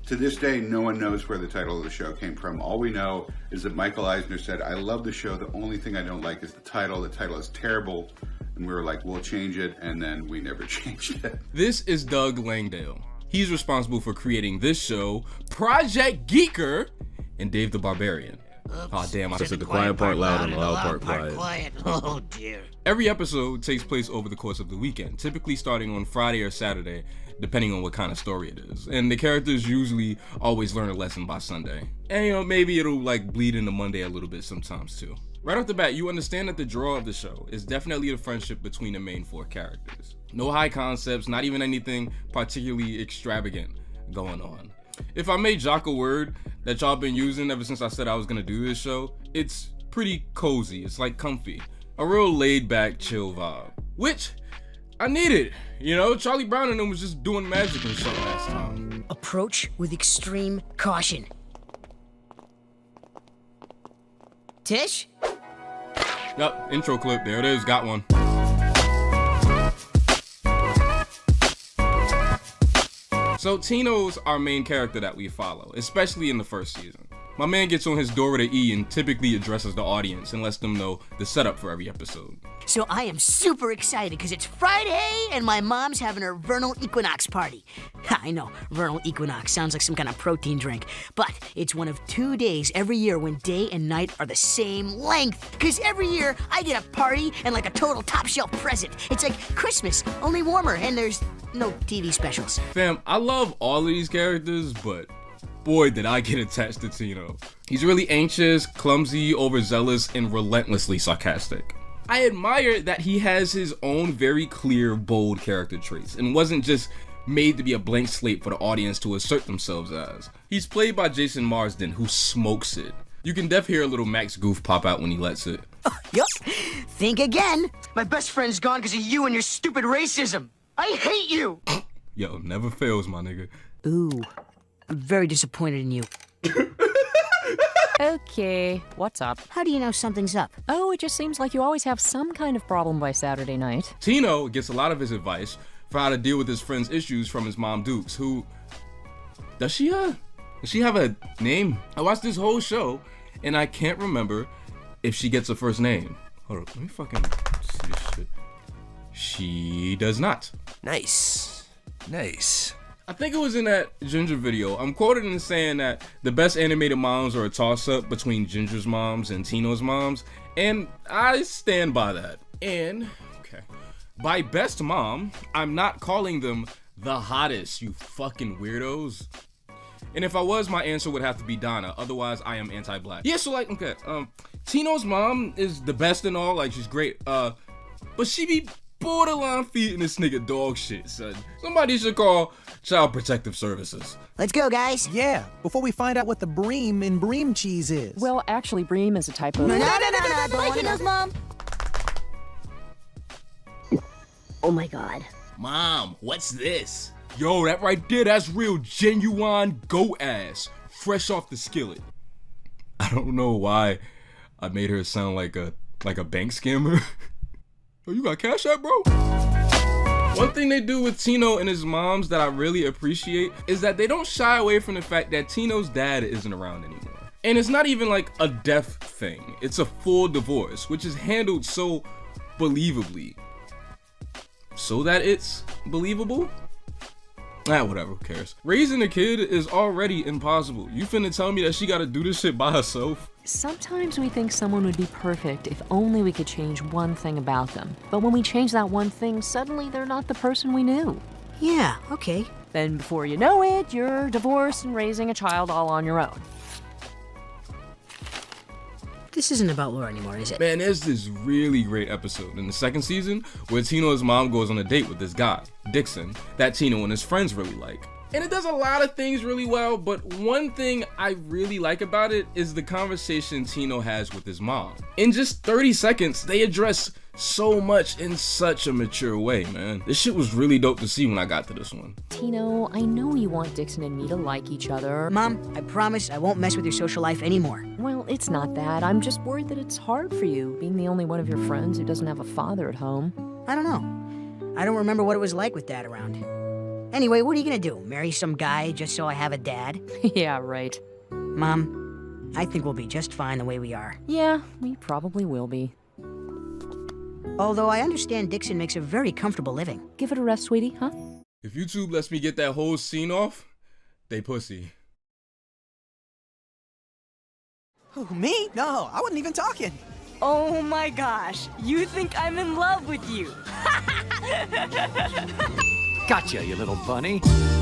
To this day, no one knows where the title of the show came from. All we know is that Michael Eisner said, I love the show. The only thing I don't like is the title. The title is terrible. And we were like, we'll change it. And then we never changed it. This is Doug Langdale. He's responsible for creating this show, Project Geeker, and Dave the Barbarian. Oh damn, I said the quiet part loud and the loud part quiet. Oh dear. Every episode takes place over the course of the weekend, typically starting on Friday or Saturday, depending on what kind of story it is. And the characters usually always learn a lesson by Sunday. And maybe it'll bleed into Monday a little bit sometimes too. Right off the bat, you understand that the draw of the show is definitely the friendship between the main 4 characters. No high concepts, not even anything particularly extravagant going on. If I may jock a word that y'all been using ever since I said I was gonna do this show, it's pretty cozy. It's comfy. A real laid back, chill vibe. Which I needed. You know, Charlie Brown and them was just doing magic and shit last time. Approach with extreme caution. Tish? Yup, intro clip. There it is. Got one. So Tino's our main character that we follow, especially in the first season. My man gets on his Dora to E and typically addresses the audience and lets them know the setup for every episode. So I am super excited because it's Friday and my mom's having her vernal equinox party. I know, vernal equinox sounds like some kind of protein drink, but it's one of 2 days every year when day and night are the same length. Because every year I get a party and a total top shelf present. It's like Christmas, only warmer, and there's no TV specials. Fam, I love all of these characters, but boy did I get attached to Tino. He's really anxious, clumsy, overzealous, and relentlessly sarcastic. I admire that he has his own very clear, bold character traits and wasn't just made to be a blank slate for the audience to assert themselves as. He's played by Jason Marsden, who smokes it. You can def hear a little Max goof pop out when he lets it. Yup. Think again. My best friend's gone because of you and your stupid racism. I hate you. Yo, never fails, my nigga. Ooh, I'm very disappointed in you. Okay, what's up? How do you know something's up? Oh, it just seems like you always have some kind of problem by Saturday night. Tino gets a lot of his advice for how to deal with his friend's issues from his mom Dukes, who... Does she have a name? I watched this whole show, and I can't remember if she gets a first name. Hold up, let me fucking see this shit. She does not. Nice. Nice. I think it was in that Ginger video. I'm quoted in saying that the best animated moms are a toss-up between Ginger's moms and Tino's moms, and I stand by that. And, okay, by best mom, I'm not calling them the hottest, you fucking weirdos. And if I was, my answer would have to be Donna, otherwise I am anti-black. Yeah, so okay, Tino's mom is the best and all, she's great, but she be borderline feeding this nigga dog shit, son. Somebody should call Child Protective Services. Let's go, guys. Yeah, before we find out what the bream in bream cheese is. Well, actually, bream is a type of... No, don't want Mom. Oh my god. Mom, what's this? Yo, that right there, that's real genuine goat ass, fresh off the skillet. I don't know why I made her sound like a bank scammer. Oh, you got Cash App, bro? One thing they do with Tino and his moms that I really appreciate is that they don't shy away from the fact that Tino's dad isn't around anymore. And it's not even like a death thing. It's a full divorce, which is handled so believably. So that it's believable? Whatever, who cares? Raising a kid is already impossible. You finna tell me that she gotta do this shit by herself? Sometimes we think someone would be perfect if only we could change one thing about them. But when we change that one thing, suddenly they're not the person we knew. Yeah, okay. Then before you know it, you're divorced and raising a child all on your own. This isn't about Laura anymore, is it? Man, there's this really great episode in the second season where Tino's mom goes on a date with this guy, Dixon, that Tino and his friends really like. And it does a lot of things really well, but one thing I really like about it is the conversation Tino has with his mom. In just 30 seconds, they address so much in such a mature way, man. This shit was really dope to see when I got to this one. Tino, I know you want Dixon and me to like each other. Mom, I promise I won't mess with your social life anymore. Well, it's not that. I'm just worried that it's hard for you, being the only one of your friends who doesn't have a father at home. I don't know. I don't remember what it was like with Dad around. Anyway, what are you gonna do? Marry some guy just so I have a dad? Yeah, right. Mom, I think we'll be just fine the way we are. Yeah, we probably will be. Although I understand Dixon makes a very comfortable living. Give it a rest, sweetie, huh? If YouTube lets me get that whole scene off, they pussy. Who, me? No, I wasn't even talking. Oh my gosh, you think I'm in love with you. Gotcha, you little bunny.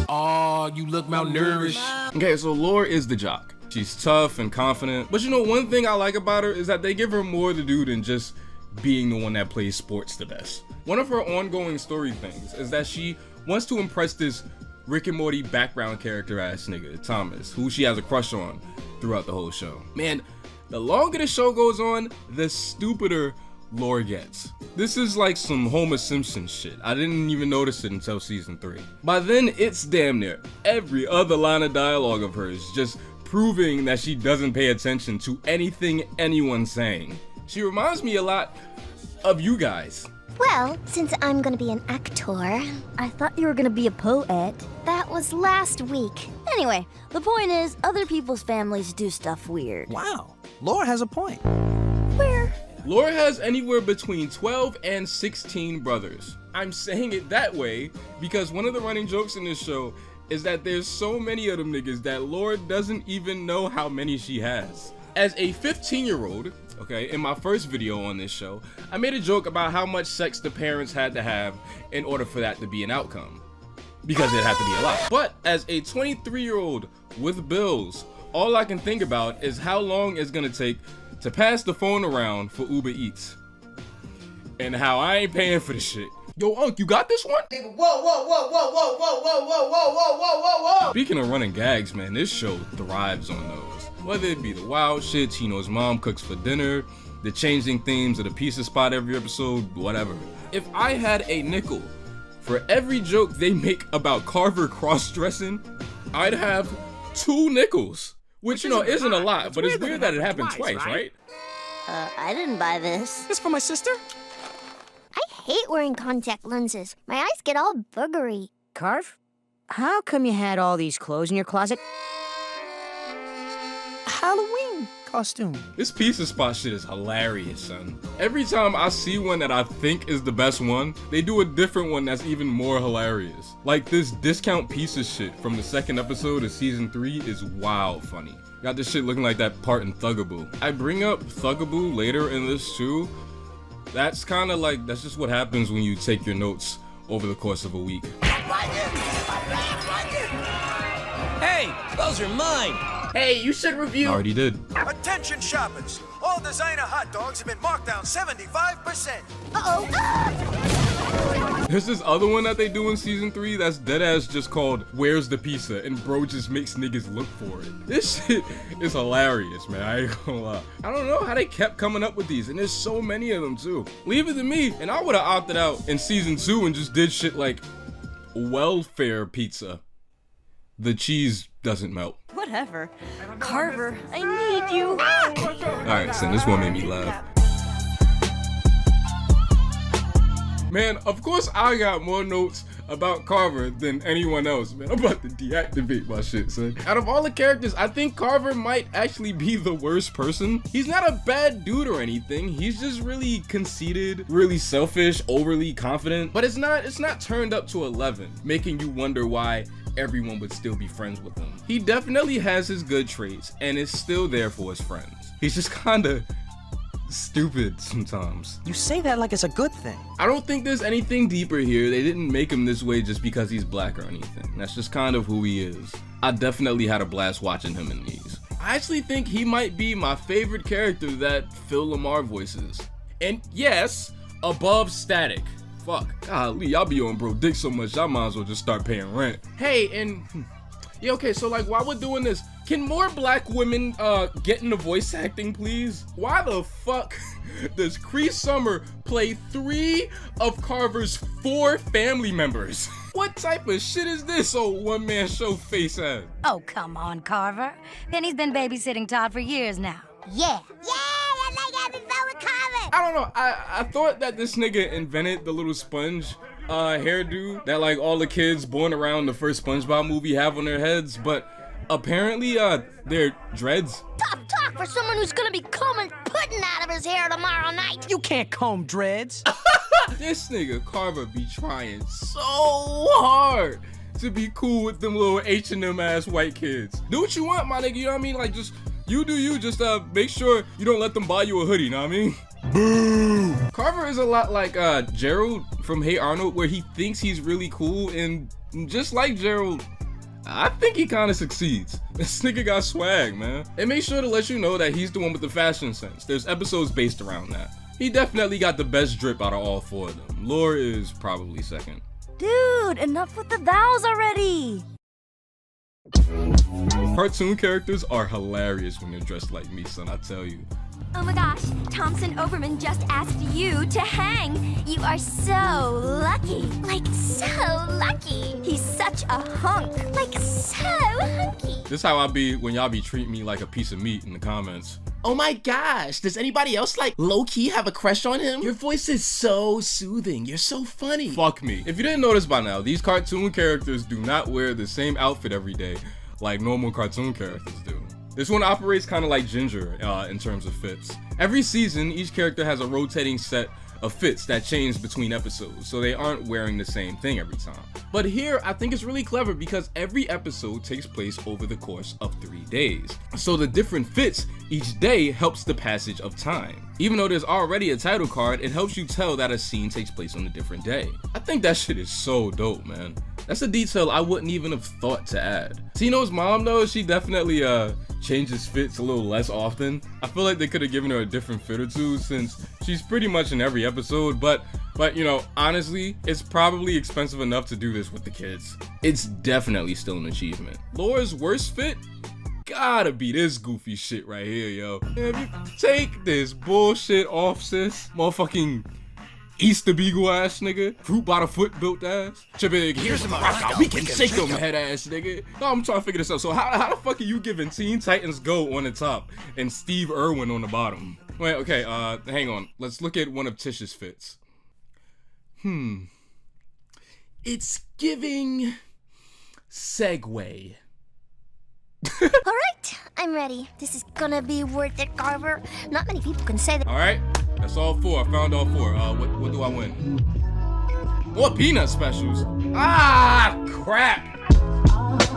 Oh, you look malnourished. Okay, so Laura is the jock. She's tough and confident. But you know, one thing I like about her is that they give her more to do than just being the one that plays sports the best. One of her ongoing story things is that she wants to impress this Rick and Morty background character ass nigga, Thomas, who she has a crush on throughout the whole show. Man, the longer the show goes on, the stupider Laura gets. This is like some Homer Simpson shit. I didn't even notice it until season 3. By then, it's damn near every other line of dialogue of hers just proving that she doesn't pay attention to anything anyone's saying. She reminds me a lot of you guys. Well, since I'm gonna be an actor... I thought you were gonna be a poet. That was last week. Anyway, the point is, other people's families do stuff weird. Wow, Laura has a point. Where? Laura has anywhere between 12 and 16 brothers. I'm saying it that way because one of the running jokes in this show is that there's so many of them niggas that Laura doesn't even know how many she has. As a 15-year-old, okay, in my first video on this show, I made a joke about how much sex the parents had to have in order for that to be an outcome. Because it had to be a lot. But as a 23-year-old with bills, all I can think about is how long it's gonna take to pass the phone around for Uber Eats. And how I ain't paying for the shit. Yo, Unc, you got this one? Whoa, whoa, whoa, whoa, whoa, whoa, whoa, whoa, whoa, whoa, whoa, whoa, whoa. Speaking of running gags, man, this show thrives on those. Whether it be the wild shit Tino's mom cooks for dinner, the changing themes of the pizza spot every episode, whatever. If I had a nickel for every joke they make about Carver cross-dressing, I'd have 2 nickels. Which, you know, isn't a lot, but it's weird that it happened twice, right? I didn't buy this. This for my sister? I hate wearing contact lenses. My eyes get all boogery. Carve? How come you had all these clothes in your closet? Halloween costume. This pizza spot shit is hilarious, son. Every time I see one that I think is the best one, they do a different one that's even more hilarious. Like this discount pizza shit from the second episode of season 3 is wild funny. Got this shit looking like that part in Thugaboo. I bring up Thugaboo later in this too. That's kind of like, that's just what happens when you take your notes over the course of a week. Hey, those are mine. Hey, you should review. Already did. Attention shoppers! All designer hot dogs have been marked down 75%. Uh-oh. There's this other one that they do in season 3 that's deadass just called Where's the Pizza? And bro just makes niggas look for it. This shit is hilarious, man. I ain't gonna lie. I don't know how they kept coming up with these, and there's so many of them too. Leave it to me, and I would have opted out in season 2 and just did shit like welfare pizza. The cheese doesn't melt. Whatever. Carver, I need you. Alright, son, this one made me laugh. Man, of course I got more notes about Carver than anyone else, man. I'm about to deactivate my shit, son. Out of all the characters, I think Carver might actually be the worst person. He's not a bad dude or anything. He's just really conceited, really selfish, overly confident. But it's not turned up to 11, making you wonder why everyone would still be friends with him. He definitely has his good traits and is still there for his friends. He's just kinda stupid sometimes. You say that like it's a good thing. I don't think there's anything deeper here. They didn't make him this way just because he's black or anything. That's just kind of who he is. I definitely had a blast watching him in these. I actually think he might be my favorite character that Phil Lamar voices. And yes, above Static. Fuck, golly, y'all be on bro dick so much, y'all might as well just start paying rent. Hey, and yeah, okay, so like while we're doing this, can more black women get into voice acting, please? Why the fuck does Cree Summer play 3 of Carver's 4 family members? What type of shit is this old one-man show face ass? Oh, come on, Carver. Penny's been babysitting Todd for years now. Yeah. I like having fun with Carver. I don't know, I thought that this nigga invented the little sponge hairdo that like all the kids born around the first SpongeBob movie have on their heads, but apparently they're dreads. Tough talk for someone who's gonna be combing pudding out of his hair tomorrow night. You can't comb dreads. This nigga Carver be trying so hard to be cool with them little H&M ass white kids. Do what you want, my nigga, you know what I mean? Like, just, you do you, just make sure you don't let them buy you a hoodie, you know what I mean? Boo! Carver is a lot like Gerald from Hey Arnold, where he thinks he's really cool, and just like Gerald, I think he kind of succeeds. This nigga got swag, man. They made sure to let you know that he's the one with the fashion sense. There's episodes based around that. He definitely got the best drip out of all 4 of them. Lore is probably second. Dude, enough with the vows already. Cartoon characters are hilarious when they're dressed like me, son, I tell you. Oh my gosh, Thompson Overman just asked you to hang. You are so lucky. Like, so lucky. He's such a hunk. Like, so hunky. This how I be when y'all be treating me like a piece of meat in the comments. Oh my gosh, does anybody else like low-key have a crush on him? Your voice is so soothing. You're so funny. Fuck me. If you didn't notice by now, these cartoon characters do not wear the same outfit every day like normal cartoon characters do. This one operates kind of like Ginger in terms of fits. Every season, each character has a rotating set of fits that change between episodes, so they aren't wearing the same thing every time. But here, I think it's really clever because every episode takes place over the course of 3 days. So the different fits each day helps the passage of time. Even though there's already a title card, it helps you tell that a scene takes place on a different day. I think that shit is so dope, man. That's a detail I wouldn't even have thought to add. Tino's mom though, she definitely changes fits a little less often. I feel like they could have given her a different fit or two since she's pretty much in every episode, but you know, honestly, it's probably expensive enough to do this with the kids. It's definitely still an achievement. Laura's worst fit? Gotta be this goofy shit right here, yo. If you take this bullshit off, sis, motherfucking Easter Beagle ass nigga, fruit by the foot built ass. Here's the rock, we can shake them head ass nigga. No, I'm trying to figure this out. So how the fuck are you giving Teen Titans Go on the top and Steve Irwin on the bottom? Wait, okay, hang on. Let's look at one of Tish's fits. It's giving Segway. Alright, I'm ready. This is gonna be worth it, Carver. Not many people can say that. Alright, that's all 4. I found all 4. What do I win? More peanut specials. Ah, crap.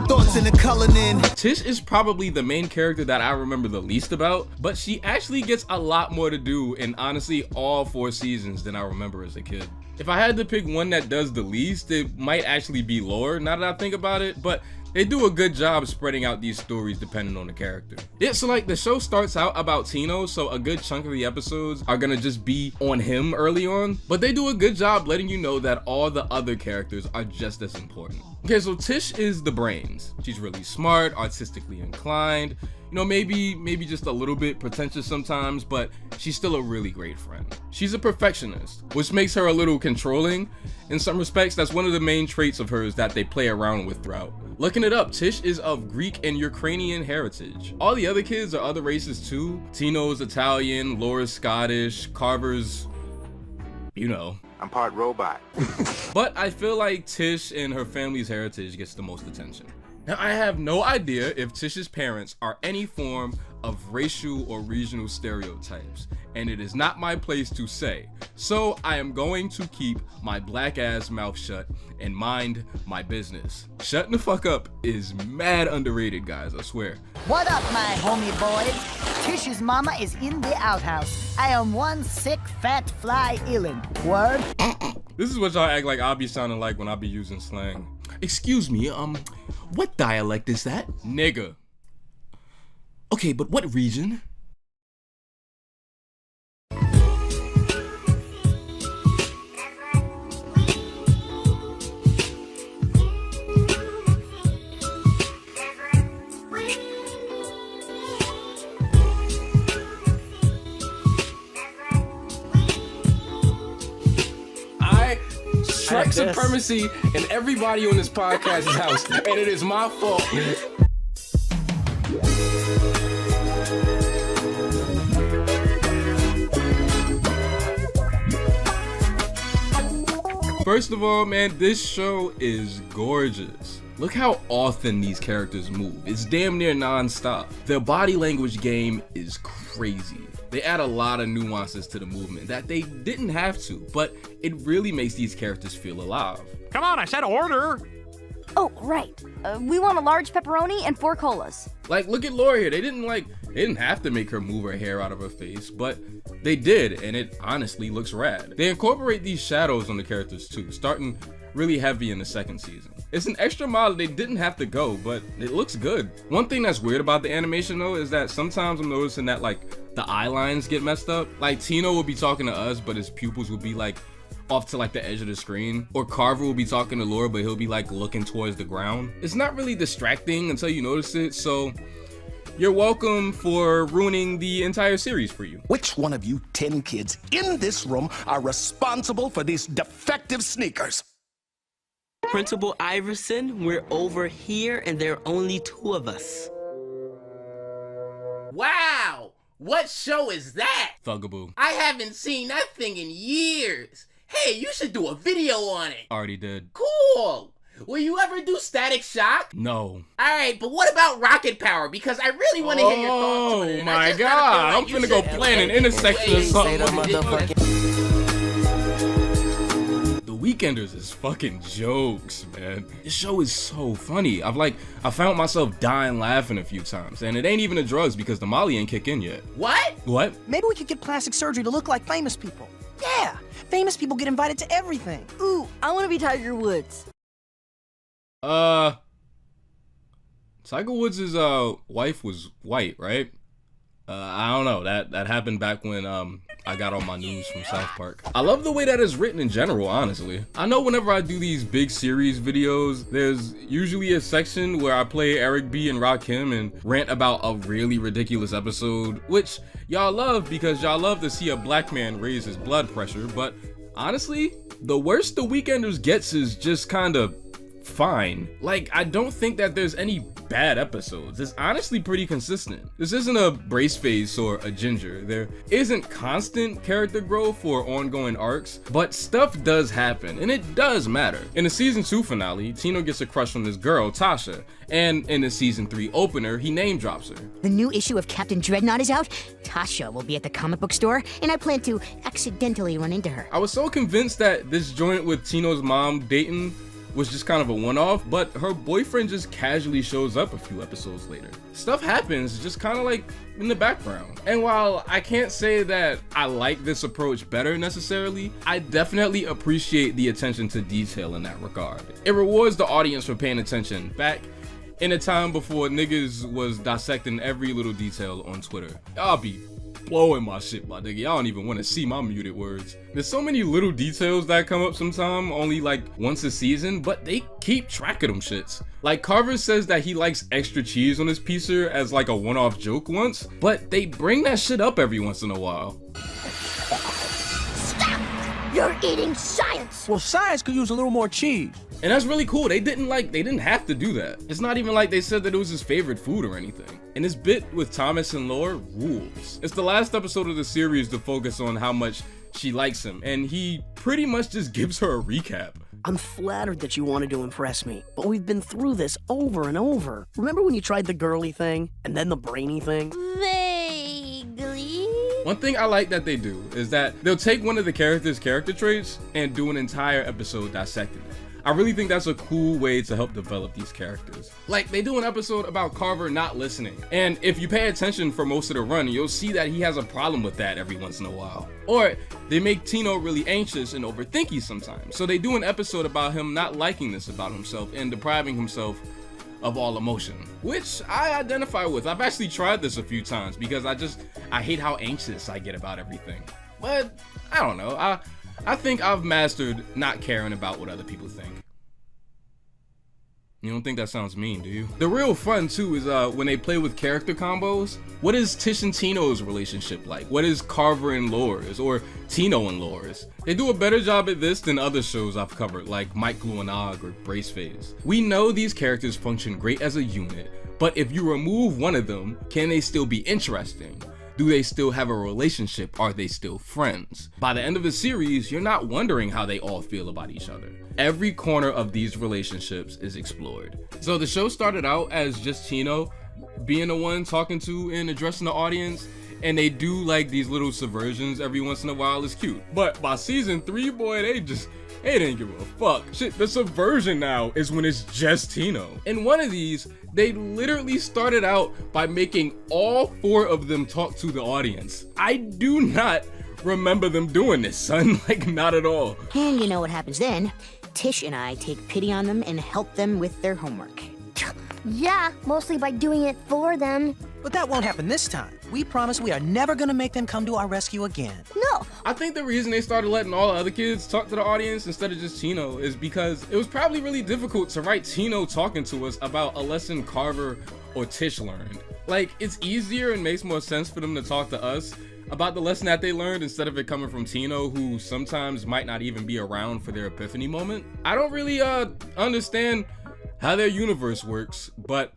Thoughts in the coloring. Tish is probably the main character that I remember the least about, but she actually gets a lot more to do in honestly all 4 seasons than I remember as a kid. If I had to pick one that does the least, it might actually be Lore, now that I think about it, but they do a good job spreading out these stories depending on the character. Yeah, so like the show starts out about Tino, so a good chunk of the episodes are gonna just be on him early on, but they do a good job letting you know that all the other characters are just as important. Okay, so Tish is the brains. She's really smart, artistically inclined, you know, maybe just a little bit pretentious sometimes, but she's still a really great friend. She's a perfectionist, which makes her a little controlling. In some respects, that's one of the main traits of hers that they play around with throughout. Looking it up, Tish is of Greek and Ukrainian heritage. All the other kids are other races too. Tino's Italian, Laura's Scottish, Carver's, you know. I'm part robot. But I feel like Tish and her family's heritage gets the most attention. Now, I have no idea if Tish's parents are any form of racial or regional stereotypes, and it is not my place to say. So I am going to keep my black ass mouth shut and mind my business. Shutting the fuck up is mad underrated, guys, I swear. What up, my homie boys? Tish's mama is in the outhouse. I am one sick fat fly illin. Word? This is what y'all act like I'll be sounding like when I be using slang. Excuse me, what dialect is that? Nigga. Okay, but what region? Strike supremacy in everybody on this podcast's house, and it is my fault. First of all, man, this show is gorgeous. Look how often these characters move. It's damn near non-stop. Their body language game is crazy. They add a lot of nuances to the movement that they didn't have to, but it really makes these characters feel alive. Come on, I said order! Oh, right. We want a large pepperoni and 4 colas. Like, look at Laura here. They didn't have to make her move her hair out of her face, but they did, and it honestly looks rad. They incorporate these shadows on the characters too, starting really heavy in the second season. It's an extra mile they didn't have to go, but it looks good. One thing that's weird about the animation though is that sometimes I'm noticing that like the eye lines get messed up. Like Tino will be talking to us, but his pupils will be like off to like the edge of the screen, or Carver will be talking to Laura, but he'll be like looking towards the ground. It's not really distracting until you notice it, so you're welcome for ruining the entire series for you. Which one of you 10 kids in this room are responsible for these defective sneakers? Principal Iverson, we're over here and there are only 2 of us. Wow! What show is that? Thugaboo. I haven't seen that thing in years. Hey, you should do a video on it. Already did. Cool! Will you ever do Static Shock? No. Alright, but what about Rocket Power? Because I really want to hear your thoughts on it. Oh my god, I'm finna go plan an intersection or something. Weekenders is fucking jokes, man. This show is so funny. I found myself dying laughing a few times, and it ain't even the drugs because the Molly ain't kick in yet. What? What? Maybe we could get plastic surgery to look like famous people. Yeah, famous people get invited to everything. Ooh, I want to be Tiger Woods. Tiger Woods' wife was white, right? I don't know. That happened back when I got all my news from South Park. I love the way that it's written in general, honestly. I know whenever I do these big series videos, there's usually a section where I play Eric B and Rakim and rant about a really ridiculous episode, which y'all love because y'all love to see a black man raise his blood pressure, but honestly, the worst the Weekenders gets is just kind of fine. Like, I don't think that there's any bad episodes. It's honestly pretty consistent. This isn't a brace face or a ginger. There isn't constant character growth or ongoing arcs, but stuff does happen and it does matter. In the season 2 finale, Tino gets a crush on this girl, Tasha, and in the season 3 opener, he name drops her. The new issue of Captain Dreadnought is out. Tasha will be at the comic book store, and I plan to accidentally run into her. I was so convinced that this joint with Tino's mom dating was just kind of a one-off, but her boyfriend just casually shows up a few episodes later. Stuff happens just kind of like in the background. And while I can't say that I like this approach better necessarily, I definitely appreciate the attention to detail in that regard. It rewards the audience for paying attention back in a time before niggas was dissecting every little detail on Twitter. Y'all be blowing my shit, my nigga. Y'all don't even want to see my muted words. There's so many little details that come up sometime, only like once a season, but they keep track of them shits. Like Carver says that he likes extra cheese on his pizza as like a one-off joke once, but they bring that shit up every once in a while. Stop! You're eating science! Well, science could use a little more cheese. And that's really cool. They didn't have to do that. It's not even like they said that it was his favorite food or anything. And this bit with Thomas and Laura rules. It's the last episode of the series to focus on how much she likes him, and he pretty much just gives her a recap. I'm flattered that you wanted to impress me, but we've been through this over and over. Remember when you tried the girly thing, and then the brainy thing? Vaguely. One thing I like that they do is that they'll take one of the characters' character traits and do an entire episode dissecting it. I really think that's a cool way to help develop these characters. Like, they do an episode about Carver not listening, and if you pay attention for most of the run, you'll see that he has a problem with that every once in a while. Or they make Tino really anxious and overthinky sometimes, so they do an episode about him not liking this about himself and depriving himself of all emotion, which I identify with. I've actually tried this a few times because I hate how anxious I get about everything. But I don't know, I think I've mastered not caring about what other people think. You don't think that sounds mean, do you? The real fun too is when they play with character combos. What is Tish and Tino's relationship like? What is Carver and Laura's, or Tino and Laura's? They do a better job at this than other shows I've covered, like Mike Gluenog or Braceface. We know these characters function great as a unit, but if you remove one of them, can they still be interesting? Do they still have a relationship? Are they still friends? By the end of the series, you're not wondering how they all feel about each other. Every corner of these relationships is explored. So the show started out as just Tino being the one talking to and addressing the audience, and they do like these little subversions every once in a while. It's cute. But by season 3, boy, they didn't give a fuck. Shit, the subversion now is when it's just Tino. In one of these, they literally started out by making all 4 of them talk to the audience. I do not remember them doing this, son. Like, not at all. And you know what happens then? Tish and I take pity on them and help them with their homework. Yeah, mostly by doing it for them. But that won't happen this time. We promise we are never gonna make them come to our rescue again. No. I think the reason they started letting all the other kids talk to the audience instead of just Tino is because it was probably really difficult to write Tino talking to us about a lesson Carver or Tish learned. Like, it's easier and makes more sense for them to talk to us about the lesson that they learned instead of it coming from Tino, who sometimes might not even be around for their epiphany moment. I don't really understand how their universe works, but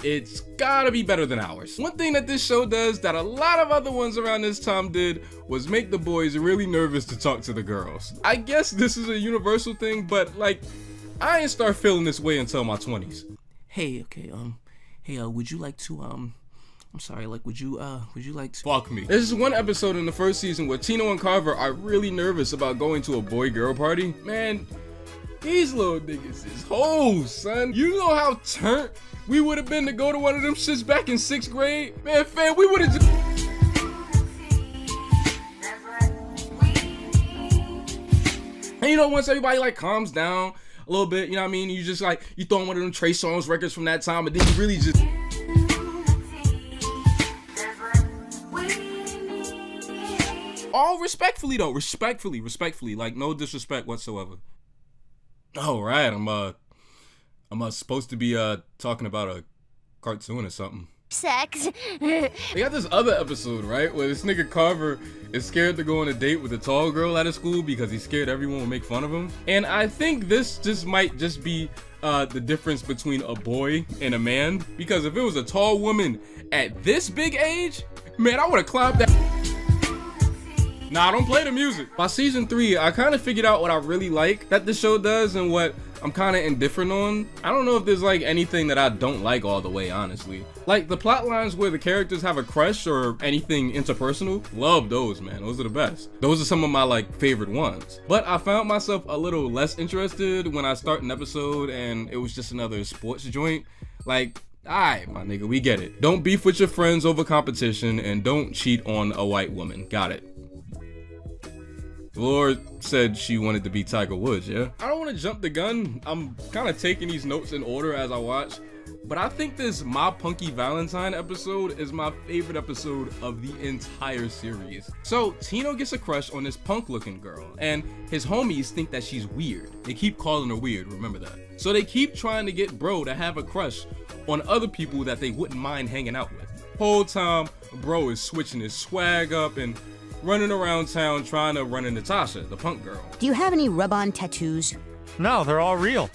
it's gotta be better than ours. One thing that this show does that a lot of other ones around this time did was make the boys really nervous to talk to the girls. I guess this is a universal thing, but like, I didn't start feeling this way until my 20s. Hey, okay, would you like to, I'm sorry, like, would you like to... Fuck me. There's this one episode in the first season where Tino and Carver are really nervous about going to a boy-girl party. Man, these little niggas is hoes, son. You know how turnt we would have been to go to one of them shits back in 6th grade? Man, fam, we would have just... And you know, once everybody like calms down a little bit, you know what I mean? You just like, you throw on one of them Trey Songz records from that time, and then you really just... All respectfully though, respectfully, like no disrespect whatsoever. All right, I'm supposed to be talking about a cartoon or something. Sex. They got this other episode, right, where this nigga Carver is scared to go on a date with a tall girl at a school because he's scared everyone will make fun of him. And I think this just might just be the difference between a boy and a man, because if it was a tall woman at this big age, man, I would have climbed that. Nah, don't play the music. By season 3, I kind of figured out what I really like that the show does and what I'm kind of indifferent on. I don't know if there's like anything that I don't like all the way, honestly. Like the plot lines where the characters have a crush or anything interpersonal, love those, man. Those are the best. Those are some of my like favorite ones. But I found myself a little less interested when I start an episode and it was just another sports joint. Like, alright, my nigga, we get it. Don't beef with your friends over competition and don't cheat on a white woman. Got it. Laura said she wanted to be Tiger Woods, yeah? I don't want to jump the gun. I'm kind of taking these notes in order as I watch, but I think this My Punky Valentine episode is my favorite episode of the entire series. So Tino gets a crush on this punk looking girl and his homies think that she's weird. They keep calling her weird, remember that. So they keep trying to get bro to have a crush on other people that they wouldn't mind hanging out with. Whole time, bro is switching his swag up and running around town trying to run into Tasha, the punk girl. Do you have any rub-on tattoos? No, they're all real.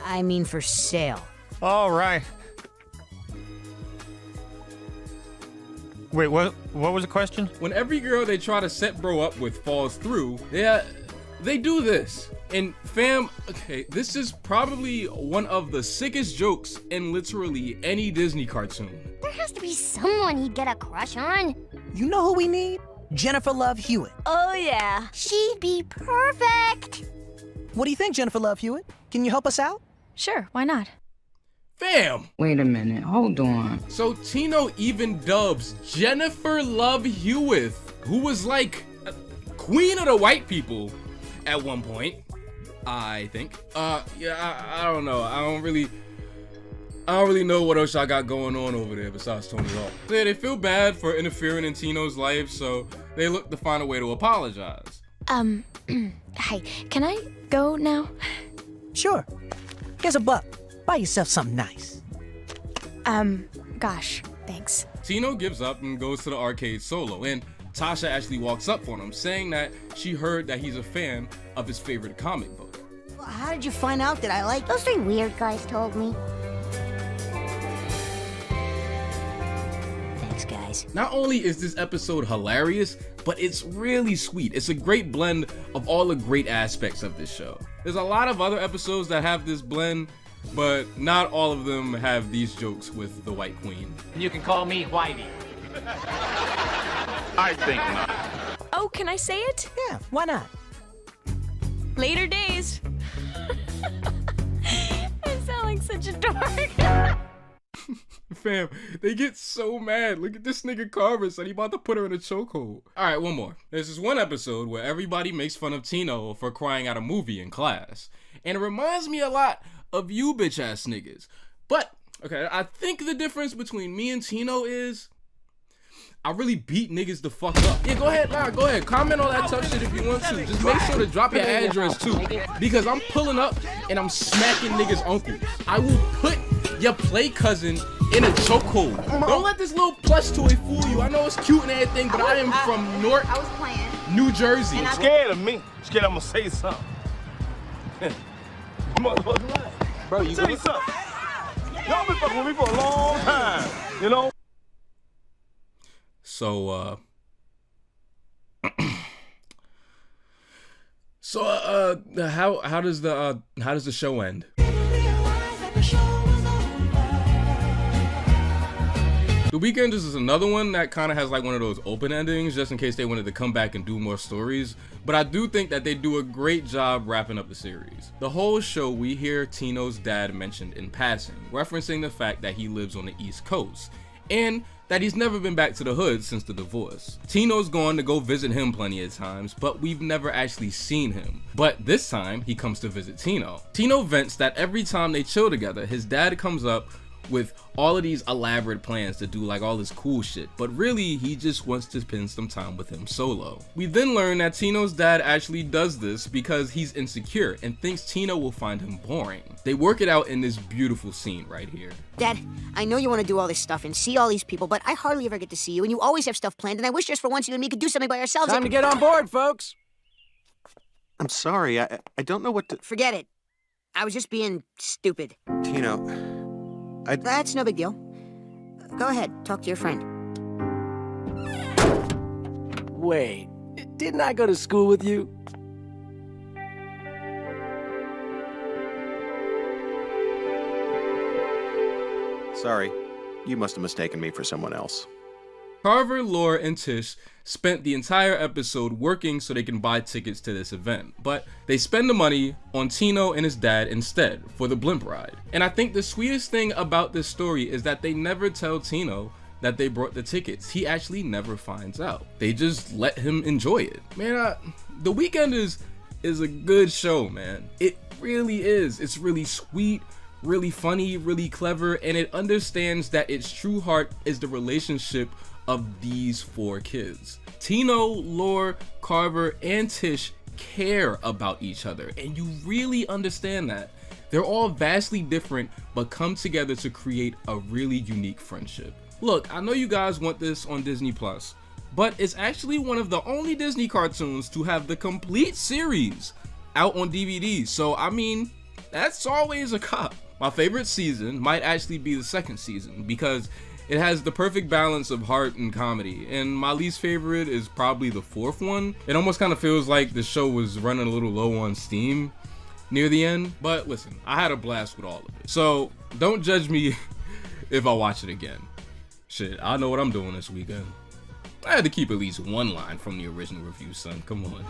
I mean for sale. All right. Wait, what was the question? When every girl they try to set bro up with falls through, they do this. And fam, okay, this is probably one of the sickest jokes in literally any Disney cartoon. There has to be someone he'd get a crush on. You know who we need? Jennifer Love Hewitt. Oh, yeah. She'd be perfect. What do you think, Jennifer Love Hewitt? Can you help us out? Sure, why not? Fam! Wait a minute, hold on. So Tino even dubs Jennifer Love Hewitt, who was like queen of the white people at one point, I think. Yeah, I don't know. I don't really know what else y'all got going on over there besides Tony Hawk. Yeah, they feel bad for interfering in Tino's life, so they look to find a way to apologize. Hi, can I go now? Sure. Here's $1. Buy yourself something nice. Gosh, thanks. Tino gives up and goes to the arcade solo, and Tasha actually walks up on him, saying that she heard that he's a fan of his favorite comic book. Well, how did you find out that I like... Those 3 weird guys told me. Thanks, guys. Not only is this episode hilarious, but it's really sweet. It's a great blend of all the great aspects of this show. There's a lot of other episodes that have this blend, but not all of them have these jokes with the White Queen. You can call me Whitey. I think not. Oh, can I say it? Yeah, why not? Later days. I sound like such a dork. Fam, they get so mad. Look at this nigga Carver said he about to put her in a chokehold. Alright, one more. There's this one episode where everybody makes fun of Tino for crying at a movie in class. And it reminds me a lot of you bitch ass niggas. But, okay, I think the difference between me and Tino is I really beat niggas the fuck up. Yeah, go ahead, nah, go ahead. Comment all that tough shit if you want to. Just make sure to drop your address too. Because I'm pulling up and I'm smacking niggas' uncle. I will put your play cousin in a chokehold. Don't let this little plush toy fool you. I know it's cute and everything, but I am from Newark, New Jersey. You're scared of me. Scared I'm gonna say something. Motherfucker. Bro, you say something. Y'all been fucking with me for a long time, you know? So, how does the show end? The Weeknders is another one that kind of has like one of those open endings, just in case they wanted to come back and do more stories. But I do think that they do a great job wrapping up the series. The whole show, we hear Tino's dad mentioned in passing, referencing the fact that he lives on the East Coast, and that he's never been back to the hood since the divorce. Tino's gone to go visit him plenty of times, but we've never actually seen him. But this time, he comes to visit Tino. Tino vents that every time they chill together, his dad comes up with all of these elaborate plans to do like all this cool shit, but really he just wants to spend some time with him solo. We then learn that Tino's dad actually does this because he's insecure and thinks Tino will find him boring. They work it out in this beautiful scene right here. Dad, I know you want to do all this stuff and see all these people, but I hardly ever get to see you, and you always have stuff planned, and I wish just for once you and me could do something by ourselves. Time to get on board, folks. I'm sorry, I don't know what to... Forget it. I was just being stupid. Tino, That's no big deal. Go ahead, talk to your friend. Wait, didn't I go to school with you? Sorry, you must have mistaken me for someone else. Carver, Laura, and Tish spent the entire episode working so they can buy tickets to this event, but they spend the money on Tino and his dad instead for the blimp ride. And I think the sweetest thing about this story is that they never tell Tino that they brought the tickets. He actually never finds out. They just let him enjoy it. Man, The Weeknders is a good show, man. It really is. It's really sweet, really funny, really clever, and it understands that its true heart is the relationship of these 4 kids. Tino, Laura, Carver, and Tish care about each other, and you really understand that. They're all vastly different, but come together to create a really unique friendship. Look, I know you guys want this on Disney+, but it's actually one of the only Disney cartoons to have the complete series out on DVD, so I mean, that's always a cop. My favorite season might actually be the 2nd season, because It has the perfect balance of heart and comedy, and my least favorite is probably the fourth one. It almost kind of feels like the show was running a little low on steam near the end, but listen, I had a blast with all of it. So don't judge me if I watch it again. Shit, I know what I'm doing this weekend. I had to keep at least one line from the original review, son. Come on.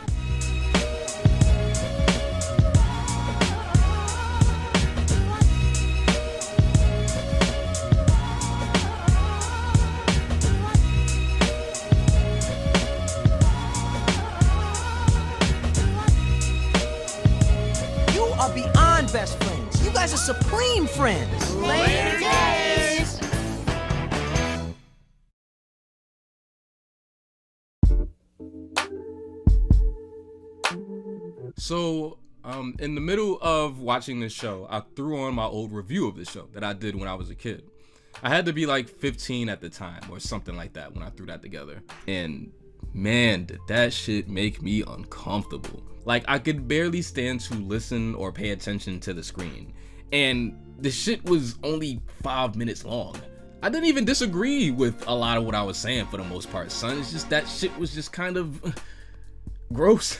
You are beyond best friends. You guys are supreme friends. Later days. So, in the middle of watching this show, I threw on my old review of the show that I did when I was a kid. I had to be like 15 at the time or something like that when I threw that together. And man, did that shit make me uncomfortable. Like, I could barely stand to listen or pay attention to the screen. And the shit was only 5 minutes long. I didn't even disagree with a lot of what I was saying for the most part, son. It's just that shit was just kind of gross.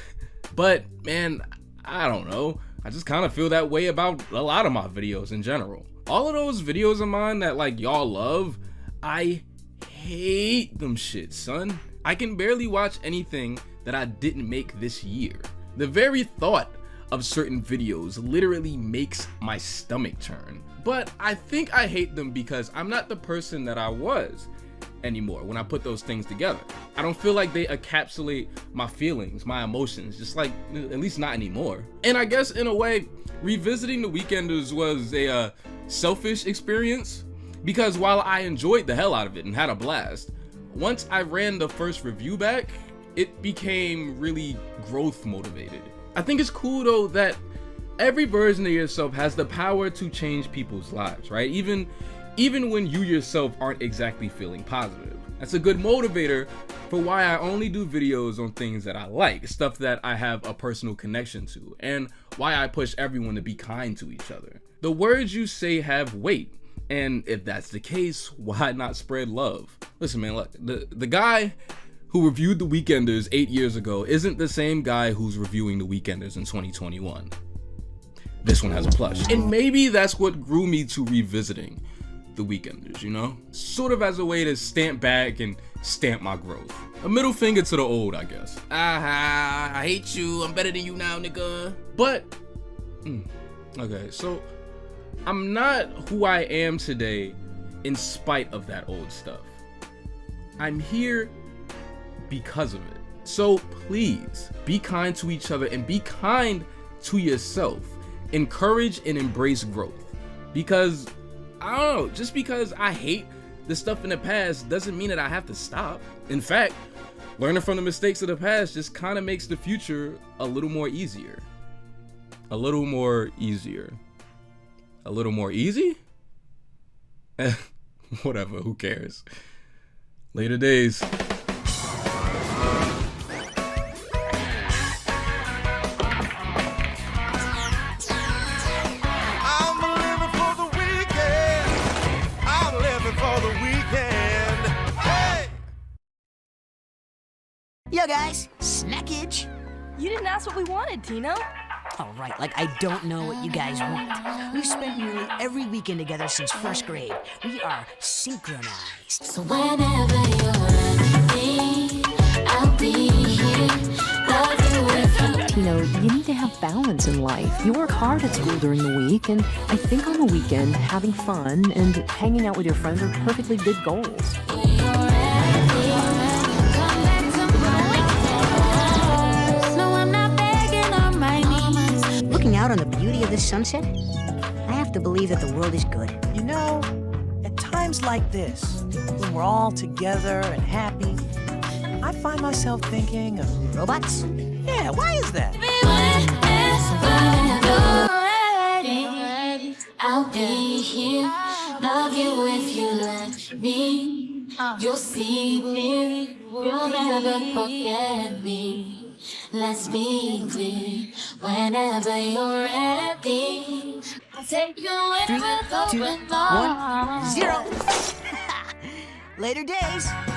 But man, I don't know. I just kind of feel that way about a lot of my videos in general. All of those videos of mine that like y'all love, I hate them shit, son. I can barely watch anything that I didn't make this year. The very thought of certain videos literally makes my stomach turn. But I think I hate them because I'm not the person that I was anymore when I put those things together. I don't feel like they encapsulate my feelings, my emotions, just like, at least not anymore. And I guess in a way, revisiting The Weekenders was a selfish experience, because while I enjoyed the hell out of it and had a blast, once I ran the first review back, it became really growth motivated. I think it's cool though that every version of yourself has the power to change people's lives, right? Even when you yourself aren't exactly feeling positive. That's a good motivator for why I only do videos on things that I like, stuff that I have a personal connection to, and why I push everyone to be kind to each other. The words you say have weight, and if that's the case, why not spread love? Listen, man, look, the guy who reviewed The Weekenders 8 years ago isn't the same guy who's reviewing The Weekenders in 2021. This one has a plush. And maybe that's what grew me to revisiting The Weekenders, you know? Sort of as a way to stamp back and stamp my growth. A middle finger to the old, I guess. I hate you. I'm better than you now, nigga. But, okay, so I'm not who I am today in spite of that old stuff. I'm here because of it. So please, be kind to each other and be kind to yourself. Encourage and embrace growth. Because I don't know, just because I hate the stuff in the past doesn't mean that I have to stop. In fact, learning from the mistakes of the past just kind of makes the future a little more easier. A little more easier. A little more easy? Whatever, who cares? Later days. Yo guys, snackage. You didn't ask what we wanted, Tino. All right, like I don't know what you guys want. We've spent nearly every weekend together since first grade. We are synchronized. So whenever you're ready, I'll be here. Love you if you... Tino, you need to have balance in life. You work hard at school during the week, and I think on the weekend, having fun and hanging out with your friends are perfectly good goals. Looking out on the beauty of this sunset, I have to believe that the world is good. You know, at times like this, when we're all together and happy, I find myself thinking of robots? Yeah, why is that? I'll be here. Love you if you let me. You'll see me. You'll never forget me. Let's be clear. Whenever you're ready, I'll take you with 3, 2, 1, 0. Later days.